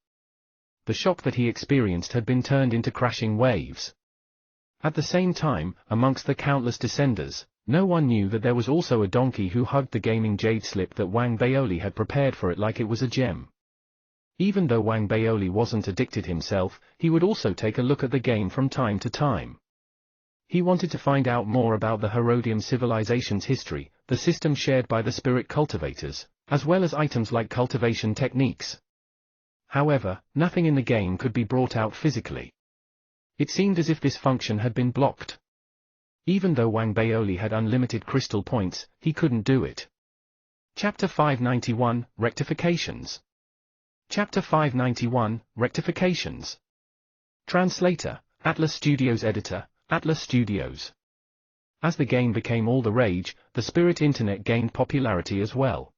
The shock that he experienced had been turned into crashing waves. At the same time, amongst the countless descenders, no one knew that there was also a donkey who hugged the gaming jade slip that Wang Baoli had prepared for it like it was a gem. Even though Wang Baoli wasn't addicted himself, he would also take a look at the game from time to time. He wanted to find out more about the Herodium civilization's history, the system shared by the spirit cultivators, as well as items like cultivation techniques. However, nothing in the game could be brought out physically. It seemed as if this function had been blocked. Even though Wang Baoli had unlimited crystal points, he couldn't do it. Chapter 591, Rectifications. Chapter 591, Rectifications. Translator, Atlas Studios. Editor, Atlas Studios. As the game became all the rage, the spirit internet gained popularity as well.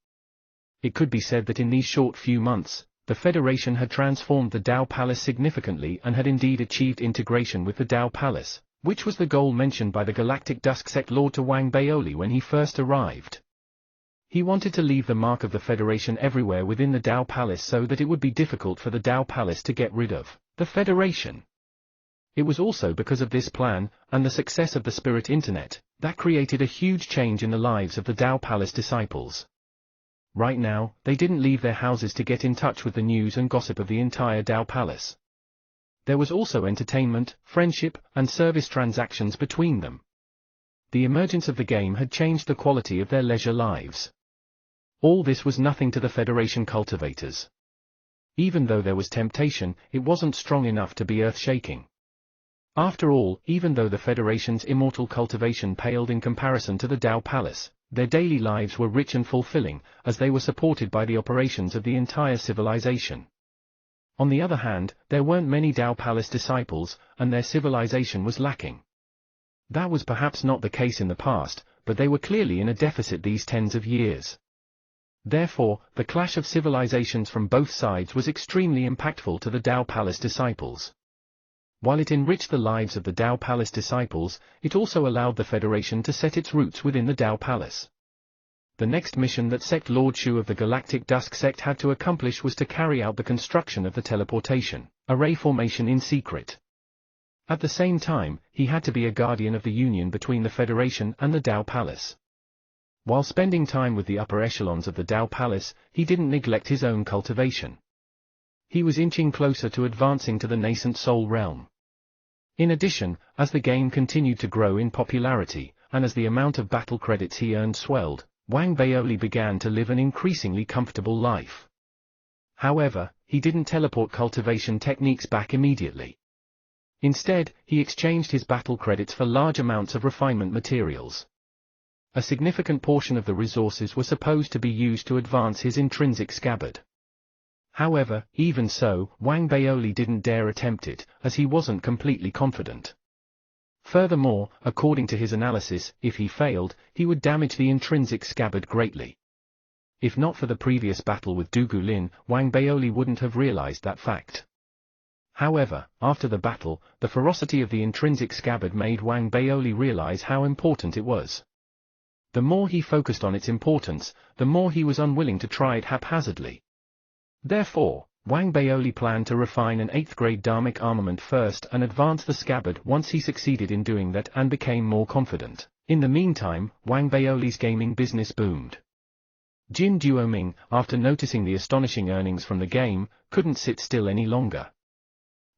It could be said that in these short few months, the Federation had transformed the Dao Palace significantly and had indeed achieved integration with the Dao Palace, which was the goal mentioned by the Galactic Dusk Sect Lord to Wang Baoli when he first arrived. He wanted to leave the mark of the Federation everywhere within the Dao Palace so that it would be difficult for the Dao Palace to get rid of the Federation. It was also because of this plan, and the success of the Spirit Internet, that created a huge change in the lives of the Dao Palace disciples. Right now, they didn't leave their houses to get in touch with the news and gossip of the entire Dao Palace. There was also entertainment, friendship, and service transactions between them. The emergence of the game had changed the quality of their leisure lives. All this was nothing to the Federation cultivators. Even though there was temptation, it wasn't strong enough to be earth-shaking. After all, even though the Federation's immortal cultivation paled in comparison to the Dao Palace, their daily lives were rich and fulfilling, as they were supported by the operations of the entire civilization. On the other hand, there weren't many Dao Palace disciples, and their civilization was lacking. That was perhaps not the case in the past, but they were clearly in a deficit these tens of years. Therefore, the clash of civilizations from both sides was extremely impactful to the Dao Palace disciples. While it enriched the lives of the Dao Palace disciples, it also allowed the Federation to set its roots within the Dao Palace. The next mission that Sect Lord Shu of the Galactic Dusk Sect had to accomplish was to carry out the construction of the teleportation array formation in secret. At the same time, he had to be a guardian of the union between the Federation and the Dao Palace. While spending time with the upper echelons of the Dao Palace, he didn't neglect his own cultivation. He was inching closer to advancing to the nascent Soul Realm. In addition, as the game continued to grow in popularity, and as the amount of battle credits he earned swelled, Wang Baoli began to live an increasingly comfortable life. However, he didn't teleport cultivation techniques back immediately. Instead, he exchanged his battle credits for large amounts of refinement materials. A significant portion of the resources were supposed to be used to advance his intrinsic scabbard. However, even so, Wang Baoli didn't dare attempt it, as he wasn't completely confident. Furthermore, according to his analysis, if he failed, he would damage the intrinsic scabbard greatly. If not for the previous battle with Dugu Lin, Wang Baoli wouldn't have realized that fact. However, after the battle, the ferocity of the intrinsic scabbard made Wang Baoli realize how important it was. The more he focused on its importance, the more he was unwilling to try it haphazardly. Therefore, Wang Baoli planned to refine an 8th-grade dharmic armament first and advance the scabbard once he succeeded in doing that and became more confident. In the meantime, Wang Baoli's gaming business boomed. Jin Duoming, after noticing the astonishing earnings from the game, couldn't sit still any longer.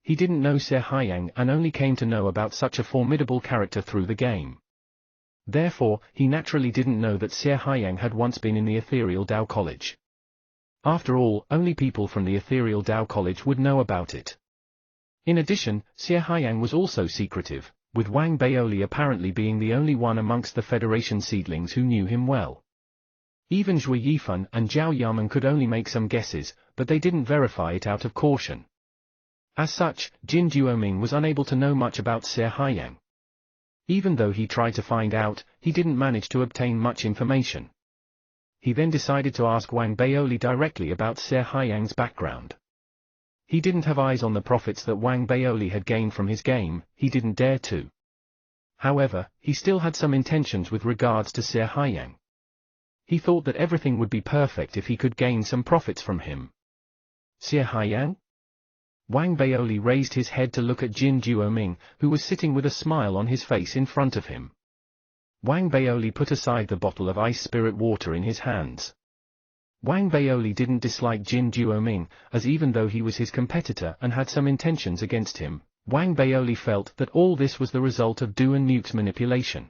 He didn't know Xie Haiyang and only came to know about such a formidable character through the game. Therefore, he naturally didn't know that Xie Haiyang had once been in the Ethereal Dao College. After all, only people from the Ethereal Dao College would know about it. In addition, Xie Haiyang was also secretive, with Wang Baoli apparently being the only one amongst the Federation seedlings who knew him well. Even Zhui Yifan and Zhao Yamen could only make some guesses, but they didn't verify it out of caution. As such, Jin Duoming was unable to know much about Xie Haiyang. Even though he tried to find out, he didn't manage to obtain much information. He then decided to ask Wang Baoli directly about Xie Haiyang's background. He didn't have eyes on the profits that Wang Baoli had gained from his game, he didn't dare to. However, he still had some intentions with regards to Xie Haiyang. He thought that everything would be perfect if he could gain some profits from him. Xie Haiyang? Wang Baoli raised his head to look at Jin Duoming, who was sitting with a smile on his face in front of him. Wang Baoli put aside the bottle of ice spirit water in his hands. Wang Baoli didn't dislike Jin Duoming, as even though he was his competitor and had some intentions against him, Wang Baoli felt that all this was the result of Du and Nuke's manipulation.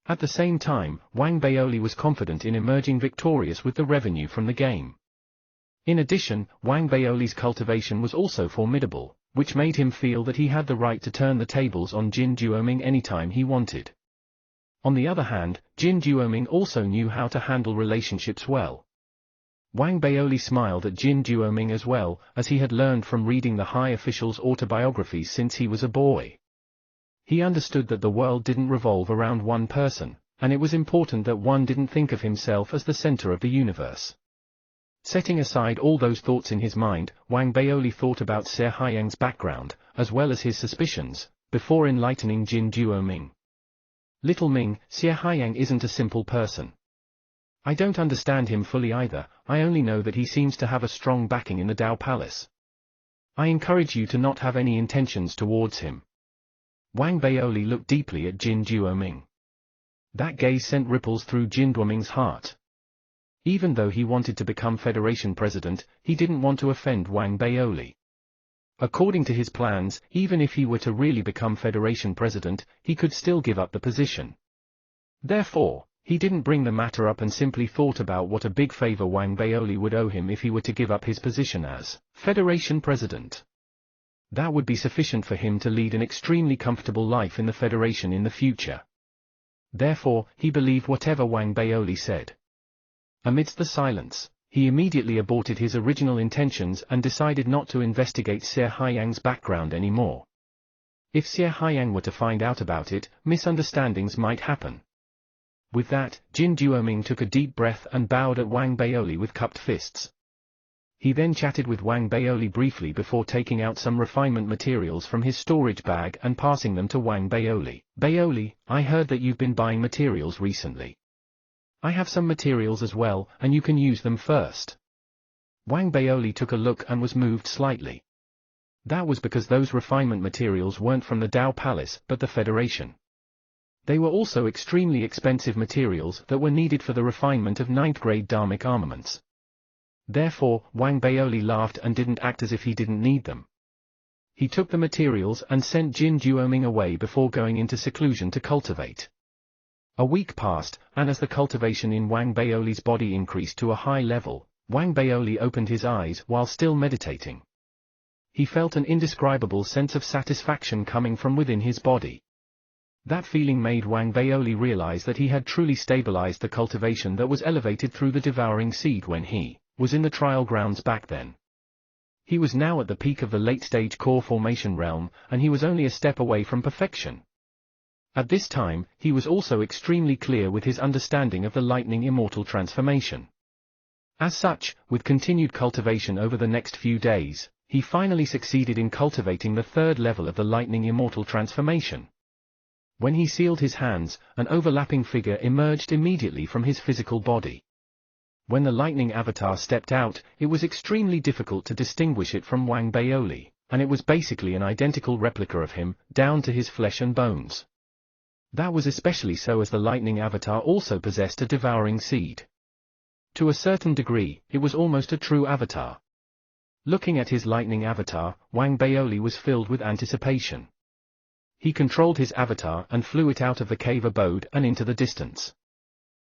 At the same time, Wang Baoli was confident in emerging victorious with the revenue from the game. In addition, Wang Baoli's cultivation was also formidable, which made him feel that he had the right to turn the tables on Jin Duoming anytime he wanted. On the other hand, Jin Duoming also knew how to handle relationships well. Wang Baoli smiled at Jin Duoming as well, as he had learned from reading the high officials' autobiographies since he was a boy. He understood that the world didn't revolve around one person, and it was important that one didn't think of himself as the center of the universe. Setting aside all those thoughts in his mind, Wang Baoli thought about Xie Haiyang's background, as well as his suspicions, before enlightening Jin Duoming. Little Ming, Xie Haiyang isn't a simple person. I don't understand him fully either, I only know that he seems to have a strong backing in the Dao Palace. I encourage you to not have any intentions towards him. Wang Baoli looked deeply at Jin Duoming. That gaze sent ripples through Jin Duoming's heart. Even though he wanted to become Federation President, he didn't want to offend Wang Baoli. According to his plans, even if he were to really become Federation President, he could still give up the position. Therefore, he didn't bring the matter up and simply thought about what a big favor Wang Baoli would owe him if he were to give up his position as Federation President. That would be sufficient for him to lead an extremely comfortable life in the Federation in the future. Therefore, he believed whatever Wang Baoli said. Amidst the silence, he immediately aborted his original intentions and decided not to investigate Xie Haiyang's background anymore. If Xie Haiyang were to find out about it, misunderstandings might happen. With that, Jin Duoming took a deep breath and bowed at Wang Baoli with cupped fists. He then chatted with Wang Baoli briefly before taking out some refinement materials from his storage bag and passing them to Wang Baoli. Baoli, I heard that you've been buying materials recently. I have some materials as well, and you can use them first. Wang Baoli took a look and was moved slightly. That was because those refinement materials weren't from the Dao Palace but the Federation. They were also extremely expensive materials that were needed for the refinement of 9th-grade dharmic armaments. Therefore, Wang Baoli laughed and didn't act as if he didn't need them. He took the materials and sent Jin Duoming away before going into seclusion to cultivate. A week passed, and as the cultivation in Wang Baoli's body increased to a high level, Wang Baoli opened his eyes while still meditating. He felt an indescribable sense of satisfaction coming from within his body. That feeling made Wang Baoli realize that he had truly stabilized the cultivation that was elevated through the devouring seed when he was in the trial grounds back then. He was now at the peak of the late-stage core formation realm, and he was only a step away from perfection. At this time, he was also extremely clear with his understanding of the lightning immortal transformation. As such, with continued cultivation over the next few days, he finally succeeded in cultivating the third level of the lightning immortal transformation. When he sealed his hands, an overlapping figure emerged immediately from his physical body. When the lightning avatar stepped out, it was extremely difficult to distinguish it from Wang Baoli, and it was basically an identical replica of him, down to his flesh and bones. That was especially so as the lightning avatar also possessed a devouring seed. To a certain degree, it was almost a true avatar. Looking at his lightning avatar, Wang Baoli was filled with anticipation. He controlled his avatar and flew it out of the cave abode and into the distance.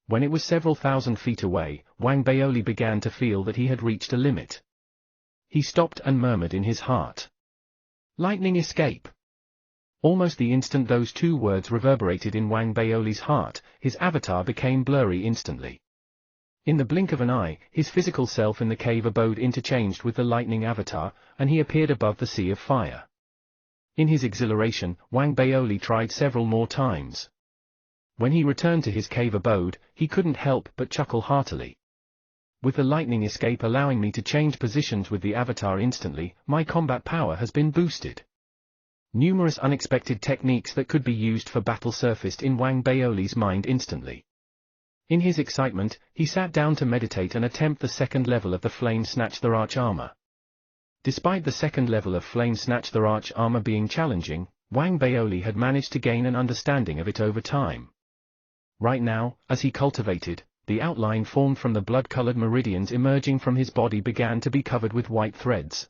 When it was several thousand feet away, Wang Baoli began to feel that he had reached a limit. He stopped and murmured in his heart. Lightning escape. Almost the instant those two words reverberated in Wang Baoli's heart, his avatar became blurry instantly. In the blink of an eye, his physical self in the cave abode interchanged with the lightning avatar, and he appeared above the sea of fire. In his exhilaration, Wang Baoli tried several more times. When he returned to his cave abode, he couldn't help but chuckle heartily. With the lightning escape allowing me to change positions with the avatar instantly, my combat power has been boosted. Numerous unexpected techniques that could be used for battle surfaced in Wang Baoli's mind instantly. In his excitement, he sat down to meditate and attempt the second level of the Flame Snatch the Arch armor. Despite the second level of Flame Snatch the Arch armor being challenging, Wang Baoli had managed to gain an understanding of it over time. Right now, as he cultivated, the outline formed from the blood-colored meridians emerging from his body began to be covered with white threads.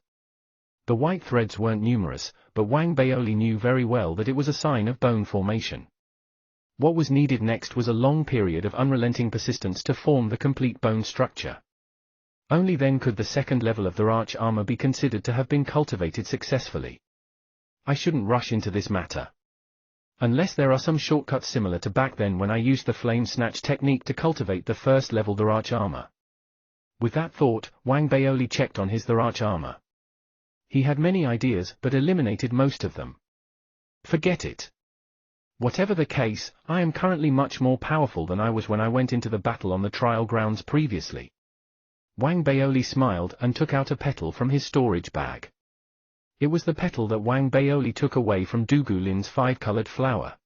The white threads weren't numerous, but Wang Baoli knew very well that it was a sign of bone formation. What was needed next was a long period of unrelenting persistence to form the complete bone structure. Only then could the second level of the arch armor be considered to have been cultivated successfully. I shouldn't rush into this matter. Unless there are some shortcuts similar to back then when I used the Flame Snatch technique to cultivate the first level Arch armor. With that thought, Wang Baoli checked on his Arch armor. He had many ideas but eliminated most of them. Forget it. Whatever the case, I am currently much more powerful than I was when I went into the battle on the trial grounds previously. Wang Baoli smiled and took out a petal from his storage bag. It was the petal that Wang Baoli took away from Dugu Lin's five-colored flower.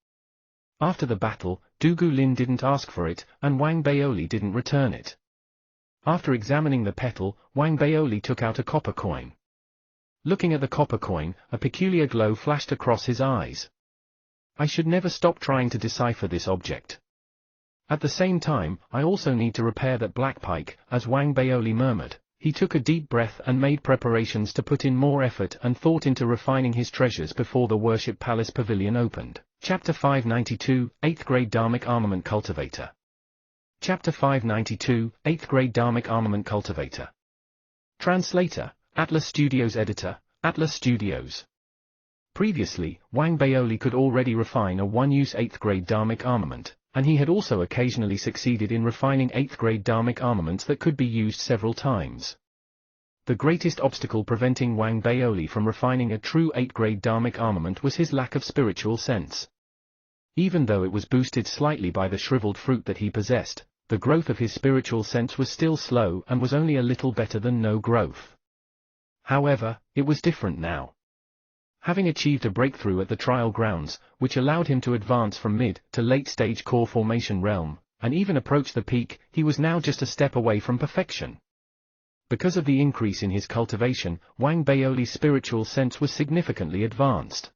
After the battle, Dugu Lin didn't ask for it, and Wang Baoli didn't return it. After examining the petal, Wang Baoli took out a copper coin. Looking at the copper coin, a peculiar glow flashed across his eyes. I should never stop trying to decipher this object. At the same time, I also need to repair that black pike, as Wang Baoli murmured. He took a deep breath and made preparations to put in more effort and thought into refining his treasures before the Worship Palace Pavilion opened. Chapter 592, 8th Grade Dharmic Armament Cultivator. Chapter 592, 8th Grade Dharmic Armament Cultivator. Translator, Atlas Studios Editor, Atlas Studios. Previously, Wang Baoli could already refine a one-use 8th grade Dharmic armament, and he had also occasionally succeeded in refining 8th grade Dharmic armaments that could be used several times. The greatest obstacle preventing Wang Baoli from refining a true 8th grade Dharmic armament was his lack of spiritual sense. Even though it was boosted slightly by the shriveled fruit that he possessed, the growth of his spiritual sense was still slow and was only a little better than no growth. However, it was different now. Having achieved a breakthrough at the trial grounds, which allowed him to advance from mid to late-stage core formation realm, and even approach the peak, he was now just a step away from perfection. Because of the increase in his cultivation, Wang Baoli's spiritual sense was significantly advanced.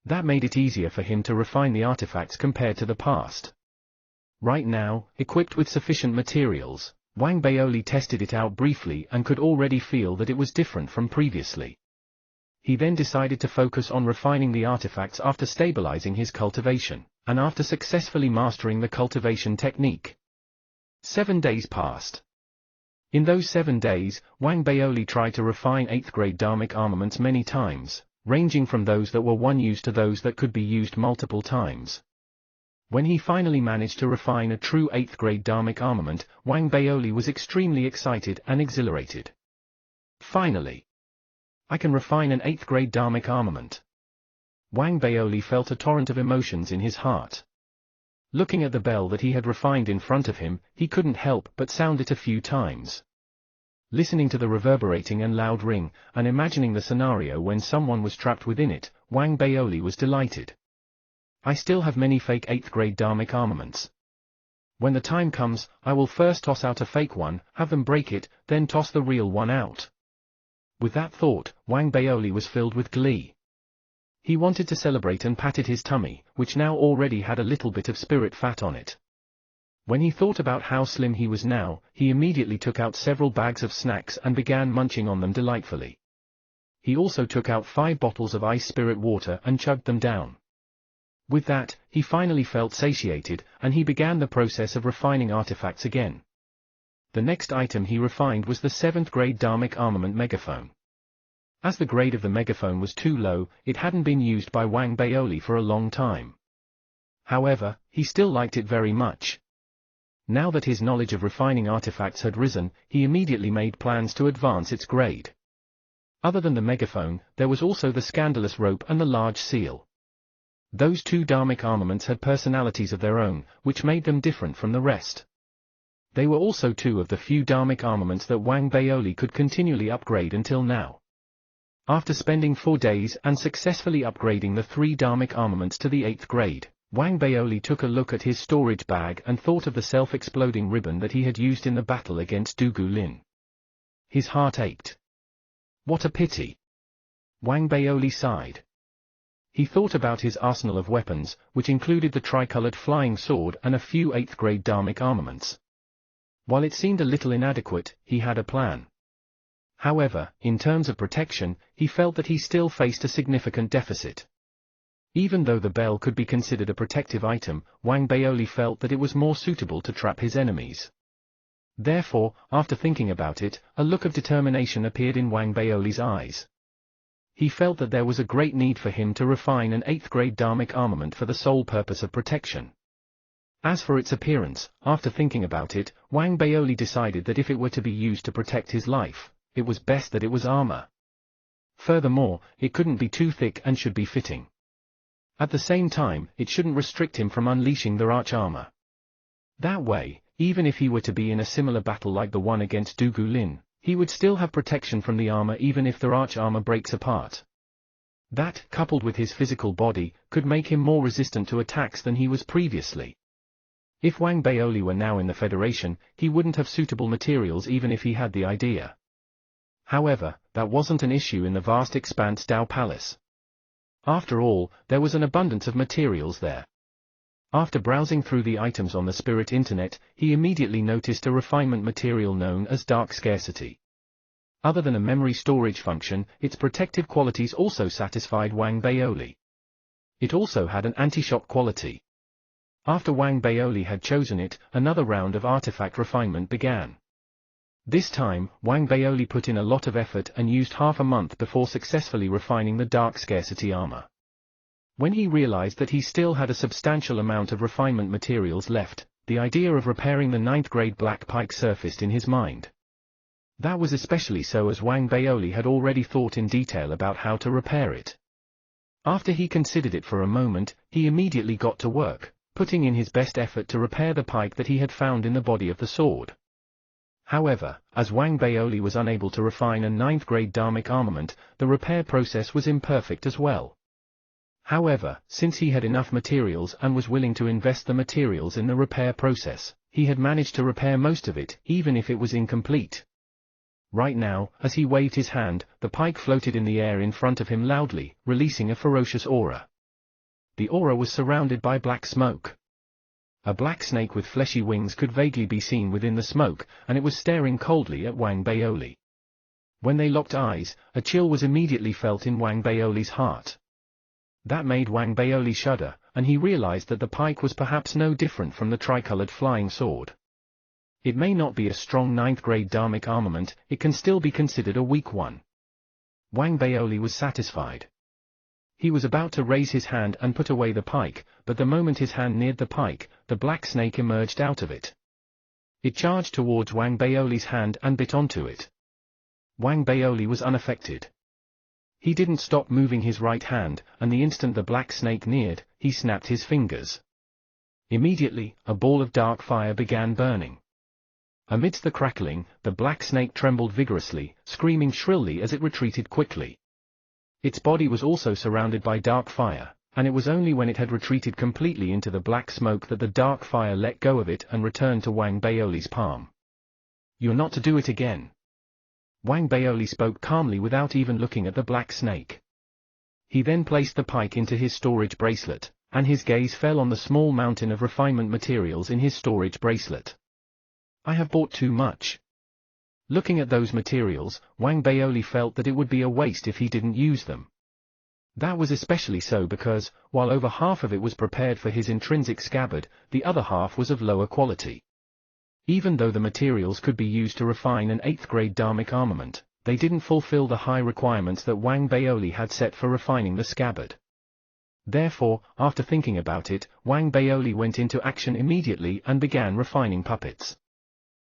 That made it easier for him to refine the artifacts compared to the past. Right now, equipped with sufficient materials, Wang Baoli tested it out briefly and could already feel that it was different from previously. He then decided to focus on refining the artifacts after stabilizing his cultivation, and after successfully mastering the cultivation technique. 7 days passed. In those 7 days, Wang Baoli tried to refine 8th grade Dharmic armaments many times, ranging from those that were one use to those that could be used multiple times. When he finally managed to refine a true 8th grade Dharmic armament, Wang Baoli was extremely excited and exhilarated. Finally! I can refine an 8th grade Dharmic armament. Wang Baoli felt a torrent of emotions in his heart. Looking at the bell that he had refined in front of him, he couldn't help but sound it a few times. Listening to the reverberating and loud ring, and imagining the scenario when someone was trapped within it, Wang Baoli was delighted. I still have many fake 8th grade dharmic armaments. When the time comes, I will first toss out a fake one, have them break it, then toss the real one out. With that thought, Wang Baoli was filled with glee. He wanted to celebrate and patted his tummy, which now already had a little bit of spirit fat on it. When he thought about how slim he was now, he immediately took out several bags of snacks and began munching on them delightfully. He also took out 5 bottles of ice spirit water and chugged them down. With that, he finally felt satiated, and he began the process of refining artifacts again. The next item he refined was the 7th grade dharmic armament megaphone. As the grade of the megaphone was too low, it hadn't been used by Wang Baoli for a long time. However, he still liked it very much. Now that his knowledge of refining artifacts had risen, he immediately made plans to advance its grade. Other than the megaphone, there was also the scandalous rope and the large seal. Those 2 dharmic armaments had personalities of their own, which made them different from the rest. They were also 2 of the few dharmic armaments that Wang Baoli could continually upgrade until now. After spending 4 days and successfully upgrading the 3 dharmic armaments to the 8th grade, Wang Baoli took a look at his storage bag and thought of the self-exploding ribbon that he had used in the battle against Dugu Lin. His heart ached. What a pity! Wang Baoli sighed. He thought about his arsenal of weapons, which included the tricolored flying sword and a few 8th grade dharmic armaments. While it seemed a little inadequate, he had a plan. However, in terms of protection, he felt that he still faced a significant deficit. Even though the bell could be considered a protective item, Wang Baoli felt that it was more suitable to trap his enemies. Therefore, after thinking about it, a look of determination appeared in Wang Baoli's eyes. He felt that there was a great need for him to refine an 8th grade dharmic armament for the sole purpose of protection. As for its appearance, after thinking about it, Wang Baoli decided that if it were to be used to protect his life, it was best that it was armor. Furthermore, it couldn't be too thick and should be fitting. At the same time, it shouldn't restrict him from unleashing the arch armor. That way, even if he were to be in a similar battle like the one against Dugu Lin, he would still have protection from the armor even if the arch armor breaks apart. That, coupled with his physical body, could make him more resistant to attacks than he was previously. If Wang Baoli were now in the Federation, he wouldn't have suitable materials even if he had the idea. However, that wasn't an issue in the vast expanse Dao Palace. After all, there was an abundance of materials there. After browsing through the items on the Spirit Internet, he immediately noticed a refinement material known as Dark Scarcity. Other than a memory storage function, its protective qualities also satisfied Wang Baoli. It also had an anti-shock quality. After Wang Baoli had chosen it, another round of artifact refinement began. This time, Wang Baoli put in a lot of effort and used half a month before successfully refining the Dark Scarcity armor. When he realized that he still had a substantial amount of refinement materials left, the idea of repairing the 9th grade black pike surfaced in his mind. That was especially so as Wang Baoli had already thought in detail about how to repair it. After he considered it for a moment, he immediately got to work, putting in his best effort to repair the pike that he had found in the body of the sword. However, as Wang Baoli was unable to refine a 9th grade dharmic armament, the repair process was imperfect as well. However, since he had enough materials and was willing to invest the materials in the repair process, he had managed to repair most of it, even if it was incomplete. Right now, as he waved his hand, the pike floated in the air in front of him loudly, releasing a ferocious aura. The aura was surrounded by black smoke. A black snake with fleshy wings could vaguely be seen within the smoke, and it was staring coldly at Wang Baoli. When they locked eyes, a chill was immediately felt in Wang Baoli's heart. That made Wang Baoli shudder, and he realized that the pike was perhaps no different from the tricolored flying sword. It may not be a strong 9th grade dharmic armament, it can still be considered a weak one. Wang Baoli was satisfied. He was about to raise his hand and put away the pike, but the moment his hand neared the pike, the black snake emerged out of it. It charged towards Wang Baoli's hand and bit onto it. Wang Baoli was unaffected. He didn't stop moving his right hand, and the instant the black snake neared, he snapped his fingers. Immediately, a ball of dark fire began burning. Amidst the crackling, the black snake trembled vigorously, screaming shrilly as it retreated quickly. Its body was also surrounded by dark fire, and it was only when it had retreated completely into the black smoke that the dark fire let go of it and returned to Wang Baoli's palm. "You're not to do it again." Wang Baoli spoke calmly without even looking at the black snake. He then placed the pike into his storage bracelet, and his gaze fell on the small mountain of refinement materials in his storage bracelet. "I have bought too much." Looking at those materials, Wang Baoli felt that it would be a waste if he didn't use them. That was especially so because, while over half of it was prepared for his intrinsic scabbard, the other half was of lower quality. Even though the materials could be used to refine an 8th-grade dharmic armament, they didn't fulfill the high requirements that Wang Baoli had set for refining the scabbard. Therefore, after thinking about it, Wang Baoli went into action immediately and began refining puppets.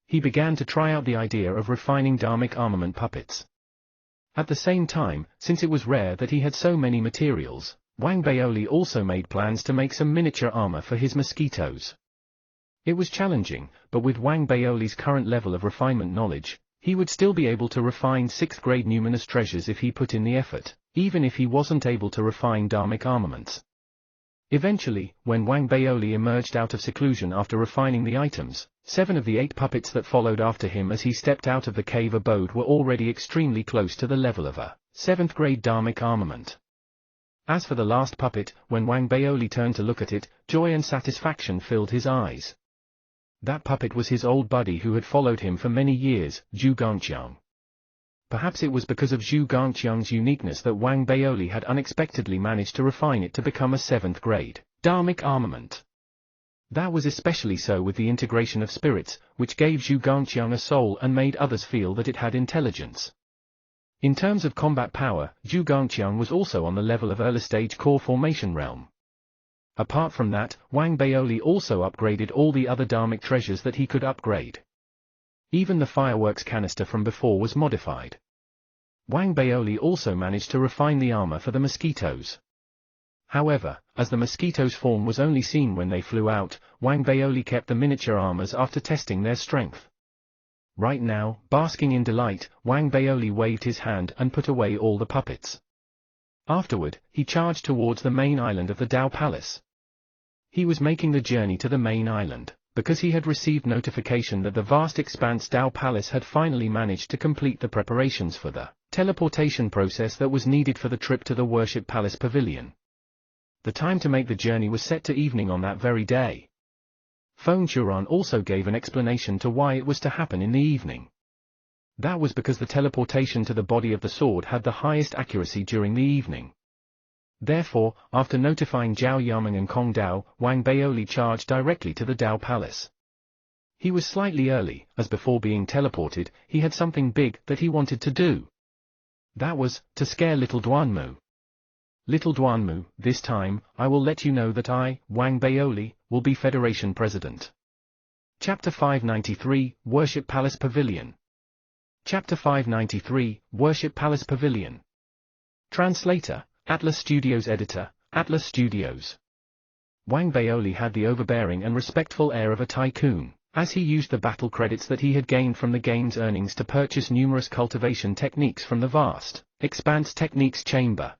He began to try out the idea of refining dharmic armament puppets. At the same time, since it was rare that he had so many materials, Wang Baoli also made plans to make some miniature armor for his mosquitoes. It was challenging, but with Wang Baoli's current level of refinement knowledge, he would still be able to refine 6th-grade numinous treasures if he put in the effort, even if he wasn't able to refine dharmic armaments. Eventually, when Wang Baoli emerged out of seclusion after refining the items, 7 of the 8 puppets that followed after him as he stepped out of the cave abode were already extremely close to the level of a 7th-grade dharmic armament. As for the last puppet, when Wang Baoli turned to look at it, joy and satisfaction filled his eyes. That puppet was his old buddy who had followed him for many years, Zhu Gangqiang. Perhaps it was because of Zhu Gangqiang's uniqueness that Wang Baoli had unexpectedly managed to refine it to become a 7th-grade dharmic armament. That was especially so with the integration of spirits, which gave Zhu Gangqiang a soul and made others feel that it had intelligence. In terms of combat power, Zhu Gangqiang was also on the level of early-stage core formation realm. Apart from that, Wang Baoli also upgraded all the other dharmic treasures that he could upgrade. Even the fireworks canister from before was modified. Wang Baoli also managed to refine the armor for the mosquitoes. However, as the mosquitoes' form was only seen when they flew out, Wang Baoli kept the miniature armors after testing their strength. Right now, basking in delight, Wang Baoli waved his hand and put away all the puppets. Afterward, he charged towards the main island of the Dao Palace. He was making the journey to the main island, because he had received notification that the vast expanse Dao Palace had finally managed to complete the preparations for the teleportation process that was needed for the trip to the Worship Palace Pavilion. The time to make the journey was set to evening on that very day. Feng Churan also gave an explanation to why it was to happen in the evening. That was because the teleportation to the body of the sword had the highest accuracy during the evening. Therefore, after notifying Zhao Yameng and Kong Dao, Wang Baoli charged directly to the Dao Palace. He was slightly early, as before being teleported, he had something big that he wanted to do. That was, to scare Little Duanmu. Little Duanmu, this time, I will let you know that I, Wang Baoli, will be Federation President. Chapter 593, Worship Palace Pavilion. Chapter 593, Worship Palace Pavilion. Translator, Atlas Studios. Editor, Atlas Studios. Wang Baoli had the overbearing and respectful air of a tycoon, as he used the battle credits that he had gained from the game's earnings to purchase numerous cultivation techniques from the vast expanse techniques chamber.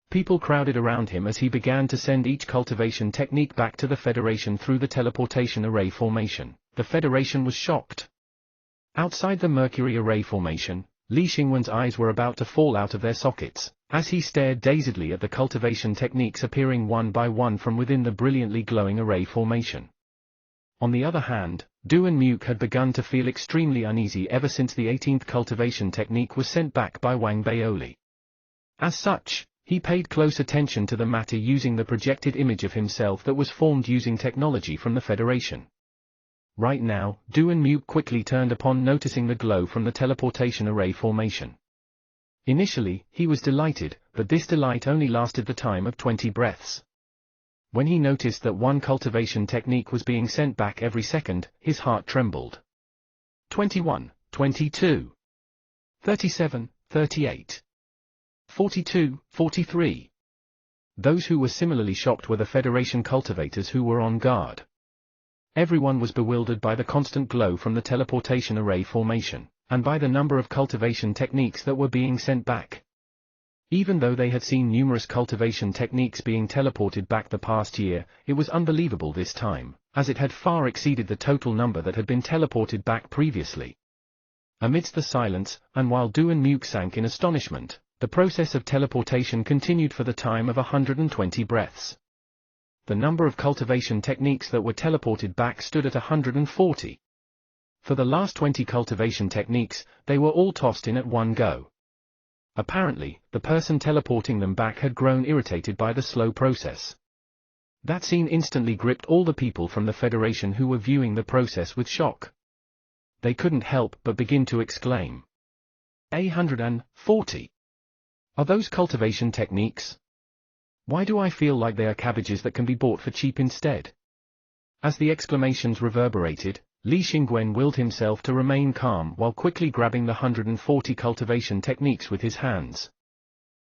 People crowded around him as he began to send each cultivation technique back to the Federation through the teleportation array formation. The Federation was shocked. Outside the Mercury array formation, Li Xingwen's eyes were about to fall out of their sockets, as he stared dazedly at the cultivation techniques appearing one by one from within the brilliantly glowing array formation. On the other hand, Duan Muke had begun to feel extremely uneasy ever since the 18th cultivation technique was sent back by Wang Baoli. As such, he paid close attention to the matter using the projected image of himself that was formed using technology from the Federation. Right now, Duan Muke quickly turned upon noticing the glow from the teleportation array formation. Initially, he was delighted, but this delight only lasted the time of 20 breaths. When he noticed that one cultivation technique was being sent back every second, his heart trembled. 21, 22, 37, 38, 42, 43. Those who were similarly shocked were the Federation cultivators who were on guard. Everyone was bewildered by the constant glow from the teleportation array formation, and by the number of cultivation techniques that were being sent back. Even though they had seen numerous cultivation techniques being teleported back the past year, it was unbelievable this time, as it had far exceeded the total number that had been teleported back previously. Amidst the silence, and while Du and Muke sank in astonishment, the process of teleportation continued for the time of 120 breaths. The number of cultivation techniques that were teleported back stood at 140. For the last 20 cultivation techniques, they were all tossed in at one go. Apparently, the person teleporting them back had grown irritated by the slow process. That scene instantly gripped all the people from the Federation who were viewing the process with shock. They couldn't help but begin to exclaim. 140. Are those cultivation techniques? Why do I feel like they are cabbages that can be bought for cheap instead? As the exclamations reverberated, Li Xingwen willed himself to remain calm while quickly grabbing the 140 cultivation techniques with his hands.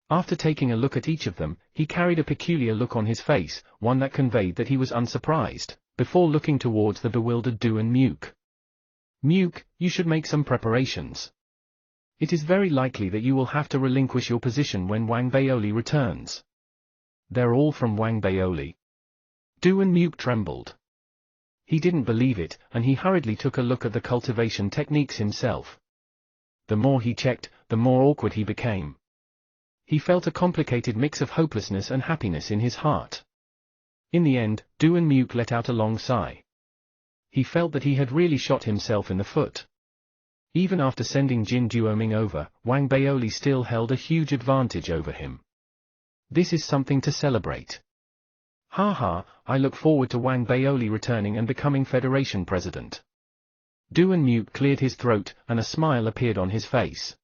After taking a look at each of them, he carried a peculiar look on his face, one that conveyed that he was unsurprised, before looking towards the bewildered Du and Muke. Muke, you should make some preparations. It is very likely that you will have to relinquish your position when Wang Baoli returns. They're all from Wang Baoli. Du and Muke trembled. He didn't believe it, and he hurriedly took a look at the cultivation techniques himself. The more he checked, the more awkward he became. He felt a complicated mix of hopelessness and happiness in his heart. In the end, Du and Muke let out a long sigh. He felt that he had really shot himself in the foot. Even after sending Jin Duoming over, Wang Baoli still held a huge advantage over him. This is something to celebrate. Ha, I look forward to Wang Baoli returning and becoming Federation President. Du and Muke cleared his throat, and a smile appeared on his face.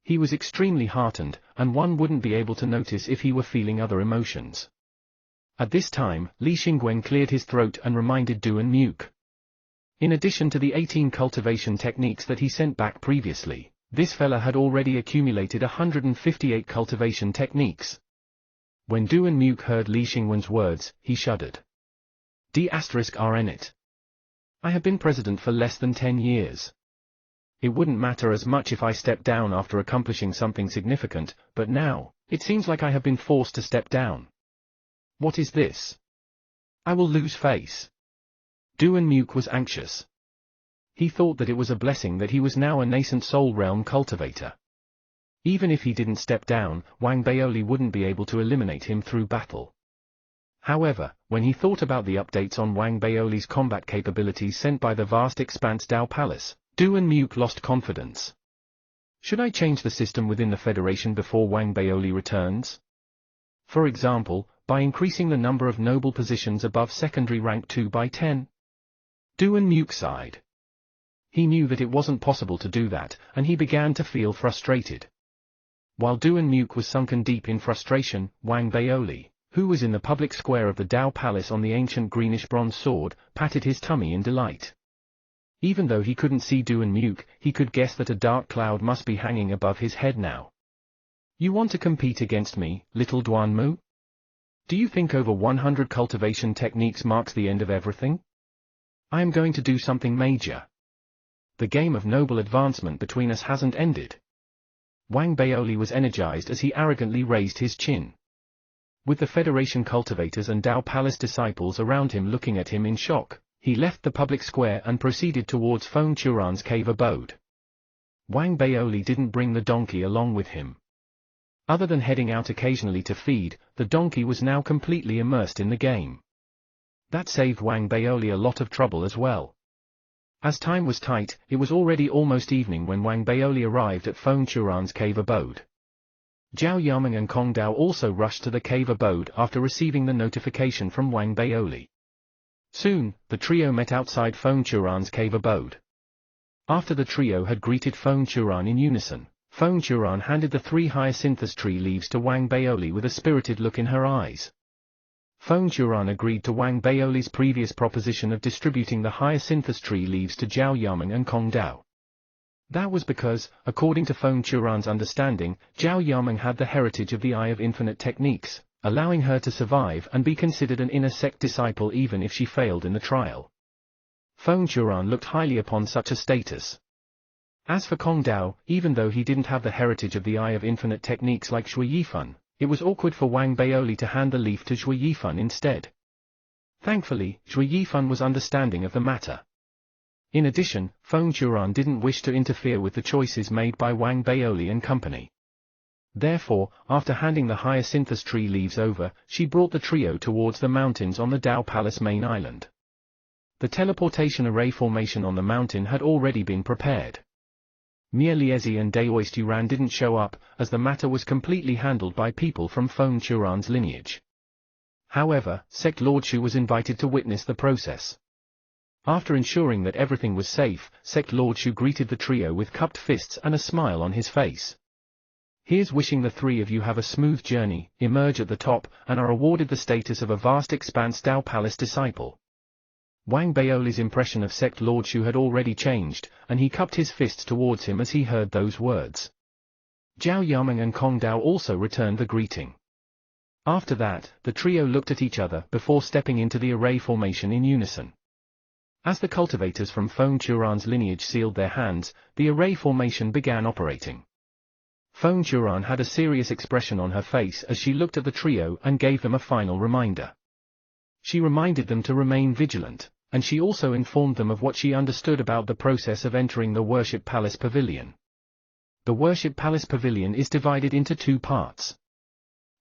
He was extremely heartened, and one wouldn't be able to notice if he were feeling other emotions. At this time, Li Xingwen cleared his throat and reminded Du and Muke. In addition to the 18 cultivation techniques that he sent back previously, this fella had already accumulated 158 cultivation techniques. When Du and Muke heard Li Xingwen's words, he shuddered. D***RN it. I have been president for less than 10 years. It wouldn't matter as much if I stepped down after accomplishing something significant, but now, it seems like I have been forced to step down. What is this? I will lose face. Du and Muke was anxious. He thought that it was a blessing that he was now a nascent Soul Realm cultivator. Even if he didn't step down, Wang Baoli wouldn't be able to eliminate him through battle. However, when he thought about the updates on Wang Baoli's combat capabilities sent by the vast expanse Dao Palace, Du and Muke lost confidence. Should I change the system within the Federation before Wang Baoli returns? For example, by increasing the number of noble positions above secondary rank 2 by 10? Du and Muke sighed. He knew that it wasn't possible to do that, and he began to feel frustrated. While Du and Muke was sunken deep in frustration, Wang Baoli, who was in the public square of the Dao Palace on the ancient greenish bronze sword, patted his tummy in delight. Even though he couldn't see Du and Muke, he could guess that a dark cloud must be hanging above his head now. You want to compete against me, little Duan Mu? Do you think over 100 cultivation techniques marks the end of everything? I am going to do something major. The game of noble advancement between us hasn't ended. Wang Baoli was energized as he arrogantly raised his chin. With the Federation cultivators and Dao Palace disciples around him looking at him in shock, he left the public square and proceeded towards Feng Churan's cave abode. Wang Baoli didn't bring the donkey along with him. Other than heading out occasionally to feed, the donkey was now completely immersed in the game. That saved Wang Baoli a lot of trouble as well. As time was tight, it was already almost evening when Wang Baoli arrived at Feng Churan's cave abode. Zhao Yaming and Kong Dao also rushed to the cave abode after receiving the notification from Wang Baoli. Soon, the trio met outside Feng Churan's cave abode. After the trio had greeted Feng Churan in unison, Feng Churan handed the 3 hyacinthus tree leaves to Wang Baoli with a spirited look in her eyes. Feng Churan agreed to Wang Baoli's previous proposition of distributing the hyacinthus tree leaves to Zhao Yaming and Kong Dao. That was because, according to Feng Churan's understanding, Zhao Yaming had the heritage of the Eye of Infinite techniques, allowing her to survive and be considered an inner sect disciple even if she failed in the trial. Feng Churan looked highly upon such a status. As for Kong Dao, even though he didn't have the heritage of the Eye of Infinite techniques like Shui Yifan, it was awkward for Wang Baoli to hand the leaf to Shui Yifan instead. Thankfully, Shui Yifan was understanding of the matter. In addition, Feng Churan didn't wish to interfere with the choices made by Wang Baoli and company. Therefore, after handing the hyacinthus tree leaves over, she brought the trio towards the mountains on the Dao Palace main island. The teleportation array formation on the mountain had already been prepared. Mia Liezi and Daoist Yuran didn't show up, as the matter was completely handled by people from Feng Churan's lineage. However, Sect Lord Shu was invited to witness the process. After ensuring that everything was safe, Sect Lord Shu greeted the trio with cupped fists and a smile on his face. Here's wishing the three of you have a smooth journey, emerge at the top, and are awarded the status of a vast expanse Dao Palace disciple. Wang Baoli's impression of Sect Lord Shu had already changed, and he cupped his fists towards him as he heard those words. Zhao Yameng and Kong Dao also returned the greeting. After that, the trio looked at each other before stepping into the array formation in unison. As the cultivators from Feng Churan's lineage sealed their hands, the array formation began operating. Feng Churan had a serious expression on her face as she looked at the trio and gave them a final reminder. She reminded them to remain vigilant, and she also informed them of what she understood about the process of entering the Worship Palace Pavilion. The Worship Palace Pavilion is divided into two parts.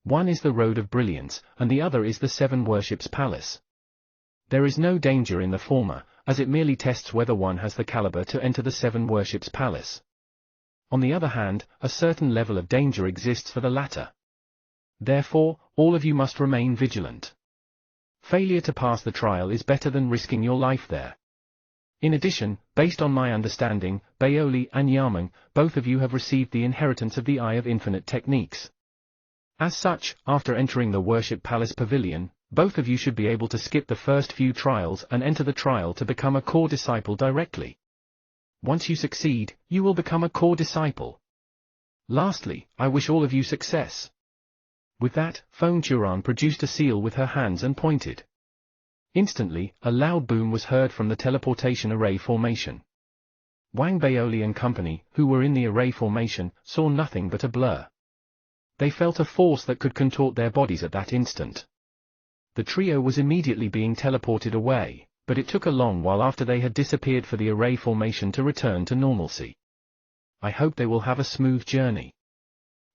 One is the Road of Brilliance, and the other is the Seven Worships Palace. There is no danger in the former, as it merely tests whether one has the caliber to enter the Seven Worships Palace. On the other hand, a certain level of danger exists for the latter. Therefore, all of you must remain vigilant. Failure to pass the trial is better than risking your life there. In addition, based on my understanding, Baoli and Yameng, both of you have received the inheritance of the Eye of Infinite techniques. As such, after entering the Worship Palace Pavilion, both of you should be able to skip the first few trials and enter the trial to become a core disciple directly. Once you succeed, you will become a core disciple. Lastly, I wish all of you success. With that, Feng Churan produced a seal with her hands and pointed. Instantly, a loud boom was heard from the teleportation array formation. Wang Baoli and company, who were in the array formation, saw nothing but a blur. They felt a force that could contort their bodies at that instant. The trio was immediately being teleported away, but it took a long while after they had disappeared for the array formation to return to normalcy. I hope they will have a smooth journey.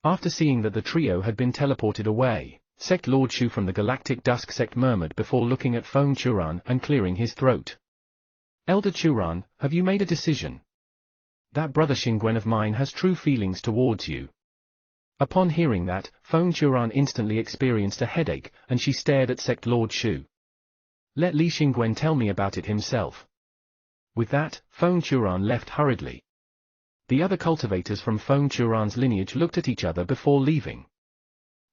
After seeing that the trio had been teleported away, Sect Lord Shu from the Galactic Dusk Sect murmured before looking at Feng Churan and clearing his throat. Elder Churan, have you made a decision? That brother Xingwen of mine has true feelings towards you. Upon hearing that, Feng Churan instantly experienced a headache, and she stared at Sect Lord Shu. Let Li Xingwen tell me about it himself. With that, Feng Churan left hurriedly. The other cultivators from Feng Churan's lineage looked at each other before leaving.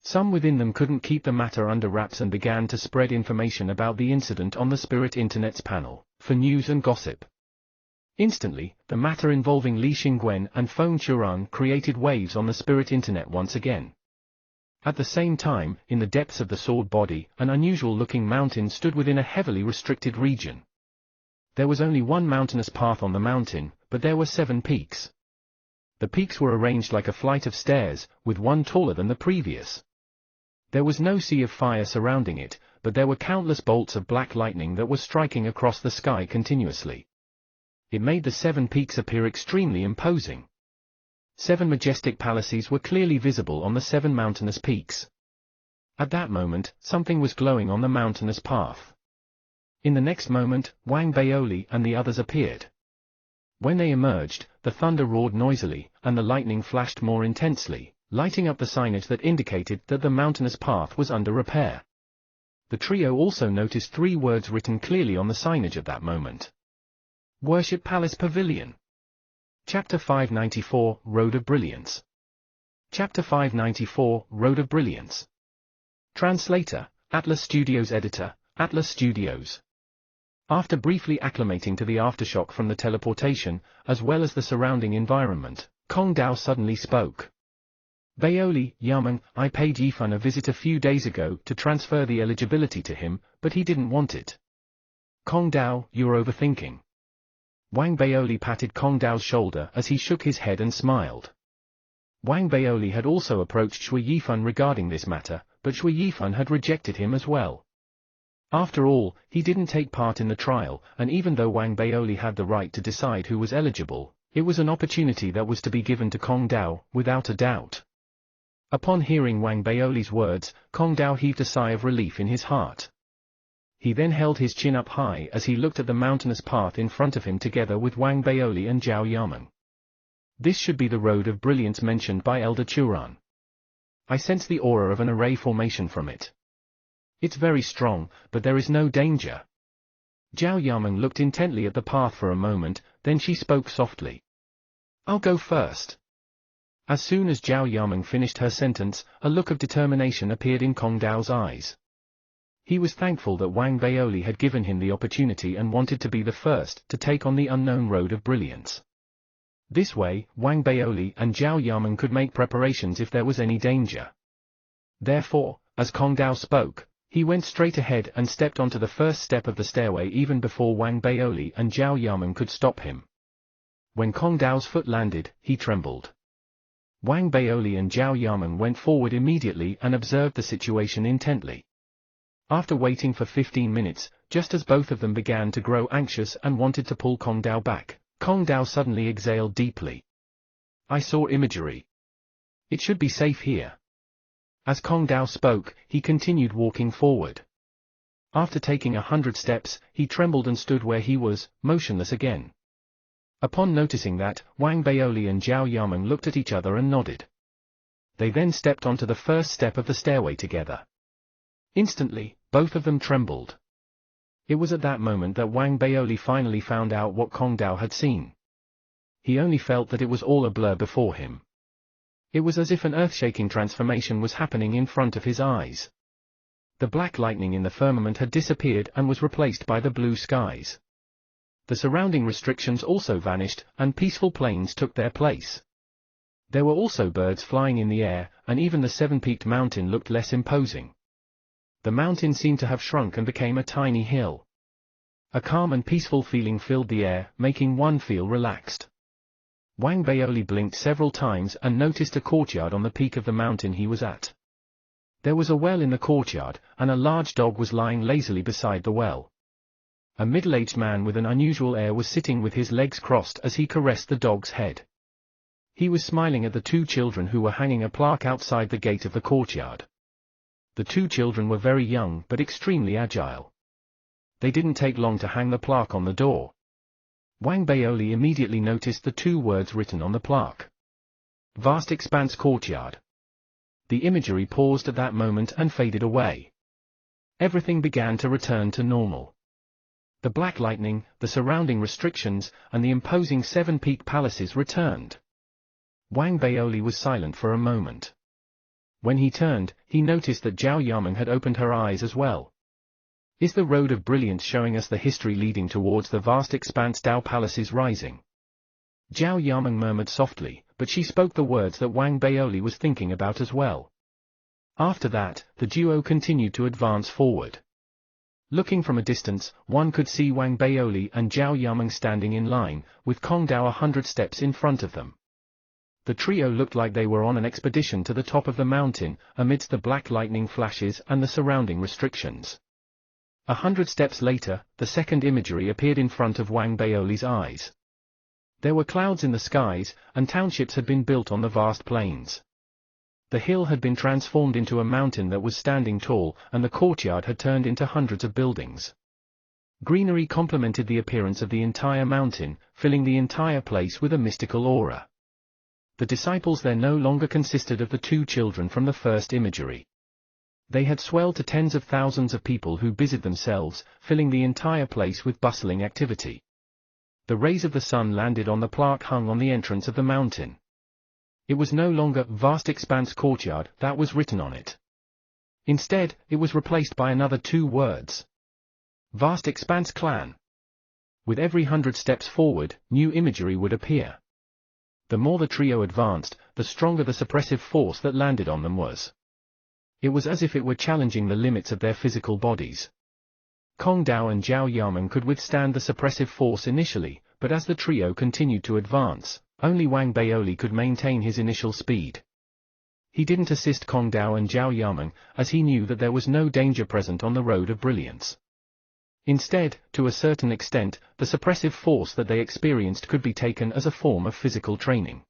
Some within them couldn't keep the matter under wraps and began to spread information about the incident on the Spirit Internet's panel, for news and gossip. Instantly, the matter involving Li Xingwen and Feng Churan created waves on the Spirit Internet once again. At the same time, in the depths of the sword body, an unusual-looking mountain stood within a heavily restricted region. There was only one mountainous path on the mountain, but there were 7 peaks. The peaks were arranged like a flight of stairs, with one taller than the previous. There was no sea of fire surrounding it, but there were countless bolts of black lightning that were striking across the sky continuously. It made the 7 peaks appear extremely imposing. 7 majestic palaces were clearly visible on the 7 mountainous peaks. At that moment, something was glowing on the mountainous path. In the next moment, Wang Baoli and the others appeared. When they emerged, the thunder roared noisily, and the lightning flashed more intensely, lighting up the signage that indicated that the mountainous path was under repair. The trio also noticed 3 words written clearly on the signage at that moment. Worship Palace Pavilion. Chapter 594, Road of Brilliance. Chapter 594, Road of Brilliance. Translator, Atlas Studios. Editor, Atlas Studios. After briefly acclimating to the aftershock from the teleportation, as well as the surrounding environment, Kong Dao suddenly spoke. Baoli, Yaman, I paid Yifan a visit a few days ago to transfer the eligibility to him, but he didn't want it. Kong Dao, you're overthinking. Wang Baoli patted Kong Dao's shoulder as he shook his head and smiled. Wang Baoli had also approached Shui Yifan regarding this matter, but Shui Yifan had rejected him as well. After all, he didn't take part in the trial, and even though Wang Baoli had the right to decide who was eligible, it was an opportunity that was to be given to Kong Dao, without a doubt. Upon hearing Wang Baoli's words, Kong Dao heaved a sigh of relief in his heart. He then held his chin up high as he looked at the mountainous path in front of him together with Wang Baoli and Zhao Yamen. This should be the road of brilliance mentioned by Elder Churan. I sense the aura of an array formation from it. It's very strong, but there is no danger. Zhao Yamen looked intently at the path for a moment, then she spoke softly. I'll go first. As soon as Zhao Yamen finished her sentence, a look of determination appeared in Kong Dao's eyes. He was thankful that Wang Baoli had given him the opportunity and wanted to be the first to take on the unknown road of brilliance. This way, Wang Baoli and Zhao Yamen could make preparations if there was any danger. Therefore, as Kong Dao spoke, he went straight ahead and stepped onto the first step of the stairway even before Wang Baoli and Zhao Yamen could stop him. When Kong Dao's foot landed, he trembled. Wang Baoli and Zhao Yamen went forward immediately and observed the situation intently. After waiting for 15 minutes, just as both of them began to grow anxious and wanted to pull Kong Dao back, Kong Dao suddenly exhaled deeply. I saw imagery. It should be safe here. As Kong Dao spoke, he continued walking forward. After taking 100 steps, he trembled and stood where he was, motionless again. Upon noticing that, Wang Baoli and Zhao Yamen looked at each other and nodded. They then stepped onto the first step of the stairway together. Instantly, both of them trembled. It was at that moment that Wang Baoli finally found out what Kong Dao had seen. He only felt that it was all a blur before him. It was as if an earth-shaking transformation was happening in front of his eyes. The black lightning in the firmament had disappeared and was replaced by the blue skies. The surrounding restrictions also vanished, and peaceful plains took their place. There were also birds flying in the air, and even the seven-peaked mountain looked less imposing. The mountain seemed to have shrunk and became a tiny hill. A calm and peaceful feeling filled the air, making one feel relaxed. Wang Baoli blinked several times and noticed a courtyard on the peak of the mountain he was at. There was a well in the courtyard, and a large dog was lying lazily beside the well. A middle-aged man with an unusual air was sitting with his legs crossed as he caressed the dog's head. He was smiling at the two children who were hanging a plaque outside the gate of the courtyard. The two children were very young but extremely agile. They didn't take long to hang the plaque on the door. Wang Baoli immediately noticed the two words written on the plaque. Vast Expanse Courtyard. The imagery paused at that moment and faded away. Everything began to return to normal. The black lightning, the surrounding restrictions, and the imposing seven-peak palaces returned. Wang Baoli was silent for a moment. When he turned, he noticed that Zhao Yamen had opened her eyes as well. Is the road of brilliance showing us the history leading towards the vast expanse Dao Palace's rising? Zhao Yamen murmured softly, but she spoke the words that Wang Baoli was thinking about as well. After that, the duo continued to advance forward. Looking from a distance, one could see Wang Baoli and Zhao Yamen standing in line, with Kong Dao 100 steps in front of them. The trio looked like they were on an expedition to the top of the mountain, amidst the black lightning flashes and the surrounding restrictions. 100 steps later, the second imagery appeared in front of Wang Baoli's eyes. There were clouds in the skies, and townships had been built on the vast plains. The hill had been transformed into a mountain that was standing tall, and the courtyard had turned into hundreds of buildings. Greenery complemented the appearance of the entire mountain, filling the entire place with a mystical aura. The disciples there no longer consisted of the two children from the first imagery. They had swelled to tens of thousands of people who busied themselves, filling the entire place with bustling activity. The rays of the sun landed on the plaque hung on the entrance of the mountain. It was no longer Vast Expanse Courtyard that was written on it. Instead, it was replaced by another two words. Vast Expanse Clan. With every 100 steps forward, new imagery would appear. The more the trio advanced, the stronger the suppressive force that landed on them was. It was as if it were challenging the limits of their physical bodies. Kong Dao and Zhao Yamen could withstand the suppressive force initially, but as the trio continued to advance, only Wang Baoli could maintain his initial speed. He didn't assist Kong Dao and Zhao Yamen, as he knew that there was no danger present on the road of brilliance. Instead, to a certain extent, the suppressive force that they experienced could be taken as a form of physical training.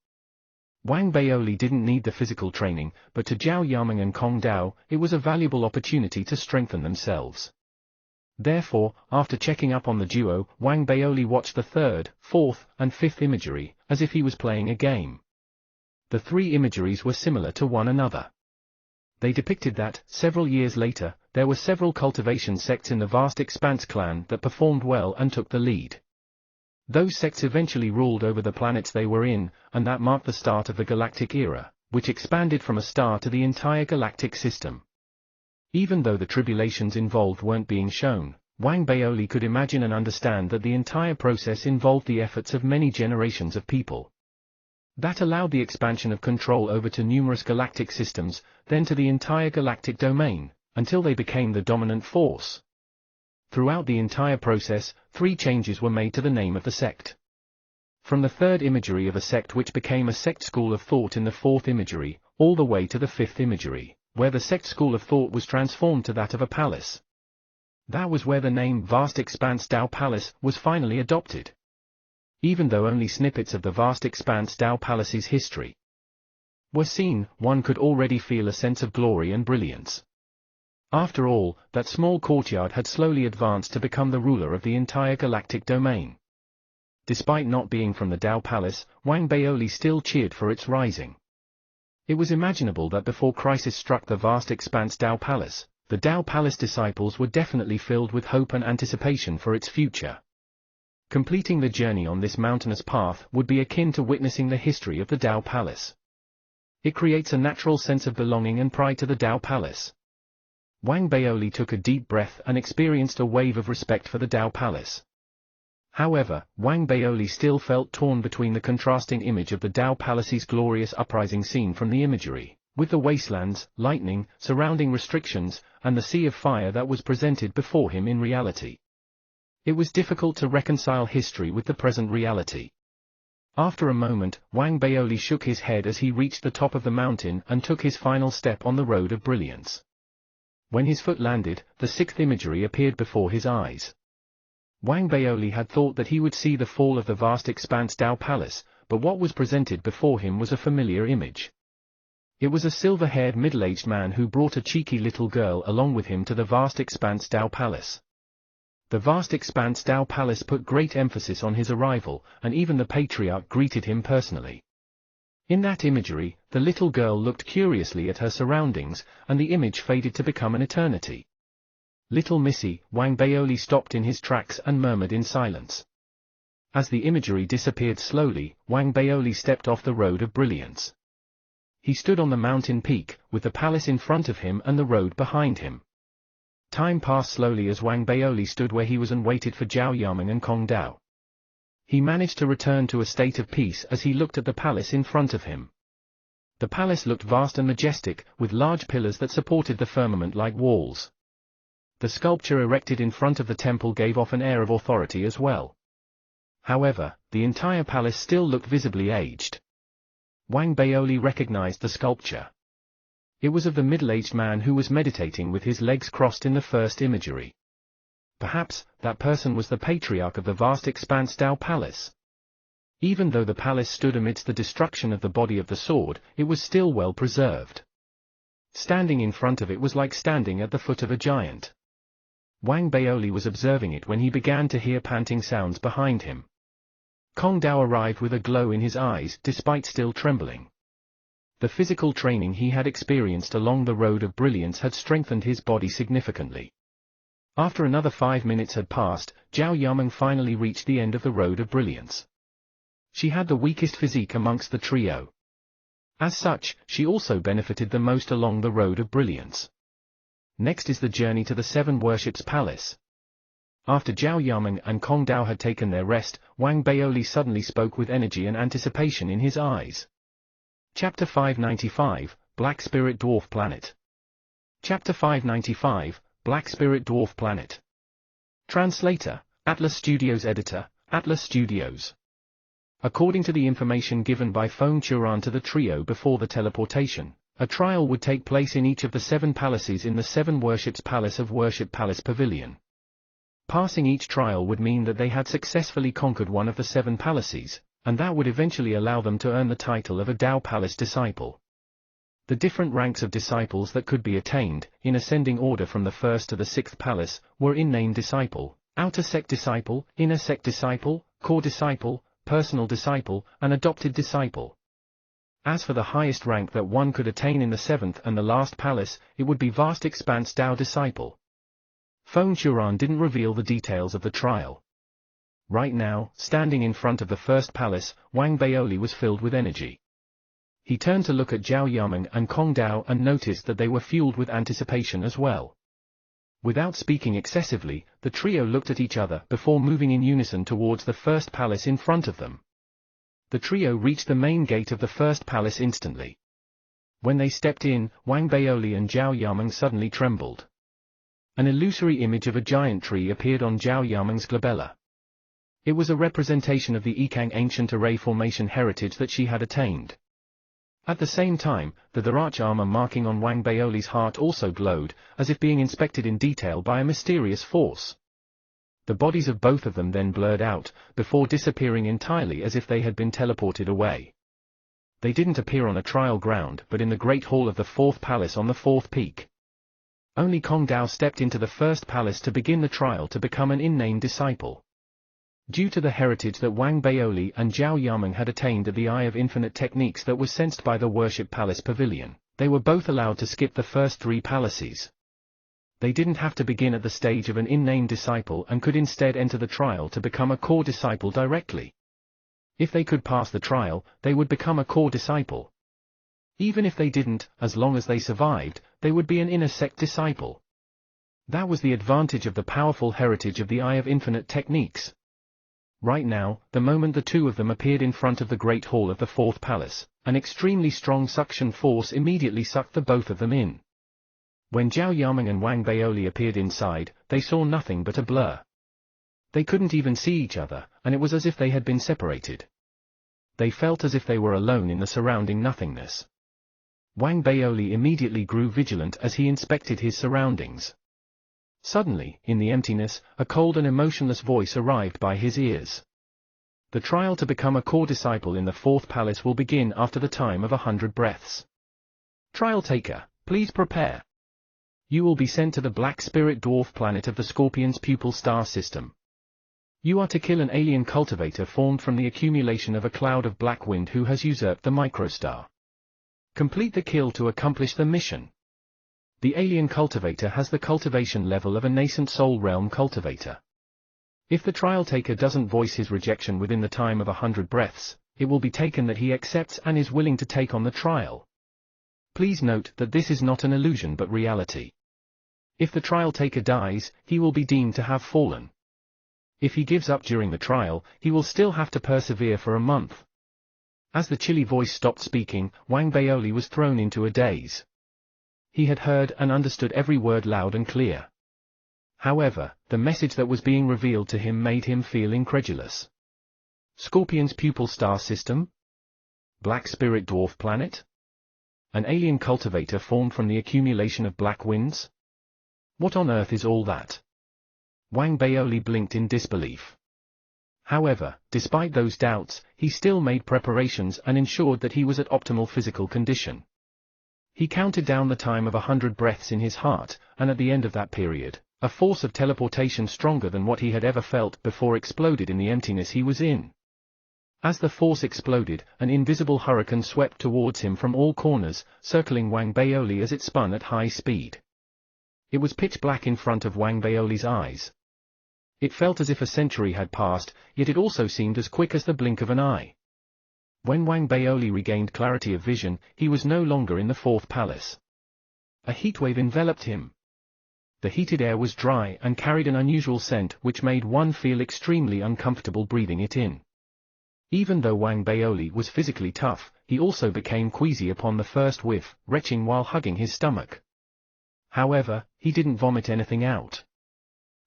Wang Baoli didn't need the physical training, but to Zhao Yamen and Kong Dao, it was a valuable opportunity to strengthen themselves. Therefore, after checking up on the duo, Wang Baoli watched the third, fourth, and fifth imagery, as if he was playing a game. The three imageries were similar to one another. They depicted that, several years later, there were several cultivation sects in the vast Expanse clan that performed well and took the lead. Those sects eventually ruled over the planets they were in, and that marked the start of the galactic era, which expanded from a star to the entire galactic system. Even though the tribulations involved weren't being shown, Wang Baoli could imagine and understand that the entire process involved the efforts of many generations of people. That allowed the expansion of control over to numerous galactic systems, then to the entire galactic domain, until they became the dominant force. Throughout the entire process, 3 changes were made to the name of the sect. From the third imagery of a sect which became a sect school of thought in the fourth imagery, all the way to the fifth imagery, where the sect school of thought was transformed to that of a palace. That was where the name Vast Expanse Dao Palace was finally adopted. Even though only snippets of the Vast Expanse Dao Palace's history were seen, one could already feel a sense of glory and brilliance. After all, that small courtyard had slowly advanced to become the ruler of the entire galactic domain. Despite not being from the Dao Palace, Wang Baoli still cheered for its rising. It was imaginable that before crisis struck the Vast Expanse Dao Palace, the Dao Palace disciples were definitely filled with hope and anticipation for its future. Completing the journey on this mountainous path would be akin to witnessing the history of the Dao Palace. It creates a natural sense of belonging and pride to the Dao Palace. Wang Baoli took a deep breath and experienced a wave of respect for the Dao Palace. However, Wang Baoli still felt torn between the contrasting image of the Dao Palace's glorious uprising scene from the imagery, with the wastelands, lightning, surrounding restrictions, and the sea of fire that was presented before him in reality. It was difficult to reconcile history with the present reality. After a moment, Wang Baoli shook his head as he reached the top of the mountain and took his final step on the road of brilliance. When his foot landed, the sixth imagery appeared before his eyes. Wang Baoli had thought that he would see the fall of the Vast Expanse Dao Palace, but what was presented before him was a familiar image. It was a silver-haired middle-aged man who brought a cheeky little girl along with him to the Vast Expanse Dao Palace. The Vast Expanse Dao Palace put great emphasis on his arrival, and even the patriarch greeted him personally. In that imagery, the little girl looked curiously at her surroundings, and the image faded to become an eternity. Little Missy, Wang Baoli stopped in his tracks and murmured in silence. As the imagery disappeared slowly, Wang Baoli stepped off the road of brilliance. He stood on the mountain peak, with the palace in front of him and the road behind him. Time passed slowly as Wang Baoli stood where he was and waited for Zhao Yamen and Kong Dao. He managed to return to a state of peace as he looked at the palace in front of him. The palace looked vast and majestic, with large pillars that supported the firmament like walls. The sculpture erected in front of the temple gave off an air of authority as well. However, the entire palace still looked visibly aged. Wang Baoli recognized the sculpture. It was of the middle-aged man who was meditating with his legs crossed in the first imagery. Perhaps, that person was the patriarch of the Vast Expanse Dao Palace. Even though the palace stood amidst the destruction of the body of the sword, it was still well preserved. Standing in front of it was like standing at the foot of a giant. Wang Baoli was observing it when he began to hear panting sounds behind him. Kong Dao arrived with a glow in his eyes, despite still trembling. The physical training he had experienced along the road of brilliance had strengthened his body significantly. After another 5 minutes had passed, Zhao Yamen finally reached the end of the road of brilliance. She had the weakest physique amongst the trio. As such, she also benefited the most along the road of brilliance. Next is the journey to the Seven Worships Palace. After Zhao Yamen and Kong Dao had taken their rest, Wang Baoli suddenly spoke with energy and anticipation in his eyes. Chapter 595, Black Spirit Dwarf Planet. Chapter 595, Black Spirit Dwarf Planet. Translator, Atlas Studios. Editor, Atlas Studios. According to the information given by part24 to the trio before the teleportation, a trial would take place in each of the 7 palaces in the 7 Worships Palace of Worship Palace Pavilion. Passing each trial would mean that they had successfully conquered one of the 7 palaces, and that would eventually allow them to earn the title of a Tao Palace disciple. The different ranks of disciples that could be attained, in ascending order from the 1st to the 6th palace, were in-name disciple, outer sect disciple, inner sect disciple, core disciple, personal disciple, and adopted disciple. As for the highest rank that one could attain in the 7th and the last palace, it would be Vast Expanse Tao disciple. part24 didn't reveal the details of the trial. Right now, standing in front of the 1st palace, Wang Baoli was filled with energy. He turned to look at Zhao Yameng and Kong Dao and noticed that they were fueled with anticipation as well. Without speaking excessively, the trio looked at each other before moving in unison towards the 1st palace in front of them. The trio reached the main gate of the 1st palace instantly. When they stepped in, Wang Baoli and Zhao Yameng suddenly trembled. An illusory image of a giant tree appeared on Zhao Yameng's glabella. It was a representation of the Ikang ancient array formation heritage that she had attained. At the same time, the Dharach armor marking on Wang Baoli's heart also glowed, as if being inspected in detail by a mysterious force. The bodies of both of them then blurred out, before disappearing entirely as if they had been teleported away. They didn't appear on a trial ground but in the Great Hall of the 4th Palace on the 4th peak. Only Kong Dao stepped into the 1st palace to begin the trial to become an in-name disciple. Due to the heritage that Wang Baoli and Zhao Yameng had attained at the Eye of Infinite techniques that was sensed by the Worship Palace Pavilion, they were both allowed to skip the first 3 palaces. They didn't have to begin at the stage of an in-name disciple and could instead enter the trial to become a core disciple directly. If they could pass the trial, they would become a core disciple. Even if they didn't, as long as they survived, they would be an inner sect disciple. That was the advantage of the powerful heritage of the Eye of Infinite techniques. Right now, the moment the 2 of them appeared in front of the Great Hall of the 4th Palace, an extremely strong suction force immediately sucked the both of them in. When Zhao Yameng and Wang Baoli appeared inside, they saw nothing but a blur. They couldn't even see each other, and it was as if they had been separated. They felt as if they were alone in the surrounding nothingness. Wang Baoli immediately grew vigilant as he inspected his surroundings. Suddenly, in the emptiness, a cold and emotionless voice arrived by his ears. The trial to become a core disciple in the 4th palace will begin after the time of 100 breaths. Trial taker, please prepare. You will be sent to the Black Spirit Dwarf planet of the Scorpion's pupil star system. You are to kill an alien cultivator formed from the accumulation of a cloud of black wind who has usurped the microstar. Complete the kill to accomplish the mission. The alien cultivator has the cultivation level of a nascent soul realm cultivator. If the trial taker doesn't voice his rejection within the time of 100 breaths, it will be taken that he accepts and is willing to take on the trial. Please note that this is not an illusion but reality. If the trial taker dies, he will be deemed to have fallen. If he gives up during the trial, he will still have to persevere for a month. As the chilly voice stopped speaking, Wang Baoli was thrown into a daze. He had heard and understood every word loud and clear. However, the message that was being revealed to him made him feel incredulous. Scorpion's pupil star system? Black Spirit Dwarf planet? An alien cultivator formed from the accumulation of black winds? What on earth is all that? Wang Baoli blinked in disbelief. However, despite those doubts, he still made preparations and ensured that he was at optimal physical condition. He counted down the time of 100 breaths in his heart, and at the end of that period, a force of teleportation stronger than what he had ever felt before exploded in the emptiness he was in. As the force exploded, an invisible hurricane swept towards him from all corners, circling Wang Baoli as it spun at high speed. It was pitch black in front of Wang Baoli's eyes. It felt as if a century had passed, yet it also seemed as quick as the blink of an eye. When Wang Baoli regained clarity of vision, he was no longer in the 4th palace. A heatwave enveloped him. The heated air was dry and carried an unusual scent which made one feel extremely uncomfortable breathing it in. Even though Wang Baoli was physically tough, he also became queasy upon the first whiff, retching while hugging his stomach. However, he didn't vomit anything out.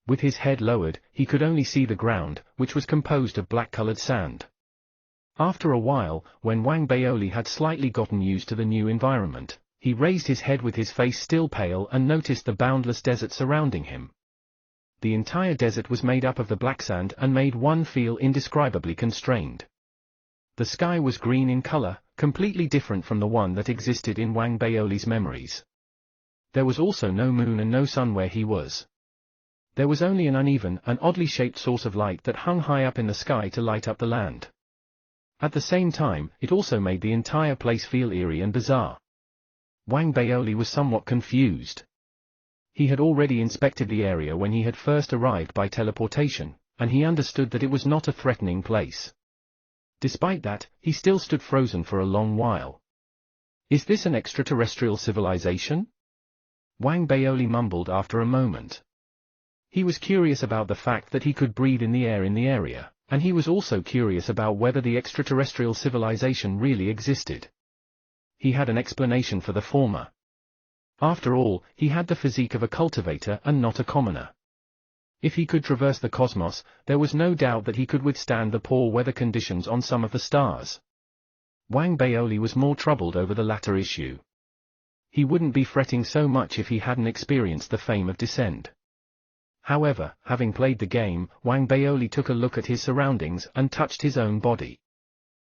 With his head lowered, he could only see the ground, which was composed of black-colored sand. After a while, when Wang Baoli had slightly gotten used to the new environment, he raised his head with his face still pale and noticed the boundless desert surrounding him. The entire desert was made up of the black sand and made one feel indescribably constrained. The sky was green in color, completely different from the one that existed in Wang Baoli's memories. There was also no moon and no sun where he was. There was only an uneven and oddly shaped source of light that hung high up in the sky to light up the land. At the same time, it also made the entire place feel eerie and bizarre. Wang Baoli was somewhat confused. He had already inspected the area when he had first arrived by teleportation, and he understood that it was not a threatening place. Despite that, he still stood frozen for a long while. Is this an extraterrestrial civilization? Wang Baoli mumbled after a moment. He was curious about the fact that he could breathe in the air in the area, and he was also curious about whether the extraterrestrial civilization really existed. He had an explanation for the former. After all, he had the physique of a cultivator and not a commoner. If he could traverse the cosmos, there was no doubt that he could withstand the poor weather conditions on some of the stars. Wang Baoli was more troubled over the latter issue. He wouldn't be fretting so much if he hadn't experienced the fame of descent. However, having played the game, Wang Baoli took a look at his surroundings and touched his own body.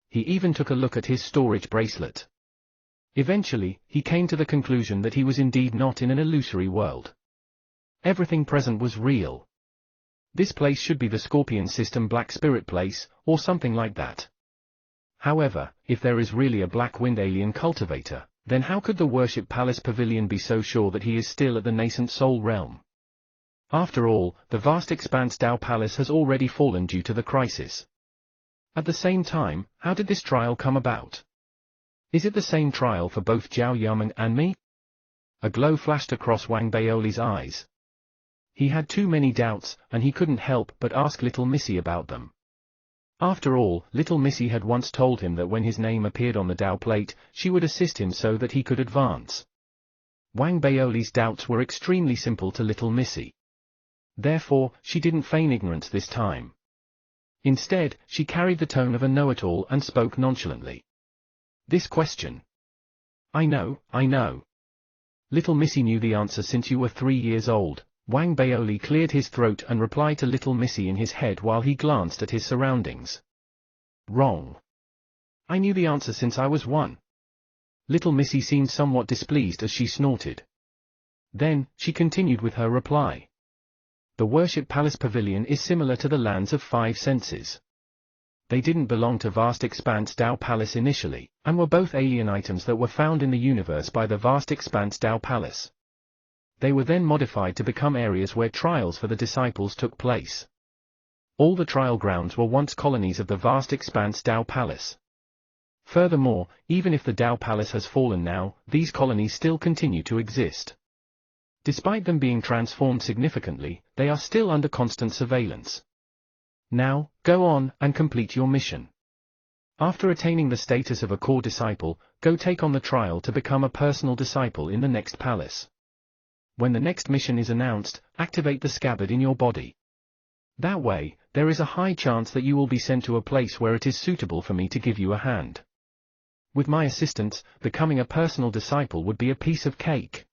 He even took a look at his storage bracelet. Eventually, he came to the conclusion that he was indeed not in an illusory world. Everything present was real. This place should be the Scorpion System Black Spirit Place, or something like that. However, if there is really a Black Wind alien cultivator, then how could the Worship Palace Pavilion be so sure that he is still at the nascent Soul Realm? After all, the vast expanse Dao Palace has already fallen due to the crisis. At the same time, how did this trial come about? Is it the same trial for both Zhao Yamen and me? A glow flashed across Wang Baoli's eyes. He had too many doubts, and he couldn't help but ask Little Missy about them. After all, Little Missy had once told him that when his name appeared on the Dao plate, she would assist him so that he could advance. Wang Baoli's doubts were extremely simple to Little Missy. Therefore, she didn't feign ignorance this time. Instead, she carried the tone of a know-it-all and spoke nonchalantly. This question. I know. Little Missy knew the answer since you were 3 years old. Wang Baoli cleared his throat and replied to Little Missy in his head while he glanced at his surroundings. Wrong. I knew the answer since I was 1. Little Missy seemed somewhat displeased as she snorted. Then, she continued with her reply. The Worship Palace Pavilion is similar to the lands of 5 senses. They didn't belong to Vast Expanse Dao Palace initially, and were both alien items that were found in the universe by the Vast Expanse Dao Palace. They were then modified to become areas where trials for the disciples took place. All the trial grounds were once colonies of the Vast Expanse Dao Palace. Furthermore, even if the Dao Palace has fallen now, these colonies still continue to exist. Despite them being transformed significantly, they are still under constant surveillance. Now, go on and complete your mission. After attaining the status of a core disciple, go take on the trial to become a personal disciple in the next palace. When the next mission is announced, activate the scabbard in your body. That way, there is a high chance that you will be sent to a place where it is suitable for me to give you a hand. With my assistance, becoming a personal disciple would be a piece of cake.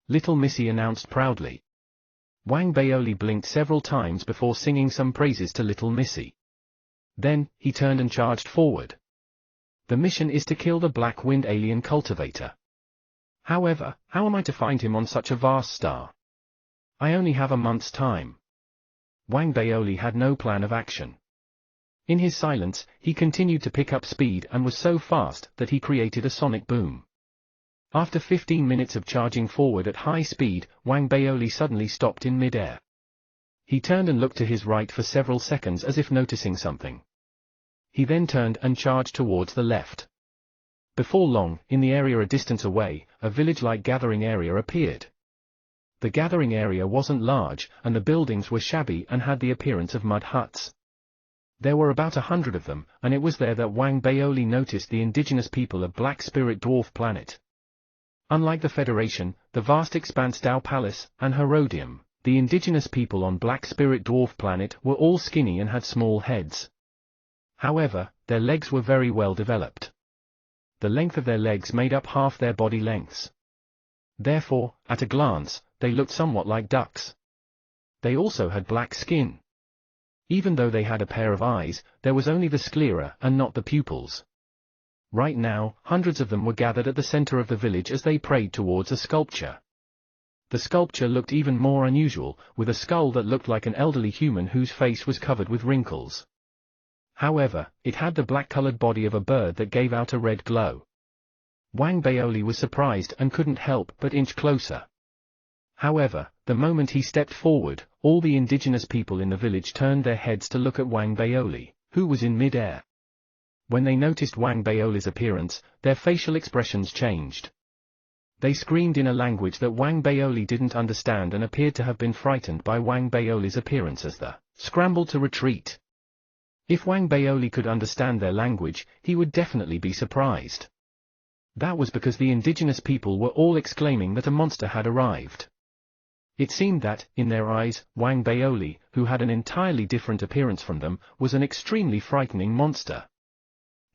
Little Missy announced proudly. Wang Baoli blinked several times before singing some praises to Little Missy. Then, he turned and charged forward. The mission is to kill the Black Wind alien cultivator. However, how am I to find him on such a vast star? I only have a month's time. Wang Baoli had no plan of action. In his silence, he continued to pick up speed and was so fast that he created a sonic boom. After 15 minutes of charging forward at high speed, Wang Baoli suddenly stopped in mid-air. He turned and looked to his right for several seconds as if noticing something. He then turned and charged towards the left. Before long, in the area a distance away, a village-like gathering area appeared. The gathering area wasn't large, and the buildings were shabby and had the appearance of mud huts. There were about 100 of them, and it was there that Wang Baoli noticed the indigenous people of Black Spirit Dwarf Planet. Unlike the Federation, the vast expanse Dao Palace, and Herodium, the indigenous people on Black Spirit Dwarf Planet were all skinny and had small heads. However, their legs were very well developed. The length of their legs made up half their body lengths. Therefore, at a glance, they looked somewhat like ducks. They also had black skin. Even though they had a pair of eyes, there was only the sclera and not the pupils. Right now, hundreds of them were gathered at the center of the village as they prayed towards a sculpture. The sculpture looked even more unusual, with a skull that looked like an elderly human whose face was covered with wrinkles. However, it had the black-colored body of a bird that gave out a red glow. Wang Baoli was surprised and couldn't help but inch closer. However, the moment he stepped forward, all the indigenous people in the village turned their heads to look at Wang Baoli, who was in mid-air. When they noticed Wang Baoli's appearance, their facial expressions changed. They screamed in a language that Wang Baoli didn't understand and appeared to have been frightened by Wang Baoli's appearance as they scrambled to retreat. If Wang Baoli could understand their language, he would definitely be surprised. That was because the indigenous people were all exclaiming that a monster had arrived. It seemed that, in their eyes, Wang Baoli, who had an entirely different appearance from them, was an extremely frightening monster.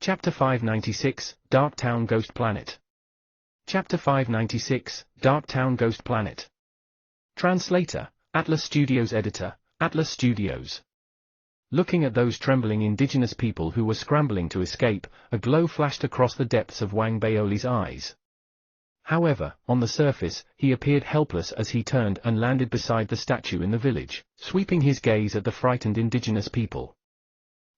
Chapter 596, Dark Town Ghost Planet. Chapter 596, Dark Town Ghost Planet. Translator, Atlas Studios. Editor, Atlas Studios. Looking at those trembling indigenous people who were scrambling to escape, a glow flashed across the depths of Wang Baoli's eyes. However, on the surface, he appeared helpless as he turned and landed beside the statue in the village, sweeping his gaze at the frightened indigenous people.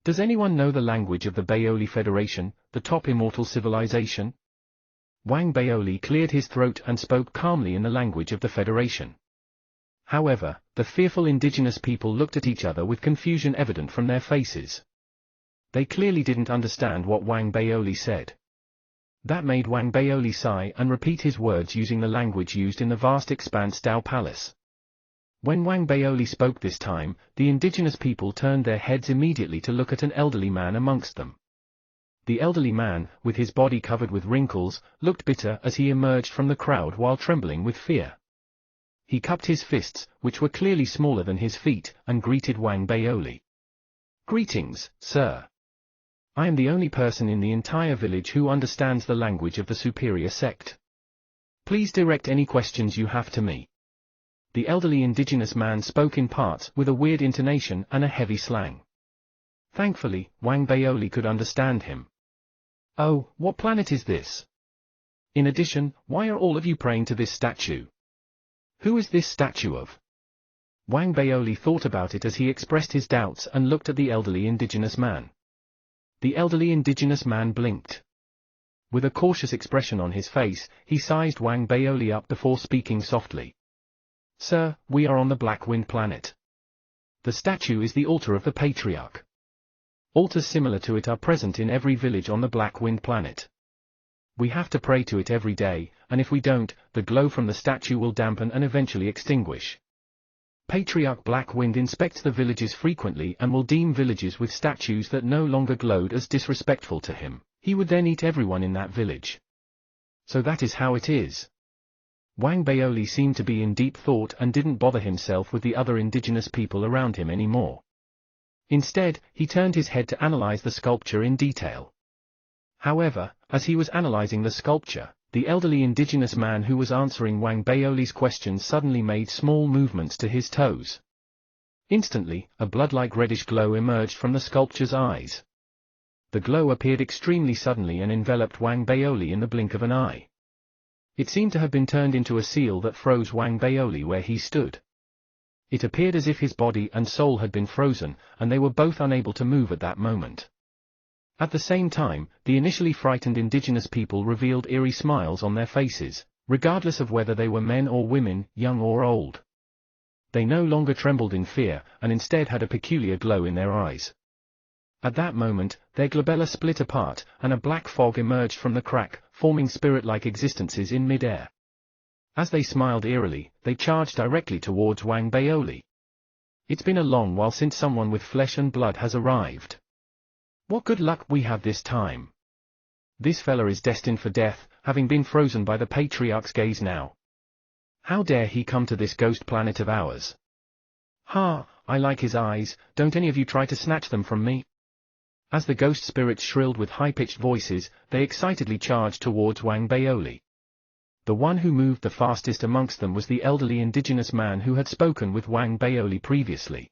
Does anyone know the language of the Baoli Federation, the top immortal civilization? Wang Baoli cleared his throat and spoke calmly in the language of the Federation. However, the fearful indigenous people looked at each other with confusion evident from their faces. They clearly didn't understand what Wang Baoli said. That made Wang Baoli sigh and repeat his words using the language used in the vast expanse Dao Palace. When Wang Baoli spoke this time, the indigenous people turned their heads immediately to look at an elderly man amongst them. The elderly man, with his body covered with wrinkles, looked bitter as he emerged from the crowd while trembling with fear. He cupped his fists, which were clearly smaller than his feet, and greeted Wang Baoli. "Greetings, sir. I am the only person in the entire village who understands the language of the superior sect. Please direct any questions you have to me." The elderly indigenous man spoke in parts with a weird intonation and a heavy slang. Thankfully, Wang Baoli could understand him. "Oh, what planet is this? In addition, why are all of you praying to this statue? Who is this statue of?" Wang Baoli thought about it as he expressed his doubts and looked at the elderly indigenous man. The elderly indigenous man blinked. With a cautious expression on his face, he sized Wang Baoli up before speaking softly. "Sir, we are on the Black Wind planet. The statue is the altar of the Patriarch. Altars similar to it are present in every village on the Black Wind planet. We have to pray to it every day, and if we don't, the glow from the statue will dampen and eventually extinguish. Patriarch Black Wind inspects the villages frequently and will deem villages with statues that no longer glowed as disrespectful to him. He would then eat everyone in that village. So that is how it is." Wang Baoli seemed to be in deep thought and didn't bother himself with the other indigenous people around him anymore. Instead, he turned his head to analyze the sculpture in detail. However, as he was analyzing the sculpture, the elderly indigenous man who was answering Wang Baoli's questions suddenly made small movements to his toes. Instantly, a blood-like reddish glow emerged from the sculpture's eyes. The glow appeared extremely suddenly and enveloped Wang Baoli in the blink of an eye. It seemed to have been turned into a seal that froze Wang Baoli where he stood. It appeared as if his body and soul had been frozen, and they were both unable to move at that moment. At the same time, the initially frightened indigenous people revealed eerie smiles on their faces, regardless of whether they were men or women, young or old. They no longer trembled in fear, and instead had a peculiar glow in their eyes. At that moment, their glabella split apart, and a black fog emerged from the crack, forming spirit-like existences in mid-air. As they smiled eerily, they charged directly towards Wang Baoli. It's been a long while since someone with flesh and blood has arrived. What good luck we have this time. This fella is destined for death, having been frozen by the patriarch's gaze now. How dare he come to this ghost planet of ours? Ha, I like his eyes, don't any of you try to snatch them from me. As the ghost spirits shrilled with high-pitched voices, they excitedly charged towards Wang Baoli. The one who moved the fastest amongst them was the elderly indigenous man who had spoken with Wang Baoli previously.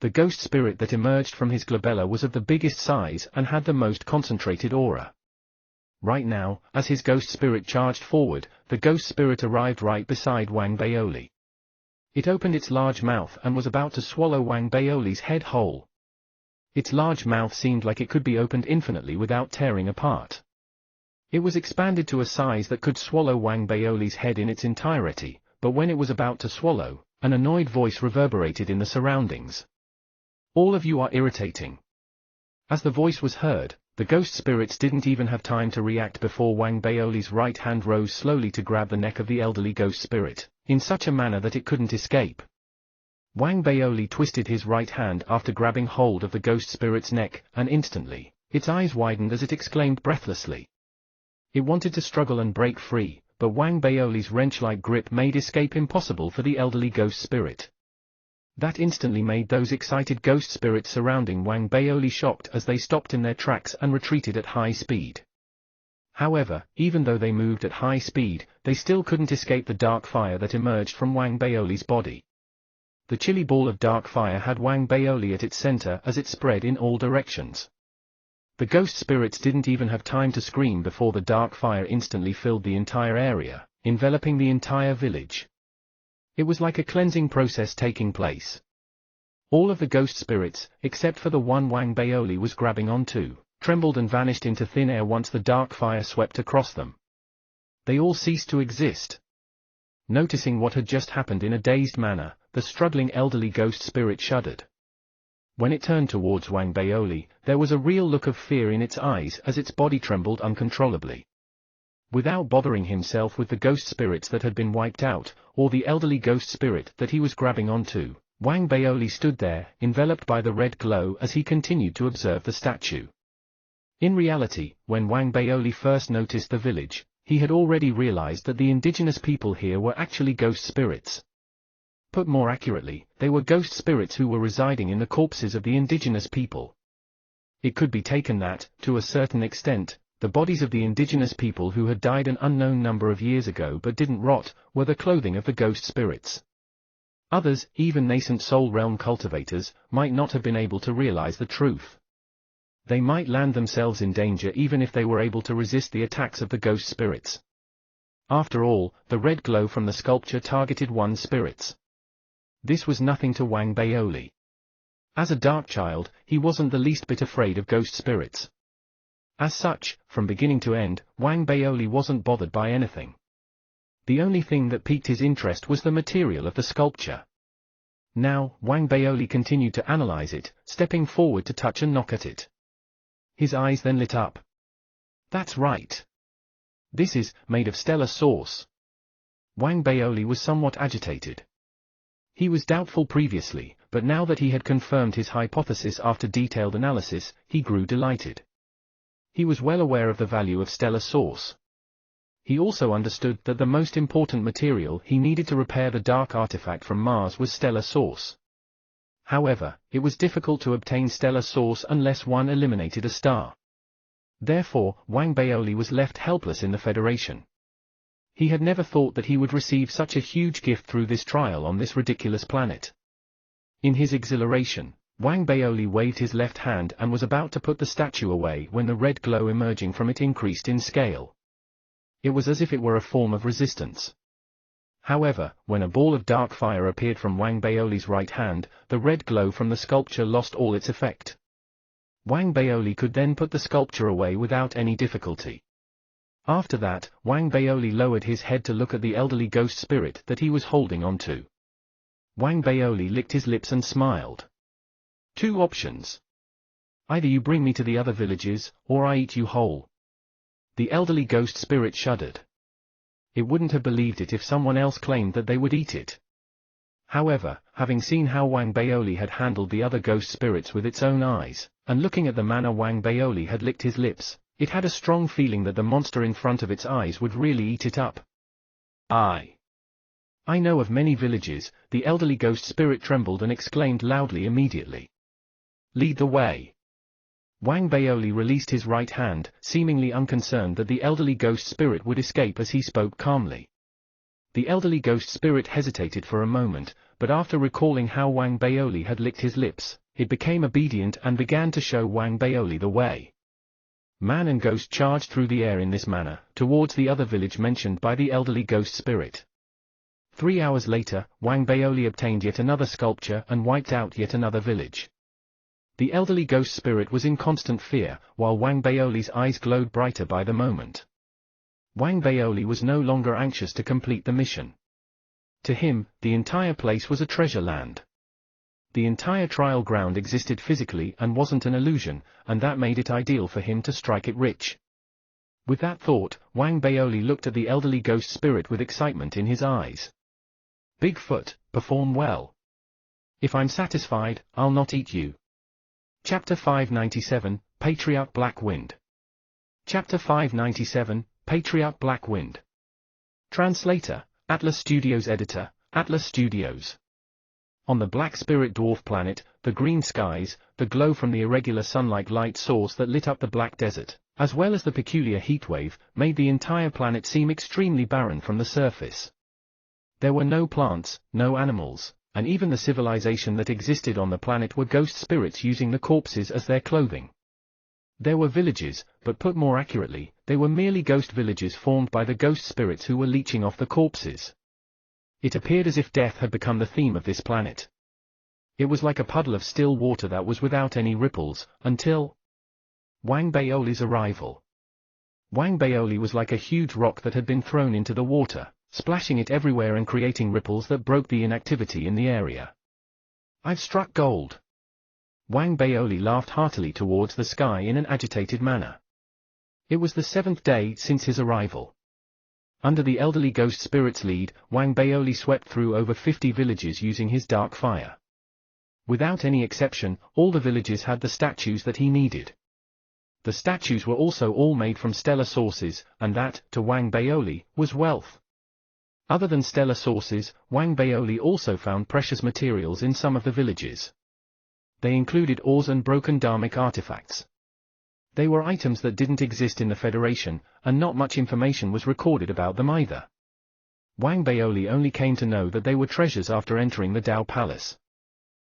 The ghost spirit that emerged from his glabella was of the biggest size and had the most concentrated aura. Right now, as his ghost spirit charged forward, the ghost spirit arrived right beside Wang Baoli. It opened its large mouth and was about to swallow Wang Baoli's head whole. Its large mouth seemed like it could be opened infinitely without tearing apart. It was expanded to a size that could swallow Wang Baoli's head in its entirety, but when it was about to swallow, an annoyed voice reverberated in the surroundings. All of you are irritating. As the voice was heard, the ghost spirits didn't even have time to react before Wang Baoli's right hand rose slowly to grab the neck of the elderly ghost spirit, in such a manner that it couldn't escape. Wang Baoli twisted his right hand after grabbing hold of the ghost spirit's neck, and instantly, its eyes widened as it exclaimed breathlessly. It wanted to struggle and break free, but Wang Baoli's wrench-like grip made escape impossible for the elderly ghost spirit. That instantly made those excited ghost spirits surrounding Wang Baoli shocked as they stopped in their tracks and retreated at high speed. However, even though they moved at high speed, they still couldn't escape the dark fire that emerged from Wang Baoli's body. The chilly ball of dark fire had Wang Baoli at its center as it spread in all directions. The ghost spirits didn't even have time to scream before the dark fire instantly filled the entire area, enveloping the entire village. It was like a cleansing process taking place. All of the ghost spirits, except for the one Wang Baoli was grabbing onto, trembled and vanished into thin air once the dark fire swept across them. They all ceased to exist. Noticing what had just happened in a dazed manner, the struggling elderly ghost spirit shuddered. When it turned towards Wang Baoli, there was a real look of fear in its eyes as its body trembled uncontrollably. Without bothering himself with the ghost spirits that had been wiped out, or the elderly ghost spirit that he was grabbing onto, Wang Baoli stood there, enveloped by the red glow as he continued to observe the statue. In reality, when Wang Baoli first noticed the village, he had already realized that the indigenous people here were actually ghost spirits. Put more accurately, they were ghost spirits who were residing in the corpses of the indigenous people. It could be taken that, to a certain extent, the bodies of the indigenous people who had died an unknown number of years ago but didn't rot, were the clothing of the ghost spirits. Others, even nascent soul realm cultivators, might not have been able to realize the truth. They might land themselves in danger even if they were able to resist the attacks of the ghost spirits. After all, the red glow from the sculpture targeted one's spirits. This was nothing to Wang Baoli. As a dark child, he wasn't the least bit afraid of ghost spirits. As such, from beginning to end, Wang Baoli wasn't bothered by anything. The only thing that piqued his interest was the material of the sculpture. Now, Wang Baoli continued to analyze it, stepping forward to touch and knock at it. His eyes then lit up. That's right. This is made of stellar source. Wang Baoli was somewhat agitated. He was doubtful previously, but now that he had confirmed his hypothesis after detailed analysis, he grew delighted. He was well aware of the value of stellar source. He also understood that the most important material he needed to repair the dark artifact from Mars was stellar source. However, it was difficult to obtain stellar source unless one eliminated a star. Therefore, Wang Baoli was left helpless in the Federation. He had never thought that he would receive such a huge gift through this trial on this ridiculous planet. In his exhilaration, Wang Baoli waved his left hand and was about to put the statue away when the red glow emerging from it increased in scale. It was as if it were a form of resistance. However, when a ball of dark fire appeared from Wang Baoli's right hand, the red glow from the sculpture lost all its effect. Wang Baoli could then put the sculpture away without any difficulty. After that, Wang Baoli lowered his head to look at the elderly ghost spirit that he was holding onto. Wang Baoli licked his lips and smiled. Two options. Either you bring me to the other villages, or I eat you whole. The elderly ghost spirit shuddered. It wouldn't have believed it if someone else claimed that they would eat it. However, having seen how Wang Baoli had handled the other ghost spirits with its own eyes, and looking at the manner Wang Baoli had licked his lips, it had a strong feeling that the monster in front of its eyes would really eat it up. I know of many villages. The elderly ghost spirit trembled and exclaimed loudly immediately. Lead the way. Wang Baoli released his right hand, seemingly unconcerned that the elderly ghost spirit would escape as he spoke calmly. The elderly ghost spirit hesitated for a moment, but after recalling how Wang Baoli had licked his lips, it became obedient and began to show Wang Baoli the way. Man and ghost charged through the air in this manner, towards the other village mentioned by the elderly ghost spirit. 3 hours later, Wang Baoli obtained yet another sculpture and wiped out yet another village. The elderly ghost spirit was in constant fear, while Wang Baoli's eyes glowed brighter by the moment. Wang Baoli was no longer anxious to complete the mission. To him, the entire place was a treasure land. The entire trial ground existed physically and wasn't an illusion, and that made it ideal for him to strike it rich. With that thought, Wang Baoli looked at the elderly ghost spirit with excitement in his eyes. Bigfoot, perform well. If I'm satisfied, I'll not eat you. Chapter 597, Patriarch Black Wind. Chapter 597, Patriarch Black Wind. Translator, Atlas Studios. Editor, Atlas Studios. On the Black Spirit dwarf planet, the green skies, the glow from the irregular sunlight light source that lit up the black desert, as well as the peculiar heatwave, made the entire planet seem extremely barren from the surface. There were no plants, no animals, and even the civilization that existed on the planet were ghost spirits using the corpses as their clothing. There were villages, but put more accurately, they were merely ghost villages formed by the ghost spirits who were leeching off the corpses. It appeared as if death had become the theme of this planet. It was like a puddle of still water that was without any ripples, until Wang Baoli's arrival. Wang Baoli was like a huge rock that had been thrown into the water, splashing it everywhere and creating ripples that broke the inactivity in the area. I've struck gold. Wang Baoli laughed heartily towards the sky in an agitated manner. It was the 7th day since his arrival. Under the elderly ghost spirit's lead, Wang Baoli swept through over 50 villages using his dark fire. Without any exception, all the villages had the statues that he needed. The statues were also all made from stellar sources, and that, to Wang Baoli, was wealth. Other than stellar sources, Wang Baoli also found precious materials in some of the villages. They included ores and broken dharmic artifacts. They were items that didn't exist in the Federation, and not much information was recorded about them either. Wang Baoli only came to know that they were treasures after entering the Dao Palace.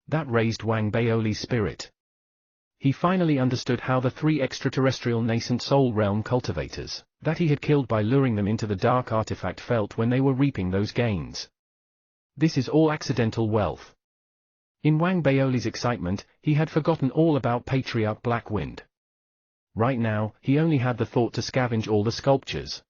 That raised Wang Baoli's spirit. He finally understood how the 3 extraterrestrial nascent soul realm cultivators, that he had killed by luring them into the dark artifact, felt when they were reaping those gains. This is all accidental wealth. In Wang Baoli's excitement, he had forgotten all about Patriarch Black Wind. Right now, he only had the thought to scavenge all the sculptures.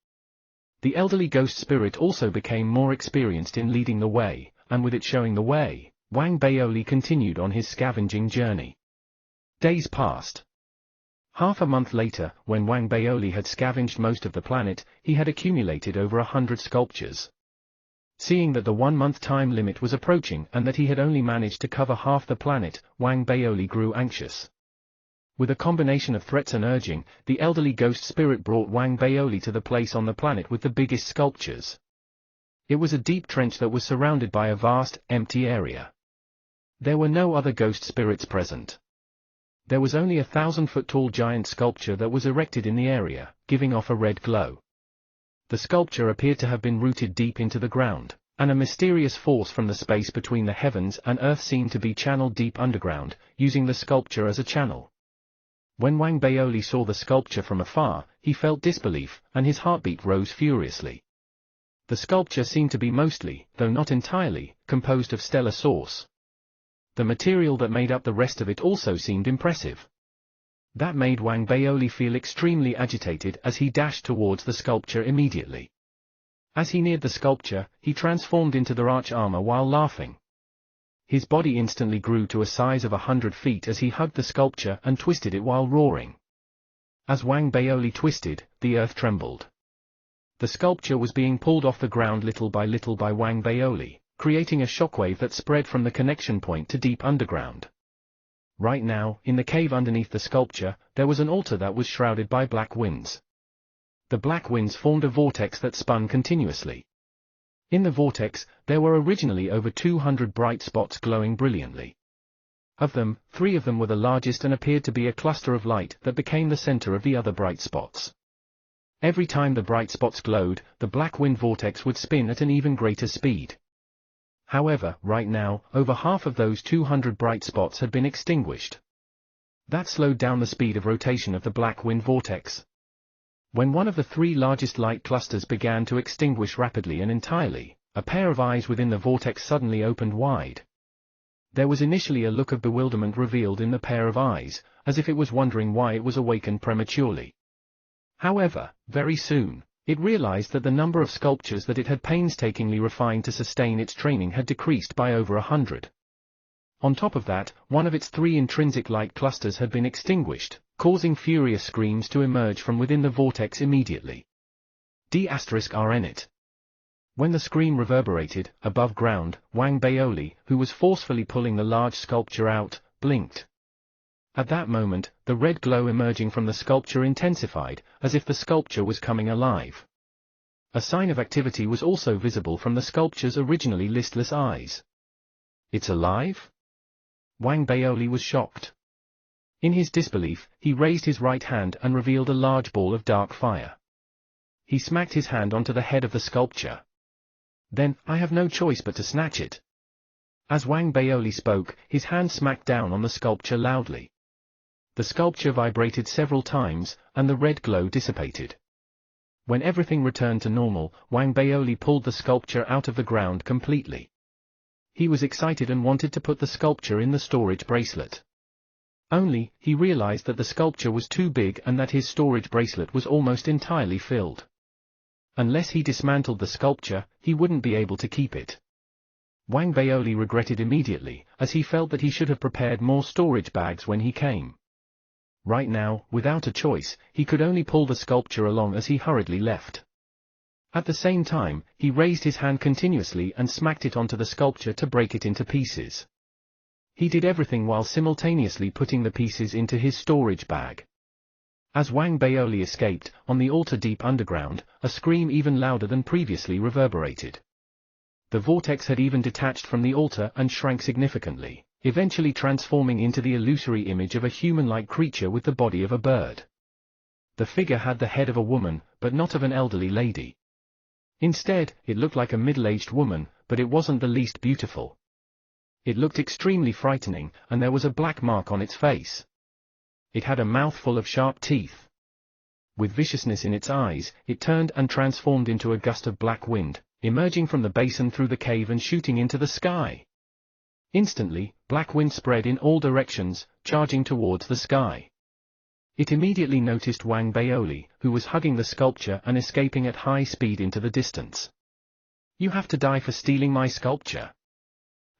The elderly ghost spirit also became more experienced in leading the way, and with it showing the way, Wang Baoli continued on his scavenging journey. Days passed. Half a month later, when Wang Baoli had scavenged most of the planet, he had accumulated over 100 sculptures. Seeing that the 1-month time limit was approaching and that he had only managed to cover half the planet, Wang Baoli grew anxious. With a combination of threats and urging, the elderly ghost spirit brought Wang Baoli to the place on the planet with the biggest sculptures. It was a deep trench that was surrounded by a vast, empty area. There were no other ghost spirits present. There was only a 1,000-foot-tall giant sculpture that was erected in the area, giving off a red glow. The sculpture appeared to have been rooted deep into the ground, and a mysterious force from the space between the heavens and earth seemed to be channeled deep underground, using the sculpture as a channel. When Wang Baoli saw the sculpture from afar, he felt disbelief, and his heartbeat rose furiously. The sculpture seemed to be mostly, though not entirely, composed of stellar source. The material that made up the rest of it also seemed impressive. That made Wang Baoli feel extremely agitated as he dashed towards the sculpture immediately. As he neared the sculpture, he transformed into the arch armor while laughing. His body instantly grew to a size of 100 feet as he hugged the sculpture and twisted it while roaring. As Wang Baoli twisted, the earth trembled. The sculpture was being pulled off the ground little by little by Wang Baoli, creating a shockwave that spread from the connection point to deep underground. Right now, in the cave underneath the sculpture, there was an altar that was shrouded by black winds. The black winds formed a vortex that spun continuously. In the vortex, there were originally over 200 bright spots glowing brilliantly. Of them, 3 of them were the largest and appeared to be a cluster of light that became the center of the other bright spots. Every time the bright spots glowed, the black wind vortex would spin at an even greater speed. However, right now, over half of those 200 bright spots had been extinguished. That slowed down the speed of rotation of the black wind vortex. When one of the 3 largest light clusters began to extinguish rapidly and entirely, a pair of eyes within the vortex suddenly opened wide. There was initially a look of bewilderment revealed in the pair of eyes, as if it was wondering why it was awakened prematurely. However, very soon, it realized that the number of sculptures that it had painstakingly refined to sustain its training had decreased by over 100. On top of that, one of its 3 intrinsic light clusters had been extinguished, causing furious screams to emerge from within the vortex immediately. D*RN. When the scream reverberated, above ground, Wang Baoli, who was forcefully pulling the large sculpture out, blinked. At that moment, the red glow emerging from the sculpture intensified, as if the sculpture was coming alive. A sign of activity was also visible from the sculpture's originally listless eyes. It's alive? Wang Baoli was shocked. In his disbelief, he raised his right hand and revealed a large ball of dark fire. He smacked his hand onto the head of the sculpture. Then, I have no choice but to snatch it. As Wang Baoli spoke, his hand smacked down on the sculpture loudly. The sculpture vibrated several times, and the red glow dissipated. When everything returned to normal, Wang Baoli pulled the sculpture out of the ground completely. He was excited and wanted to put the sculpture in the storage bracelet. Only, he realized that the sculpture was too big and that his storage bracelet was almost entirely filled. Unless he dismantled the sculpture, he wouldn't be able to keep it. Wang Baoli regretted immediately, as he felt that he should have prepared more storage bags when he came. Right now, without a choice, he could only pull the sculpture along as he hurriedly left. At the same time, he raised his hand continuously and smacked it onto the sculpture to break it into pieces. He did everything while simultaneously putting the pieces into his storage bag. As Wang Baoli escaped, on the altar deep underground, a scream even louder than previously reverberated. The vortex had even detached from the altar and shrank significantly, eventually transforming into the illusory image of a human-like creature with the body of a bird. The figure had the head of a woman, but not of an elderly lady. Instead, it looked like a middle-aged woman, but it wasn't the least beautiful. It looked extremely frightening, and there was a black mark on its face. It had a mouthful of sharp teeth. With viciousness in its eyes, it turned and transformed into a gust of black wind, emerging from the basin through the cave and shooting into the sky. Instantly, black wind spread in all directions, charging towards the sky. It immediately noticed Wang Baoli, who was hugging the sculpture and escaping at high speed into the distance. "You have to die for stealing my sculpture."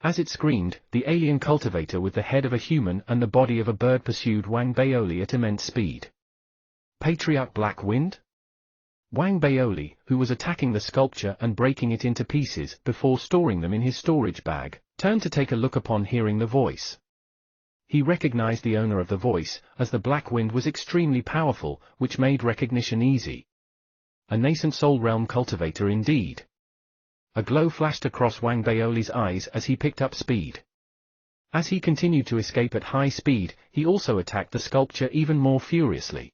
As it screamed, the alien cultivator with the head of a human and the body of a bird pursued Wang Baoli at immense speed. Patriarch Black Wind? Wang Baoli, who was attacking the sculpture and breaking it into pieces before storing them in his storage bag, turned to take a look upon hearing the voice. He recognized the owner of the voice, as the Black Wind was extremely powerful, which made recognition easy. A nascent soul realm cultivator indeed. A glow flashed across Wang Baoli's eyes as he picked up speed. As he continued to escape at high speed, he also attacked the sculpture even more furiously.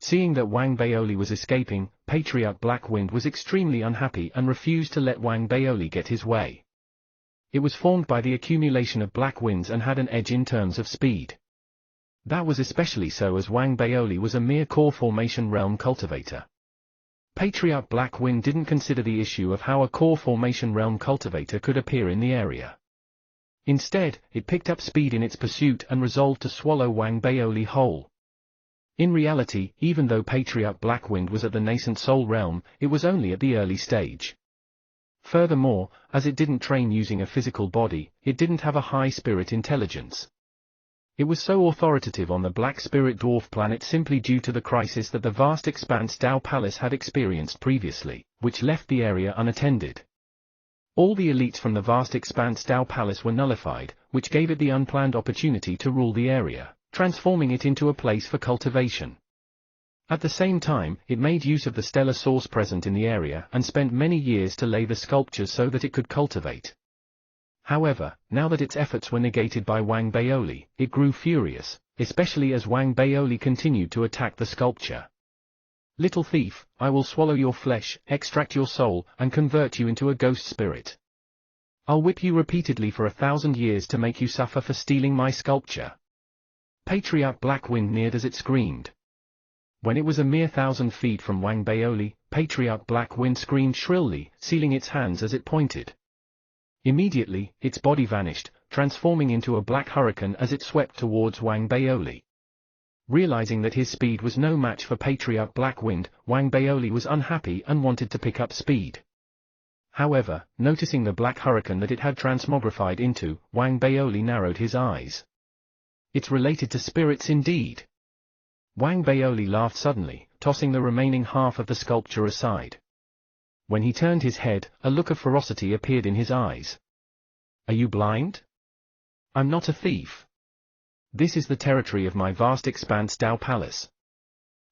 Seeing that Wang Baoli was escaping, Patriarch Black Wind was extremely unhappy and refused to let Wang Baoli get his way. It was formed by the accumulation of black winds and had an edge in terms of speed. That was especially so as Wang Baoli was a mere core formation realm cultivator. Patriarch Black Wind didn't consider the issue of how a core formation realm cultivator could appear in the area. Instead, it picked up speed in its pursuit and resolved to swallow Wang Baoli whole. In reality, even though Patriarch Black Wind was at the nascent soul realm, it was only at the early stage. Furthermore, as it didn't train using a physical body, it didn't have a high spirit intelligence. It was so authoritative on the Black Spirit Dwarf planet simply due to the crisis that the vast expanse Dao Palace had experienced previously, which left the area unattended. All the elites from the vast expanse Tao Palace were nullified, which gave it the unplanned opportunity to rule the area, transforming it into a place for cultivation. At the same time, it made use of the stellar source present in the area and spent many years to lay the sculptures so that it could cultivate. However, now that its efforts were negated by Wang Baoli, it grew furious, especially as Wang Baoli continued to attack the sculpture. "Little thief, I will swallow your flesh, extract your soul, and convert you into a ghost spirit. I'll whip you repeatedly for 1,000 years to make you suffer for stealing my sculpture." Patriarch Blackwind neared as it screamed. When it was a mere 1,000 feet from Wang Baoli, Patriarch Blackwind screamed shrilly, sealing its hands as it pointed. Immediately, its body vanished, transforming into a black hurricane as it swept towards Wang Baoli. Realizing that his speed was no match for Patriarch Blackwind, Wang Baoli was unhappy and wanted to pick up speed. However, noticing the black hurricane that it had transmogrified into, Wang Baoli narrowed his eyes. "It's related to spirits indeed." Wang Baoli laughed suddenly, tossing the remaining half of the sculpture aside. When he turned his head, a look of ferocity appeared in his eyes. "Are you blind? I'm not a thief. This is the territory of my vast expanse Tao Palace.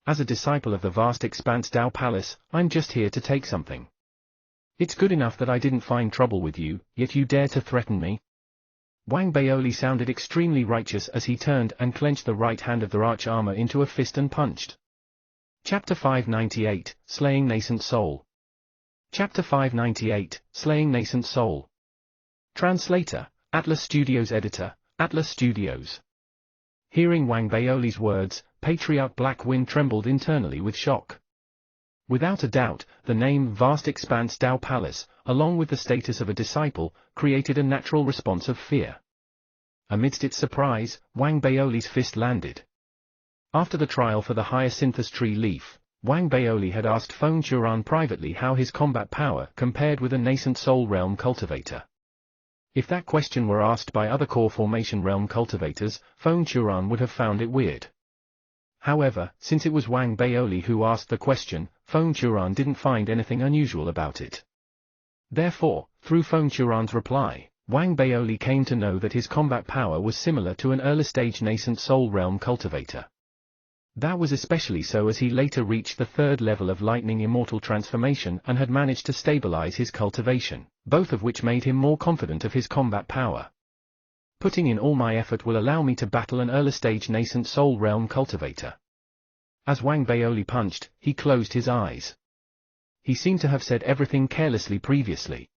As a disciple of the vast expanse Tao Palace, I'm just here to take something. It's good enough that I didn't find trouble with you, yet you dare to threaten me." Wang Baoli sounded extremely righteous as he turned and clenched the right hand of the arch-armor into a fist and punched. Chapter 598, Slaying Nascent Soul. Chapter 598, Slaying Nascent Soul. Translator, Atlas Studios. Editor, Atlas Studios. Hearing Wang Baoli's words, Patriarch Blackwind trembled internally with shock. Without a doubt, the name Vast Expanse Tao Palace, along with the status of a disciple, created a natural response of fear. Amidst its surprise, Wang Baoli's fist landed. After the trial for the Hyacinthus tree leaf, Wang Baoli had asked Feng Churan privately how his combat power compared with a nascent soul realm cultivator. If that question were asked by other core formation realm cultivators, Feng Churan would have found it weird. However, since it was Wang Baoli who asked the question, Feng Churan didn't find anything unusual about it. Therefore, through Feng Churan's reply, Wang Baoli came to know that his combat power was similar to an early-stage nascent soul realm cultivator. That was especially so as he later reached the third level of lightning immortal transformation and had managed to stabilize his cultivation, both of which made him more confident of his combat power. "Putting in all my effort will allow me to battle an early-stage nascent soul realm cultivator." As Wang Baoli punched, he closed his eyes. He seemed to have said everything carelessly previously.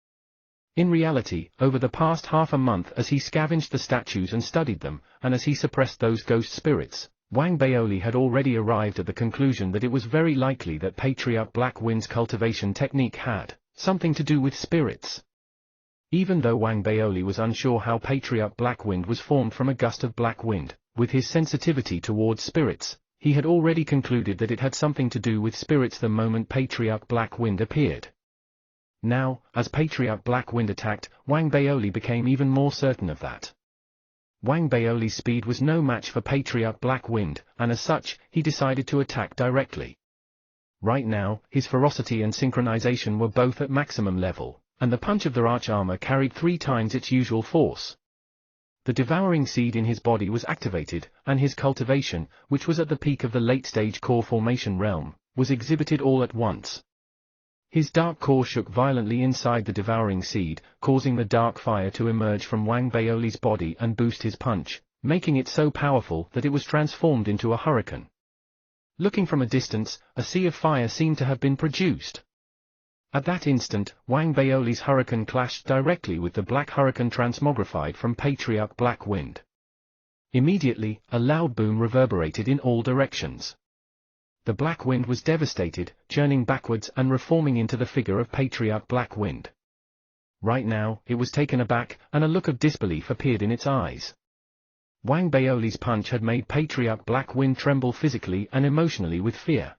In reality, over the past half a month as he scavenged the statues and studied them, and as he suppressed those ghost spirits, Wang Baoli had already arrived at the conclusion that it was very likely that Patriarch Blackwind's cultivation technique had something to do with spirits. Even though Wang Baoli was unsure how Patriarch Blackwind was formed from a gust of black wind, with his sensitivity towards spirits, he had already concluded that it had something to do with spirits the moment Patriarch Blackwind appeared. Now, as Patriarch Blackwind attacked, Wang Baoli became even more certain of that. Wang Baoli's speed was no match for Patriarch Blackwind, and as such, he decided to attack directly. Right now, his ferocity and synchronization were both at maximum level, and the punch of the arch-armor carried 3 times its usual force. The devouring seed in his body was activated, and his cultivation, which was at the peak of the late-stage core formation realm, was exhibited all at once. His dark core shook violently inside the devouring seed, causing the dark fire to emerge from Wang Baoli's body and boost his punch, making it so powerful that it was transformed into a hurricane. Looking from a distance, a sea of fire seemed to have been produced. At that instant, Wang Baoli's hurricane clashed directly with the black hurricane transmogrified from Patriarch Blackwind. Immediately, a loud boom reverberated in all directions. The black wind was devastated, churning backwards and reforming into the figure of Patriarch Blackwind. Right now, it was taken aback, and a look of disbelief appeared in its eyes. Wang Baoli's punch had made Patriarch Blackwind tremble physically and emotionally with fear.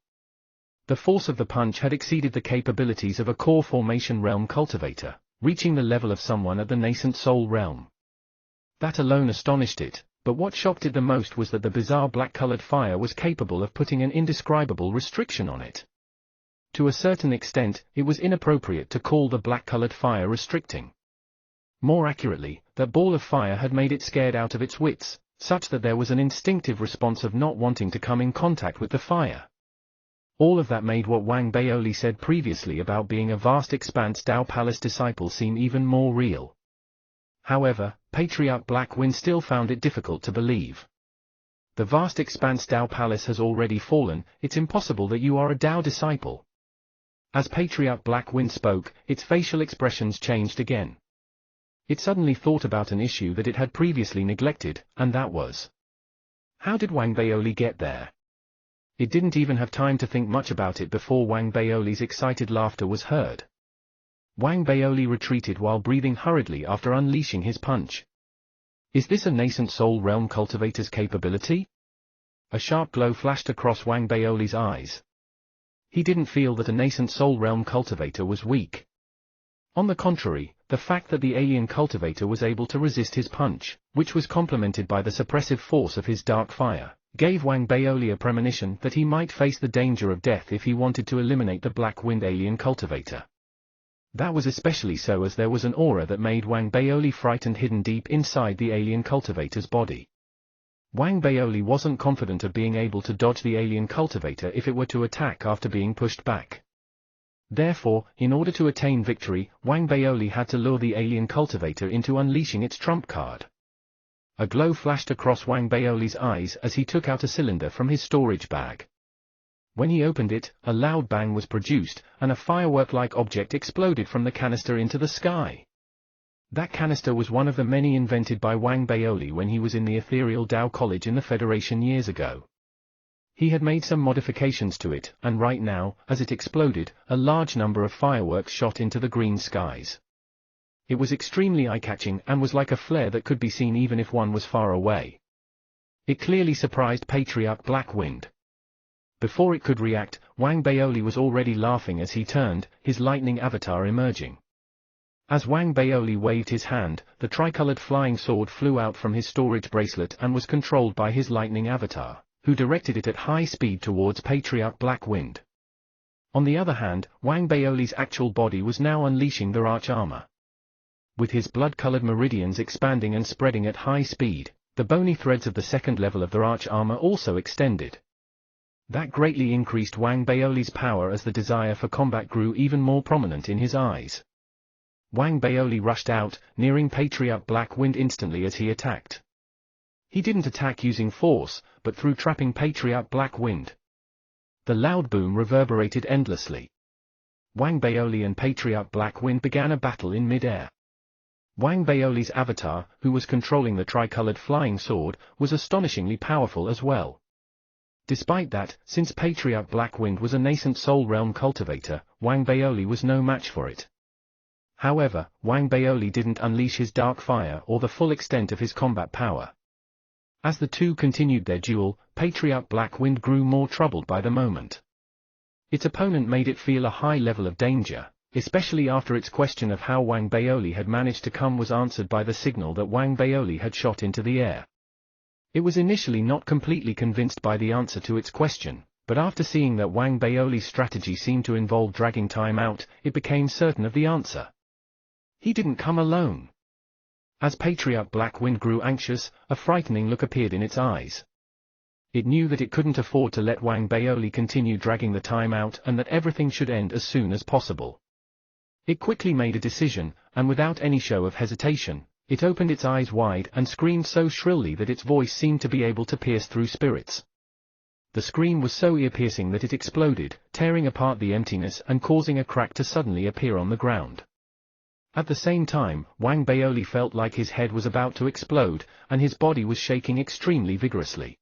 The force of the punch had exceeded the capabilities of a core formation realm cultivator, reaching the level of someone at the nascent soul realm. That alone astonished it. But what shocked it the most was that the bizarre black-colored fire was capable of putting an indescribable restriction on it. To a certain extent, it was inappropriate to call the black-colored fire restricting. More accurately, that ball of fire had made it scared out of its wits, such that there was an instinctive response of not wanting to come in contact with the fire. All of that made what Wang Baoli said previously about being a vast expanse Tao Palace disciple seem even more real. However, Patriarch Black Wind still found it difficult to believe. The vast expanse Tao Palace has already fallen, it's impossible that you are a Tao disciple. As Patriarch Black Wind spoke, its facial expressions changed again. It suddenly thought about an issue that it had previously neglected, and that was: how did Wang Baoli get there? It didn't even have time to think much about it before Wang Baoli's excited laughter was heard. Wang Baoli retreated while breathing hurriedly after unleashing his punch. Is this a nascent soul realm cultivator's capability? A sharp glow flashed across Wang Baoli's eyes. He didn't feel that a nascent soul realm cultivator was weak. On the contrary, the fact that the alien cultivator was able to resist his punch, which was complemented by the suppressive force of his dark fire, gave Wang Baoli a premonition that he might face the danger of death if he wanted to eliminate the Black Wind alien cultivator. That was especially so as there was an aura that made Wang Baoli frightened hidden deep inside the alien cultivator's body. Wang Baoli wasn't confident of being able to dodge the alien cultivator if it were to attack after being pushed back. Therefore, in order to attain victory, Wang Baoli had to lure the alien cultivator into unleashing its trump card. A glow flashed across Wang Baoli's eyes as he took out a cylinder from his storage bag. When he opened it, a loud bang was produced, and a firework-like object exploded from the canister into the sky. That canister was one of the many invented by Wang Baoli when he was in the Ethereal Tao College in the Federation years ago. He had made some modifications to it, and right now, as it exploded, a large number of fireworks shot into the green skies. It was extremely eye-catching and was like a flare that could be seen even if one was far away. It clearly surprised Patriarch Black Wind. Before it could react, Wang Baoli was already laughing as he turned, his lightning avatar emerging. As Wang Baoli waved his hand, the tricolored flying sword flew out from his storage bracelet and was controlled by his lightning avatar, who directed it at high speed towards Patriarch Black Wind. On the other hand, Wang Baoli's actual body was now unleashing the arch armor. With his blood-colored meridians expanding and spreading at high speed, the bony threads of the second level of the arch armor also extended. That greatly increased Wang Baoli's power as the desire for combat grew even more prominent in his eyes. Wang Baoli rushed out, nearing Patriarch Black Wind instantly as he attacked. He didn't attack using force, but through trapping Patriarch Black Wind. The loud boom reverberated endlessly. Wang Baoli and Patriarch Black Wind began a battle in mid-air. Wang Baoli's avatar, who was controlling the tricolored flying sword, was astonishingly powerful as well. Despite that, since Patriarch Black Wind was a nascent soul realm cultivator, Wang Baoli was no match for it. However, Wang Baoli didn't unleash his dark fire or the full extent of his combat power. As the two continued their duel, Patriarch Black Wind grew more troubled by the moment. Its opponent made it feel a high level of danger, especially after its question of how Wang Baoli had managed to come was answered by the signal that Wang Baoli had shot into the air. It was initially not completely convinced by the answer to its question, but after seeing that Wang Baoli's strategy seemed to involve dragging time out, it became certain of the answer. He didn't come alone. As Patriarch Black Wind grew anxious, a frightening look appeared in its eyes. It knew that it couldn't afford to let Wang Baoli continue dragging the time out and that everything should end as soon as possible. It quickly made a decision, and without any show of hesitation, it opened its eyes wide and screamed so shrilly that its voice seemed to be able to pierce through spirits. The scream was so ear-piercing that it exploded, tearing apart the emptiness and causing a crack to suddenly appear on the ground. At the same time, Wang Baoli felt like his head was about to explode, and his body was shaking extremely vigorously.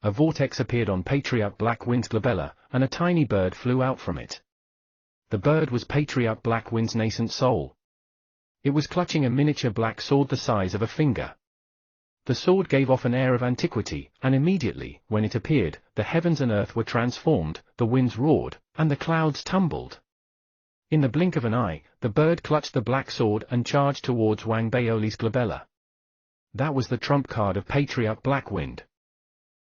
A vortex appeared on Patriarch Black Wind's glabella, and a tiny bird flew out from it. The bird was Patriarch Black Wind's nascent soul. It was clutching a miniature black sword the size of a finger. The sword gave off an air of antiquity, and immediately, when it appeared, the heavens and earth were transformed, the winds roared, and the clouds tumbled. In the blink of an eye, the bird clutched the black sword and charged towards Wang Baoli's glabella. That was the trump card of Patriarch Black Wind.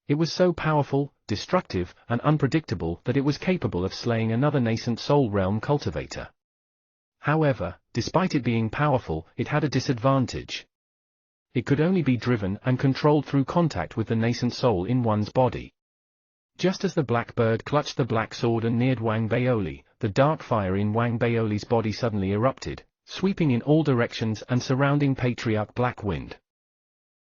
It was so powerful, destructive, and unpredictable that it was capable of slaying another nascent soul realm cultivator. However, despite it being powerful, it had a disadvantage. It could only be driven and controlled through contact with the nascent soul in one's body. Just as the black bird clutched the black sword and neared Wang Baoli, the dark fire in Wang Baoli's body suddenly erupted, sweeping in all directions and surrounding Patriarch Black Wind.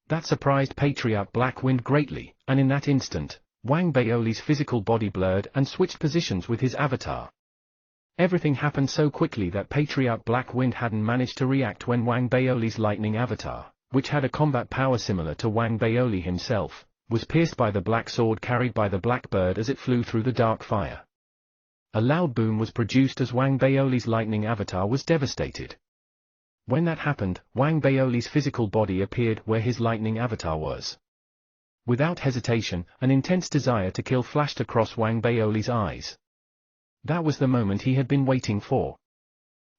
That surprised Patriarch Black Wind greatly, and in that instant, Wang Baoli's physical body blurred and switched positions with his avatar. Everything happened so quickly that Patriarch Black Wind hadn't managed to react when Wang Baoli's lightning avatar, which had a combat power similar to Wang Baoli himself, was pierced by the black sword carried by the black bird as it flew through the dark fire. A loud boom was produced as Wang Baoli's lightning avatar was devastated. When that happened, Wang Baoli's physical body appeared where his lightning avatar was. Without hesitation, an intense desire to kill flashed across Wang Baoli's eyes. That was the moment he had been waiting for.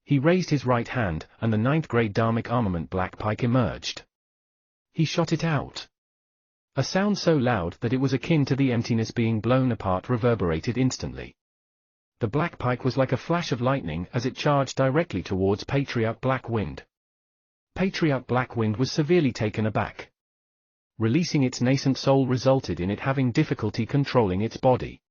He raised his right hand, and the 9th grade Dharmic armament black pike emerged. He shot it out. A sound so loud that it was akin to the emptiness being blown apart reverberated instantly. The black pike was like a flash of lightning as it charged directly towards Patriarch Black Wind. Patriarch Black Wind was severely taken aback. Releasing its nascent soul resulted in it having difficulty controlling its body.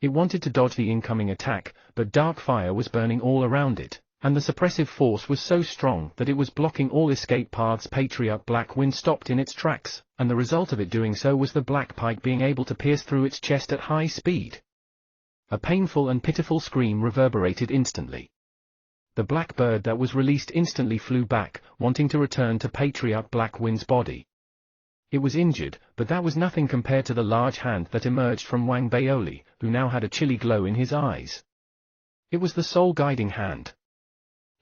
It wanted to dodge the incoming attack, but dark fire was burning all around it, and the suppressive force was so strong that it was blocking all escape paths. Patriarch Black Wind stopped in its tracks, and the result of it doing so was the black pike being able to pierce through its chest at high speed. A painful and pitiful scream reverberated instantly. The black bird that was released instantly flew back, wanting to return to Patriarch Black Wind's body. It was injured, but that was nothing compared to the large hand that emerged from Wang Baoli, who now had a chilly glow in his eyes. It was the soul guiding hand.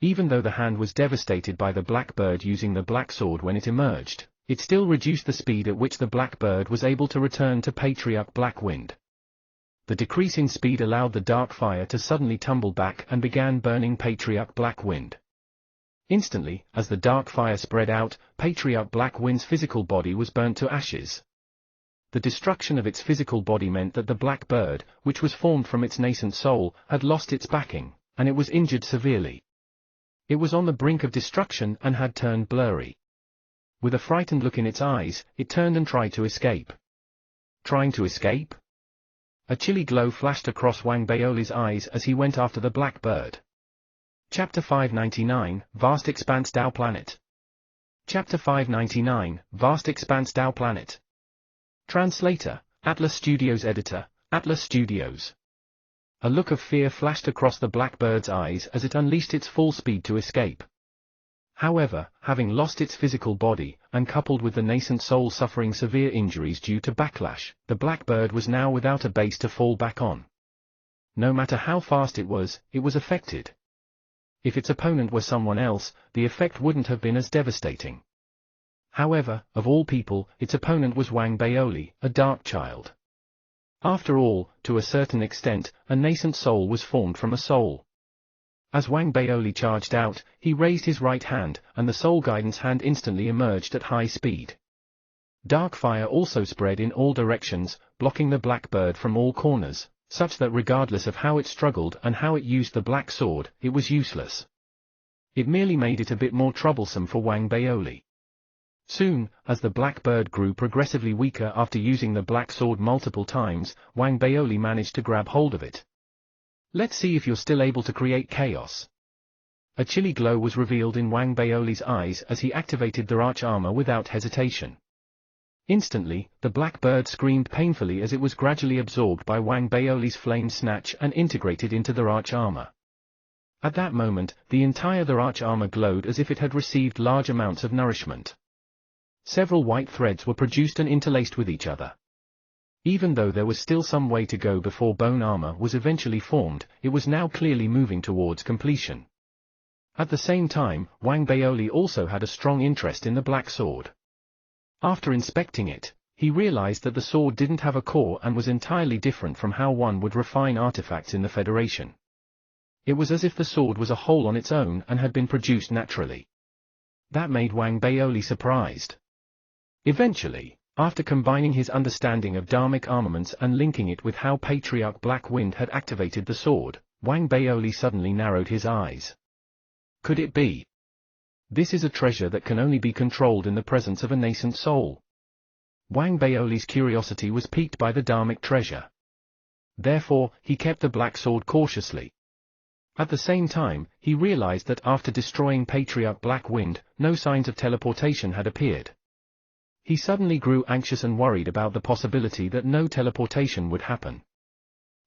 Even though the hand was devastated by the black bird using the black sword when it emerged, it still reduced the speed at which the black bird was able to return to Patriarch Black Wind. The decrease in speed allowed the dark fire to suddenly tumble back and began burning Patriarch Black Wind. Instantly, as the dark fire spread out, Patriarch Black Wind's physical body was burnt to ashes. The destruction of its physical body meant that the black bird, which was formed from its nascent soul, had lost its backing, and it was injured severely. It was on the brink of destruction and had turned blurry. With a frightened look in its eyes, it turned and tried to escape. Trying to escape? A chilly glow flashed across Wang Baoli's eyes as he went after the black bird. Chapter 599, Vast Expanse Tao Planet. Chapter 599, Vast Expanse Tao Planet. Translator, Atlas Studios. Editor, Atlas Studios. A look of fear flashed across the blackbird's eyes as it unleashed its full speed to escape. However, having lost its physical body, and coupled with the nascent soul suffering severe injuries due to backlash, the blackbird was now without a base to fall back on. No matter how fast it was affected. If its opponent were someone else, the effect wouldn't have been as devastating. However, of all people, its opponent was Wang Baoli, a dark child. After all, to a certain extent, a nascent soul was formed from a soul. As Wang Baoli charged out, he raised his right hand, and the soul guidance hand instantly emerged at high speed. Dark fire also spread in all directions, blocking the blackbird from all corners, such that regardless of how it struggled and how it used the black sword, it was useless. It merely made it a bit more troublesome for Wang Baoli. Soon, as the blackbird grew progressively weaker after using the black sword multiple times, Wang Baoli managed to grab hold of it. Let's see if you're still able to create chaos. A chilly glow was revealed in Wang Baoli's eyes as he activated the arch armor without hesitation. Instantly, the blackbird screamed painfully as it was gradually absorbed by Wang Baoli's flame snatch and integrated into the arch armor. At that moment, the entire arch armor glowed as if it had received large amounts of nourishment. Several white threads were produced and interlaced with each other. Even though there was still some way to go before bone armor was eventually formed, it was now clearly moving towards completion. At the same time, Wang Baoli also had a strong interest in the black sword. After inspecting it, he realized that the sword didn't have a core and was entirely different from how one would refine artifacts in the Federation. It was as if the sword was a whole on its own and had been produced naturally. That made Wang Baoli surprised. Eventually, After combining his understanding of Dharmic armaments and linking it with how Patriarch Black Wind had activated the sword, Wang Baoli suddenly narrowed his eyes. Could it be? This is a treasure that can only be controlled in the presence of a nascent soul. Wang Baoli's curiosity was piqued by the Dharmic treasure. Therefore, he kept the black sword cautiously. At the same time, he realized that after destroying Patriarch Black Wind, no signs of teleportation had appeared. He suddenly grew anxious and worried about the possibility that no teleportation would happen.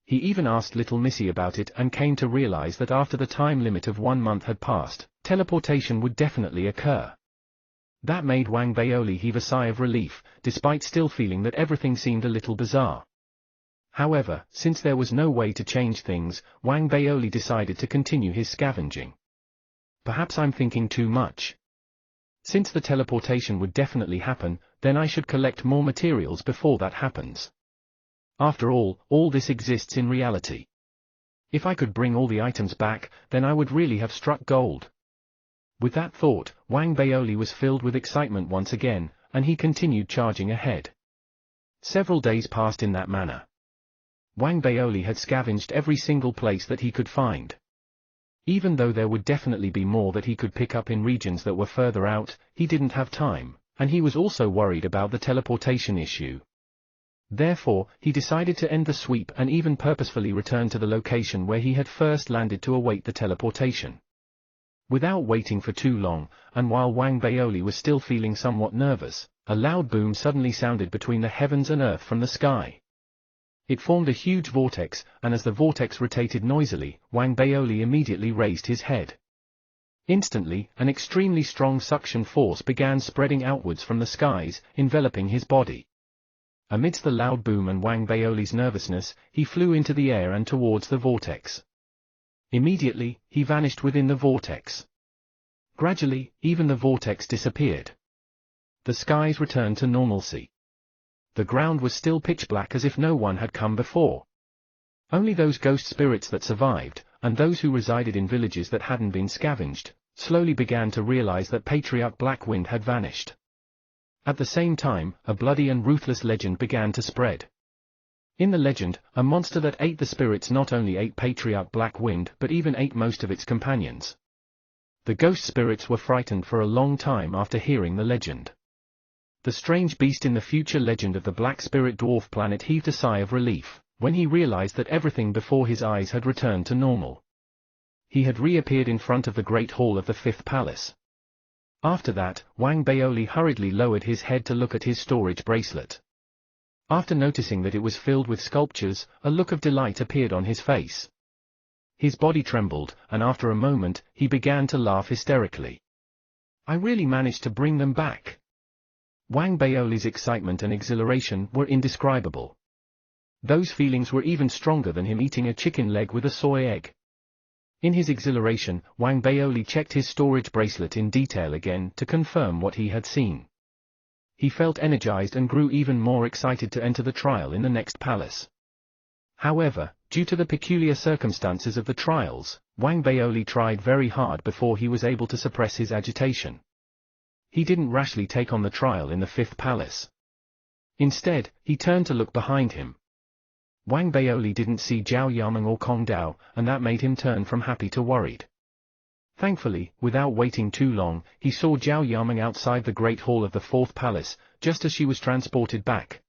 He even asked Little Missy about it and came to realize that after the time limit of 1 month had passed, teleportation would definitely occur. That made Wang Baoli heave a sigh of relief, despite still feeling that everything seemed a little bizarre. However, since there was no way to change things, Wang Baoli decided to continue his scavenging. Perhaps I'm thinking too much. Since the teleportation would definitely happen, then I should collect more materials before that happens. After all this exists in reality. If I could bring all the items back, then I would really have struck gold. With that thought, Wang Baoli was filled with excitement once again, and he continued charging ahead. Several days passed in that manner. Wang Baoli had scavenged every single place that he could find. Even though there would definitely be more that he could pick up in regions that were further out, he didn't have time, and he was also worried about the teleportation issue. Therefore, he decided to end the sweep and even purposefully return to the location where he had first landed to await the teleportation. Without waiting for too long, and while Wang Baoli was still feeling somewhat nervous, a loud boom suddenly sounded between the heavens and earth from the sky. It formed a huge vortex, and as the vortex rotated noisily, Wang Baoli immediately raised his head. Instantly, an extremely strong suction force began spreading outwards from the skies, enveloping his body. Amidst the loud boom and Wang Baoli's nervousness, he flew into the air and towards the vortex. Immediately, he vanished within the vortex. Gradually, even the vortex disappeared. The skies returned to normalcy. The ground was still pitch black as if no one had come before. Only those ghost spirits that survived, and those who resided in villages that hadn't been scavenged, slowly began to realize that Patriarch Black Wind had vanished. At the same time, a bloody and ruthless legend began to spread. In the legend, a monster that ate the spirits not only ate Patriarch Black Wind but even ate most of its companions. The ghost spirits were frightened for a long time after hearing the legend. The strange beast in the future legend of the Black Spirit Dwarf planet heaved a sigh of relief, when he realized that everything before his eyes had returned to normal. He had reappeared in front of the Great Hall of the Fifth Palace. After that, Wang Baoli hurriedly lowered his head to look at his storage bracelet. After noticing that it was filled with sculptures, a look of delight appeared on his face. His body trembled, and after a moment, he began to laugh hysterically. I really managed to bring them back. Wang Baoli's excitement and exhilaration were indescribable. Those feelings were even stronger than him eating a chicken leg with a soy egg. In his exhilaration, Wang Baoli checked his storage bracelet in detail again to confirm what he had seen. He felt energized and grew even more excited to enter the trial in the next palace. However, due to the peculiar circumstances of the trials, Wang Baoli tried very hard before he was able to suppress his agitation. He didn't rashly take on the trial in the Fifth Palace. Instead, he turned to look behind him. Wang Baoli didn't see Zhao Yameng or Kong Dao, and that made him turn from happy to worried. Thankfully, without waiting too long, he saw Zhao Yameng outside the Great Hall of the Fourth Palace, just as she was transported back.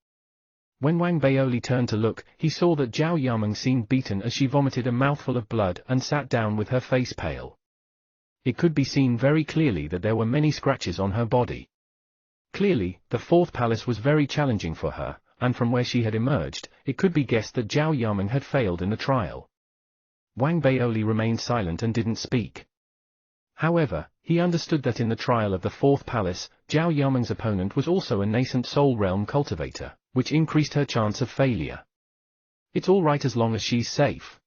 When Wang Baoli turned to look, he saw that Zhao Yameng seemed beaten as she vomited a mouthful of blood and sat down with her face pale. It could be seen very clearly that there were many scratches on her body. Clearly, the Fourth Palace was very challenging for her, and from where she had emerged, it could be guessed that Zhao Yameng had failed in the trial. Wang Baoli remained silent and didn't speak. However, he understood that in the trial of the Fourth Palace, Zhao Yameng's opponent was also a nascent soul realm cultivator, which increased her chance of failure. It's all right as long as she's safe.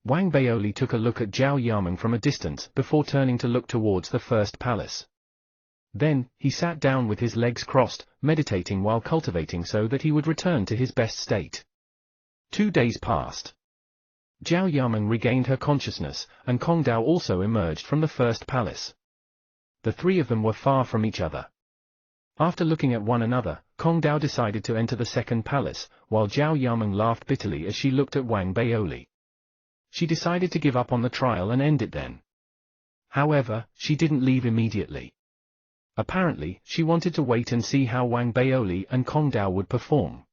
Wang Baoli took a look at Zhao Yameng from a distance before turning to look towards the First Palace. Then, he sat down with his legs crossed, meditating while cultivating so that he would return to his best state. 2 days passed. Zhao Yameng regained her consciousness, and Kong Dao also emerged from the First Palace. The three of them were far from each other. After looking at one another, Kong Dao decided to enter the second palace, while Zhao Yameng laughed bitterly as she looked at Wang Baoli. She decided to give up on the trial and end it then. However, she didn't leave immediately. Apparently, she wanted to wait and see how Wang Baoli and Kong Dao would perform.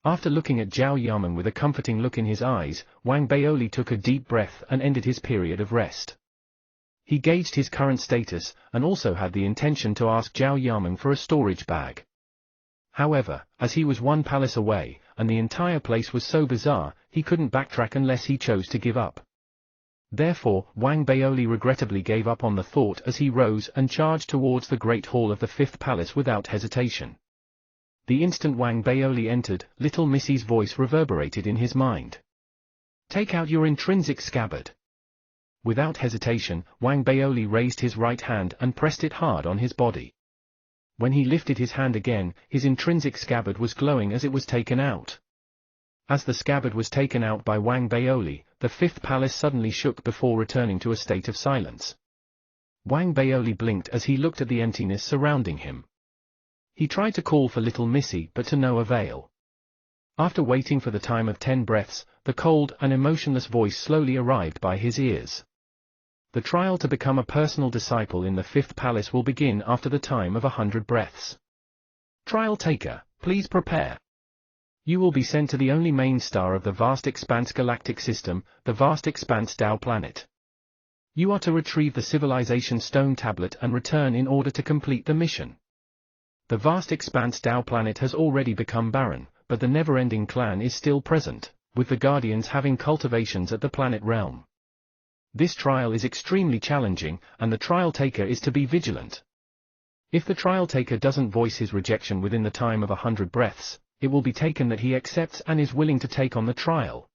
After looking at Zhao Yameng with a comforting look in his eyes, Wang Baoli took a deep breath and ended his period of rest. He gauged his current status, and also had the intention to ask Zhao Yameng for a storage bag. However, as he was one palace away, and the entire place was so bizarre, he couldn't backtrack unless he chose to give up. Therefore, Wang Baoli regrettably gave up on the thought as he rose and charged towards the great hall of the fifth palace without hesitation. The instant Wang Baoli entered, little Missy's voice reverberated in his mind. "Take out your intrinsic scabbard." Without hesitation, Wang Baoli raised his right hand and pressed it hard on his body. When he lifted his hand again, his intrinsic scabbard was glowing as it was taken out. As the scabbard was taken out by Wang Baoli, the fifth palace suddenly shook before returning to a state of silence. Wang Baoli blinked as he looked at the emptiness surrounding him. He tried to call for little Missy but to no avail. After waiting for the time of 10 breaths, the cold and emotionless voice slowly arrived by his ears. The trial to become a personal disciple in the fifth palace will begin after the time of 100 breaths. Trial taker, please prepare. You will be sent to the only main star of the vast expanse galactic system, the vast expanse Dao planet. You are to retrieve the civilization stone tablet and return in order to complete the mission. The vast expanse Dao planet has already become barren, but the never-ending clan is still present, with the guardians having cultivations at the planet realm. This trial is extremely challenging, and the trial taker is to be vigilant. If the trial taker doesn't voice his rejection within the time of 100 breaths, it will be taken that he accepts and is willing to take on the trial.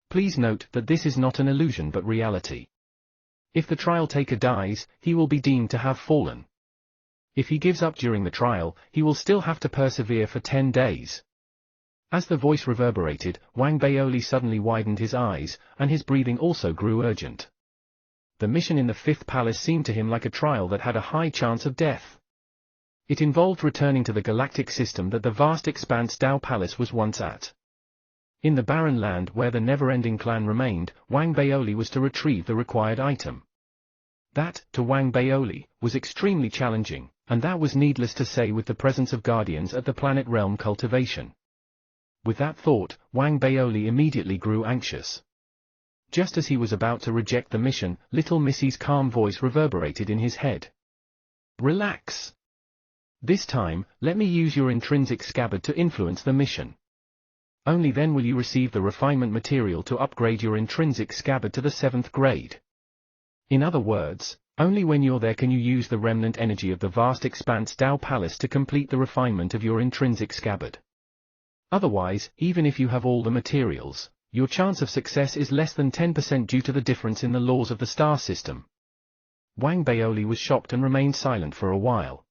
Please note that this is not an illusion but reality. If the trial taker dies, he will be deemed to have fallen. If he gives up during the trial, he will still have to persevere for 10 days. As the voice reverberated, Wang Baoli suddenly widened his eyes, and his breathing also grew urgent. The mission in the fifth palace seemed to him like a trial that had a high chance of death. It involved returning to the galactic system that the vast expanse Dao Palace was once at. In the barren land where the never-ending clan remained, Wang Baoli was to retrieve the required item. That, to Wang Baoli, was extremely challenging, and that was needless to say with the presence of guardians at the planet realm cultivation. With that thought, Wang Baoli immediately grew anxious. Just as he was about to reject the mission, little Missy's calm voice reverberated in his head. "Relax. This time, let me use your intrinsic scabbard to influence the mission. Only then will you receive the refinement material to upgrade your intrinsic scabbard to the 7th grade. In other words, only when you're there can you use the remnant energy of the vast expanse Dao Palace to complete the refinement of your intrinsic scabbard. Otherwise, even if you have all the materials, your chance of success is less than 10% due to the difference in the laws of the star system." Wang Baoli was shocked and remained silent for a while.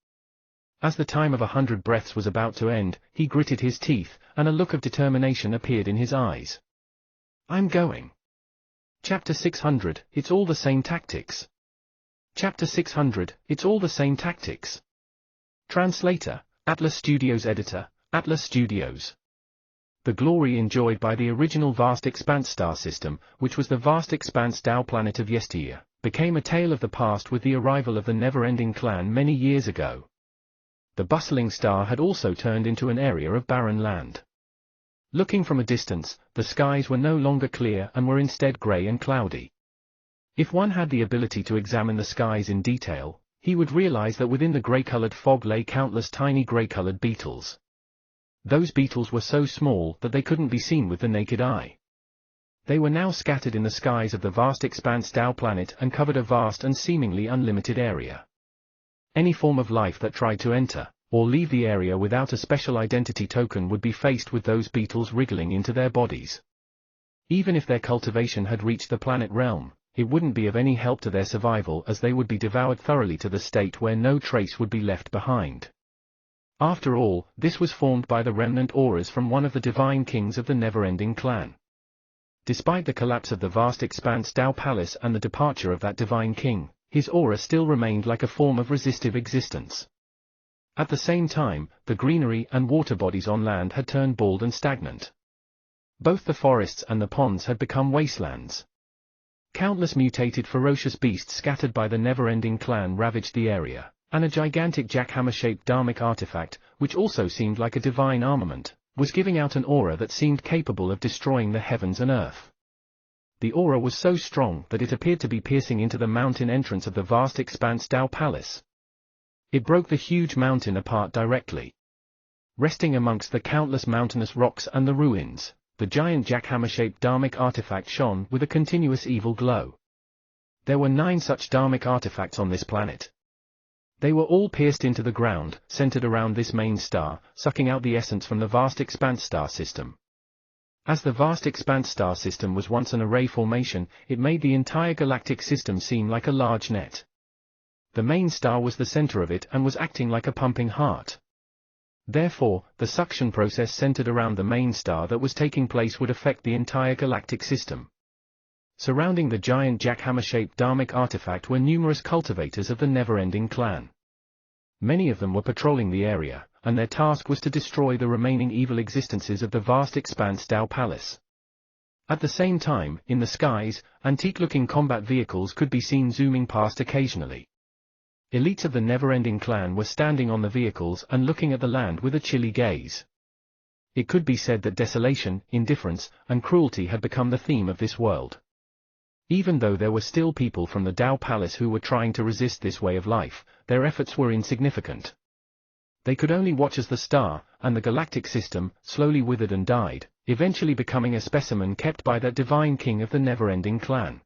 As the time of 100 breaths was about to end, he gritted his teeth, and a look of determination appeared in his eyes. "I'm going." Chapter 600, It's all the same tactics. Chapter 600, It's all the same tactics. Translator, Atlas Studios. Editor, Atlas Studios. The glory enjoyed by the original vast expanse star system, which was the vast expanse Dao planet of yesteryear, became a tale of the past with the arrival of the never-ending clan many years ago. The bustling star had also turned into an area of barren land. Looking from a distance, the skies were no longer clear and were instead grey and cloudy. If one had the ability to examine the skies in detail, he would realize that within the grey-colored fog lay countless tiny grey-colored beetles. Those beetles were so small that they couldn't be seen with the naked eye. They were now scattered in the skies of the vast expanse Dao planet and covered a vast and seemingly unlimited area. Any form of life that tried to enter, or leave the area without a special identity token would be faced with those beetles wriggling into their bodies. Even if their cultivation had reached the planet realm, it wouldn't be of any help to their survival as they would be devoured thoroughly to the state where no trace would be left behind. After all, this was formed by the remnant auras from one of the divine kings of the never-ending clan. Despite the collapse of the vast expanse Dao Palace and the departure of that divine king, his aura still remained like a form of resistive existence. At the same time, the greenery and water bodies on land had turned bald and stagnant. Both the forests and the ponds had become wastelands. Countless mutated ferocious beasts scattered by the never-ending clan ravaged the area, and a gigantic jackhammer-shaped dharmic artifact, which also seemed like a divine armament, was giving out an aura that seemed capable of destroying the heavens and earth. The aura was so strong that it appeared to be piercing into the mountain entrance of the vast expanse Dao Palace. It broke the huge mountain apart directly. Resting amongst the countless mountainous rocks and the ruins, the giant jackhammer-shaped dharmic artifact shone with a continuous evil glow. There were 9 such dharmic artifacts on this planet. They were all pierced into the ground, centered around this main star, sucking out the essence from the vast expanse star system. As the vast expanse star system was once an array formation, it made the entire galactic system seem like a large net. The main star was the center of it and was acting like a pumping heart. Therefore, the suction process centered around the main star that was taking place would affect the entire galactic system. Surrounding the giant jackhammer-shaped dharmic artifact were numerous cultivators of the never-ending clan. Many of them were patrolling the area, and their task was to destroy the remaining evil existences of the vast expanse Dao Palace. At the same time, in the skies, antique-looking combat vehicles could be seen zooming past occasionally. Elites of the never-ending clan were standing on the vehicles and looking at the land with a chilly gaze. It could be said that desolation, indifference, and cruelty had become the theme of this world. Even though there were still people from the Dao Palace who were trying to resist this way of life, their efforts were insignificant. They could only watch as the star, and the galactic system, slowly withered and died, eventually becoming a specimen kept by that divine king of the never-ending clan.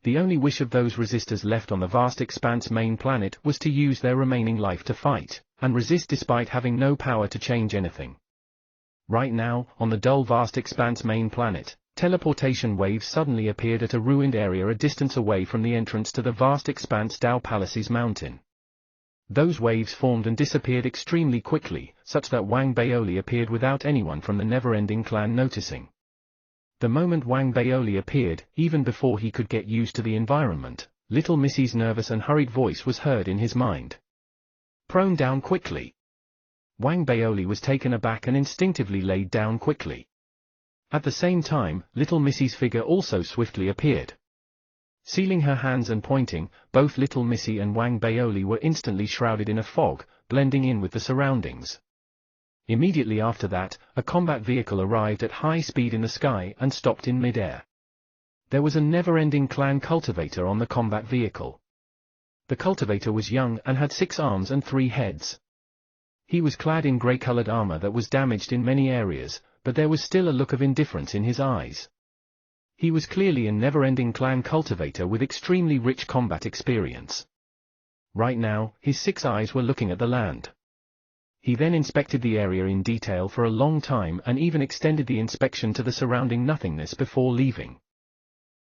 The only wish of those resistors left on the vast expanse main planet was to use their remaining life to fight, and resist despite having no power to change anything. Right now, on the dull vast expanse main planet, teleportation waves suddenly appeared at a ruined area a distance away from the entrance to the vast expanse Dao Palace's mountain. Those waves formed and disappeared extremely quickly, such that Wang Baoli appeared without anyone from the never-ending clan noticing. The moment Wang Baoli appeared, even before he could get used to the environment, little Missy's nervous and hurried voice was heard in his mind. Prone down quickly. Wang Baoli was taken aback and instinctively laid down quickly. At the same time, little Missy's figure also swiftly appeared. Sealing her hands and pointing, both little Missy and Wang Baoli were instantly shrouded in a fog, blending in with the surroundings. Immediately after that, a combat vehicle arrived at high speed in the sky and stopped in mid-air. There was a never-ending clan cultivator on the combat vehicle. The cultivator was young and had 6 arms and 3 heads. He was clad in grey-colored armor that was damaged in many areas, but there was still a look of indifference in his eyes. He was clearly a never-ending clan cultivator with extremely rich combat experience. Right now, his 6 eyes were looking at the land. He then inspected the area in detail for a long time and even extended the inspection to the surrounding nothingness before leaving.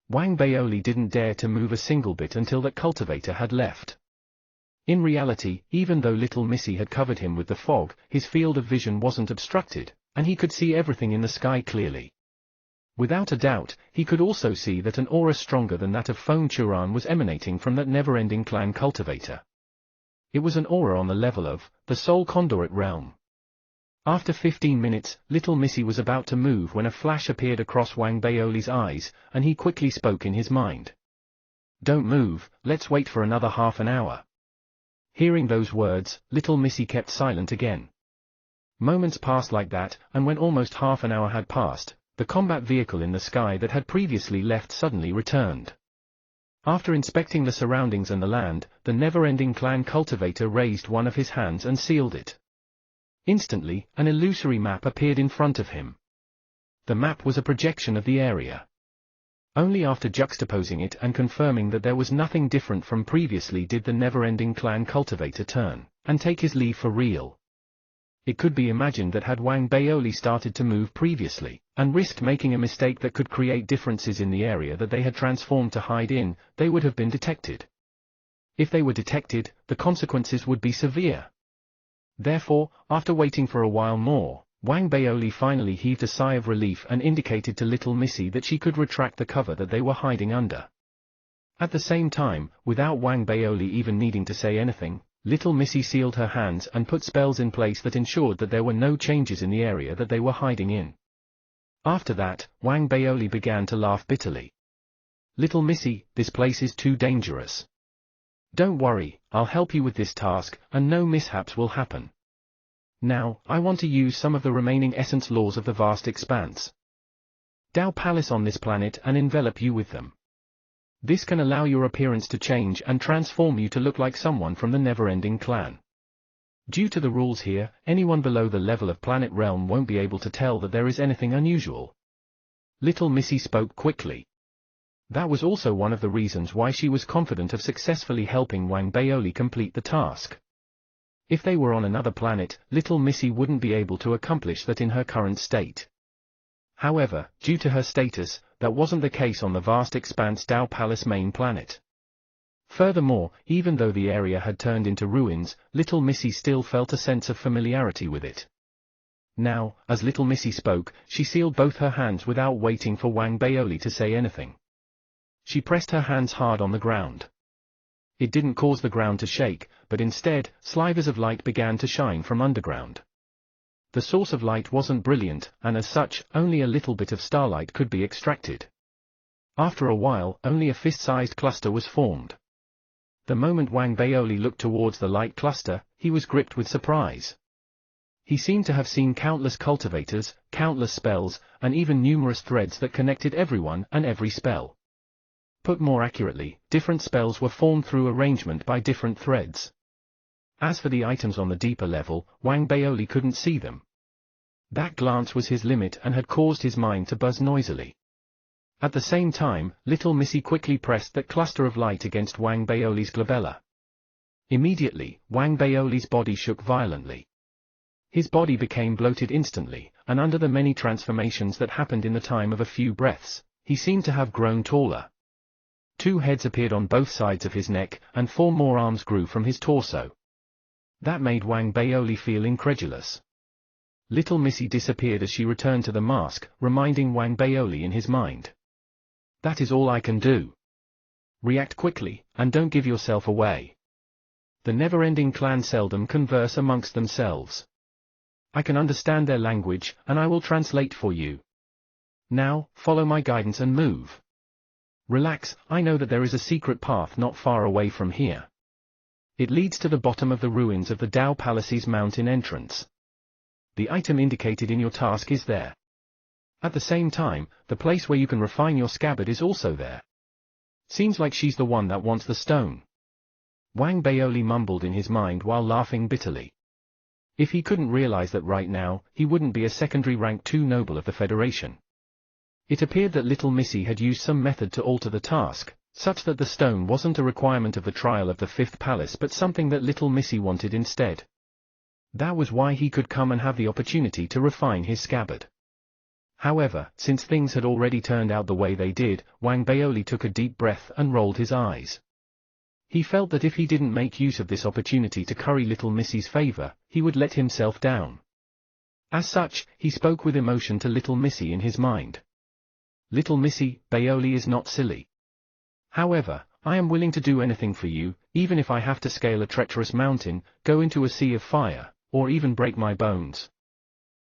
Wang Baoli didn't dare to move a single bit until that cultivator had left. In reality, even though little Missy had covered him with the fog, his field of vision wasn't obstructed, and he could see everything in the sky clearly. Without a doubt, he could also see that an aura stronger than that of Feng Churan was emanating from that never-ending clan cultivator. It was an aura on the level of the Soul Conduit realm. After 15 minutes, little Missy was about to move when a flash appeared across Wang Baoli's eyes, and he quickly spoke in his mind. "Don't move, let's wait for another half an hour." Hearing those words, little Missy kept silent again. Moments passed like that, and when almost half an hour had passed, the combat vehicle in the sky that had previously left suddenly returned. After inspecting the surroundings and the land, the never-ending clan cultivator raised one of his hands and sealed it. Instantly, an illusory map appeared in front of him. The map was a projection of the area. Only after juxtaposing it and confirming that there was nothing different from previously did the never-ending clan cultivator turn and take his leave for real. It could be imagined that had Wang Baoli started to move previously, and risked making a mistake that could create differences in the area that they had transformed to hide in, they would have been detected. If they were detected, the consequences would be severe. Therefore, after waiting for a while more, Wang Baoli finally heaved a sigh of relief and indicated to little Missy that she could retract the cover that they were hiding under. At the same time, without Wang Baoli even needing to say anything, Little Missy sealed her hands and put spells in place that ensured that there were no changes in the area that they were hiding in. After that, Wang Baoli began to laugh bitterly. Little Missy, this place is too dangerous. Don't worry, I'll help you with this task, and no mishaps will happen. Now, I want to use some of the remaining essence laws of the vast expanse. Dao Palace on this planet and envelop you with them. This can allow your appearance to change and transform you to look like someone from the never-ending clan. Due to the rules here, anyone below the level of planet realm won't be able to tell that there is anything unusual. Little Missy spoke quickly. That was also one of the reasons why she was confident of successfully helping Wang Baoli complete the task. If they were on another planet, Little Missy wouldn't be able to accomplish that in her current state. However, due to her status, that wasn't the case on the vast expanse Dao Palace main planet. Furthermore, even though the area had turned into ruins, Little Missy still felt a sense of familiarity with it. Now, as Little Missy spoke, she sealed both her hands without waiting for Wang Baoli to say anything. She pressed her hands hard on the ground. It didn't cause the ground to shake, but instead, slivers of light began to shine from underground. The source of light wasn't brilliant, and as such, only a little bit of starlight could be extracted. After a while, only a fist-sized cluster was formed. The moment Wang Baoli looked towards the light cluster, he was gripped with surprise. He seemed to have seen countless cultivators, countless spells, and even numerous threads that connected everyone and every spell. Put more accurately, different spells were formed through arrangement by different threads. As for the items on the deeper level, Wang Baoli couldn't see them. That glance was his limit and had caused his mind to buzz noisily. At the same time, Little Missy quickly pressed that cluster of light against Wang Baoli's glabella. Immediately, Wang Baoli's body shook violently. His body became bloated instantly, and under the many transformations that happened in the time of a few breaths, he seemed to have grown taller. 2 heads appeared on both sides of his neck, and 4 more arms grew from his torso. That made Wang Baoli feel incredulous. Little Missy disappeared as she returned to the mask, reminding Wang Baoli in his mind. That is all I can do. React quickly, and don't give yourself away. The never-ending clan seldom converse amongst themselves. I can understand their language, and I will translate for you. Now, follow my guidance and move. Relax, I know that there is a secret path not far away from here. It leads to the bottom of the ruins of the Dao Palace's mountain entrance. The item indicated in your task is there. At the same time, the place where you can refine your scabbard is also there. Seems like she's the one that wants the stone. Wang Baoli mumbled in his mind while laughing bitterly. If he couldn't realize that right now, he wouldn't be a secondary rank 2 noble of the Federation. It appeared that Little Missy had used some method to alter the task, such that the stone wasn't a requirement of the trial of the 5th palace but something that Little Missy wanted instead. That was why he could come and have the opportunity to refine his scabbard. However, since things had already turned out the way they did, Wang Baoli took a deep breath and rolled his eyes. He felt that if he didn't make use of this opportunity to curry Little Missy's favor, he would let himself down. As such, he spoke with emotion to Little Missy in his mind. Little Missy, Baoli is not silly. However, I am willing to do anything for you, even if I have to scale a treacherous mountain, go into a sea of fire, or even break my bones.